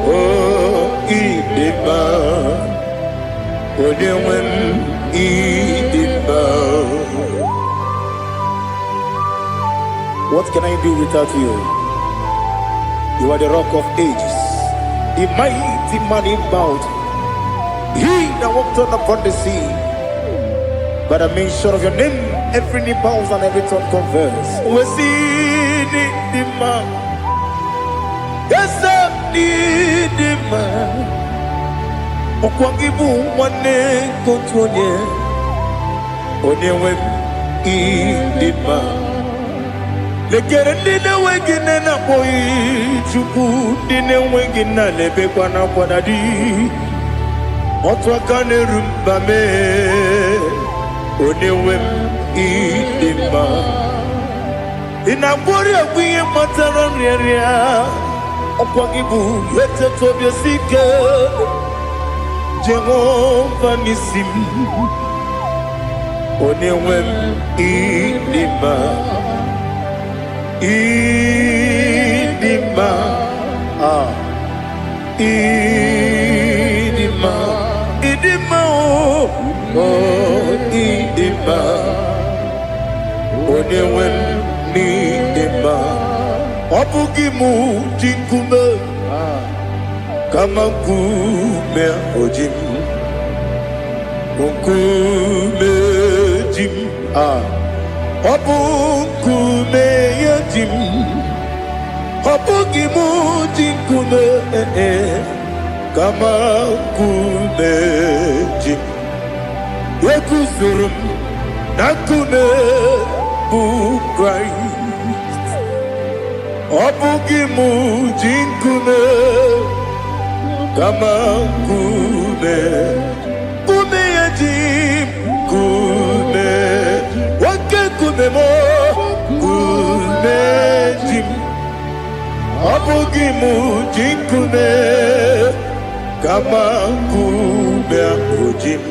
oh, idima, odewem idima. What can I do without you? You are the rock of ages, the mighty man in mountain. He that walked on upon the sea. By the mention of your name, every knee bows and every tongue confess. We see the man. Yes, the man. Okwangibu wane kotonye. Onyewe idima. Lekere nina wengine na boy chuku nina wengine lebe kwa na kwanadi. Otwakane rumbame. Onewem idima inabori agwiye matara nriaria okwagibu lete tobia sike Jehova nisim Onewem idima idima idima idima oh idima onewem idima obugi mu jinkume kama kume ojim kume jim obukume yajim obugi mu jinkume kama kume jim Wekuzurum nakune bu Christ Obugi mu jinkune kama kume Kume ya jim kume Wake kume mo kume jim Obugi mu jinkune kama kume ujim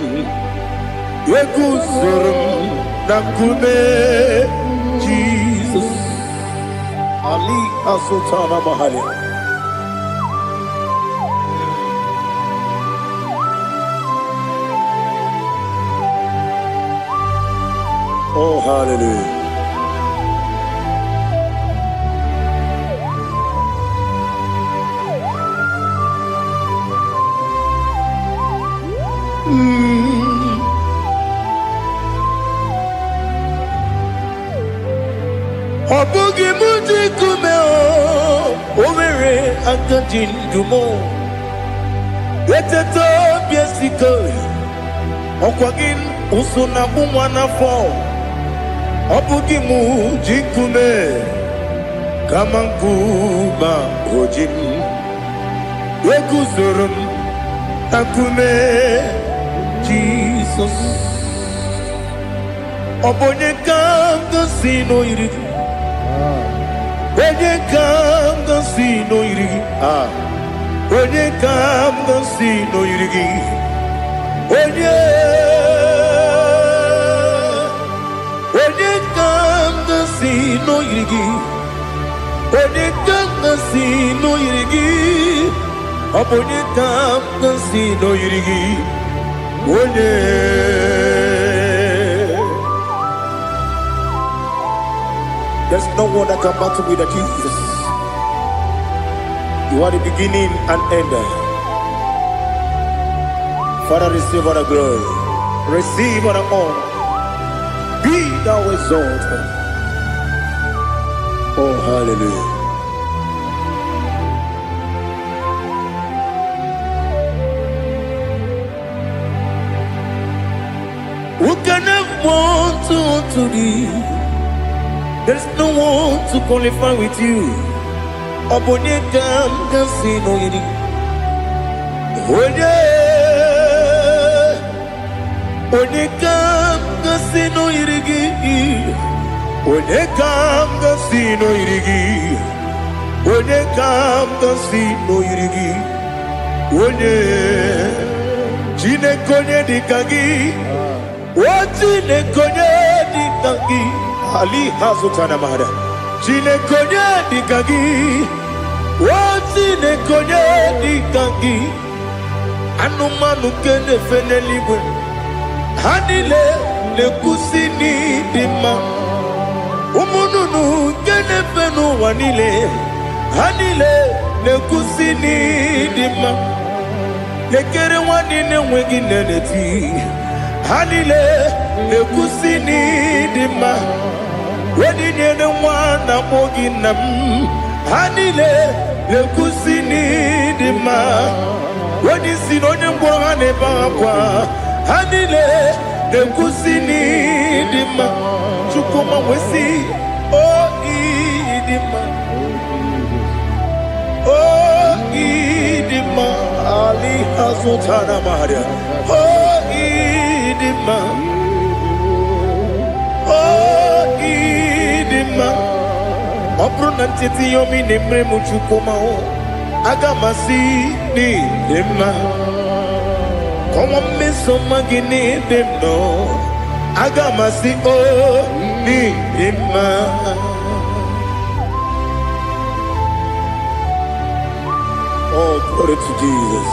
Wekuzurum Nakume Jesus. Ali Asultana Mahali. Oh, hallelujah. Obugi muji kume o mere akajin dumo. Eteto biesiko okwagin usuna bumwana fo. Obugi muji kume kamanguma ojin. Wekuzurum akume Jesus. Obonye kanga sino irigi. Onye kanga sino irigi. Onye kanga sino irigi. Onye kanga sino irigi. Onye kanga sino irigi. Onye kanga sino irigi. Onye. There's no one that can battle with Jesus. You are the beginning and end. Father, receive all the glory. Receive all the honor. Be thou exalted. Oh, hallelujah. Who can have one to thee? There's no one to qualify with you. Obonye kam kasino yiri. Onye kam kasino yiri. Onye kam kasino yiri. Onye kam kasino yiri. Onye jine konye dikagi. Wajine konye dikagi. Ali Hazutana Mahada. Jine konye dikagi. Wajine konye dikagi. Anumanu kene fene libwe. Hanile le kusini dima. Umununu kene fenu wanile. Hanile le kusini dima. Lekere wanine wengi neneti. Hanile le kusini dima. Wedi nyene mwana moginam. Hanile le kusini dima. Wedi sinonye mbwagane bakwa. Hanile le kusini dima. Chukuma wesi oh idima. Oh idima. Ali Hazutana Maria. Oh idima. Oh idima. Obruna titi yomi nemre muchukuma o. Agamasi ni dema. Como meso magini demno. Agamasi o ni dema. Oh, glory to Jesus.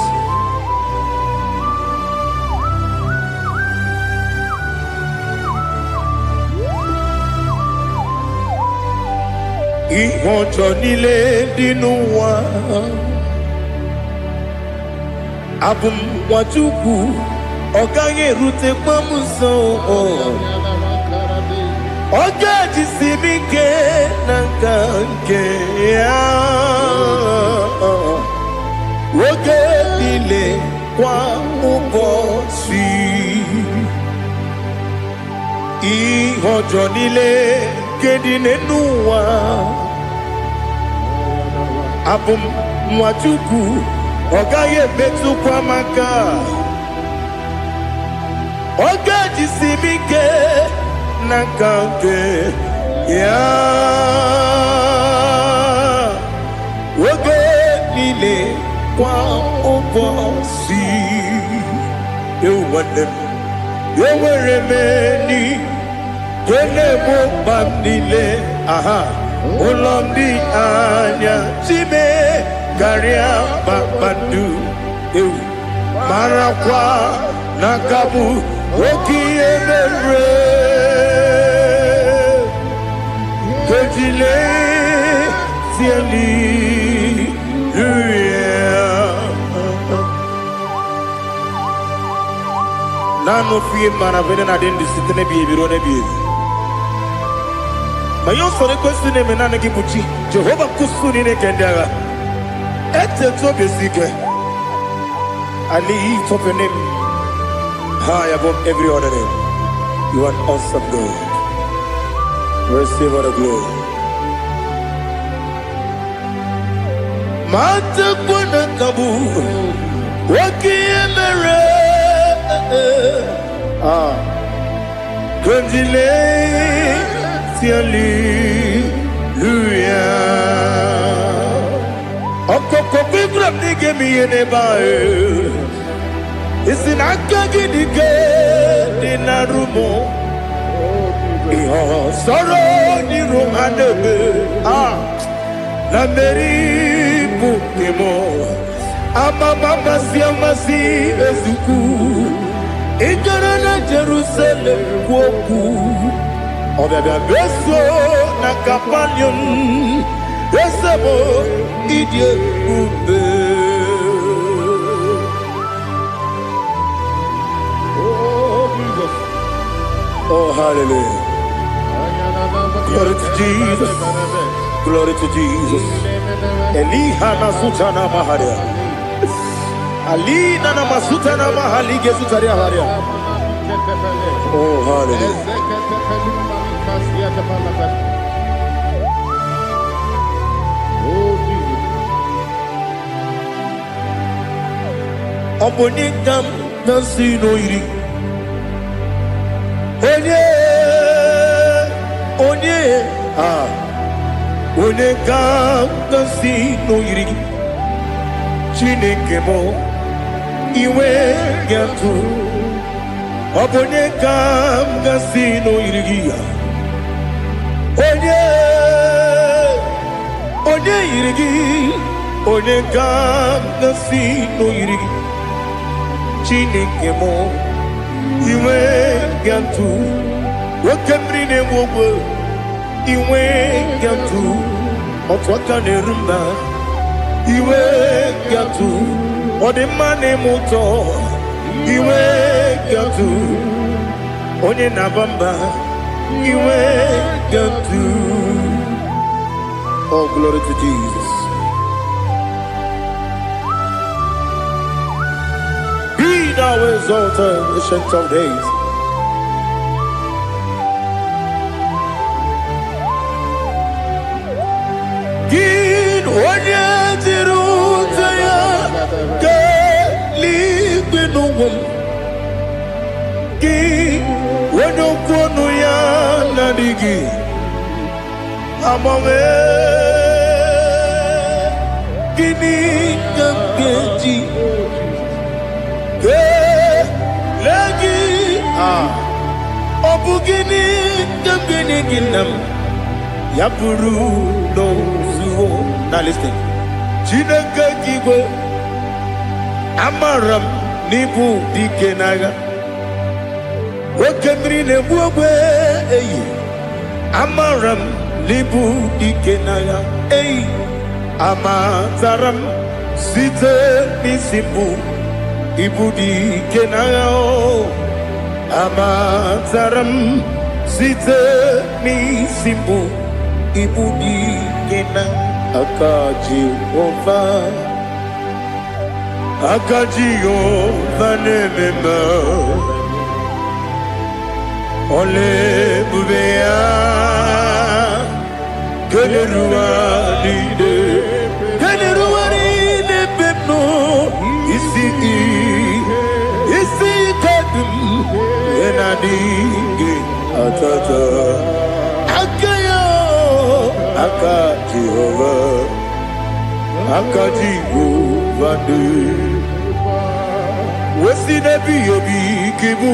Ihojo nile dinuwa. Abum wajuku oganye rute pamuso. Oga jisimike nankanke ya. Oge nile kwa ubosi. Ihojo nile kedine nuwa. Abum wajuku ogaye betu kwa maka. Oga jisimike nakanke ya. Oge nile kwa ubosi. You want them. You were many. Kenebo bandile, aha, ulomdi anya, chime, garia babandu, marakwa, nakabu, oki emere, kejile, siali, Nano fiye mana vene na den disitene biye birone biye. Mayon sore kusune menane kibuchi. Jehova kusuni ne kendera. Ete to besike. I lift up your name high above every other name. You are awesome God. Receive all the glory. Mata kuna kabu. Waki emere. Gondile, Hallelujah. Okoko bigram nige mi enebae. Isin akagi nige dinarumo. Iho soro ni romanebe. La meri bukemo. Amama siamasi ezuku. Igarana Jerusalem woku Obebe beso na kapanium Esebo idye ube Oh Jesus Oh hallelujah Glory to Jesus Glory to Jesus Eliha na sutana maharia Ali nana masuta na mahali gesutaria haria. Oh hallelujah. Oh Jesus. Obonikam nasino iri. Onye Onekam nasino iri. Chineke mo. Iwe yatu Obone kam gasino irigia Onye irigi Onye kam gasino irigi Chineke mo Iwe yatu Wakemrine wogo Iwe yatu Otwaka nerumba Iwe yatu Ode mane muto Iwe gatu Onye nabamba Iwe gatu Oh glory to Jesus. Be thou exalted, ancient of days. Gid onye tirutaya Ki wano kono ya nadigi Amame Kini kamkeji Ke lagi Obu gini kamkini ginam Yapuru no suho. Now listen Chinaka kigwe Amaram nibu dikenaga Wakemri nebuwe Amaram nibu dikenaga Amazaram site misimbu Ibu dikenaga Amazaram site misimbu Ibu dikenaga Akaji ova Akajiyo vanemema Ole bubea Keleruaride pepno Isi kadum Enadingi atata Akayo Akajihova Akajihova Wesi nebi yobi kibu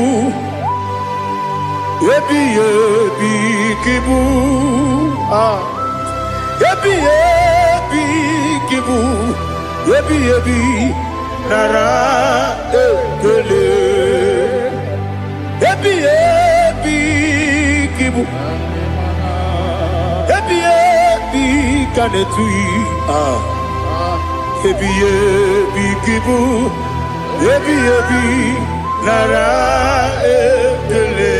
Ebi ebi kibu ah ebi ebi kibu ebi ebi nara ekele ebi ebi kibu ebi ebi kanetui ah ebi ebi kibu ebi ebi nara ekele.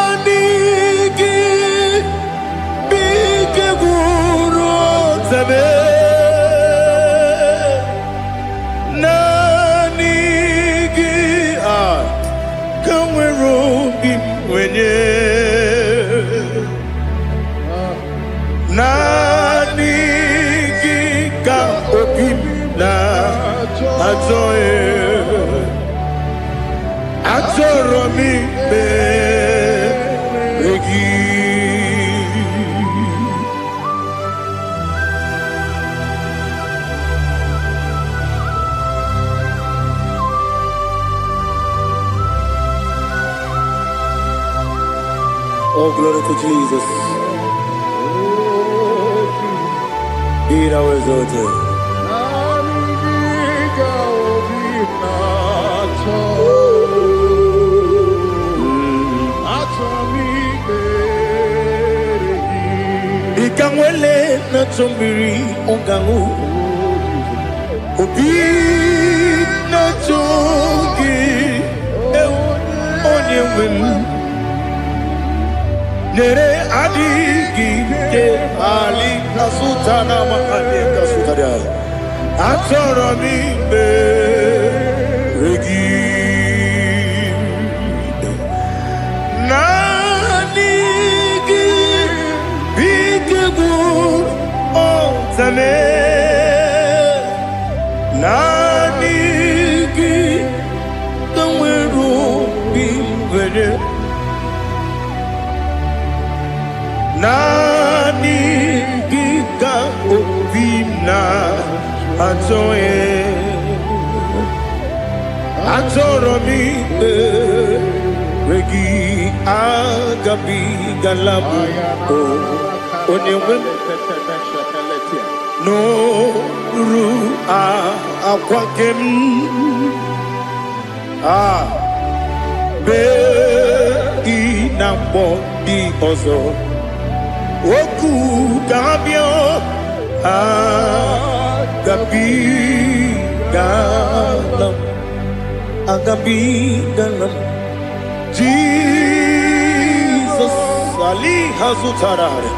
Nanigi bige guru zabe nanigi kamweru bimwenye nanigi ka opim na ajoe Atoro mi beregi. Oh, glory to Jesus. Be thou exalted. Ikangwele na chombiri ongangu Obi na chongi onye wim Nere adigi ke ali kasutana mahane kasutaria Atoro mi beregi Zame nanigi kamweru bimwene nanigi ka obimna atoye atoro mi regi agabi galabu onyewe no ru akwakem be inambo di ozo oku gabio agabi galam Jesus ali hazutarare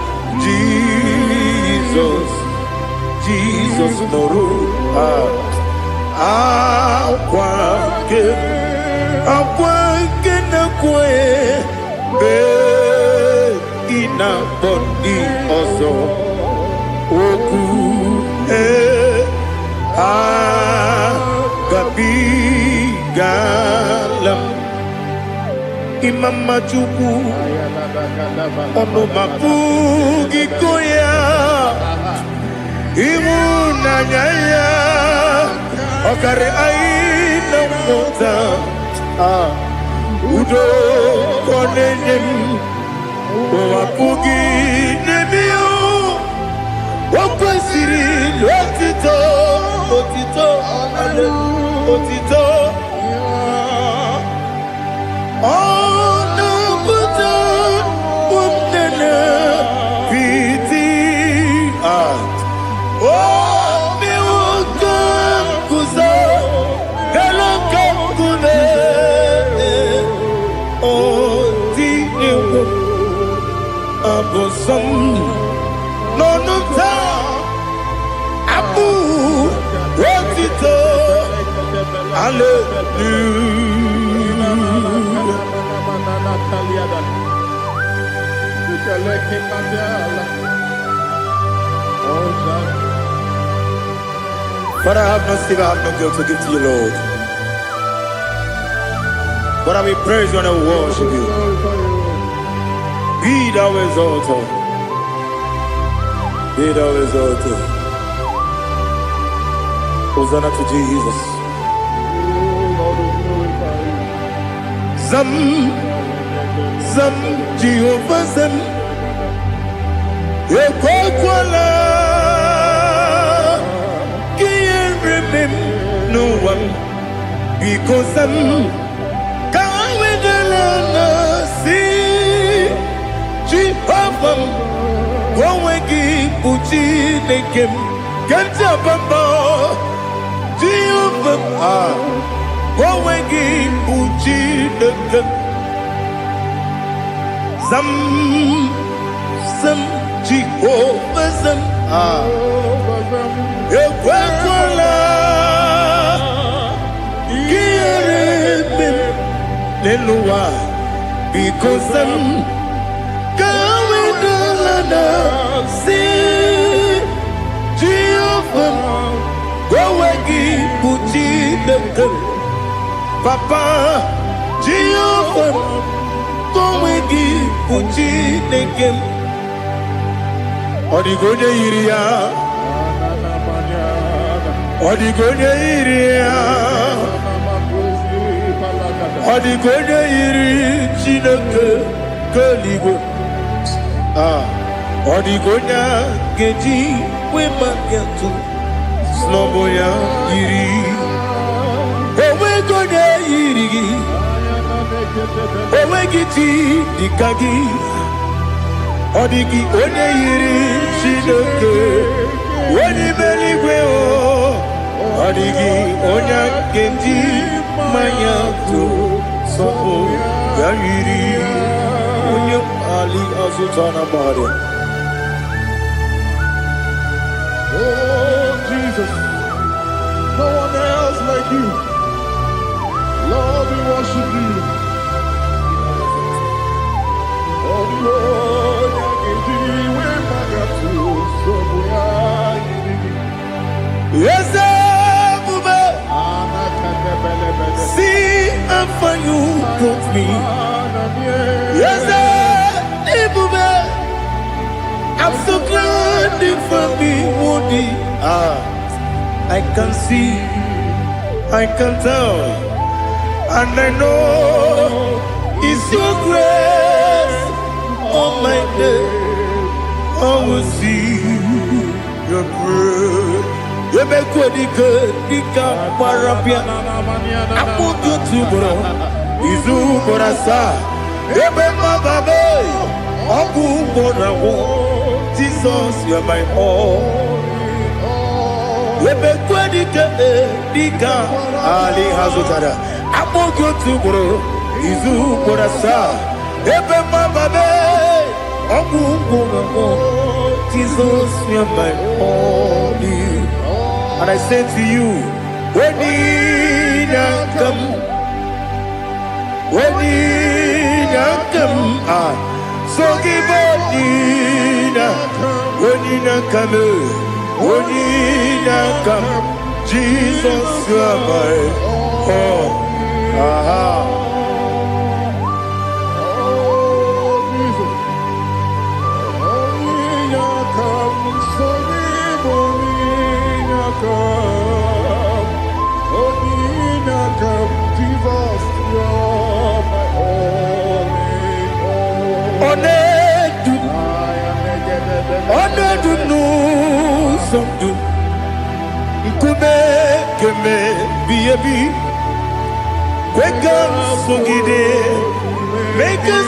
Jesus noru akwake na kwe be ina bondi ozo oku gabi galam imama chuku ono mapugi koya Imuna nyaya okare aina mota udo konenem wapugi nebio wakwasiri lotito otito ono buta umnene piti Oh, mi ukam kuzo, hello kule. Oh, dini abosom, no nuta, abu, wotito, hallelujah. But I have no still, I have no guilt to give to you, Lord. But I will praise you and I will worship you. Be thou exalted. Be thou exalted. Hosanna to Jesus. Zam, Zam, Jehovah Zam. Ekwakwala, can't remember no one because I'm going with the Lord. See, Jehovah, go and give Puchi the game. Can't jump about Jehovah, go and give Puchi the game. Some Jehovah Zam, Ekwakwala, Leluwa, because I'm going to London. See, Jehovah, go and give Puchi the girl. Papa, Jehovah, go and give Puchi the girl. Odigonya iria, Odigonya iria, Odigonya iri chineke keligo. Odigonya geji wema getu sloboya iri. Owe gonya iri, owe giti dikagi. Odigi onye yiri chineke onye meligwe o. Odigi onye genji manya to sopo ya yiri onye ali azutana bari. Oh Jesus, no one else like you. Lord, we worship you. Yes, see how far you brought me. Yes, I'm so glad for me, Woody. I can see, I can tell, and I know it's your grace. On my day, I will see your grace. You make what you could, you can't parapia. I put you to bro. Izu Borasa. You make my baby. Aku Borawo. Jesus, you're my all. You make what you could, you can't. Ali Hazutara. I put you to bro. Izu Borasa. You make my baby. Jesus, you're my only. And I say to you, when you come, so give up, when you come, Jesus, you're my all. Make us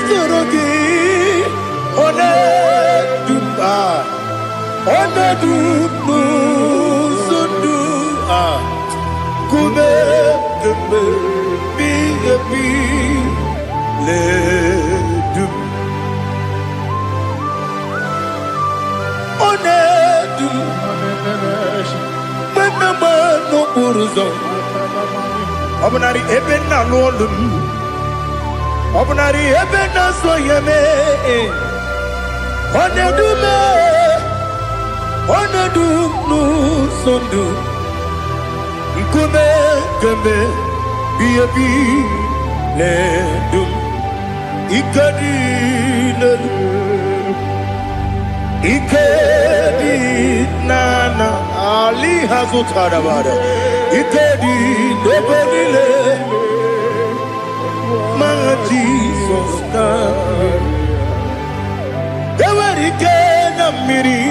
Obunari ebena lolum, obunari ebena soyeme, onedu nu sondu, nkume keme biyebi ledum ikadi ikadi nana ali hazutara bada ikadi debenile my Jesus ewerike na miri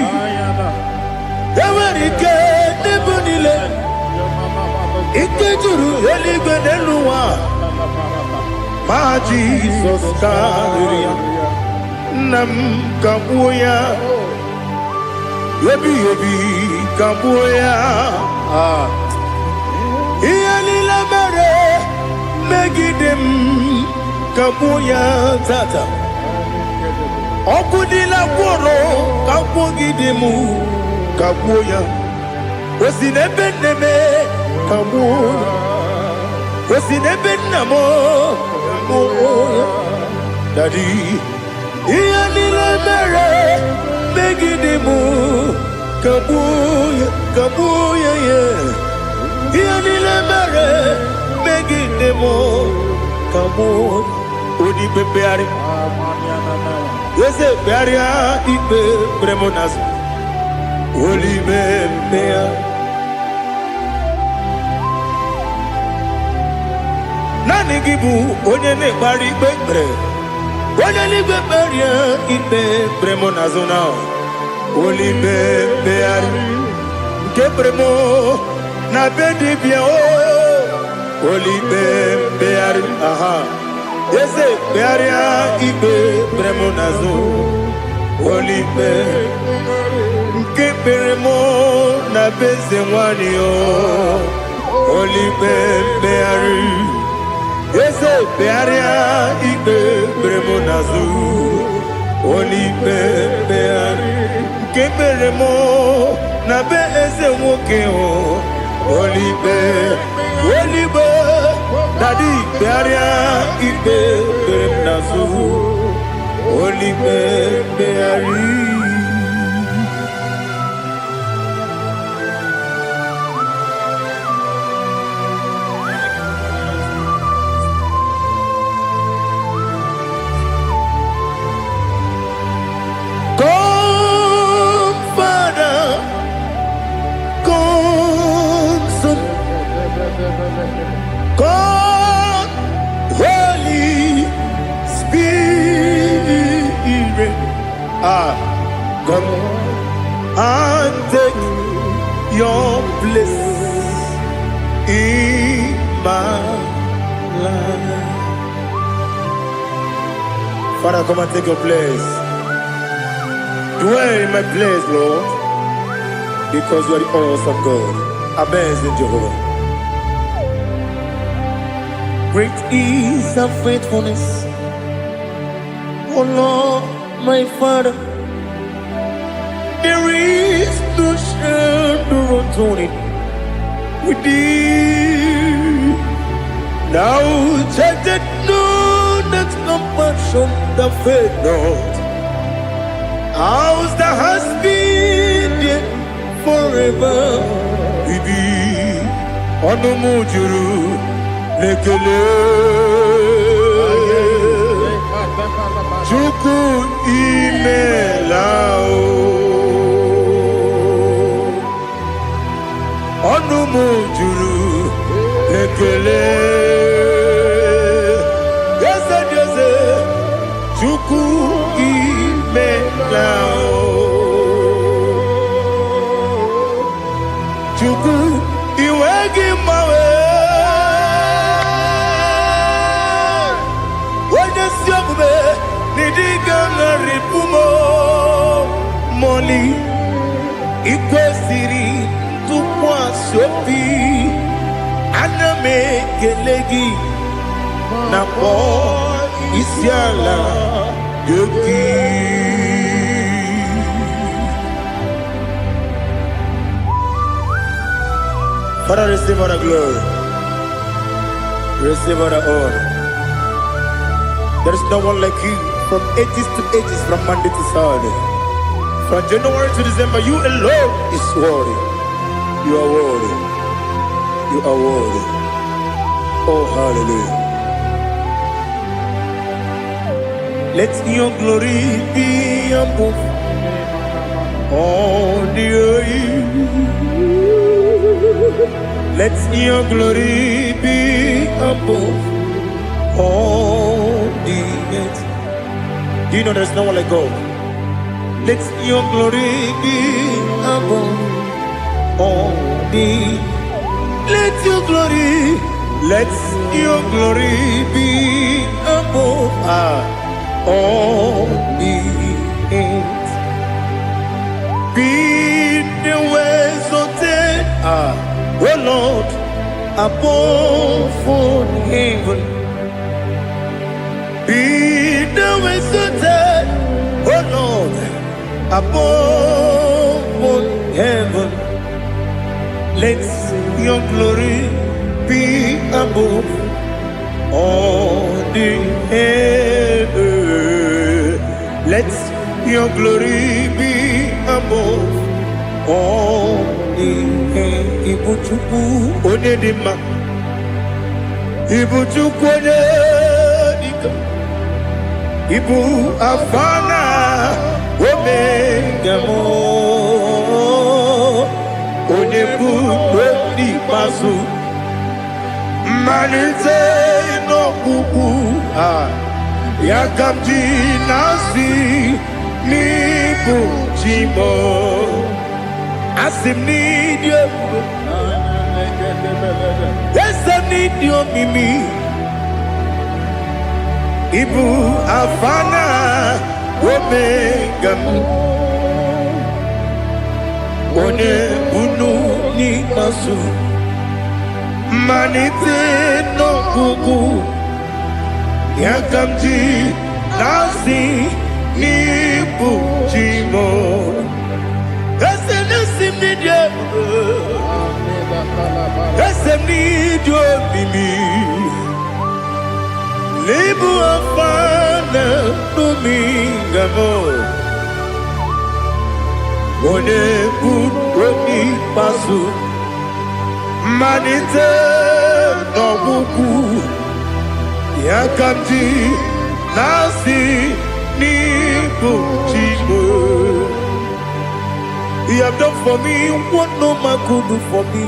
ewerike debenile ikejuru eligwe neluwa my Jesus karia nam kabuya yebi kabuya iyalila mere megidem kabuya tata okudila kworo kabugidemu kabuya osinebenneme kabuya osinebennamo kabuya daddy iyalila mere megidemu kabuya kabuya yeah iyalila mere megidemu kabuya odi pepeari yese pearia ipe premonas oli bepea nani gibu onye ne bari pepre onye ni peperia ipe premonas na oli bepeari ke premo na bedi bia o oli bepeari aha yese pearia ibe premonazo olipe nke peremo na beze nwani o olipe peari yese pearia ibe premonazo olipe peari nke peremo na beze nwoke o olipe olipe Daddy, Bearia, Ibe, Bernazu, Olibe, Beari. Come, Father, come, Son, come, Holy Spirit, come and take your place in my life. Father, come and take your place. Dwell in my place, Lord, because you are the awesome God. Amazing Jehovah. Great is thy faithfulness, O Lord, my Father. There is no shadow of turning with thee. Now check that no, that compassion that faith not. Ours that has been there forever with thee. Onomujuru lekele Chuku imelao Onumujuru lekele Yese Jose Chuku imelao Chuku iwegi mawe Moli ikwesiri tukwa sopi aname kelegi na po isiala yoki. Father, receive all the glory, receive all the honor. There is no one like you. From ages to ages, from Monday to Saturday, from January to December, you alone is worthy. You are worthy. You are worthy. Oh, hallelujah. Let your glory be above all the earth. Let your glory be above all the earth. Do you know there's no one like God? Let your glory be above all the. Let your glory be above all the earth. Be the ways of death, oh Lord, above all heaven. Be the ways of death, oh Lord, above all heaven. Let your glory be above all the earth. Let your glory be above all the earth. Ibuchukwu onedima, Ibuchukwu onedika, Ibu afana omega mo, onebu oni pasu. Manite no kuku yakamji nasi nibu chimo asim nidio esem nidio mimi ibu afana omega one bunu ni masu. Manite no kuku yakamji nasi nibu chimo esem nasim nidio esem nidio mimi libu afana numingamo one budoni pasu. Manite no kuku yakamji nasi nibu chimo. You have done for me what no man could do for me.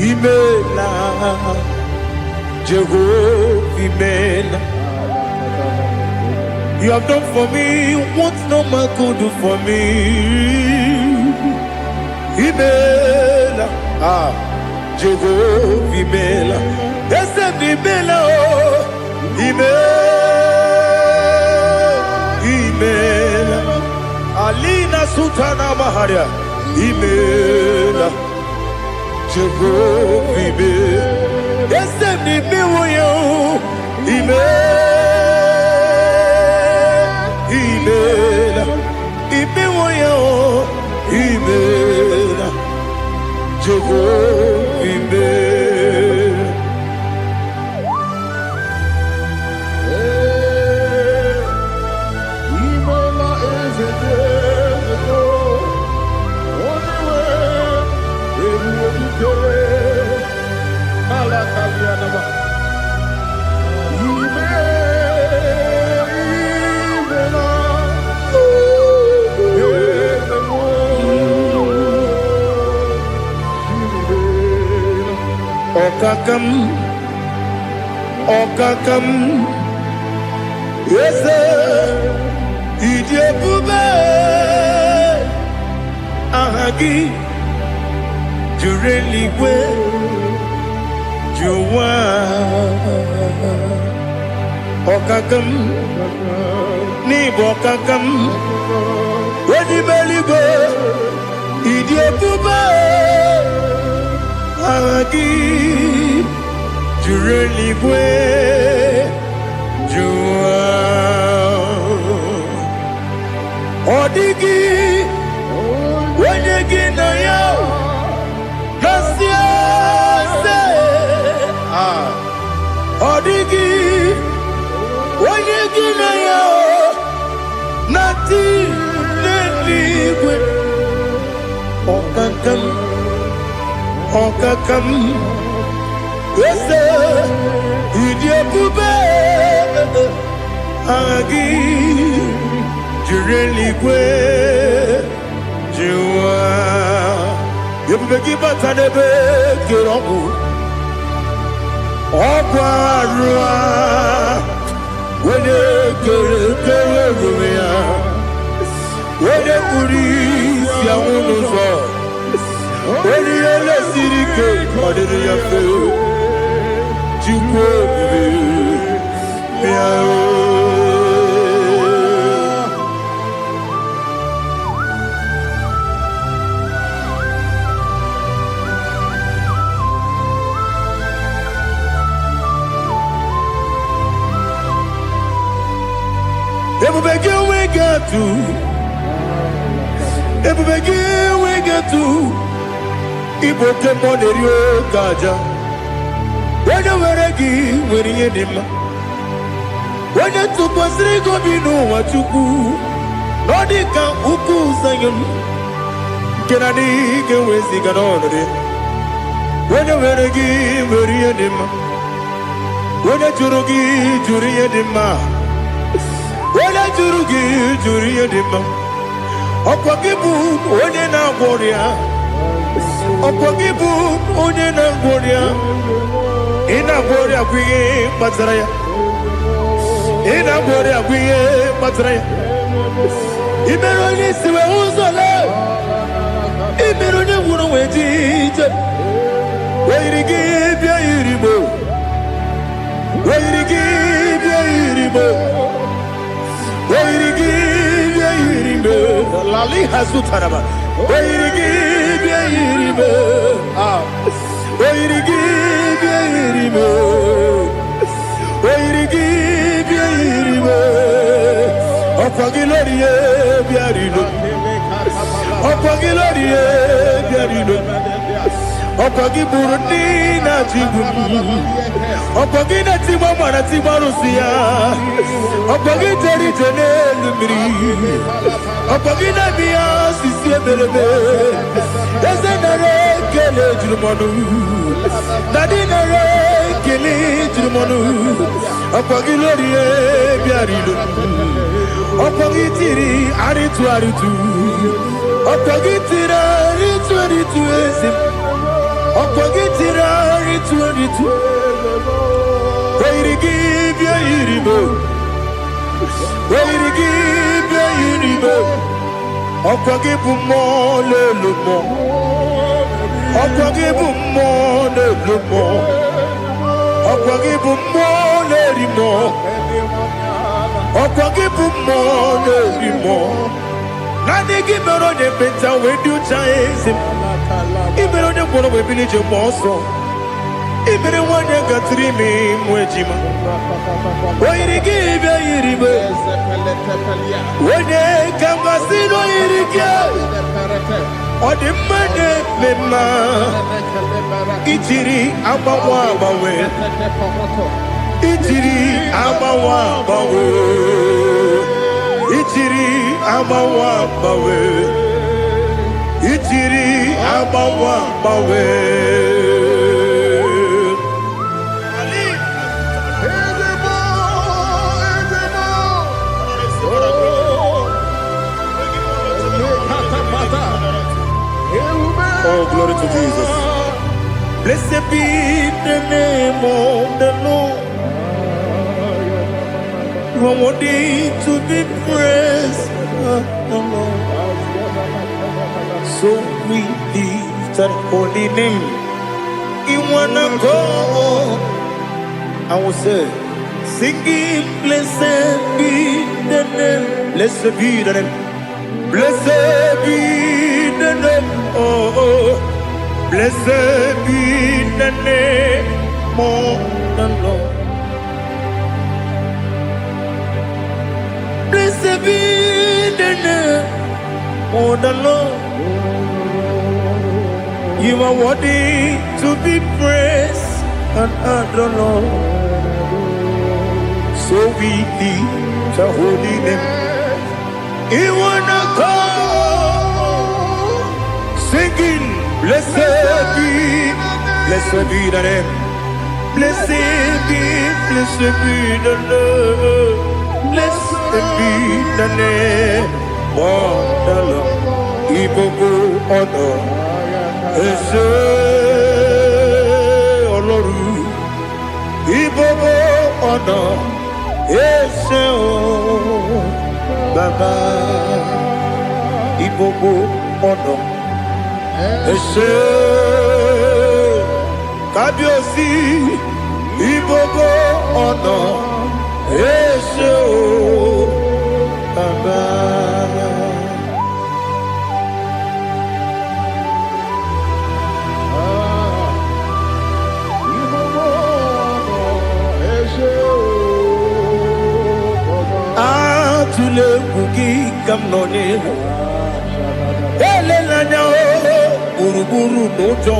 Imela Jehovah Imela. You have done for me what no man could do for me. Imela, Jehovah Imela, Esem Imela, Imela, Alina Sutana Maharia, Imela, Jehovah Imela, Esem Imela, Imela, Imela, Imela, Jehovah Imela. Imela is a devil. Only way we will do it. Alakalianaba. Okakam, yes, Idiabube, Ahagi, Jureligwe, Juwa, Okakam, Nibokakam, Wedibeligwe, Idiabube, Ahagi. Jureligwe, Jua, Odigi, Wenyegi na yo, Nasia se, Odigi, Wenyegi na yo, Nati Leligwe, Okakam, Yes, Idiabube, Agi Jureligwe Jua Yebeki Batanebe Kiroku Okwarua Wene Kerekereya Wene Kuris Yamunuzo Wene Yele Sirike Kodiri Yafe Jukwe Miao Everybody we get to. Everybody we get to. Ibote monerio kaja. Wena weregi weriye nima. Wena tukwasiri gobinu wachuku. Nodika uku sayon. Kenani gewezi ganonore. Wena weregi weriye nima. Wena jurugi juriye nima. Wala juri edema. Okwagibu onye na gworia. Okwagibu onye na gworia. Ina gworia kwiye matraya. Ina gworia kwiye matraya. Imero ni siwe uzole. Imero ni wuro wejije. Weirigi bia iribo. Weirigi bia iribo. Lali Hazutaraba. Okwagi Burundi na Jibuti. Okwagi na Timama na Timarusia. Okwagi Teri Jene Lumiri. Okwagi na Mia Sisi Ebelebe. Ezenare Kele Jurumonu. Nadinare Kele Jurumonu. Okwagi Lorie Biarido. Okwagi Tiri Aritu Aritu. Okwagi Tira Aritu Aritu Ezim. Okwagitira ritu Wairigi bia iribo Wairigi bia iribo Okwagibu mo lelumo Okwagibu mo lelumo Okwagibu mo lerimo Okwagibu mo lerimo Nani gimero de beta wedu chaezim Ibero ne kono we bilije moso. Ibere wanya gatrimi mwejima. Wairigi bia iribe. Wene kamasino irige. Odi mane mema. Ichiri abawa bawe. Ichiri abawa bawe. Ichiri abawa bawe. Ichiri abawa bawe. Oh, glory to Jesus. Blessed be the name of the Lord. You are worthy to be praised, the Lord. So we lift that holy name. You wanna go? I will say, singing, blessed be the name, blessed be the name, blessed be the name, oh, blessed be the name of the Lord. Blessed be the name of the Lord. You are worthy to be praised and adored, Lord. So we lift the holy name. You wanna go singing, blessed be the name, blessed be the Lord. ebi nane wadala ibogo ono ese oloru ibogo ono ese o baba ibogo ono ese kabiosi ibogo ono ese o baba. Atule kuki kamnone elela nyao buruburu nojo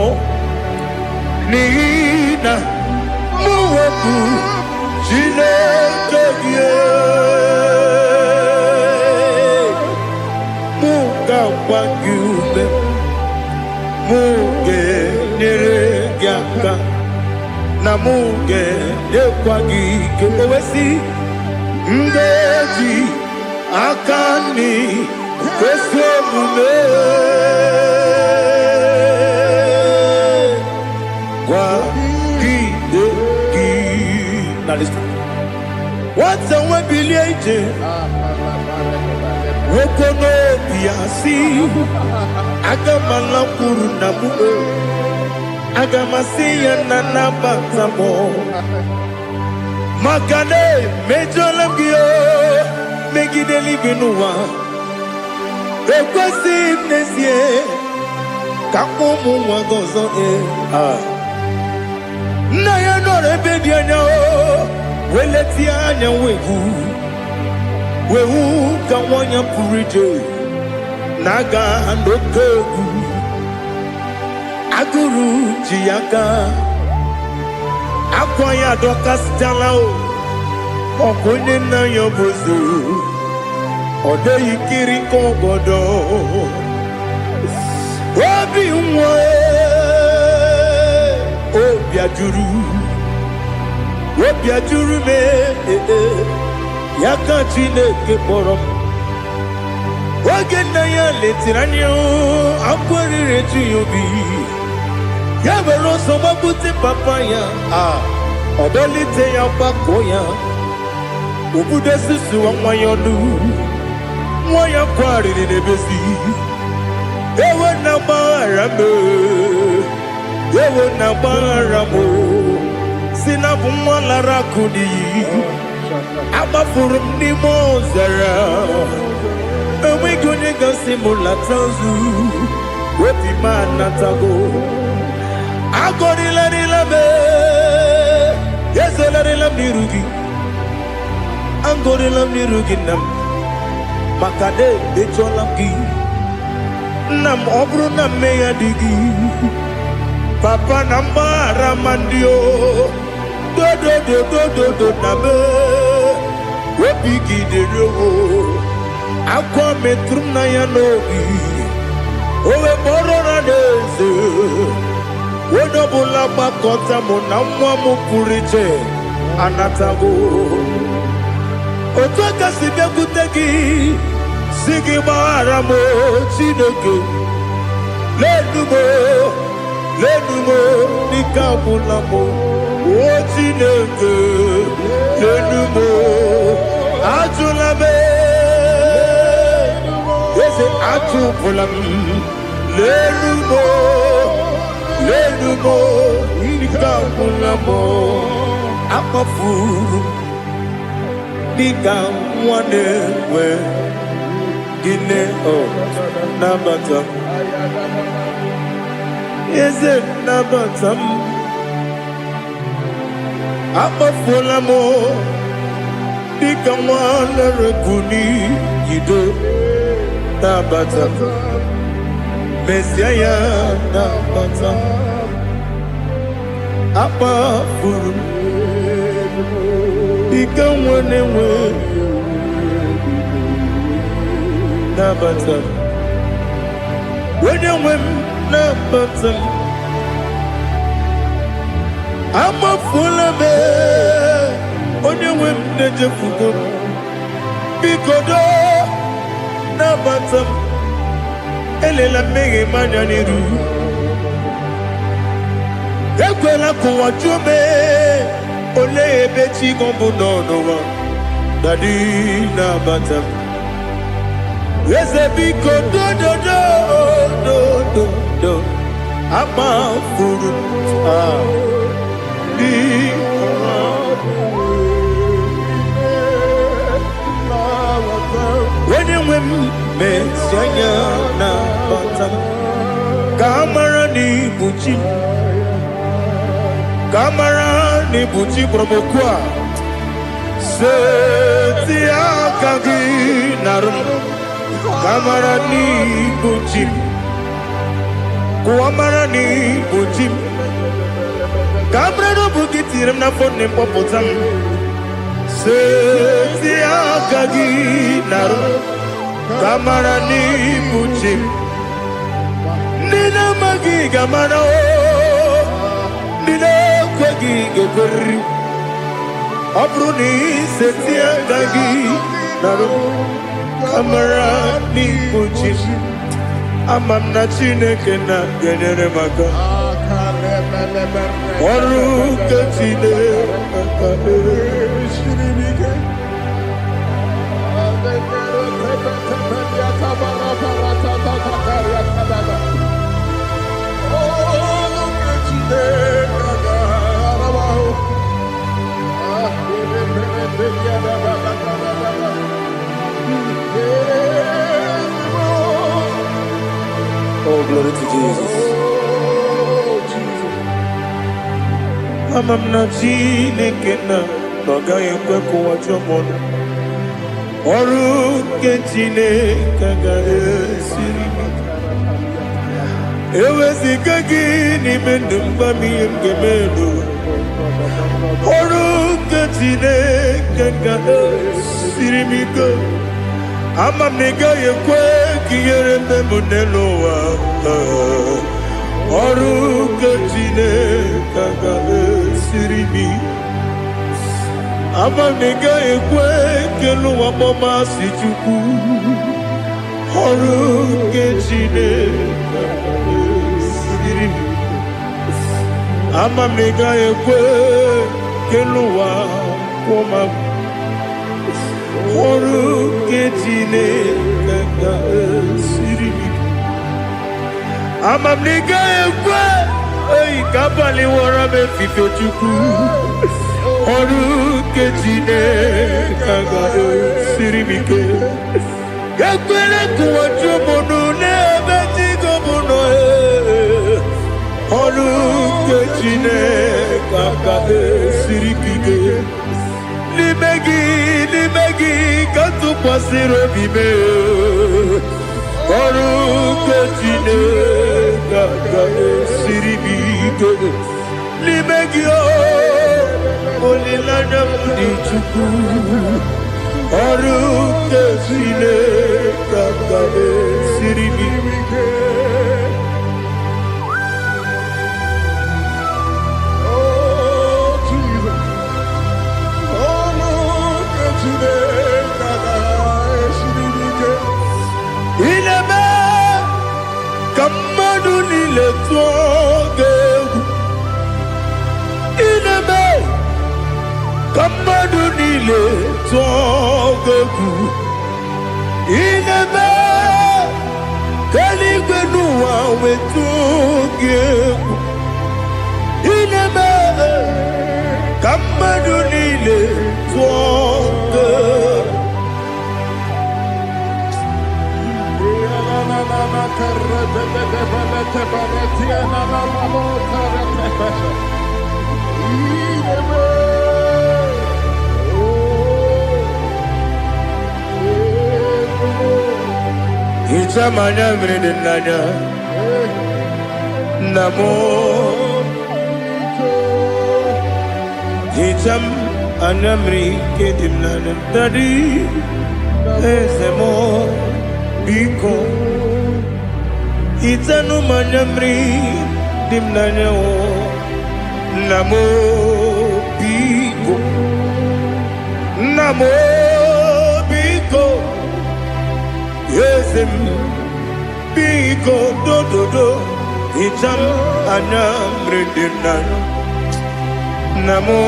nina muweku chile kegie muga wangyume muge nere gyaka na muge dekwagi kewesi Ndeji akani kwesemume kwa kideki. Now listen. What's a webileje? Wokono biasi agamala kurunamu agamasiya nanabatamo. Makane mejolamgio megideli binua ekwesi nesie kakomu wagozo na ya no rebedi anya weleti anya wehu kawanya purije naga ndoku aguru jiyaka akwanya dokas jalao okunye na yobuzu ode yikiri kogodo obi nwe obi ajuru me yaka Chineke kpọrọ oge na ya letiranya akwarire Chiyobi ya were ọsọ gbapute papa ya ọdọlite ya gbakọ ya obodo susu nwa ya ọnụ nwa ya kwariri n'ebezi ewe na gbaghara m si na bụ nwa lara akụ n'iyi agbafuru m n'ime ọzara enweghị onye gasị m lata ozu obi m anatago agọrịlarịla m ezelarịla m n'iru gị angorila m n'iru gị nna m maka na emechuola m gị nna m ọ bụrụ na mmehie dị gị papa na mgbaghara ma ndị o dodododododo na me obi gị dịrị owo akwa metụrụ m na ya n'obi owe kpọrọ na n'eze onye ọbụla gbakọta mụ na nwa m pụrụ iche anatago otu aka si bịakwute gị si gị gbaghara m Chineke lenumo dịka agwụla m o Chineke lenumo ajụla m eze ajụpụla m lenumo dịka agwụla m akpafuru Diga nwane we gine o nabata eze nabata apafola mo diga nwane rekuni yido nabata mesia ya nabata apafuru Ika nwane we nabata wenye wem nabata ama fula me onye wem neje fugo bikodo na batam elela mmehie manya n'iru ekwela kụwa jume ole ebe chi gọbụ n'ọnụwa dadi na batam eze bikodo do ama furu di when you mesianya na batam kamara ni buchi promokwa setia kagi narum kamara ni buchi kuamara ni buchi kamara no bukitiram na phone ne popotam setia kagi narum kamara ni buchi nina magi gamana o nina kwagi gekori abruni setia kagi narum kamara ni buchi amamna chineke na genyere maka ọrụ nke Chineke oh, glory to Jesus. Amamna Chineke na n'ọgaghị ekwe kụwa chọmọnụ ọrụ nke Chineke ga-esiri eweziga gị n'ime ndụ mgbam ihe m ga-emerụ ọrụ nke Chineke ga-esiri m ike ama m na ị gaghị ekwe ka ihere mbe m n'elu ụwa ọrụ nke Chineke ga-esiri m ama m na ị gaghị ekwe ka elu ụwa kpọmasị Chukwu ọrụ nke Chineke ga-esiri m ama m na ị gaghị ekwe ka elu ụwa kpọma ọrụ nke Chineke ga-esiri m ama m na ị gaghị ekwe oyi ka abalị wara m efife Chukwu ọrụ nke Chineke ga-esiri m ike ekwere kụwa chụmụnụ n'ebe Chigo bụ nọ ọrụ nke Chineke ga-esiri m ike n'ime gị ka tụkwasịrị obi m ọrụ nke Chineke ga-esiri m ike n'ime gị olileanya m dị Chukwu ọrụ nke Chineke ga-esiri m ike Kamadu nile togegu inebe kaligwe nuwa wetogegu inebe kamadu nile togegu Ichamanya mridinanya namo Icham anamri kedimnana tadi ezemo biko Itanu manamri dimnanya o namo biko Ezem Biko dododo Hijam anamredina Namo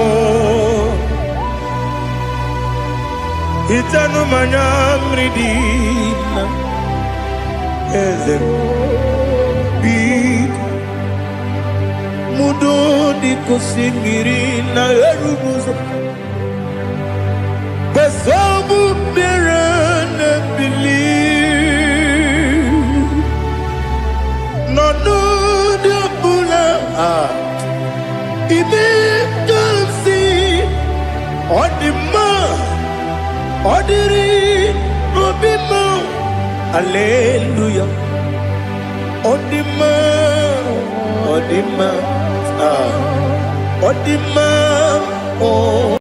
Hitanu manamredina Ezem Biko Mudo di kusingirina erubuzo Besobu birene believe No de bula Ibe dansi Odima Odiri Obima Alleluia Odima Odima Odima Oh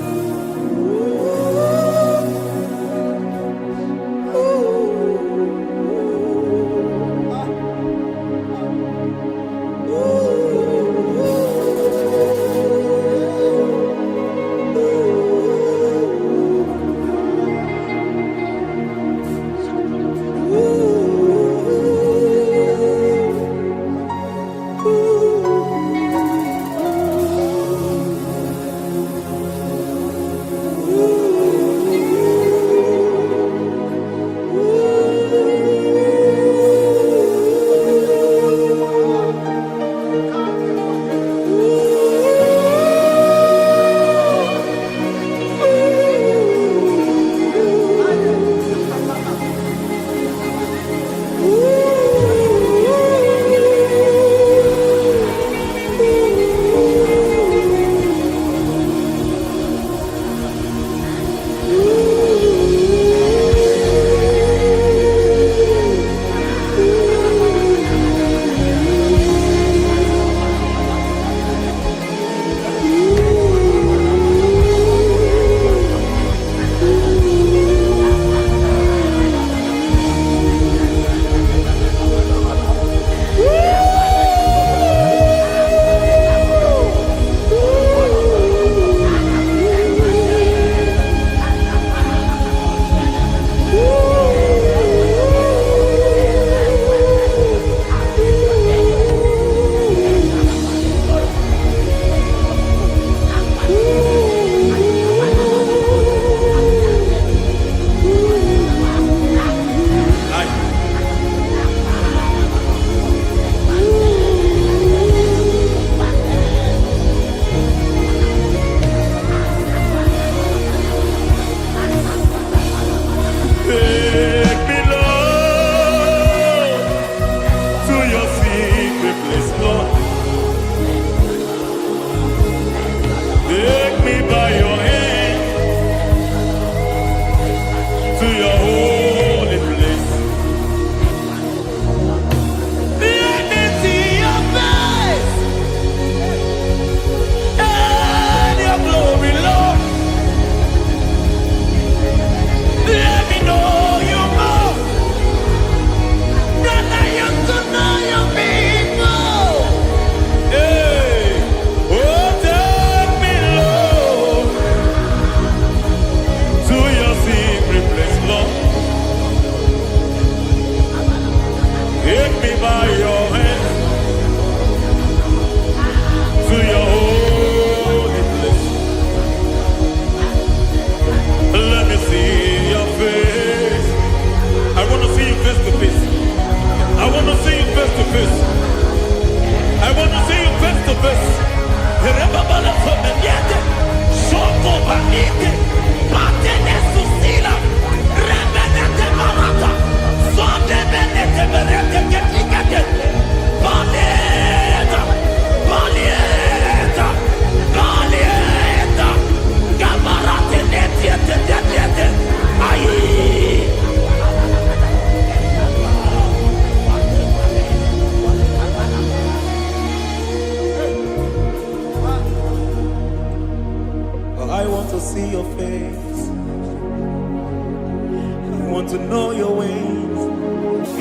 want to know your ways.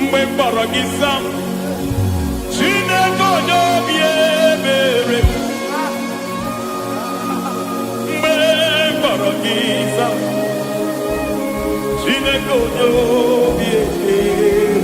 Mbebaragisa, Chineke obi ebere. Mbebaragisa, Chineke obi ebere.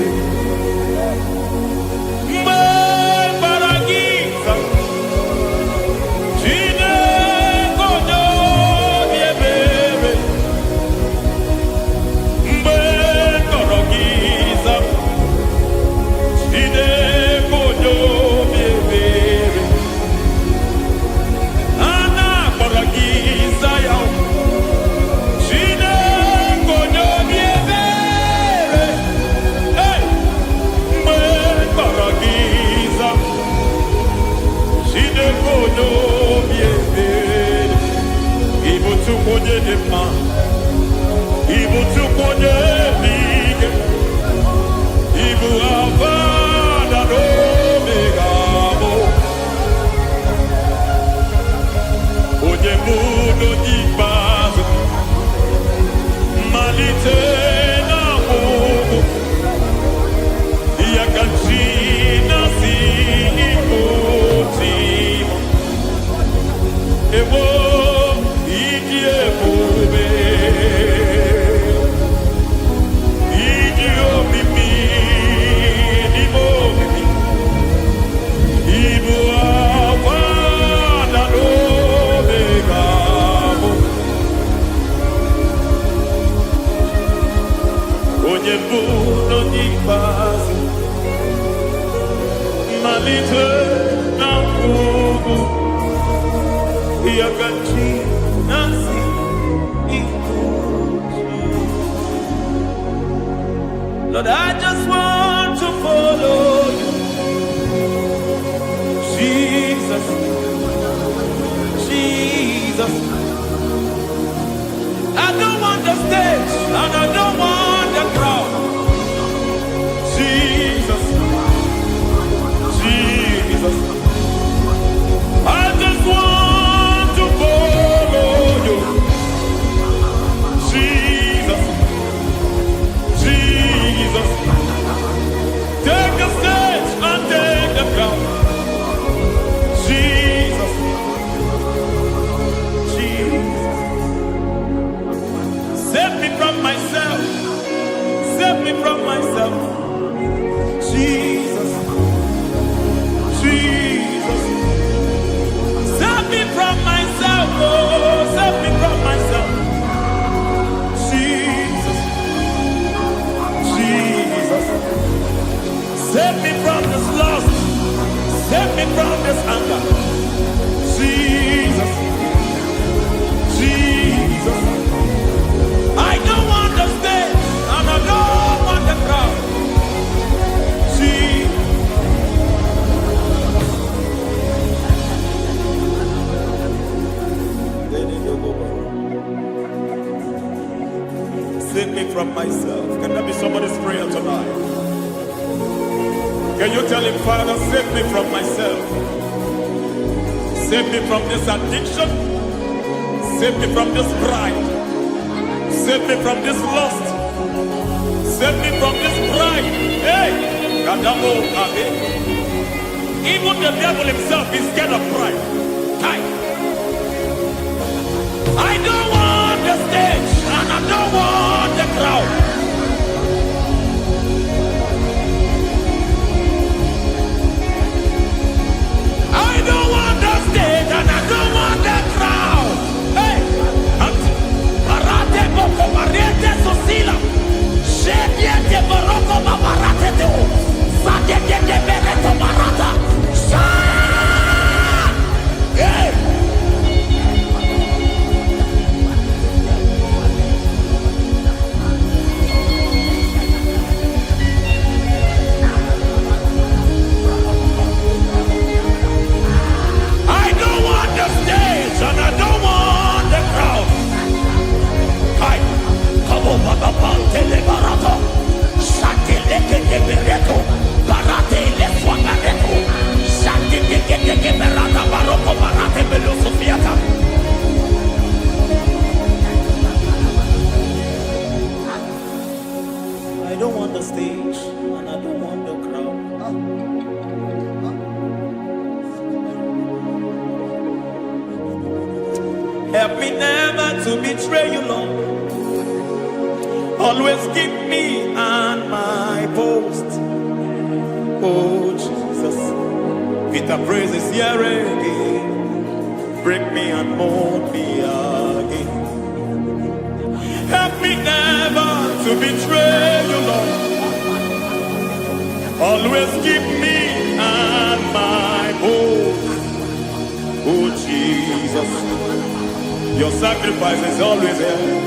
onye bụ n'onye ikpeazụ malite na ngwụgwụ ya ka chi na-asị ikwu Lord, I just want to follow you Jesus Jesus I don't want the stage and I don't want the crowd Jesus Jesus I just want to follow you Jesus Jesus take the stage and take the crowd Jesus Jesus save me from myself save me from myself Jesus Jesus save me from myself oh save me from myself Jesus Jesus save me from this lust save me from this anger Jesus Jesus I don't want the stage and I don't want the crowd Jesus save me from myself. Can that be somebody's prayer tonight? Can you tell him, Father, save me from myself. Save me from this addiction. Save me from this pride. Save me from this lust. Save me from this pride. Hey! Even the devil himself is scared of pride. Hi. I don't want the stage and I don't want the crowd. I don't want the stage and I don't want the crowd. Hey, Barate Boko Mariete Sosila, Shediete Baroko Babarate Teo, Sadete Bereto Barata, Hey! And I don't want the crowd. Hi, come over the Pantele Barato, Shatileke de Bereto, Barate le Swagareto, Shatileke de Berata Baroko Barate Belosofiata. I don't want the stage and I don't want the crowd. Help me never to betray you, Lord. Always keep me on my post. Oh, Jesus. With the praises here again. Break me and mold me again. Help me never to betray you, Lord. Always keep me on my post. Oh, Jesus. Your sacrifice is always here.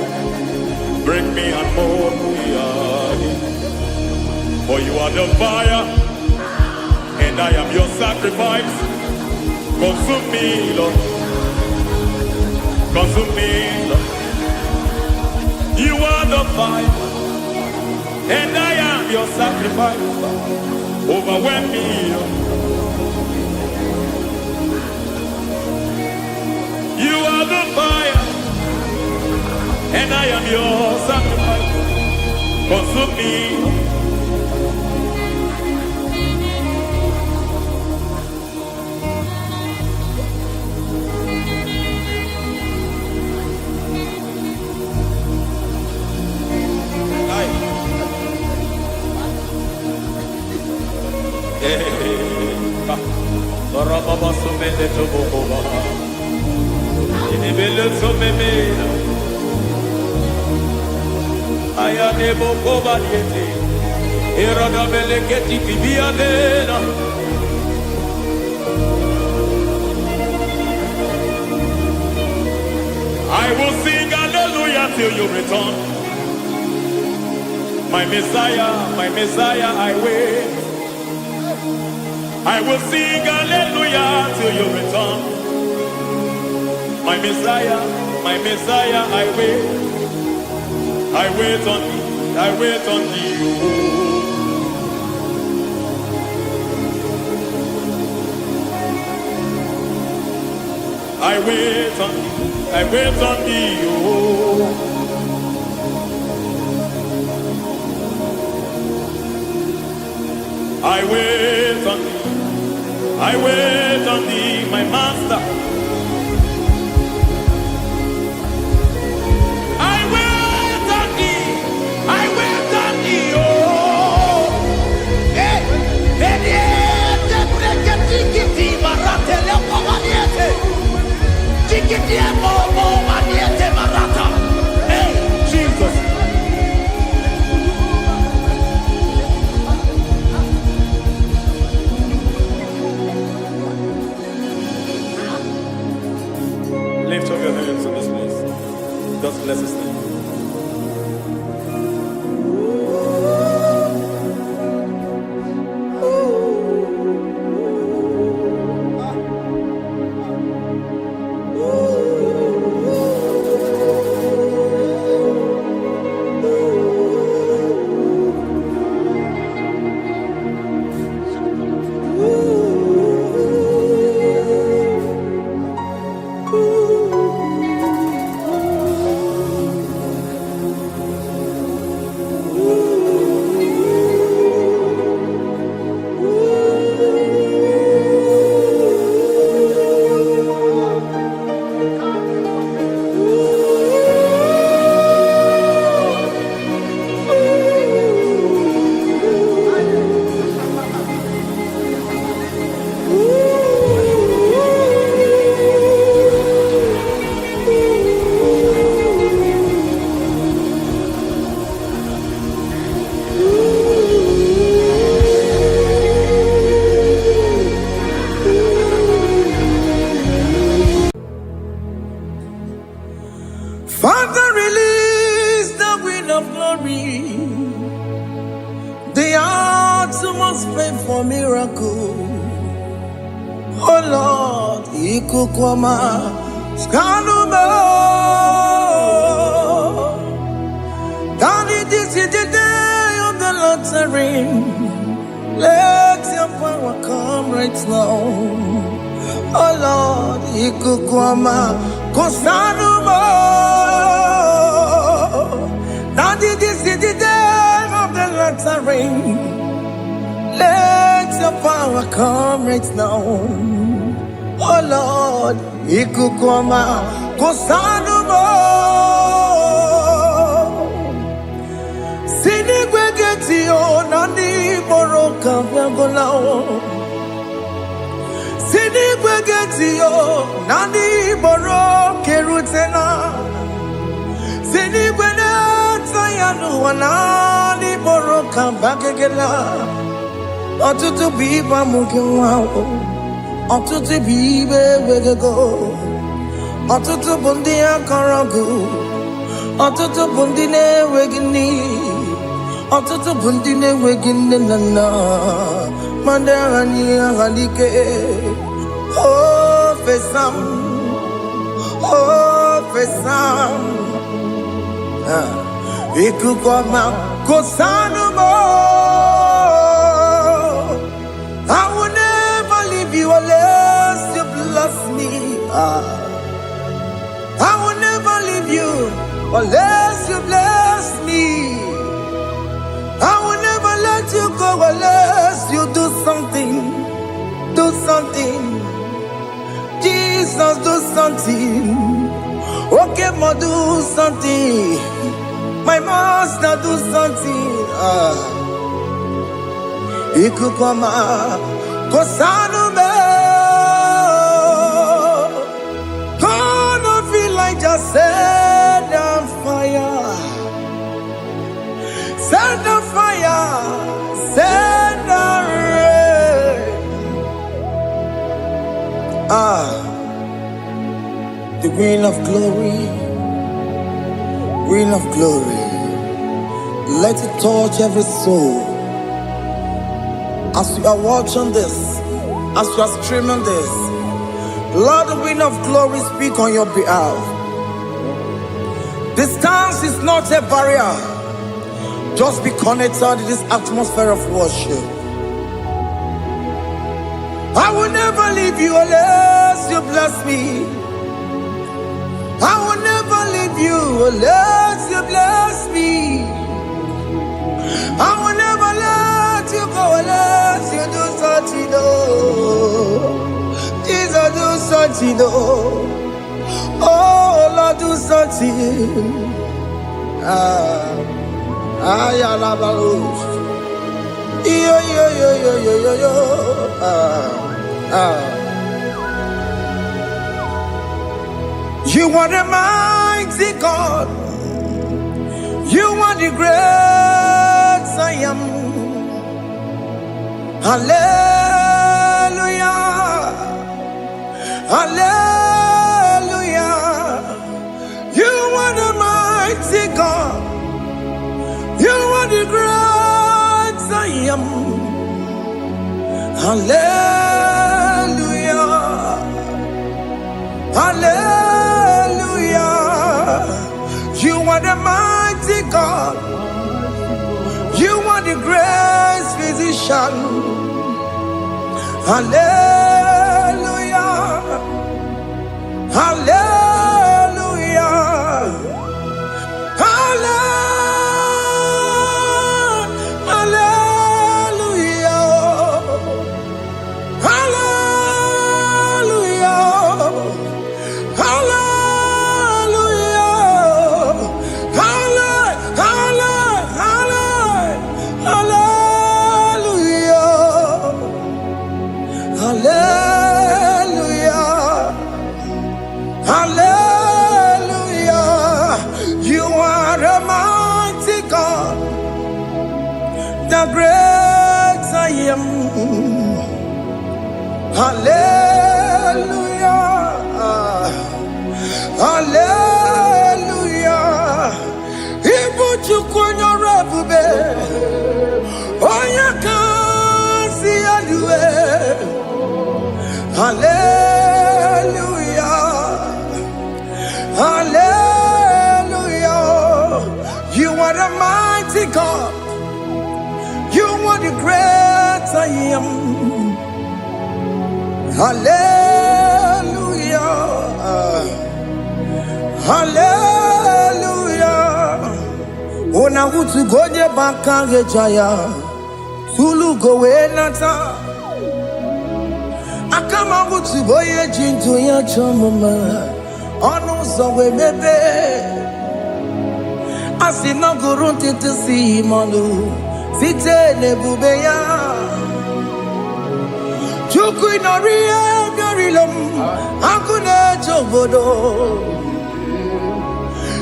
Break me and mold me again. For you are the fire, and I am your sacrifice. Consume me, Lord. Consume me, Lord. You are the fire, and I am your sacrifice. Overwhelm me, Lord. You are the fire, and I am your sacrifice. Consume me. I ya nebo kobaliete. Eroda beleketi bibiadena. I will sing hallelujah till you return. My Messiah, I wait. I will sing hallelujah till you return. My Messiah, I wait. I wait on thee, I wait on thee. I wait on thee, I wait on thee. I wait on thee, I wait on thee, my master. I wait on thee, I wait on thee, oh. Hey, Jesus. Lift up your hands in this place. Just bless his name. Father, release the wind of glory, the utmost faith for miracle. Oh Lord, Ikukwama, Skanuba. Daddy, this is the day of the Lord's reign. Let your power come right now. Oh Lord, Ikukwama, Kosanuba. Daddy, this is the day of the Lord's reign. Let your power come right now. Oh Lord, Ikukwama, Kosanuba. Sinigwegetio, Nandi Boroka, Vagolao. Sinigwegetio, Nandi Boroke Rutena. Sinigwena, Tayanu, Nandi Boroka, Vagagela. Ọtụtụ bụ ibe amụghị nwa ahụ, ọtụtụ bụ ibe wegego, ọtụtụ bụ ndị akọrọ gụ, ọtụtụ bụ ndị na-enweghị nne, ọtụtụ bụ ndị na-enweghị nne na nna, ma ndị agha n'ihe agha n'ike. O fesam, o fesam, ikuku ọma kosanụmọ. I will never leave you unless you bless me. I will never leave you unless you bless me. I will never let you go unless you do something. Do something. Jesus, do something. Okay, ma, do something. My master, do something. Ikukwama, Kosanume. Gonna feel like just set on fire. Queen of glory, Queen of glory, let it touch every soul. As you are watching this, as you are streaming this, Lord, the Queen of glory, speak on your behalf. Distance is not a barrier. Just be connected to this atmosphere of worship. I will never leave you unless you bless me. I will never leave you unless you bless me. I will never let you go unless you do something. Oh, Jesus, do something. Oh, Lord, do something. I love You are the mighty God. You are the great I am. Hallelujah. Hallelujah. You are the mighty God. You are the great I am. Hallelujah. Hallelujah. You are the mighty God. You are the great physician. Hallelujah. Hallelujah. The great I am. Hallelujah. Hallelujah. Ibu chukwanyo rebube. Oya kasi alue. Hallelujah. Hallelujah. You are the mighty God. You are the great I am. Hallelujah. Hallelujah. Ona utu goje bakange jaya. Tulu gowe nata. Akama utu boye jintu ya chomoma. Onu zowe bebe. Asina gurunti tisi manu. Site nebubeya Chuku inoria garilom Akune chobodo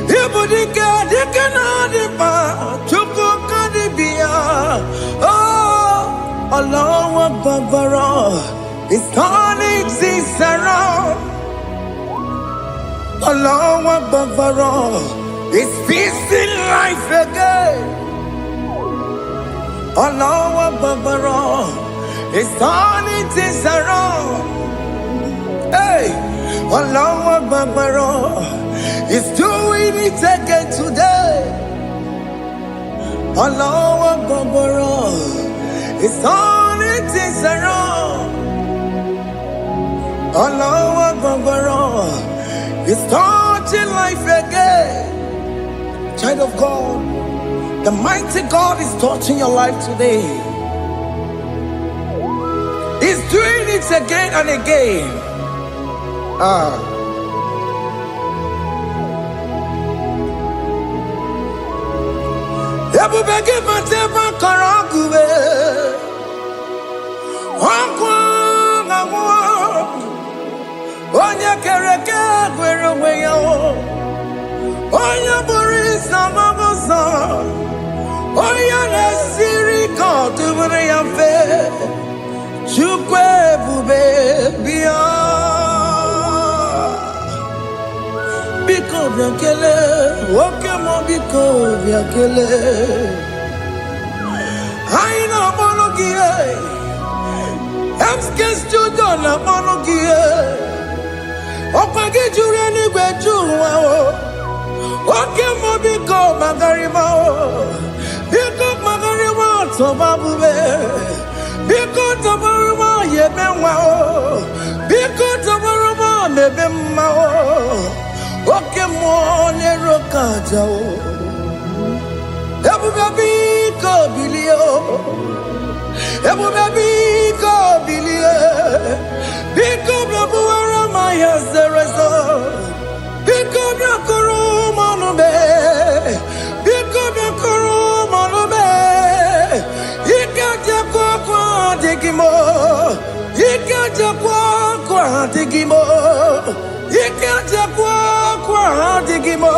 Ibudika dikana dipa Chuku kadibia Oh Allah Akbar It's turning things around Allah Akbar It's peace in life again Allah Akbar, it's turning things around. Hey, Allah Akbar, it's doing it again today. Allah Akbar, it's turning things around. Allah Akbar, it's touching life again. Child of God, the mighty God is touching your life today. He's doing it again and again. Ebubeke matema karaguwe. Wakwa ngwa. Onye kereke gwere weyo. Onye burisa mabusa. Oya nesiri kodubure yafe. Chukwe bube biya. biakele, woke mo biko biakele. Aina monogie, emskes judo na monogie. Opagi jure ni gbejuwa o, woke mo biko magarima o. Biko magarima tobabube, biko tobarima yebenwa o, biko tobarima mebemma o. Oke mo ne rokaja o, ebu baby ko bilio, ebu baby ko bilie, biko babu ara maya zerezo, biko bakuru manube, biko bakuru manube, ikaja kwa digimo, ikaja kwa digimo, ikaja kwa digimo.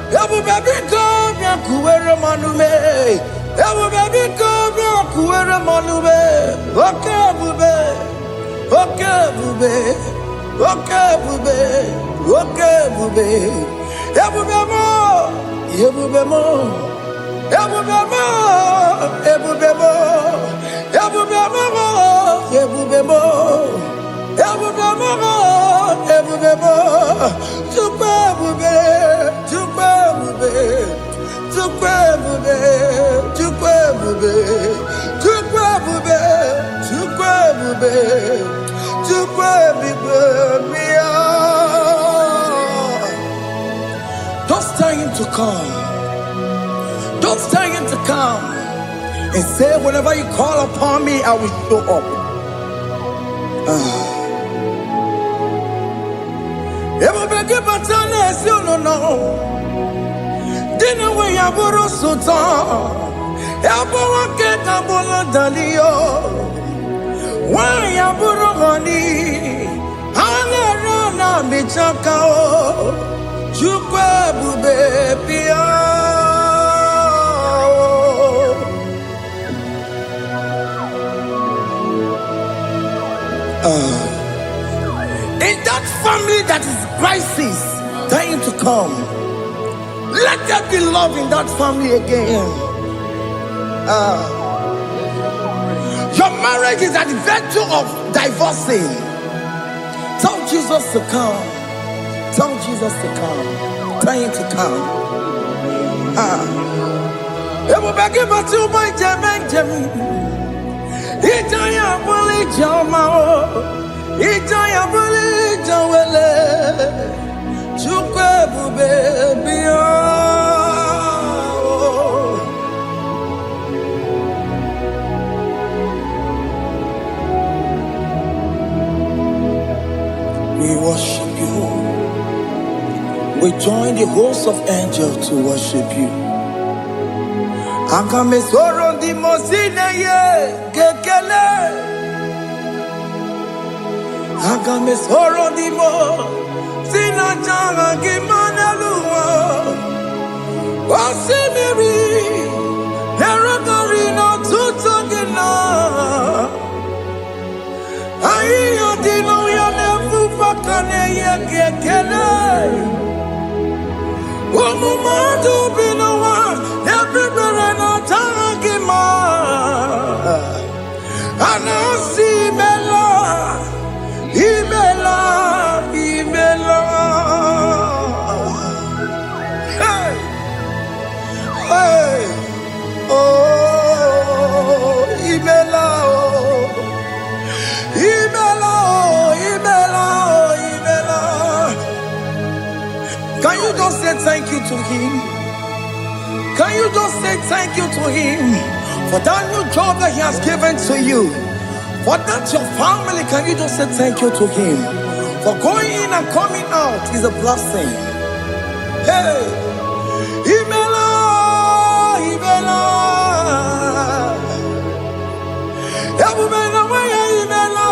Ebu baby come ya kuwere manume, ebu baby come ya kuwere manume. Okay bube, okay bube, okay bube, okay bube. Ebu bemo, ebu bemo, ebu bemo, ebu bemo, ebu bemo, ebu bemo, ebu bemo, ebu bemo. Tukwe bube, tukwe bube, tukwe bube, tukwe bube, tukwe bube, tukwe bube, tukwe bube, mia. Don't tell him to come. Don't tell him to come. And say, whenever you call upon me, I will show up. Everybody but honest, you don't know. Dinner way I borrow sultan. Elbow get a bola dalio. Why I borrow honey? Hana rana michakao. Chukwe bube pia. In that family that is crisis, tell him to come. Let there be love in that family again. Your marriage is at the verge of divorcing. Tell Jesus to come. Tell Jesus to come. Tell him to come. Everybody but you my Benjamin. Itaya bully Jama. Itaya bully Jawele. Chukwe bube biya. We worship you. We join the host of angels to worship you. Akame soro di mosine ye kekele. Akame soro di mo sina janga gimana luwa. Wasimiri neragari no tutogina. Ayo dino ya nefu fakane ye kekele. Umumadu binowa everybody no tangima. Anasi mela, imela, imela. Hey, hey, oh, imela, oh, imela, oh, imela, oh, imela. Can you just say thank you to him? Can you just say thank you to him for that new job that he has given to you? For that your family, can you just say thank you to him? For going in and coming out is a blessing. Hey, Imela, Imela, Imela,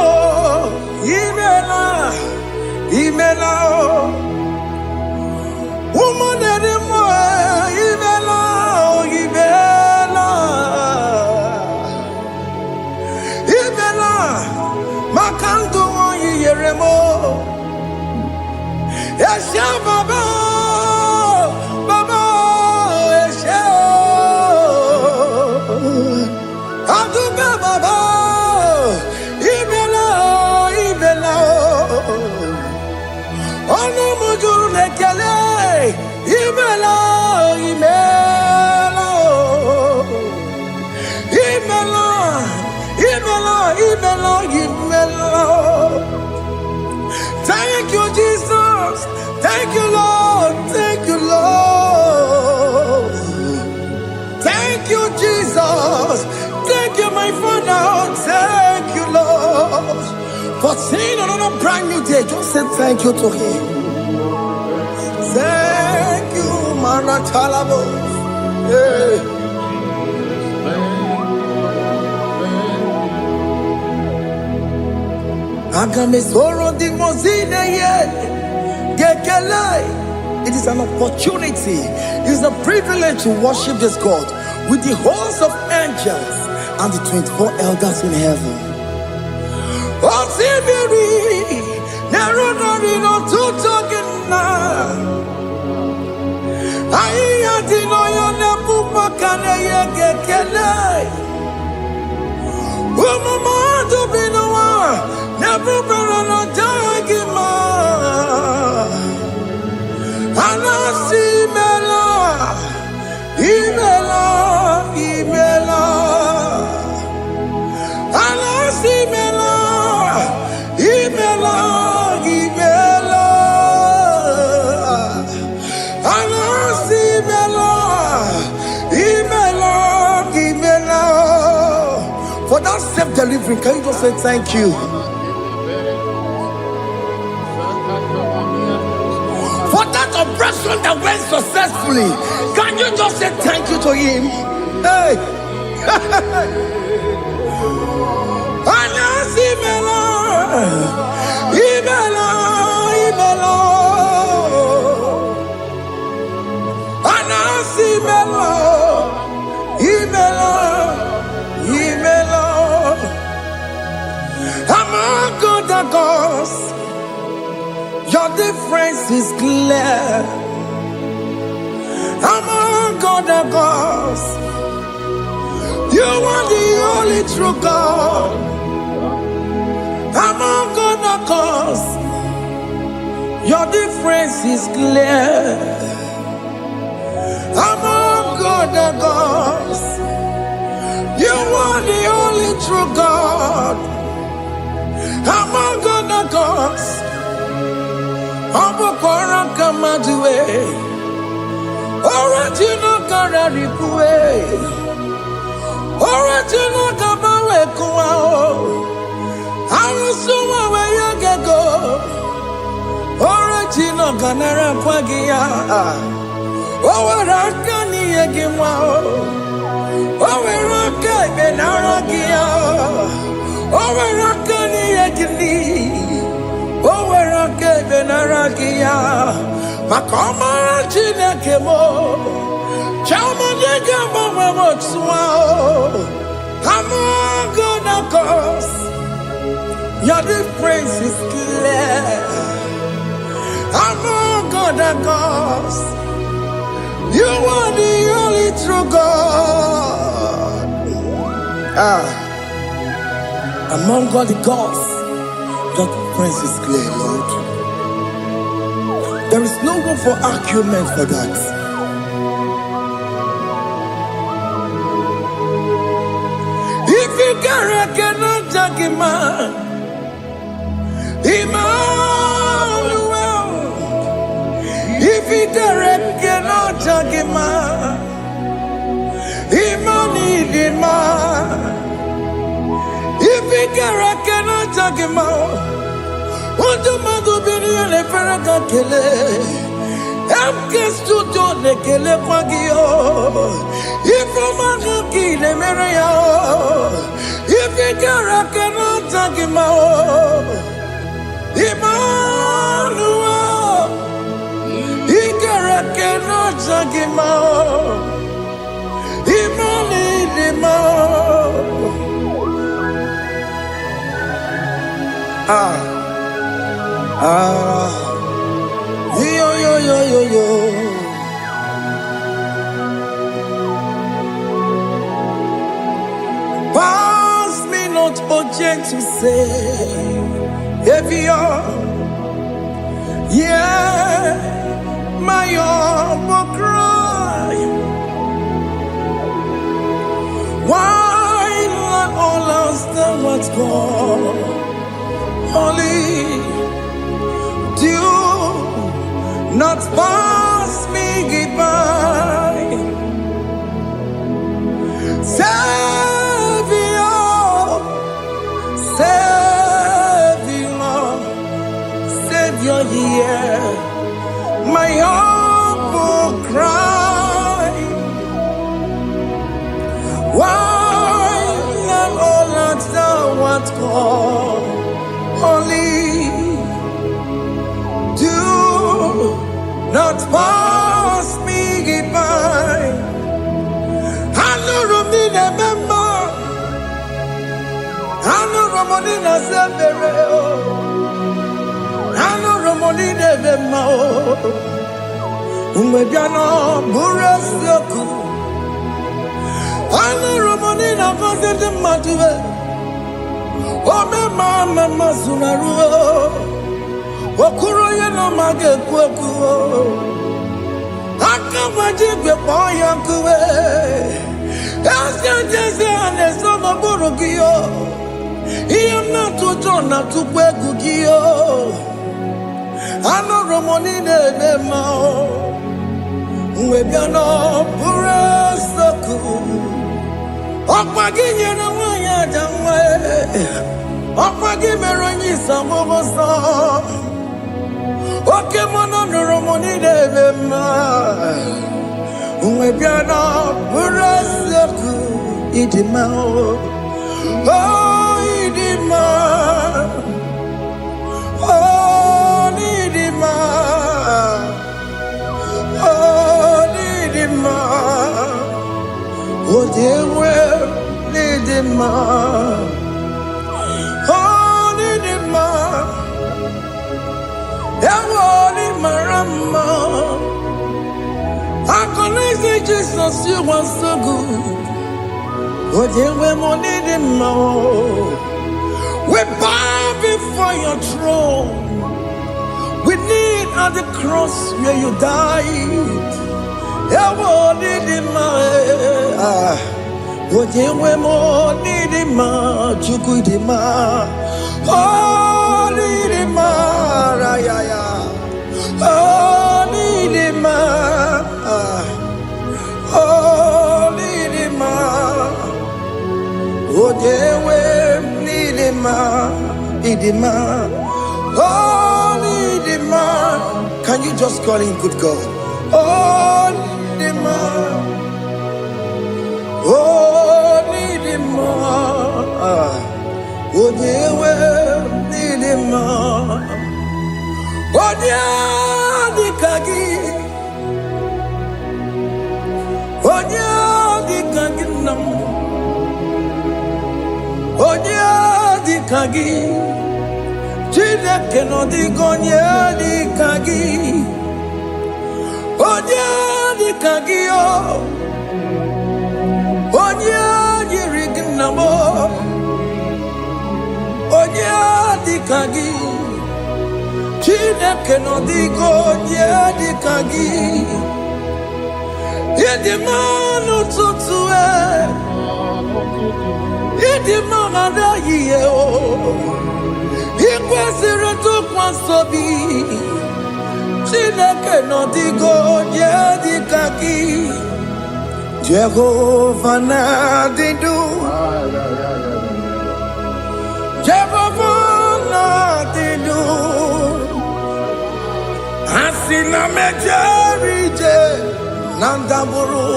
Imela, Imela, woman anymore, Imela, Imela, Imela, Makango, Yeremo, Yasha Baba. Thank you, Lord. Thank you, Lord. Thank you, Jesus. Thank you, my Father. Thank you, Lord. For seeing another brand new day, just say thank you to Him. Thank you, Manatalabo. Yeah. It is an opportunity, it is a privilege to worship this God with the host of angels and the 24 elders in heaven. Oh, Sibiri, Nerunarino Tutogina. I didn't know never for that self-delivery, can you just say thank you? For that operation that went successfully, can you just say thank you to Him? Hey! Among other gods, your difference is clear. Among other gods, you are the only true God. Among other gods, your difference is clear. Among other gods, you are the only true God. Among other gods, Obokora Kamadue, Original Kararipue, Original Kabawe Kuao, Arusuma Wayagago, Original Ganara Pagia, Owarakani Yagimao, Owaraka Benaragia. Owarakani Yagini, Owaraka Benaragia, Makoma Chinakemo, Chamanegamo Motswao, Among gods, your difference is clear. Among gods, you are the only true God. Among all the gods, your difference is clear, Lord. There is no room for argument for that. If you cannot judge him, Emmanuel. If you cannot judge him, Emmanuel. If you cannot judge him, what do you do? Le Ferraga Kele, Amkes to John de Kele Pagio, if you Manaki le Merea, if you cannot judge him, Emmanuel, he cannot judge him, yo. Pass me not, oh gentle Savior, yeah, my humble cry. Why not all else than what's gone? Only do not pass me by. Savior, Savior, Savior, hear my humble cry. Why am all that thou art called holy? Do not pass me by. Hallelujah, me remember. Hallelujah, me na severe. Hallelujah, me remember. Umbebiano burasioku. Hallelujah, me na fazende matuwe. Ome mama masunaru. Okuro yeno mage kweku. Akamajigwe poya kuwe. Asya jese ane sono burugiyo. Iyam na tutona tukwegu giyo. Ano romoni nebe mao. Mwebiano pure soku. Okpagi nyere wanya jamwe. Okpagi meronyi samogosa. Oke mono romoni nebe mao. Mwebiano pure soku. Idimao. Oh, idima. Oh, idima. Oh, idima. Oh, dewe, idima. Oh, idima. Ewo imarama. I can say Jesus, you are so good. Oh, dewe, idima. We bow before your throne. We kneel at the cross where you died. Ewo nidima, ojewe mo nidima, chukudima. Oh nidima, rayaya. Oh nidima, oh nidima. Ojewe nidima, idima. Oh nidima. Can you just call him good God? Oh nidima. Oh nidima. Ojewe nidima. Onya dikagi. Onya dikagi nam. Onya dikagi. Chineke no digonye dikagi. Onya dikagi o. Onya yirignamo. Onya dikagi. Chineke no digonye dikagi. Yedimano tutue. Yedimano adaye o. Ikwesịrị tụkwasị obi. Chineke nọ dịgo nye dịka gị. Jehova na-adịdu. Jehova na-adịdu. Asị na mejere ije na ndaburu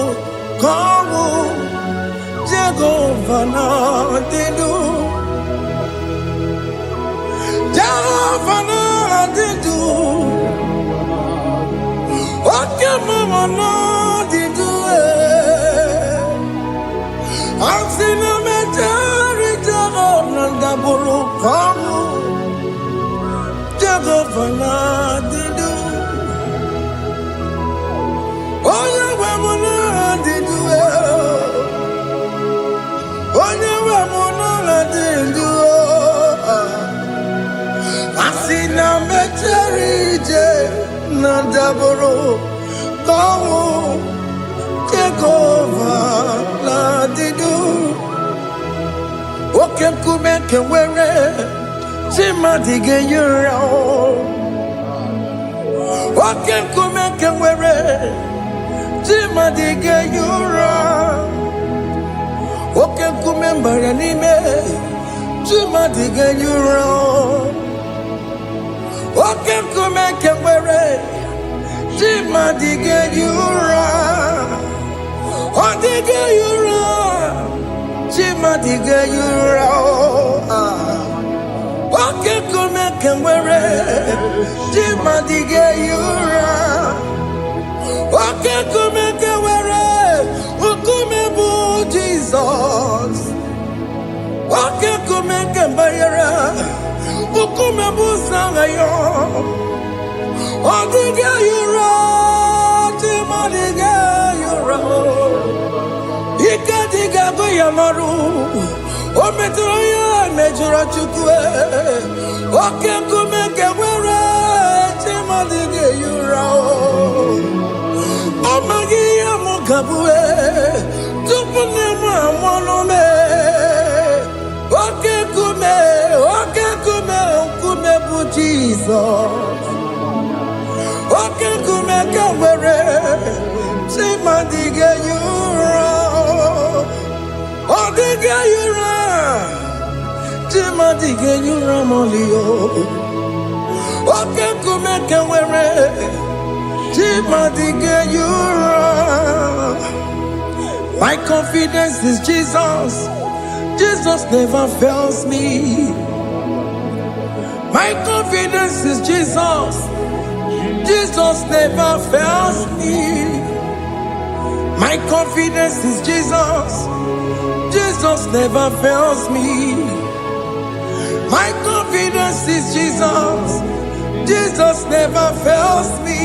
ka ọnwụ. Jehova na-adịdu. Jehova na-adịdu. Oke mama na-adịdu. Asị na mejere ije na ndaburu ka ọnwụ. Jehova na-adịdu. Onye nwe m na-adịdu. Onye nwe m na-adịdu. Asị na mejere ije na ndaburu ka ọnwụ. Jehova na-adịdu. Oke nkume nke nwere chi mmadụ ga-enyere. Oke kume kewere Jima dige yura Oke kume mbara nime Jima dige yura Oke kume kewere Jima dige yura Odige yura Jima dige yura Oke kume kewere Jima dige yura Oke kume kewere Ukume bu Jesus Oke kume kewere Ukume bu sangayo Odige yura Jima dige yura Ika diga go yamaru O metroya mejura chukwe Oke kume kewere Jima dige yura Amagi amukabue Tupune mwamonome Oke kume bu Jesus Oke kume kewere Jima dige yura Odige yura Jima dige yura molio Oke kume kewere Jima dige yura My confidence is Jesus Jesus never fails me My confidence is Jesus Jesus never fails me My confidence is Jesus Jesus never fails me My confidence is Jesus Jesus never fails me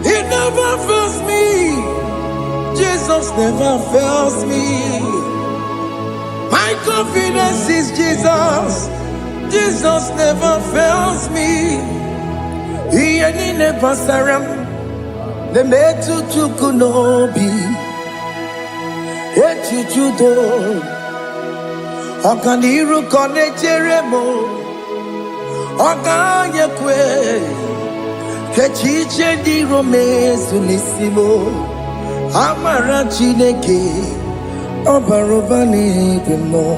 He never fails me Jesus never fails me My confidence is Jesus Jesus never fails me He ain't never saram The metu tukunobi Echuchudo Okaniru kone jeremo Okanye kwe Kechiche di romezu nisimo Amara chineke Obarobani demo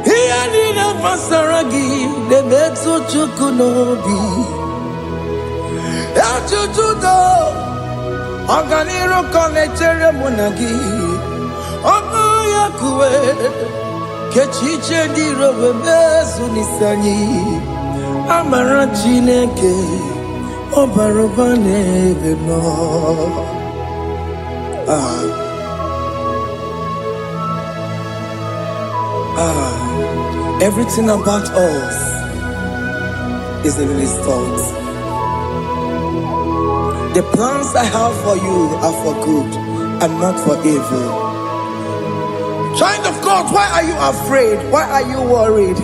Hiya nina pasaragi De metu tukunobi Echuchudo Okaniru kone jeremo nagi Okanye kwe Kechiche di romezu nisanyi Amara chineke Obarobane demo Everything about us is in His thoughts. The plans I have for you are for good and not for evil. Child of God, why are you afraid? Why are you worried?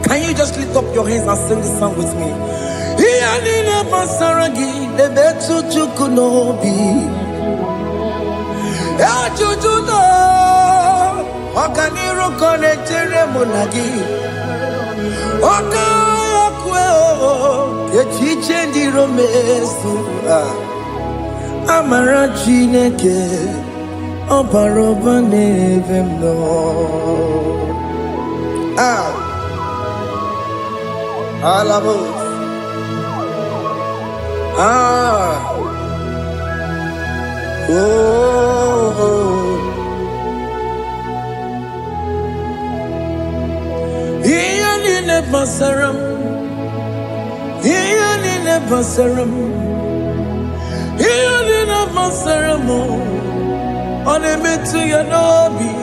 Can you just lift up your hands and sing this song with me? Iyanina pasaragi nebetu chukunobi Echuchudo Okaniru kone jeremo nagi Okaya kweo Kechiche ndi romesu Amara chineke Obaroba nevemno Alabos Iyanine basaram Iyanine basaram Iyanine basaram Onemetu yanobi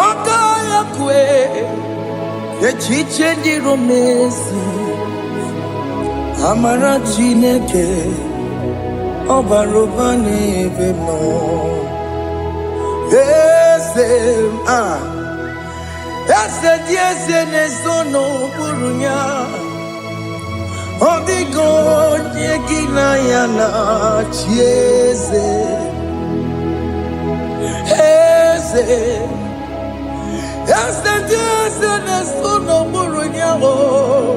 Okaya kwe Echiche ndi romesi Amara chineke Obarobane vemo Ese dieze nesono burunya Odigo nyegina yana chieze Yes, and so no more in your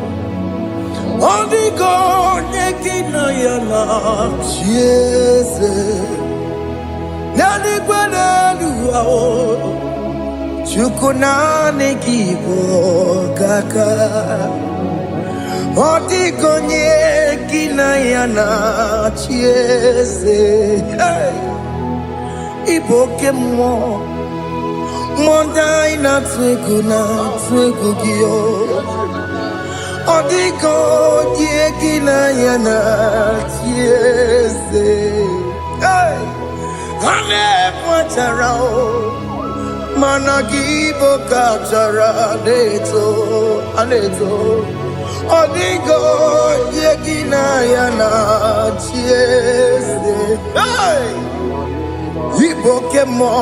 only God, Nekina Yana, yes, Nani Guadalu, Chukunani Kibo Kaka, only God, Nekina Yana, yes, Ibokemo. Mondai na twegugio Odiko yekina yana tiese Hey Hane mwacharao Managibo kachara Aneto Odiko yekina yana tiese Hey Ibokemo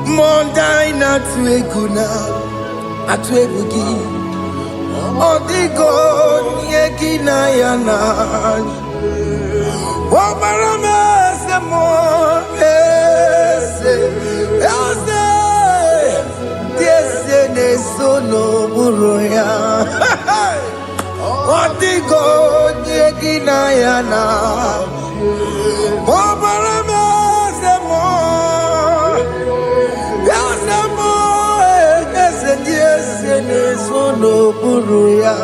Mondai na tweguna atwegugi Odigo yekina yana Wabarame se mo Ese ne sono buroya Odigo yekina yana Wabarame se mo Sono buruya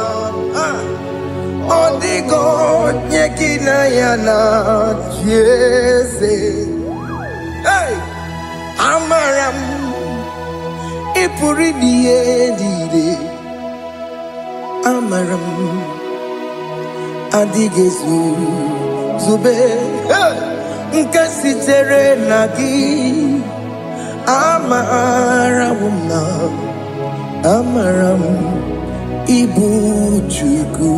Odigo nyekina yana jese Hey Amaram Ipuri dide Amaram Adigezu Zube Nkasitere nagi Amaramuna Amaram Ibu Chuku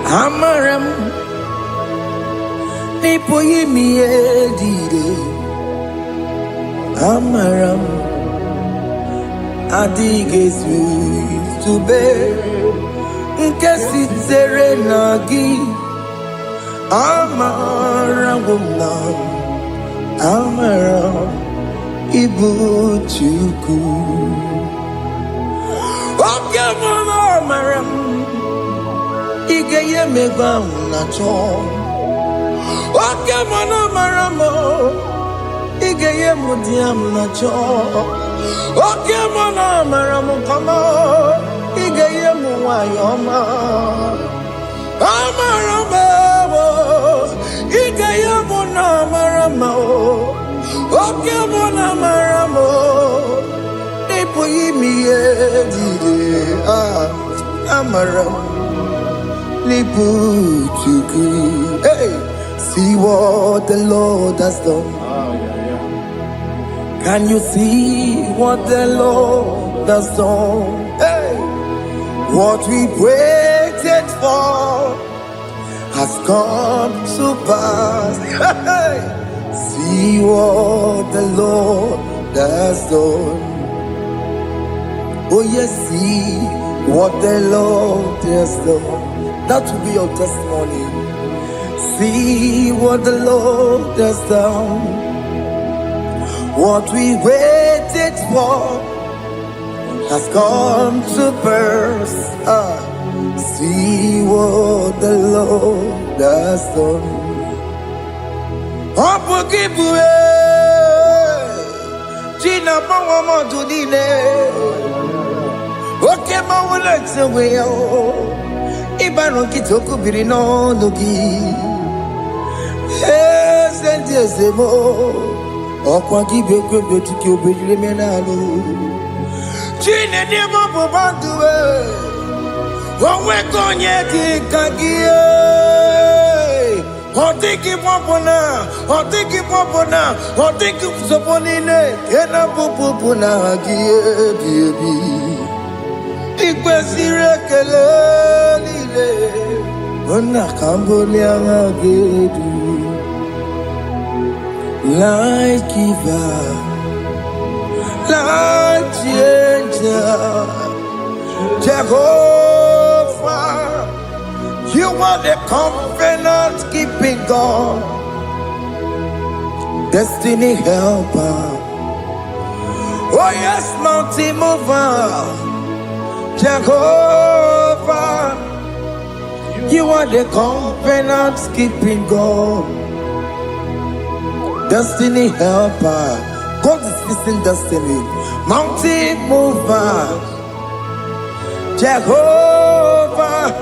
Amaram Nipo yimi edide Amaram Adigezu Tube Nkesi tere nagi Amaram Amaram Ibu Chuku Oke mama maram Ige ye megba unacho Oke mama maramo Ige ye mudiam nacho Oke mama maramo kama Ige ye muwayoma Amaramo Ige ye muna maramo Oke mona maramo Nipo yimi edide Amaram Nipo chuku Hey, see what the Lord has done. Can you see what the Lord has done? Hey, what we waited for has come to pass. Hey, see what the Lord has done. Oh yes, see what the Lord has done. That will be your testimony. See what the Lord has done. What we waited for has come to pass. See what the Lord has done. Gina Pawamo Dudine. Okay, Mawalex away. Ibano Kitoku Birino Nogi. Yes, and yes, Emo. Okwagi Beko Betiki Obejulemenalo. Gina Demo Bobandue. One Konyaki Kagie. Otiki Popona. Otiki Popona. Otiki Soponine. Kena Popona Gie, baby. Ikwesire kelelile ona kambolia ngagedu like giver like changer Jehovah, you are the covenant keeping God, destiny helper, Oh yes, mountain mover, Jehovah. You are the covenant keeping God, destiny helper. God is fixing destiny. Mountain mover, Jehovah.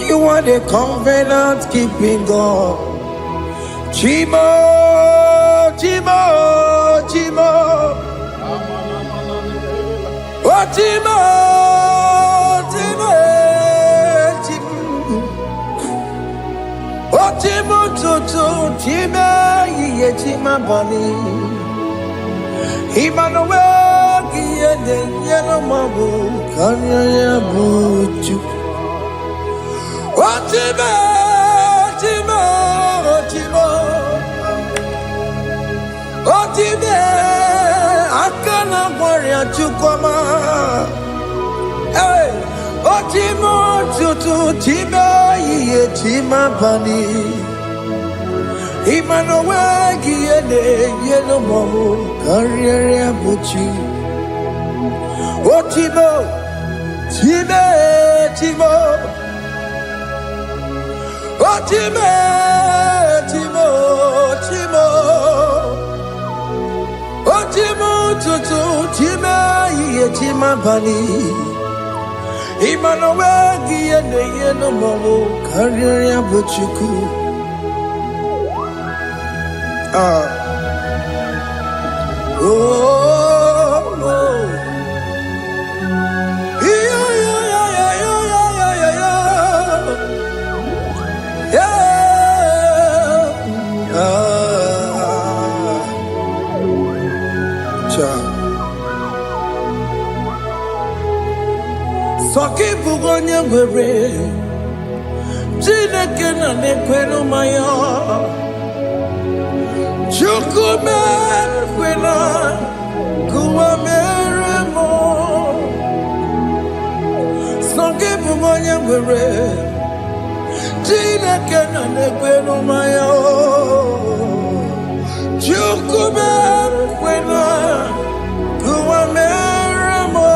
You are the covenant keeping God. Chimo, Chimo, Chimo. Oh, Chimo, Chimo, Chimo. Oh, Chimo, Tutu, Chimo, Ye, Chima, Bani. Emmanuel, Ye, the Yellow Mabu, Kanya, Buchu. Oh, Chimo, Chimo, Chimo. Oh, Chimo, Akana, Warrior, Chukoma. Hey, oh, Chimo, Tutu, Chimo, Ye, Chima, Bani. Emmanuel, Giene, Yellow Momo, Carrier, Buchi. Oh, Chimo, Chimo, Chimo. Oh, Chimo, Chimo, Chimo. Oh, Chimo, Tutu, Chimo, Ye, Chima, Bani. Emmanuel, Giene, Yellow Momo, Carrier, Buchiku. Oh, oh, yeah, yeah, yeah, yeah, yeah, yeah, yeah, yeah. Cha. Soki bugonye were, Jineke na nekweno mayo. Chukume kwena kuwa meremo Songe bumonya were Jina kena nekweno mayo Chukume kwena kuwa meremo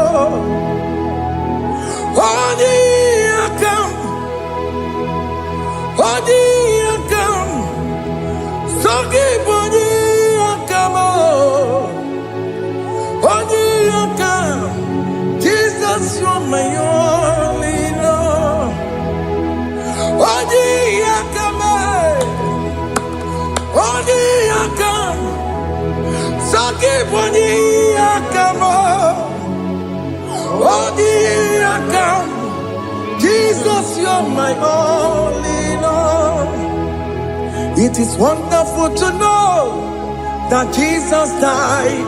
Odi akam Songe boni akamo Odi akam Jesus, you're my only Lord. Odi akam Songe boni akamo Odi akam Jesus, you're my only Lord. It is wonderful to know that Jesus died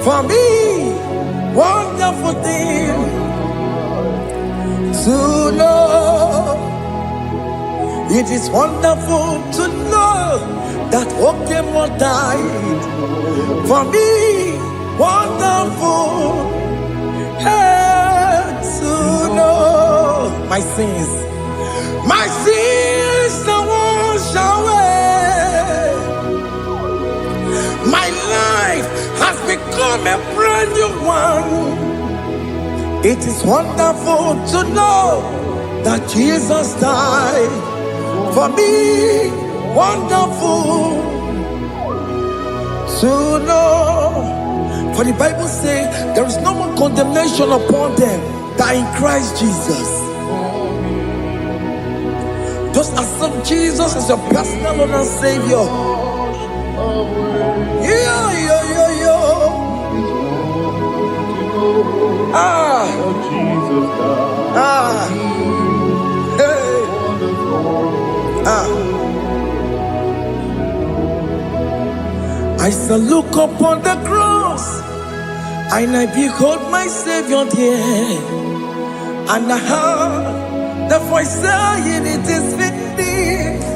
for me. Wonderful thing to know. It is wonderful to know that Okemo died for me. Wonderful to know. My sins are washed away. My life has become a brand new one. It is wonderful to know that Jesus died for me. Wonderful to know. For the Bible says there is no more condemnation upon them that are in Christ Jesus. Just accept Jesus as your personal Lord and Savior. Yeah. I shall look upon the cross, and I behold my Savior there, and I heard the voice saying, "It is finished."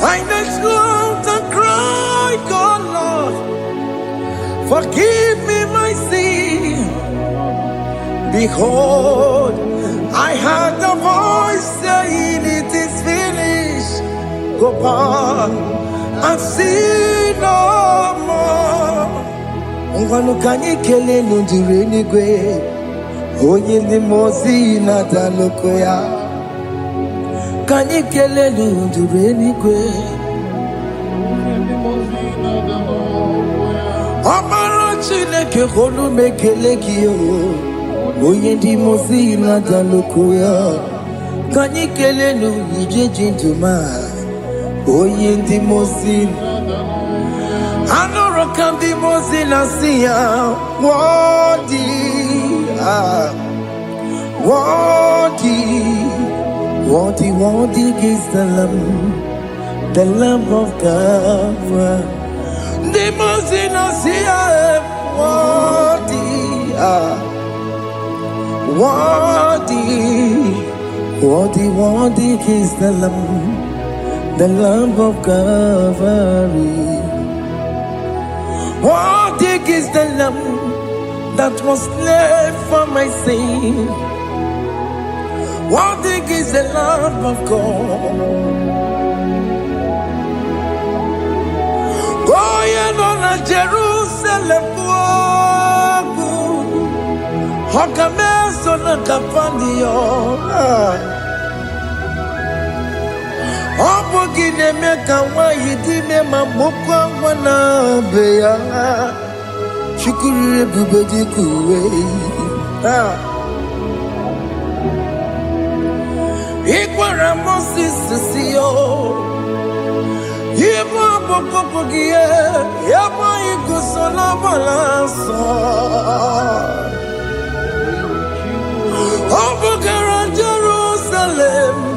I next looked and cried, "God, Lord, forgive me my sin." Behold, I heard the voice saying, "It is finished." Go back and sin no more. Ngwanu kanyi kele nundure nigwe Onye ndi mozi na daloko ya Kanyi kele nundure nigwe Amara Chineke holu mekele kiyo Onye ndi mozi na daloko ya Kanyi kele nu ije jinduma Onye ndi mozi Anoro kandi mozi na siya Wadi Wadi is the Lamb of God The mozi na siya Wadi is the Lamb of Calvary. What is the Lamb that was slain for my sin? What is the Lamb of God? Going on a Jerusalem walk, Hakames on a Capandio. Opogine meka wa yidime mamukwa wana beya Shukuru bubedi kuwe Ikwara Moses siyo Yema popogie Yema igusola balanso Opogara Jerusalem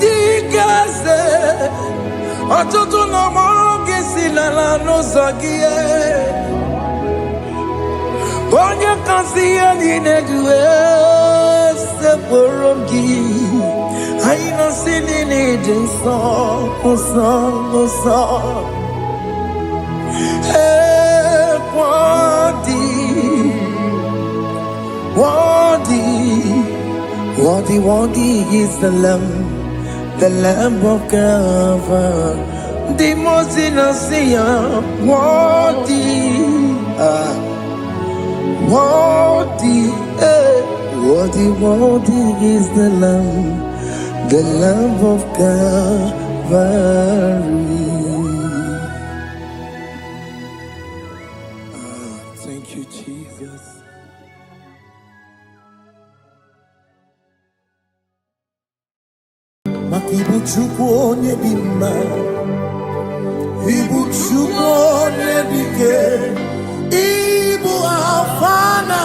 Digase Atutu na moge silala no zagie Bonye kansiya ninedue Seporongi Aina sinini jinso Oso Wadi is the Lamb of Calvary. The Mosina Sia, Wadi is the Lamb of Calvary. Thank you, Jesus. Ibu chukwu onye dị mma Ibu chukwu onye dike Ibu Alfa na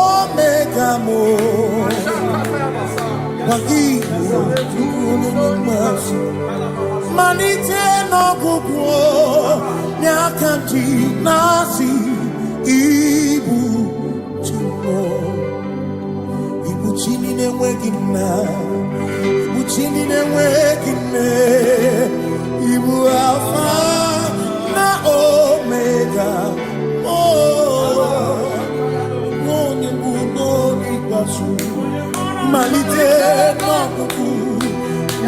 Omega mo Ibu chukwu onye dị mma Malite n'ọgwụgwụ N'aka ji na-asị Ibu chukwu Ibu chini na-enweghị nna Chini na-enweghị Ibu Alfa na Omega Onye bụ n'oge ikpeazụ Malite n'ọgwụgwụ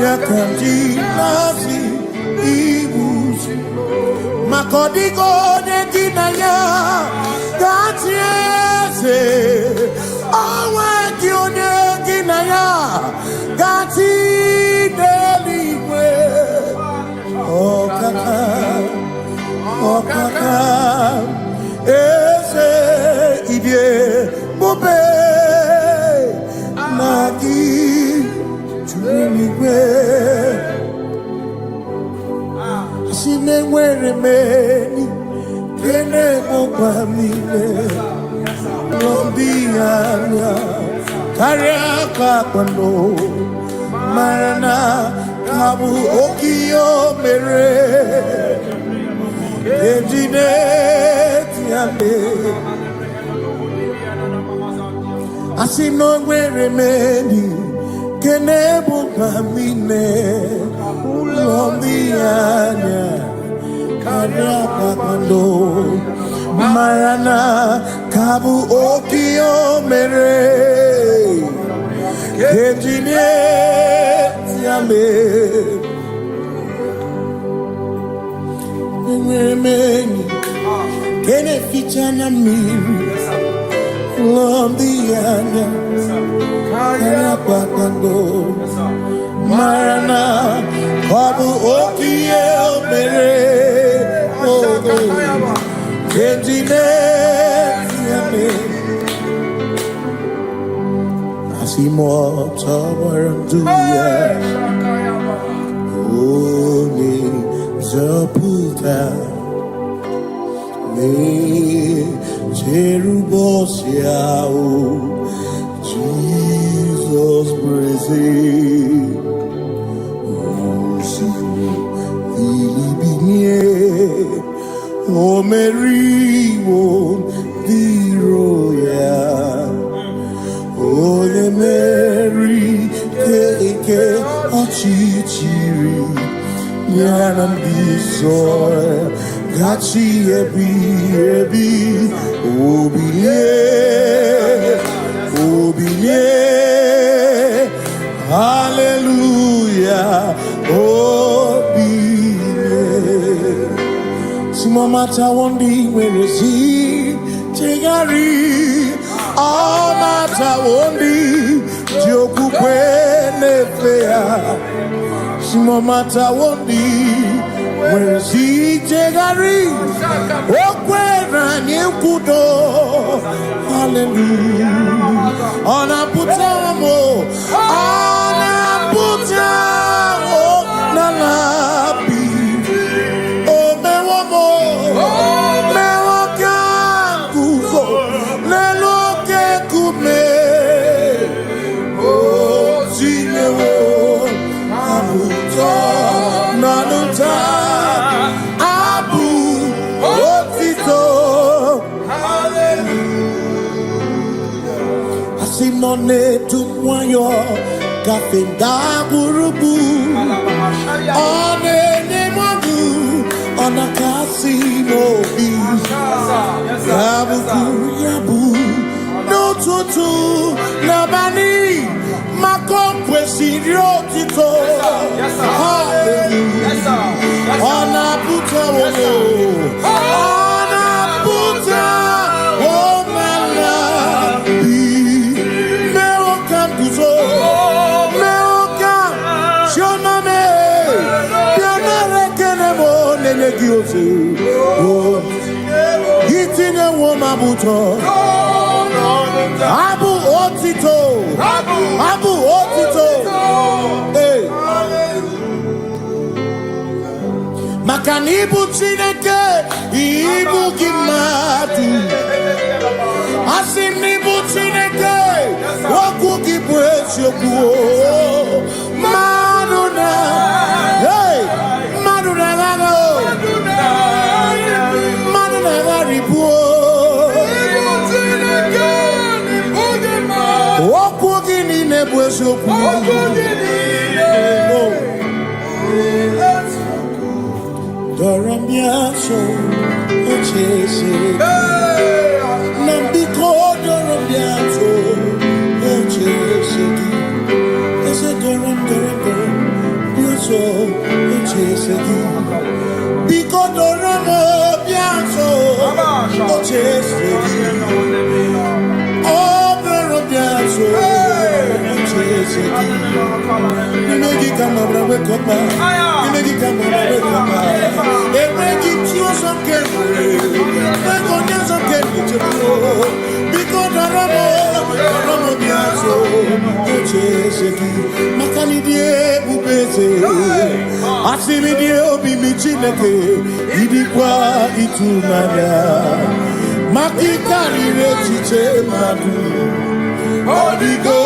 Ya ka ndị na-asị Ibu maka ọ dịghị onye dị na ya ga-achị eze onwe gị onye dị na ya ga-achị n'eluigwe ọkaka eze ibie bube na gị juru n'igwe si na-enwere meni kene mụkwa niile n'obi anya karịa ka kwando mara na ka bụ oke o mere ejine tiame asị na o nwere meni kene mụkwa niile n'obi anya karịa ka kwando mara na ka bụ oke o mere ejine tiame enwere meni ke Beneficiana me, love the anya, Karapakando, Marana, Babu Okie, Mere, Kentine, Asimo, Tower and Duya, Oni, Zaputa. Jerubosiao, Jesus praise. Dilibinye, O Mary, O Diroya, O Mary, Keke, Achichiri, Yanam Bisoy. Gachi ebi, obiye, hallelujah, obiye. Simo mata wondi weresi, tegari, all mata wondi, joku kwenefea. Simo mata wondi. Where's he tegari? Okwera nyekudo. Hallelujah. Ona putamo. Ona putamo. Nalapi. O mewamo. Mewoka kuzo. Leloke kume. O zinewo. Abuto. Nanuta. Simone tukwayo kafenda burubu one nemagu ona kasimo bi yabu no tutu nabani makompwe siriotito hallelujah ona puta wono ona puta Hitine woma buto Abu otito Hey Makanibu chineke Ibu kimatu Asinibu chineke Waku kibwesi okuo Manuna Hey Manuna gano Doramiaso, Ochese, Nambiko, Doramiaso, Ochese, Ese Doram, Biaso, Ochese, Biko Doramo, Biaso, Ochese, Oh, Doramiaso, Ochese, Negi Kamabra, wake up, Negi Kamabra, wake up, Negi Tioso Kenry, Begonyaso Kenry, because Doramo, Biaso, Ochese, Makanidie, Bubese, Asimidie, Obimichineke, Idikwa, Itumania, Makikari, Rechiche, Madu, Odigo,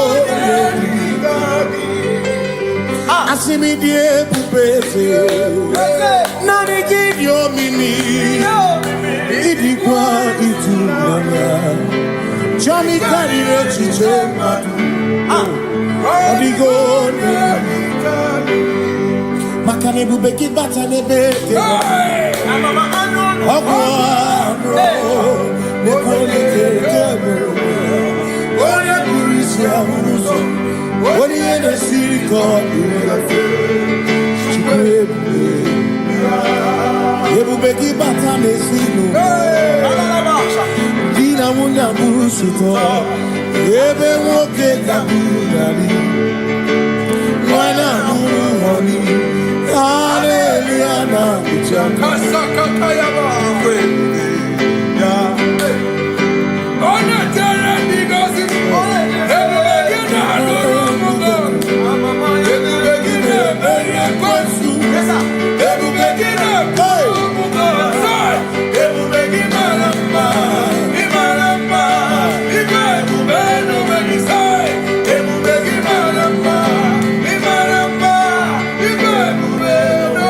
Asimidie, Bubese, Nani Gidio Mini, Idikwa, Itumania, Johnny Kari, Rechiche, Madu, Odigo, Makanebu beki batanebe Ogwaro Nekole kebe Oye burisia uruso Oye ene siriko Chikwe Ebu beki batane sinu busuko ebe woke kabudali wana muhoni hallelujah na kuchaka Kasakata yaba kwe ya ona tere bigozi ebe gina adoro mungo ebe gina bere kwesu ebe gina mungo ebe gina lamba imaramba ibe beno benisai ebe gina lamba imaramba ibe beno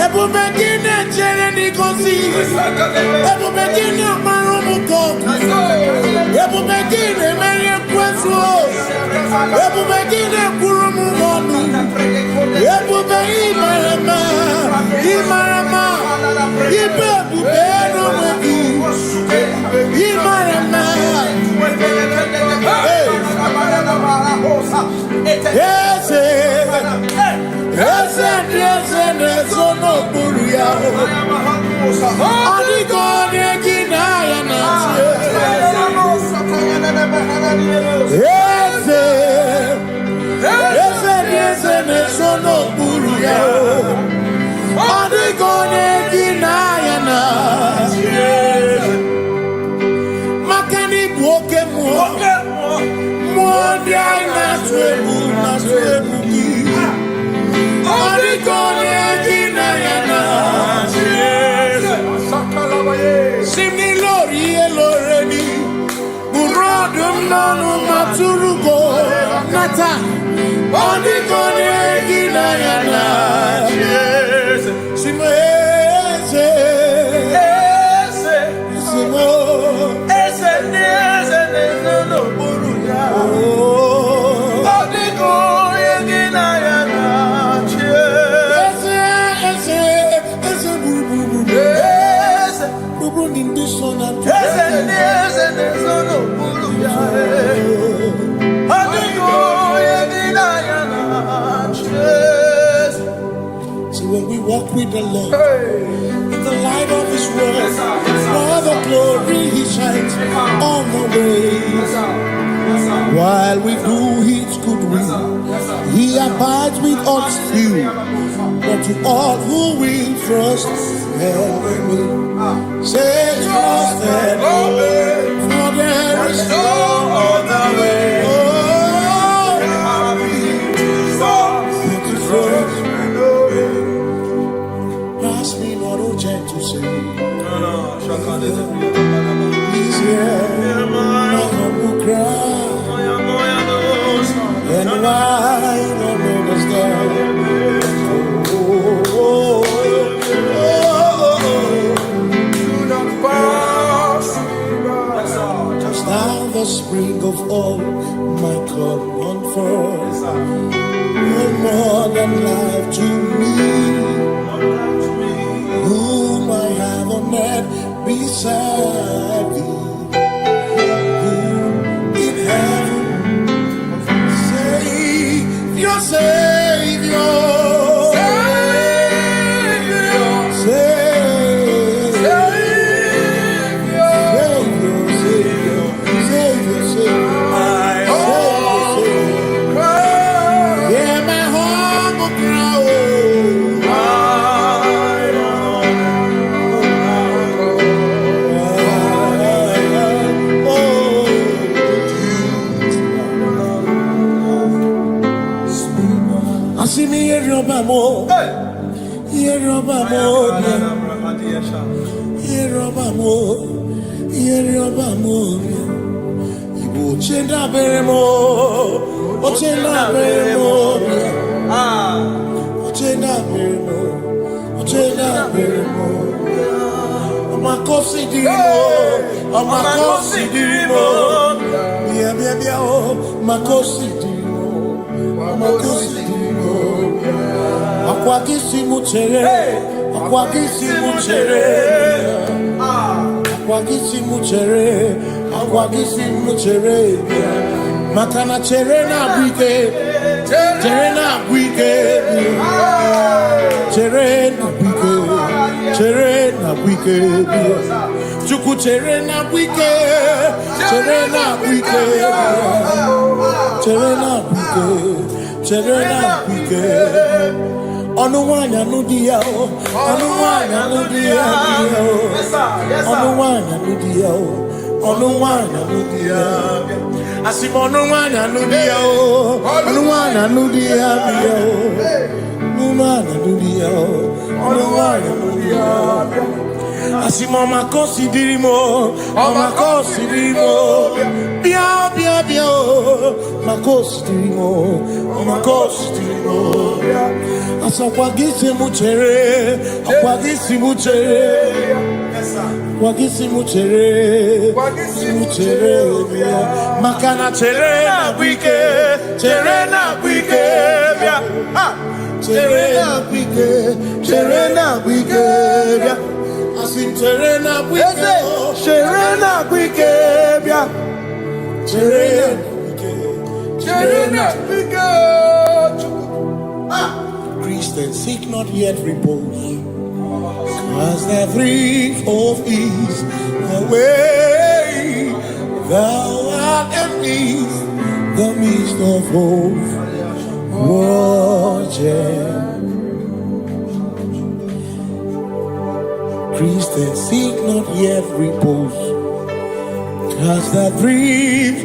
ebu begine chere nikosi ebu begine marumuko ebu begine mere kwesu ebu begine kurumugonu ebu be imarama imarama ibe bubeno webi imarama ese nezono buruya adigone kinaya na ese nezono buruya adigone kinaya na makani buoke mo dia na swebu adigone kinaya na Simi lori eloreni Burodum nanu maturugo Nata Adigone kinaya na Simo eze Simo eze no buruya Adigone kinaya na So when we walk with the Lord in the light of His word, for the glory He shines on the way. While we do His good will, He abides with us few. But to all who will trust and believe, say trust and obey, for there is no other way. Oh, to trust and obey. Pass me not, O gentle Savior. He's here, my humble cry, and why don't understand. The spring of all my cup run forth. No more than life to me, whom I have on earth beside thee, whom in heaven Savior, Savior. Makana cherena bwike, cherena bwike, cherena bwike, chere na wike Chuku chere na wike chere na wike chere na wike Onuwanya nudia Onuwanya nudia Onuwanya nudia Onuwanya nudia Asimo onuwanya nudia Onuwanya nudia Onuwanya nudia Onuwanya nudia Asimo makosi dirimo makosi dirimo bia makosi dirimo Asakwagisi muchere Makana chere na wike bia chere na wike bia Asim chere na wike bia chere na wike Christians seek not yet repose, cause the brief of ease the way thou art amidst the midst of hope. Christians seek not yet repose, cause the brief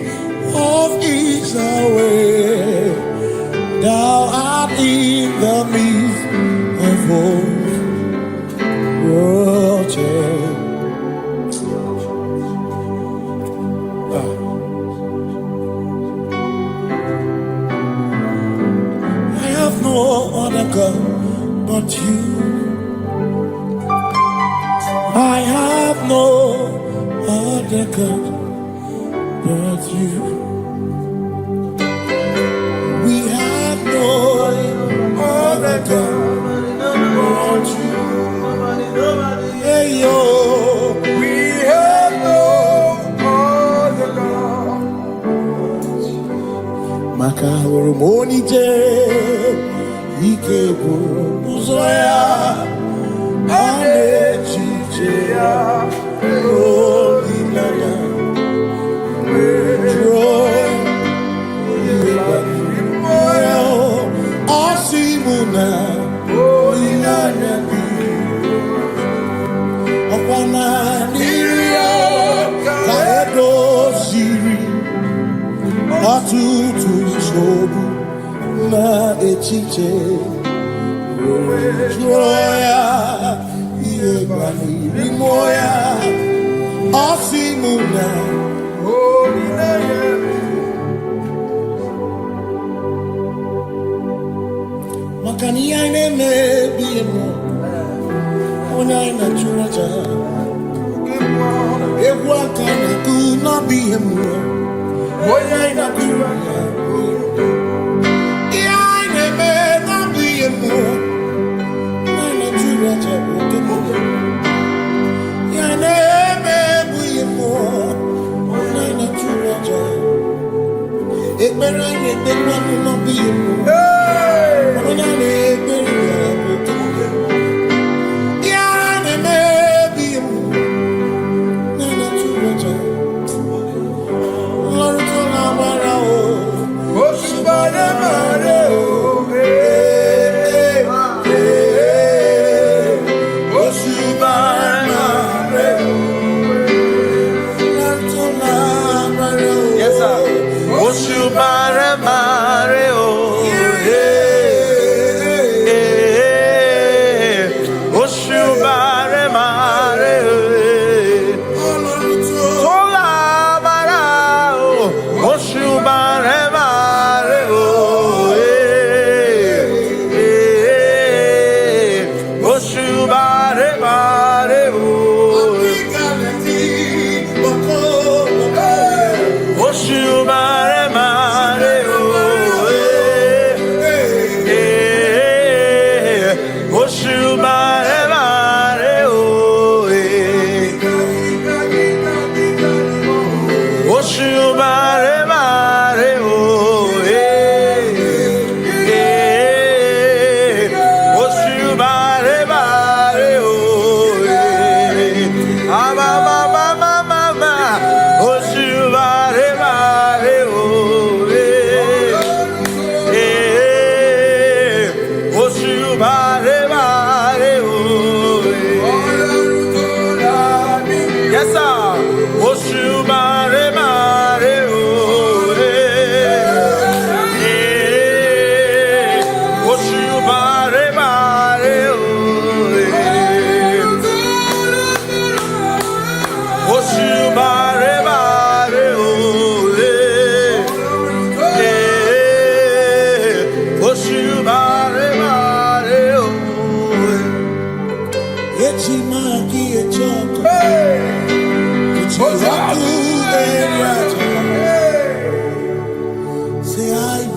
of ease the way thou art in the midst of hope. I have no other God but you. I have no other God but you. We have no other God but you. Hey yo, we have no other God. Makahuru monite, ikebu uzoya, ane chichea, olilaya, joy, Osimuna, olilaya. Atutu sobu na echiche joya iebani rimoya osimuna makani ine mebi emo ona ina churaja ewa kana ku na bi emo Oya ina kura ya ina me na biye mo na na tura cha boke mo ya ne me biye mo na na tura cha ekbera ne te na biye mo na ne ekbera boke mo ya ne me biye mo na na tura cha Oshubare mare,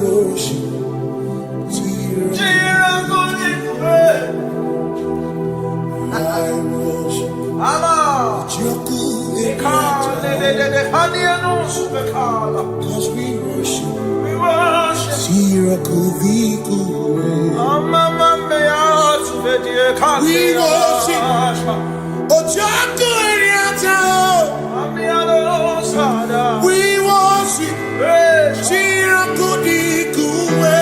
worship. I worship. Cause we worship. We worship. Ojaku Eriata. We worship. Chirakudikuwe.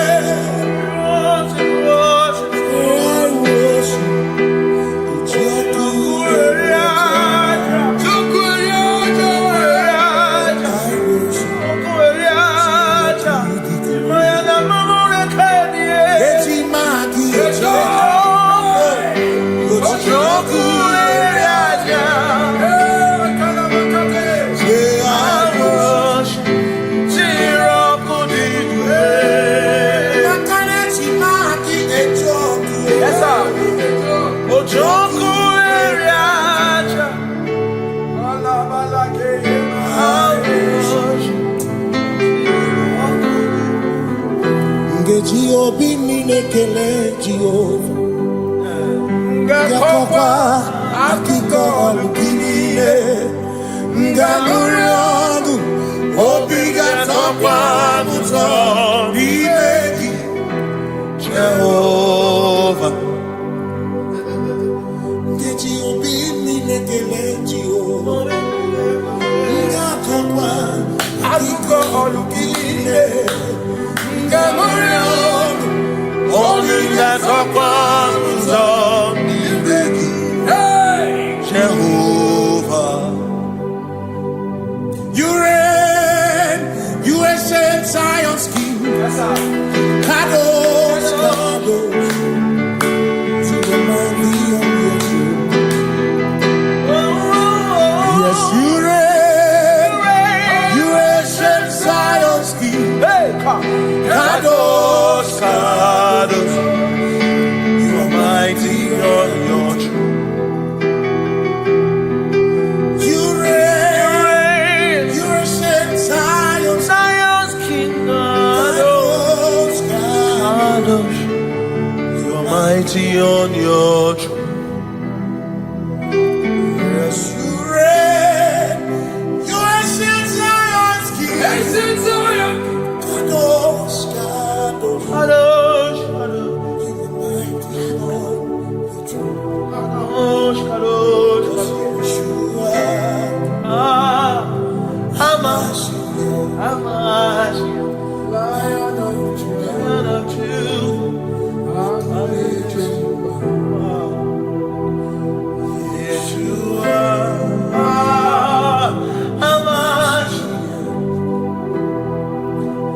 Obi minekele Jehovah Ngakokwa akiko olukile Ngamuriagu Obi gatokwa muto Nimeki Jehovah Ngeji Obi minekele Jehovah Ngakokwa akiko olukile Ngamuriagu Only that's a promise of Jehovah. You reign, you ancient Zion's king. Kadosh, Kadosh, to the mighty of your throne. Yes, you reign, you ancient Zion's king. Kadosh, Kadosh, you are mighty on your throne. You reign, you ancient Zion's king. Kadosh, Kadosh, you are mighty on your throne. Yes, you reign, you ancient Zion's king. Ancient Zion. Kadosh, Kadosh, Kadosh, Kadosh, you are mighty on your throne. Kadosh, Kadosh, Kadosh,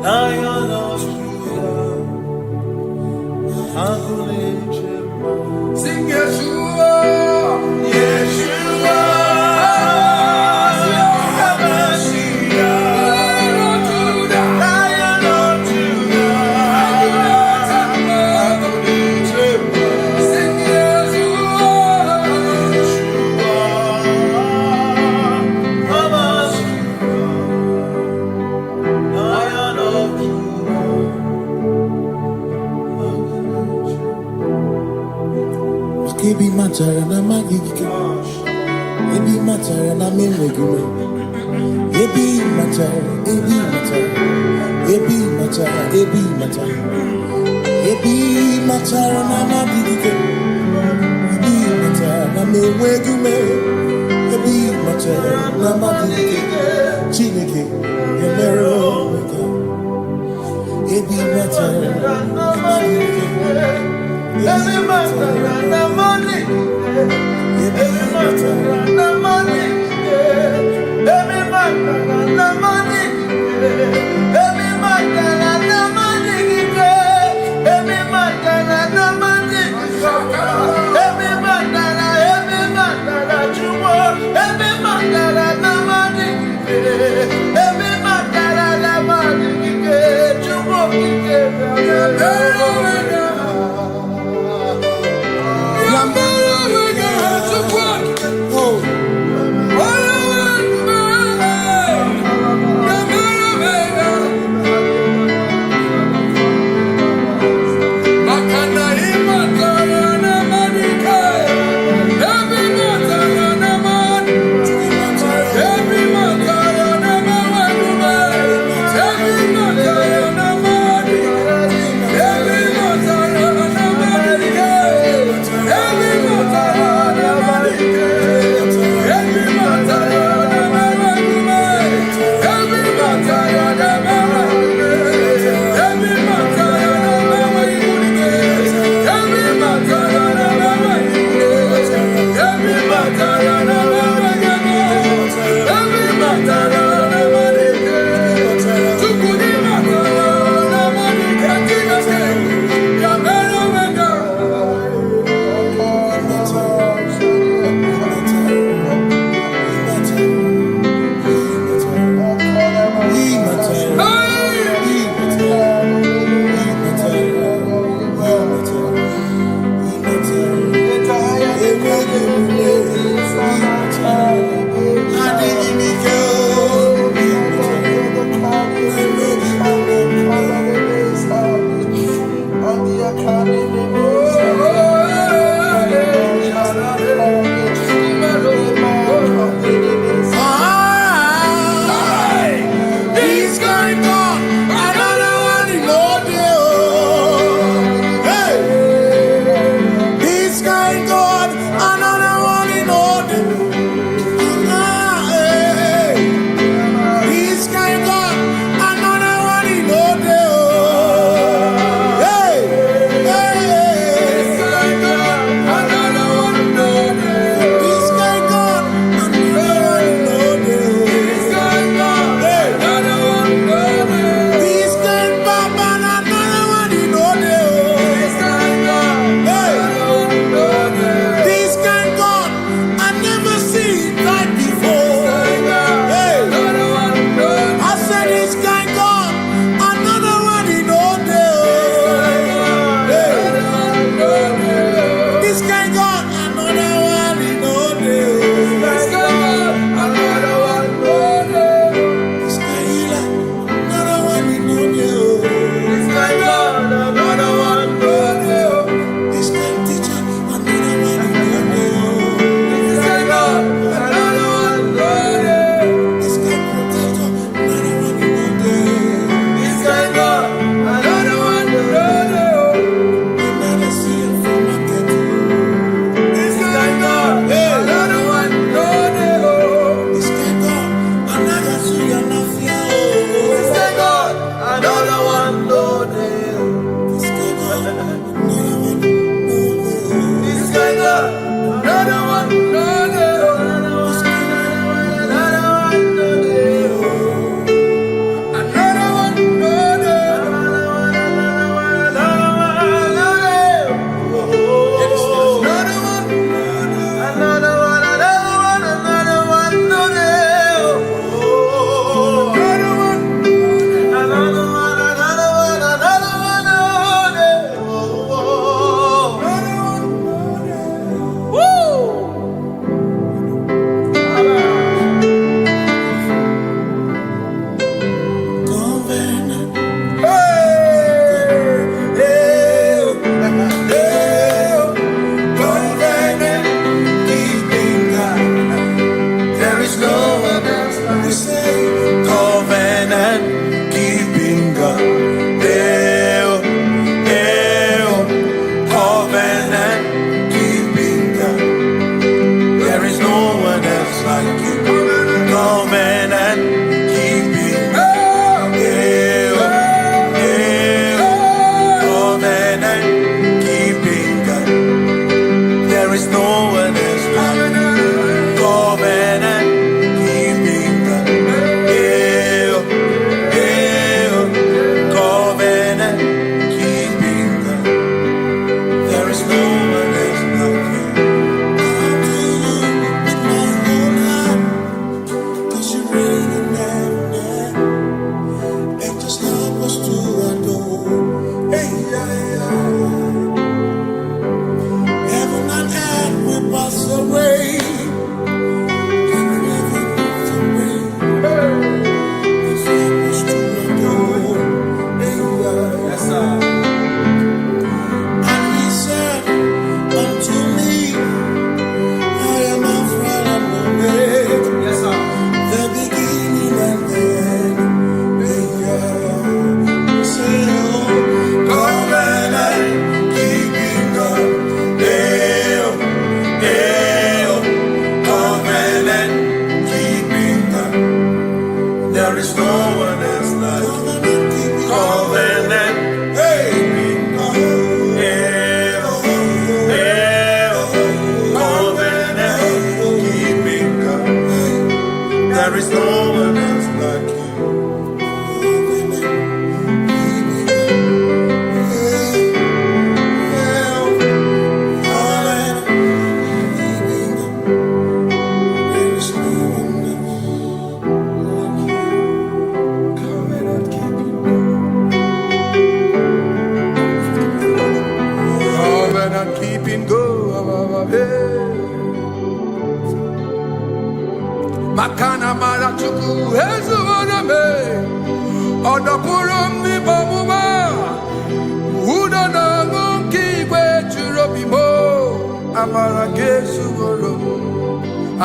Lion of Yeshua, Lion of Judah, sing Yeshua, Yeshua, Lion of Judah, sing Ebi matara na magigike, ebi matara na menwegume, ebi matara, ebi matara, ebi matara, ebi matara, ebi matara na magigike, ebi matara na menwegume, ebi matara na magigike, Chineke emere omega, ebi matara na magigike. Every matter na money, every matter na money, every matter na money, every matter na money, every matter na money, every matter na jumo, every matter na money, every matter na money, jumo,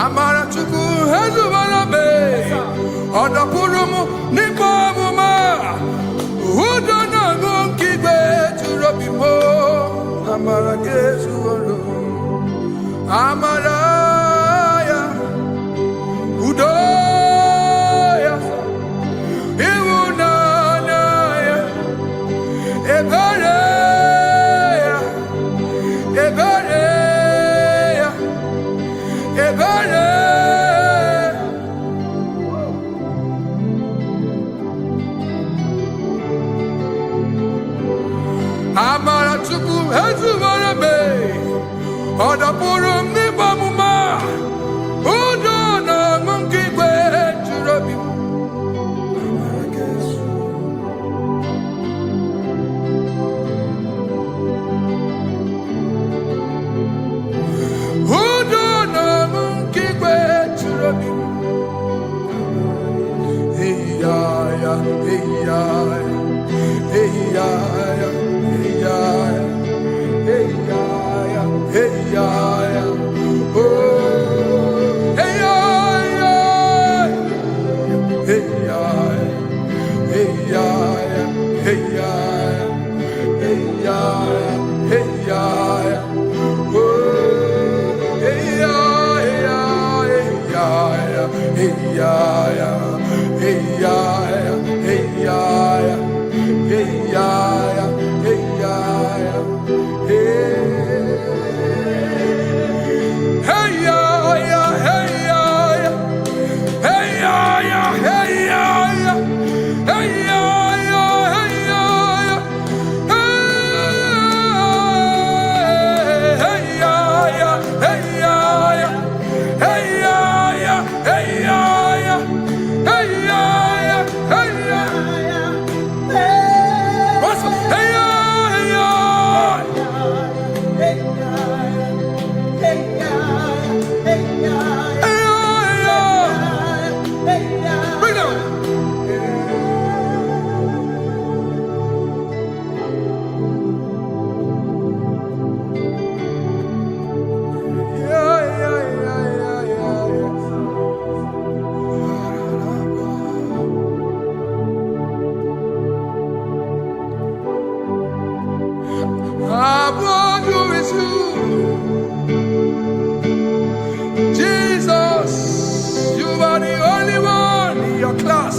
Amara chuku hezu barabe. Oda purumu nipa muma. Udo na ngukigwe churobimo. Amara gezu olo. Amara ya. Udo ya. Iwuna na ya. Ebere ya. Ebere ya. Ebere. Amara chuku hezu barabe. Oda purum ni bamuma. Udo na ngukigwe churobi. Amara gesu. Udo na ngukigwe churobi. Hey ya ya, hey ya ya, hey ya ya, hey ya ya, hey ya ya, hey ya ya, oh, hey ya ya, hey ya ya, hey ya ya, hey ya ya, hey ya ya, hey ya ya, oh, hey ya ya, hey ya ya, hey ya ya, hey ya ya, hey ya ya, hey ya ya, hey ya ya, hey. Hey ya ya, hey ya ya, hey ya ya, hey ya ya, hey ya ya, hey ya ya, hey ya ya, hey ya ya, hey ya ya, hey ya ya, hey ya ya, hey ya ya, what's hey ya ya, hey ya ya, bring it on. Above you is you, Jesus. You are the only one in your class.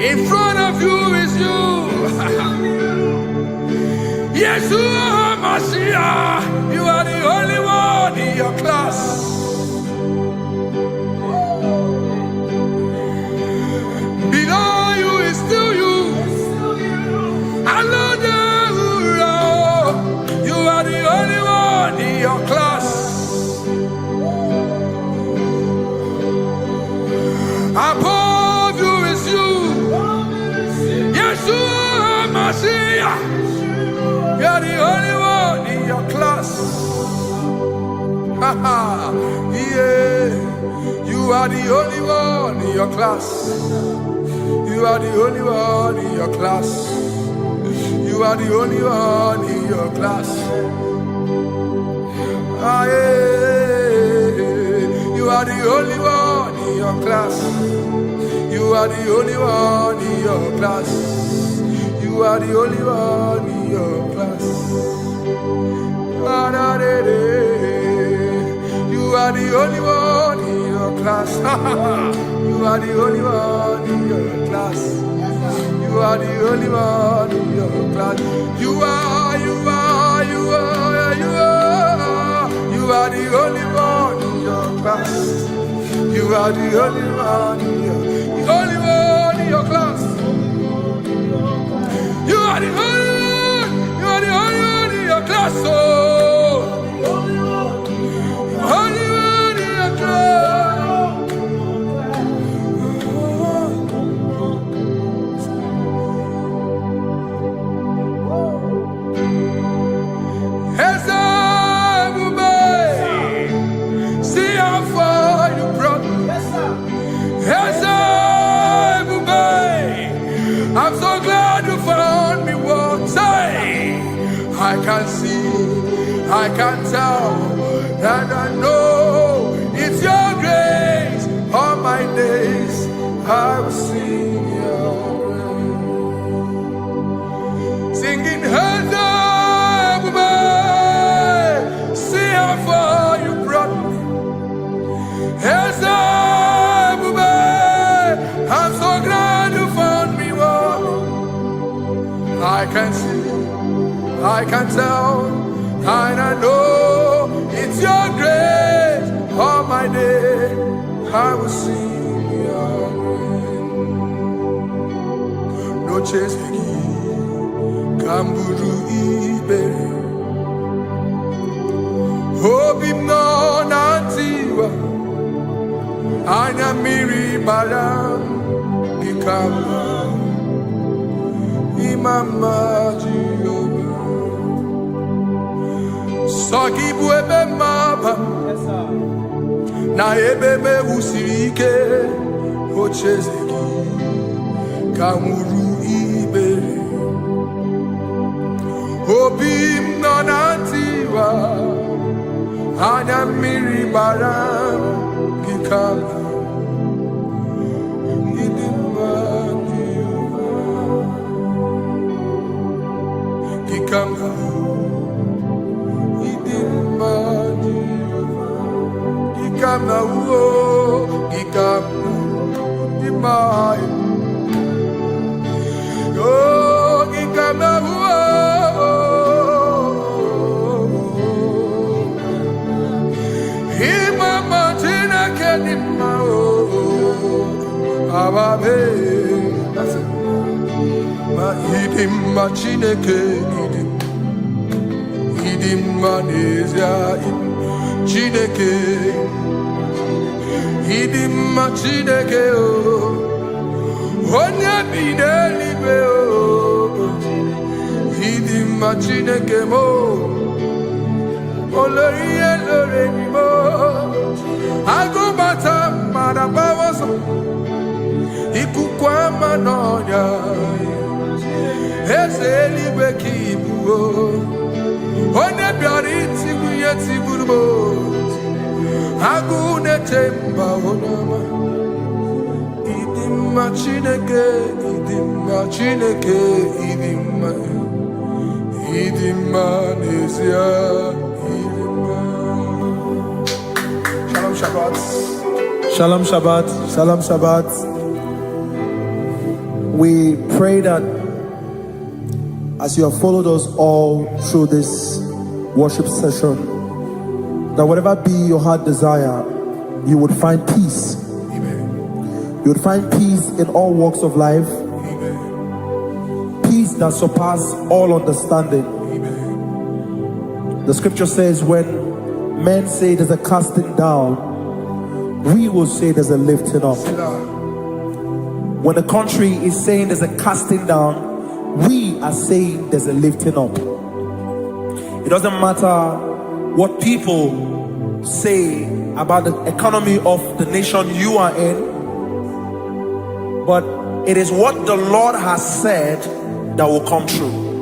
In front of you is you. Yes, you are Messiah. You are the only one in your class. Below you is still you. You are the only one in your class. Above you is you. Yes, you are Messiah. You are the only one in your class. Yeah, you are the only one in your class. You are the only one in your class. You are the only one in your class. Ah, yeah. You are the only one in your class. You are the only one in your class. You are the only one in your class. Ah, da, da, da. You are the only one in your class. You are the only one in your class. You are the only one in your class. You are, you are, you are, you are. You are the only one in your class. You are the only one in your, the only one in your class. You are the only one. You are the only one in your class. Oh, only one in your class. See how far you brought me. Yes, sir. I can tell, and I know it's your grace. All my days I will sing your praise. Singing hands up, man. See how far you brought me. Hands up, man. I'm so glad you found me one. I can see, I can tell, and I know it's your grace. All my day I will sing your praise. No chasing, Kamburu ibe. Hope him no nantiwa. Anya miri balam bikama. Imama Jehovah. Sagi buebe maba. Na ebebe usirike. Ochezeki. Kamuru ibe. Obim nonantiwa. Anya miri baram. Kikama. Idimba Jehovah. Kikama. Idimba Jehovah. Kikama uo. Kikama. Dimai. Oh, Kikama uo. Imama tina kedima o. Ababe. Ma idimba chineke idim. Idimba nezia idim. Chineke. Idimba chineke o. Onya bidelibe o. Idimba chineke mo. Oloriye loreni mo. Agubata marabawaso. Ikukwa manonya. Ezelibe kibuo. One biari tiguye tigurubo. Agune temba onama. Idimma chineke, idimma chineke, idimma. Idimma nezia, idimma. Shalom Shabbat. Shalom Shabbat. Shalom Shabbat. We pray that as you have followed us all through this worship session, that whatever be your heart desire, you would find peace. Amen. You would find peace in all walks of life. Amen. Peace that surpasses all understanding. Amen. The scripture says when men say there's a casting down, we will say there's a lifting up. When the country is saying there's a casting down, we are saying there's a lifting up. It doesn't matter what people say about the economy of the nation you are in, but it is what the Lord has said that will come true.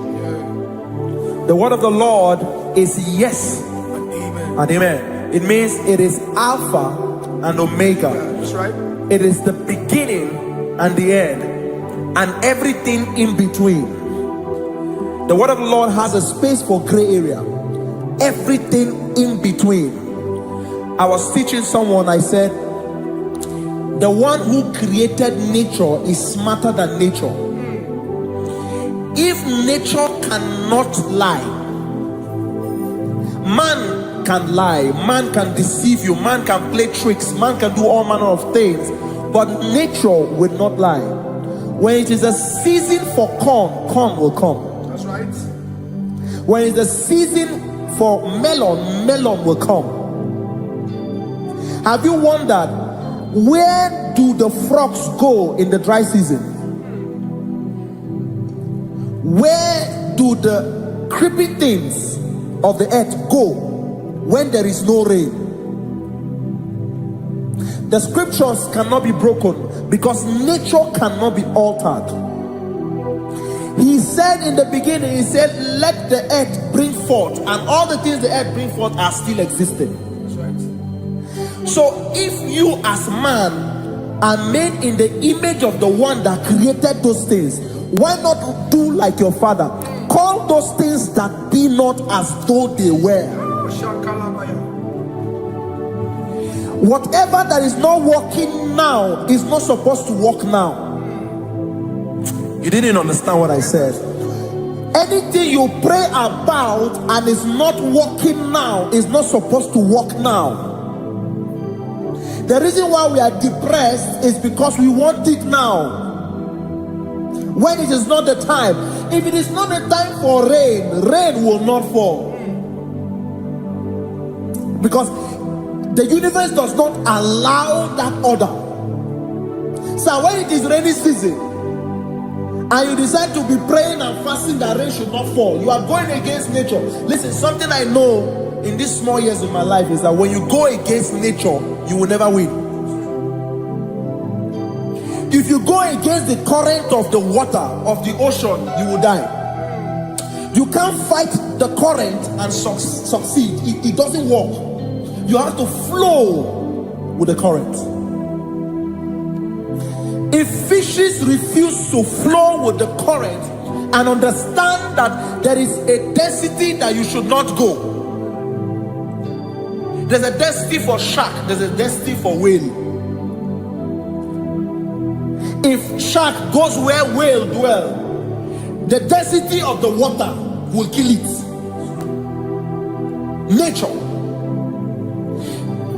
The word of the Lord is yes and amen. It means it is Alpha and Omega. That's right. It is the beginning and the end, and everything in between. The word of the Lord has a space for gray area. Everything in between. I was teaching someone, I said, the one who created nature is smarter than nature. If nature cannot lie, man can lie, man can deceive you, man can play tricks, man can do all manner of things, but nature will not lie. When it is a season for corn, corn will come. That's right. When it's the season for melon, melon will come. Have you wondered, where do the frogs go in the dry season? Where do the creepy things of the earth go when there is no rain? The scriptures cannot be broken because nature cannot be altered. He said in the beginning, he said, let the earth bring forth, and all the things the earth bring forth are still existing. So if you as man are made in the image of the one that created those things, why not do like your father? Call those things that be not as though they were. Whatever that is not working now is not supposed to work now. You didn't understand what I said. Anything you pray about and is not working now is not supposed to work now. The reason why we are depressed is because we want it now, when it is not the time. If it is not the time for rain, rain will not fall, because the universe does not allow that order. So when it is rainy season and you decide to be praying and fasting that rain should not fall, you are going against nature. Listen, something I know in these small years of my life is that when you go against nature, you will never win. If you go against the current of the water of the ocean, you will die. You can't fight the current and succeed. It doesn't work. You have to flow with the current. If fishes refuse to flow with the current and understand that there is a density that you should not go, there's a density for shark, there's a density for whale. If shark goes where whale dwell, the density of the water will kill it. Nature.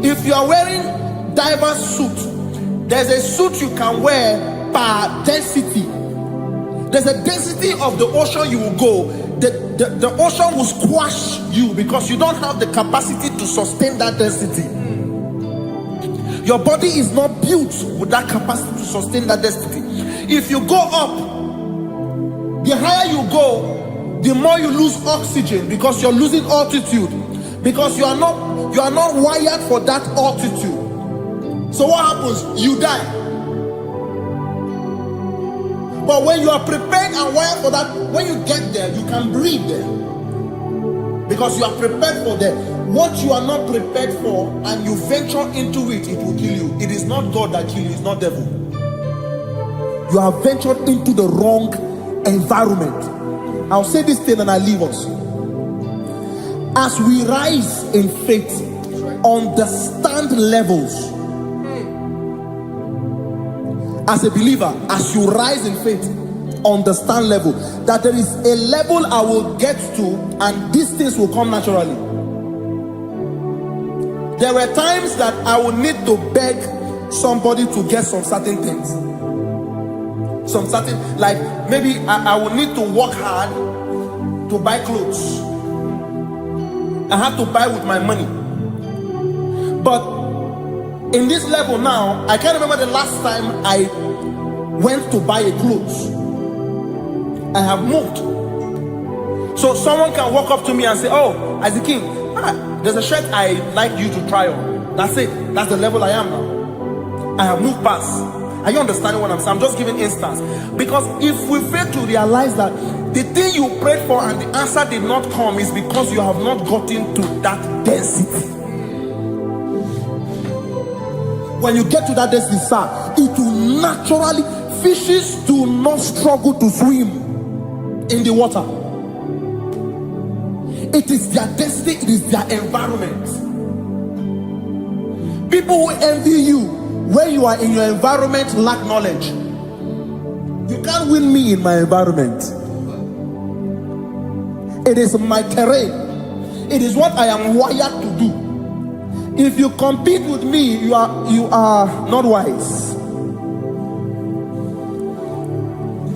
If you are wearing diver's suit, there's a suit you can wear per density. There's a density of the ocean you will go. The ocean will squash you because you don't have the capacity to sustain that density. Your body is not built with that capacity to sustain that density. If you go up, the higher you go, the more you lose oxygen because you're losing altitude, because you are not wired for that altitude. So what happens? You die. But when you are prepared and wired for that, when you get there, you can breathe there, because you are prepared for that. What you are not prepared for and you venture into it, it will kill you. It is not God that kills you, it's not devil. You have ventured into the wrong environment. I'll say this thing and I leave us. As we rise in faith, understand levels. As a believer, as you rise in faith, understand level. That there is a level I will get to and these things will come naturally. There were times that I would need to beg somebody to get some certain things. Like maybe I would need to work hard to buy clothes. I have to buy with my money. But in this level now, I can't remember the last time I went to buy a clothes. I have moved. So someone can walk up to me and say, oh, as a king, there's a shirt I like you to try on. That's it. That's the level I am now. I have moved past. Are you understanding what I'm saying? I'm just giving instance. Because if we fail to realize that the thing you prayed for and the answer did not come is because you have not gotten to that density. When you get to that density, sir, it will naturally, fishes do not struggle to swim in the water. It is their density, it is their environment. People who envy you when you are in your environment lack knowledge. You can't win me in my environment. It is my terrain. It is what I am wired to do. If you compete with me, you are not wise.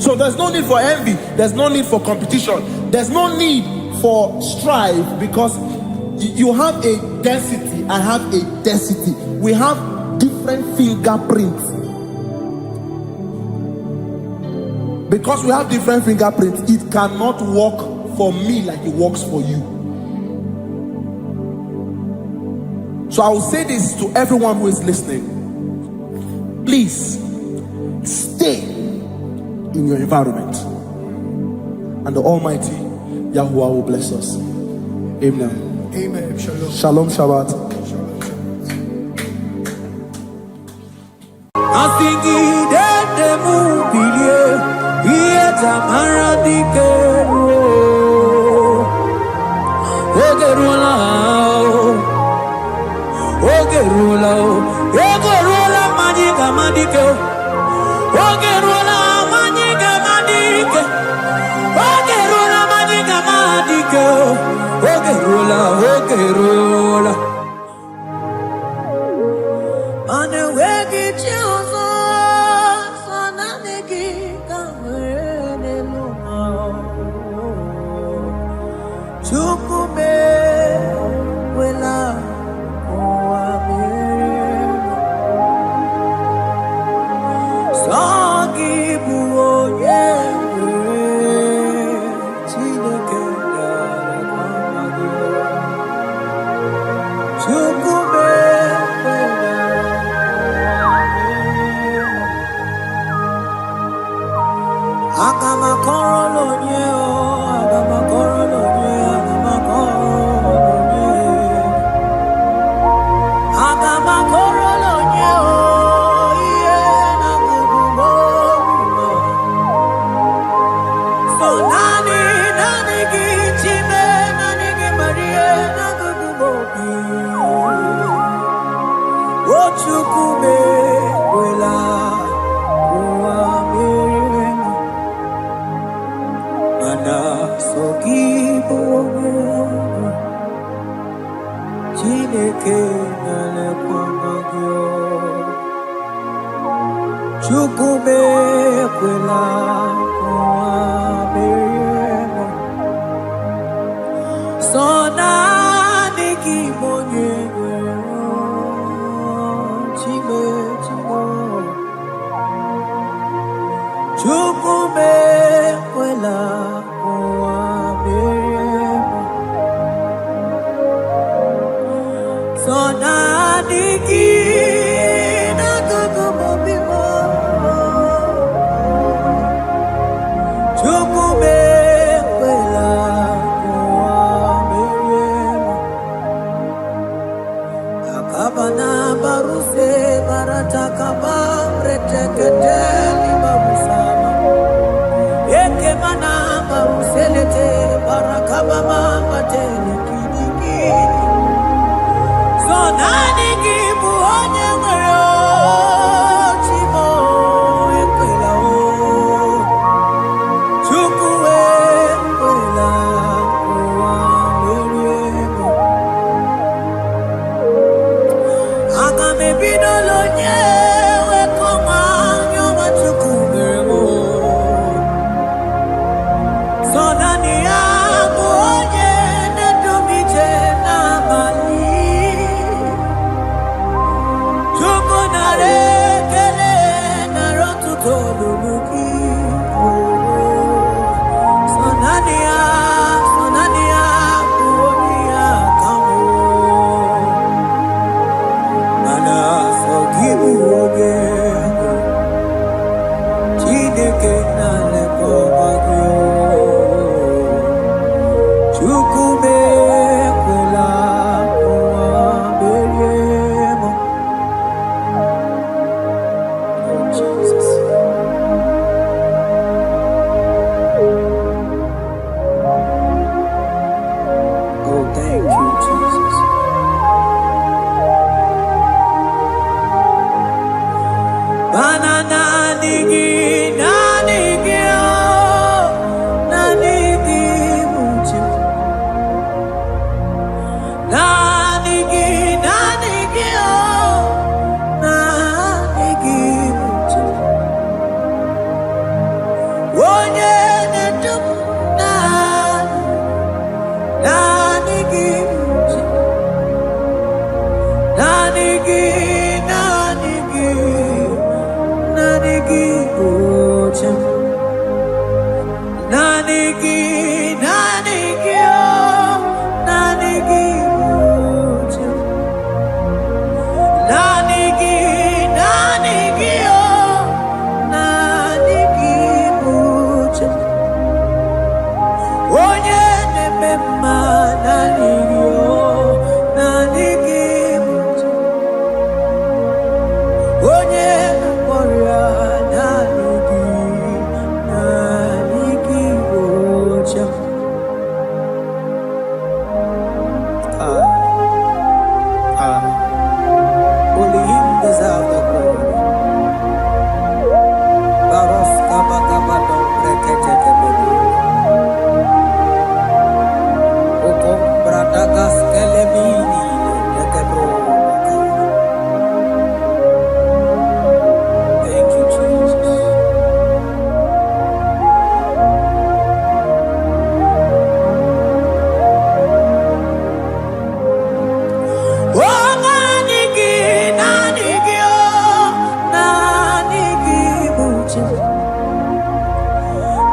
So there's no need for envy. There's no need for competition. There's no need for strife, because you have a density. I have a density. We have different fingerprints. Because we have different fingerprints, it cannot work for me like it works for you. So I will say this to everyone who is listening. Please stay in your environment. and the Almighty Yahuwah will bless us. Amen. Amen. Shalom. Shalom Shabbat.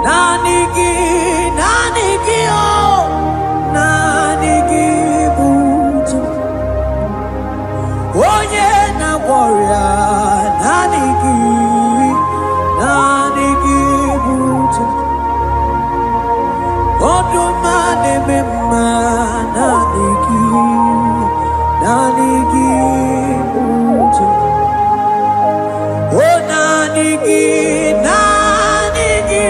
Nanigi, nanigi, oh, nanigi buju. Onye na warrior, nanigi, nanigi buju. Odumane mema, nanigi, nanigi buju. Oh, nanigi, nanigi.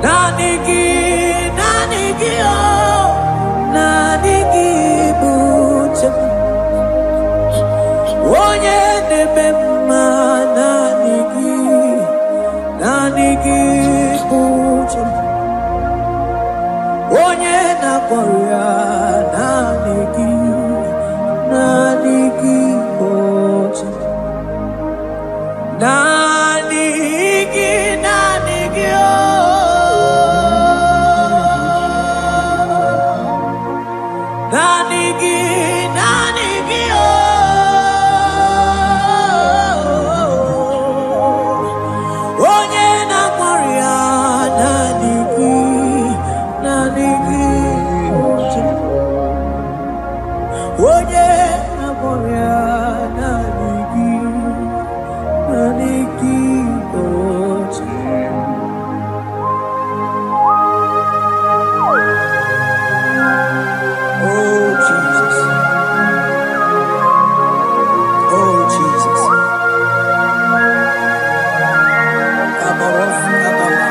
Nanigi, nanigi, oh, nanigi bujem. Onye nemema nanigi, nanigi bujem. Onye nakoya nanigi, nanigi bujem. Nanigi, nanigi, oh. Nanigi, nanigi, oh. Onye na warrior, nanigi, nanigi, onye na warrior, nanigi, nanigi, oh Jesus, oh Jesus, Abarof, Abarof.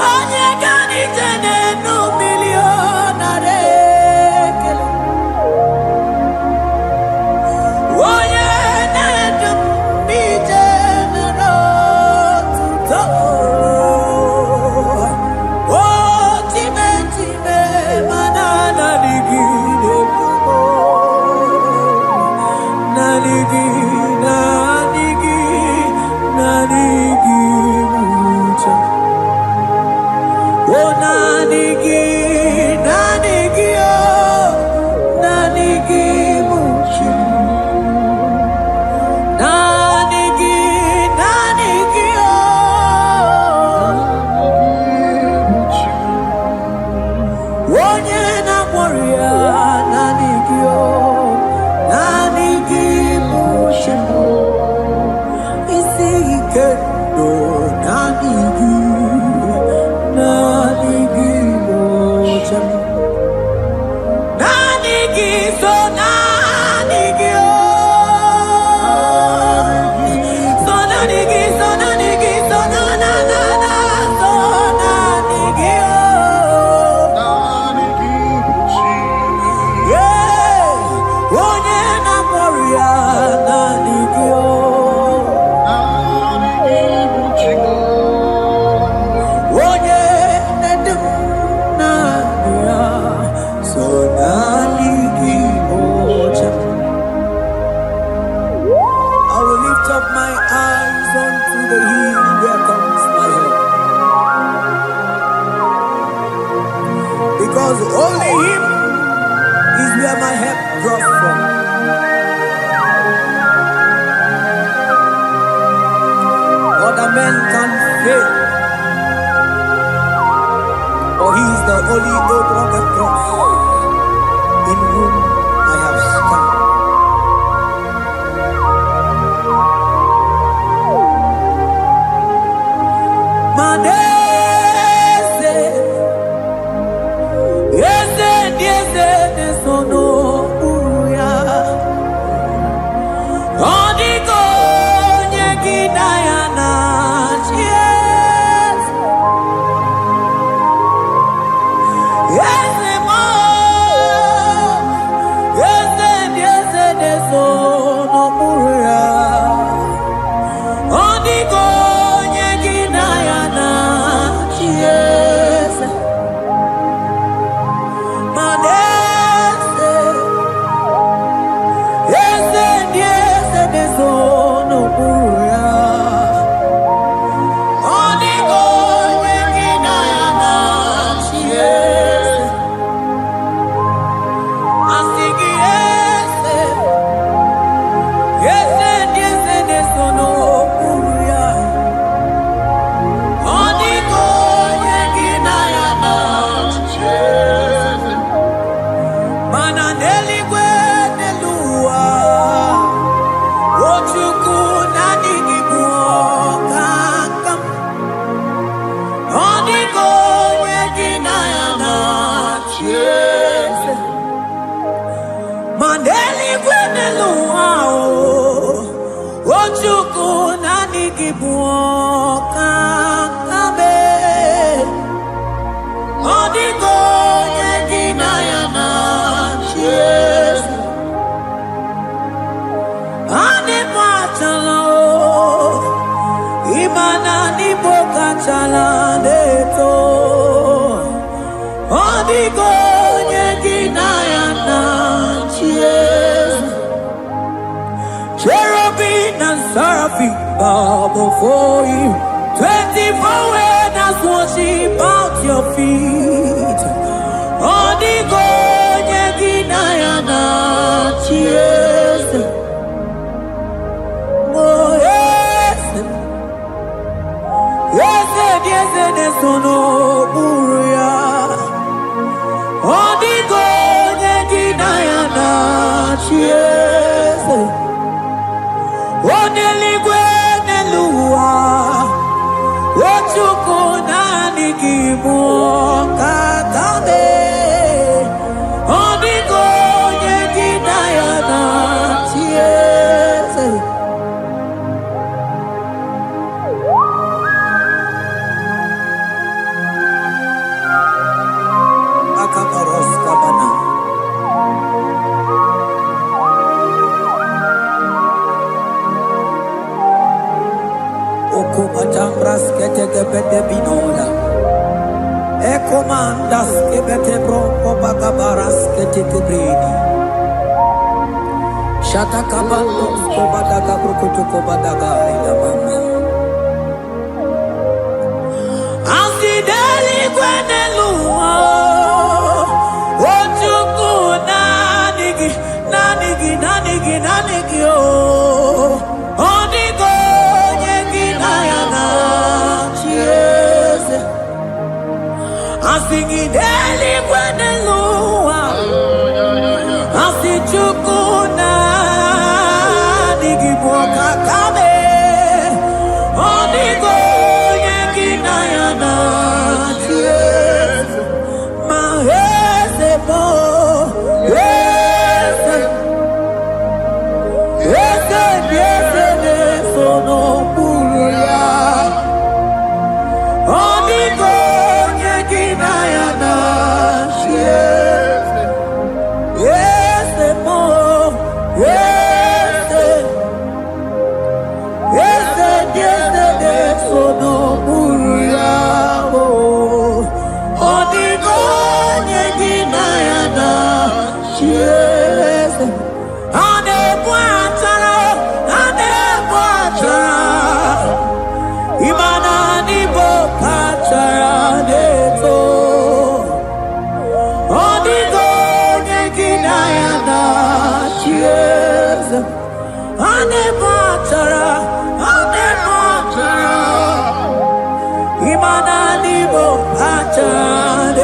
Onye ganitene no millionare kele. Onye nedum bijene no tuto. Oh time time manana ligine bumo. Naligi naligi naligi bucha. Oh, nanigi, nanigi, oh, nanigi, muchi. Nanigi, nanigi, oh, onye na warrior, nanigi, oh, nanigi, muchi. Isi ike, no, nanigi. Nanigi mocham, nanigi so nanigi oh, so nanigi so nanigi so na na na na so nanigi oh, yeah, onye na warrior nanigi oh. My eyes unto the hill, where comes my help? Because only Him is where my help draws from. Other men can fail, for He is the only God on the cross, in whom I have stand. Yes, Maneligwe nelua Ochuku nanigibu kakam Oniko yegina yana chiese Maneligwe nelua Ochuku nanigibu kakame Oniko yegina yana chiese Ane machala Imana ni boka chala neto Oniko yegina yana chiese Cherubim and seraphim bow before you 24 elders worship at your feet Oniko yegina yana chiese Oh yes Yes sono buria Oniko yegina yana chiese Oneligwe nelua Ochuku nanigibu kakame Oniko yegina yana chiese Akaparos kabana Okupatambras ketekepete binola Ekomandas kebete broko bagabaras ketekebrini Shatakabandos kobadaga brukutuko badaga ila mama Asideli kwenelua Ochuku nanigi oh Oniko yegina yana chiese Asingideli kwenelua Asichuku nanigi boka kame Oniko yegina yana chiese Mahese bo sono buria Oniko yegina yana chiese Yes mo Yes sono buria Oniko yegina yana chiese Ane buatara Imana ni boka charaneto Oniko yegina yana chiese Ane batara Imana ni boka charaneto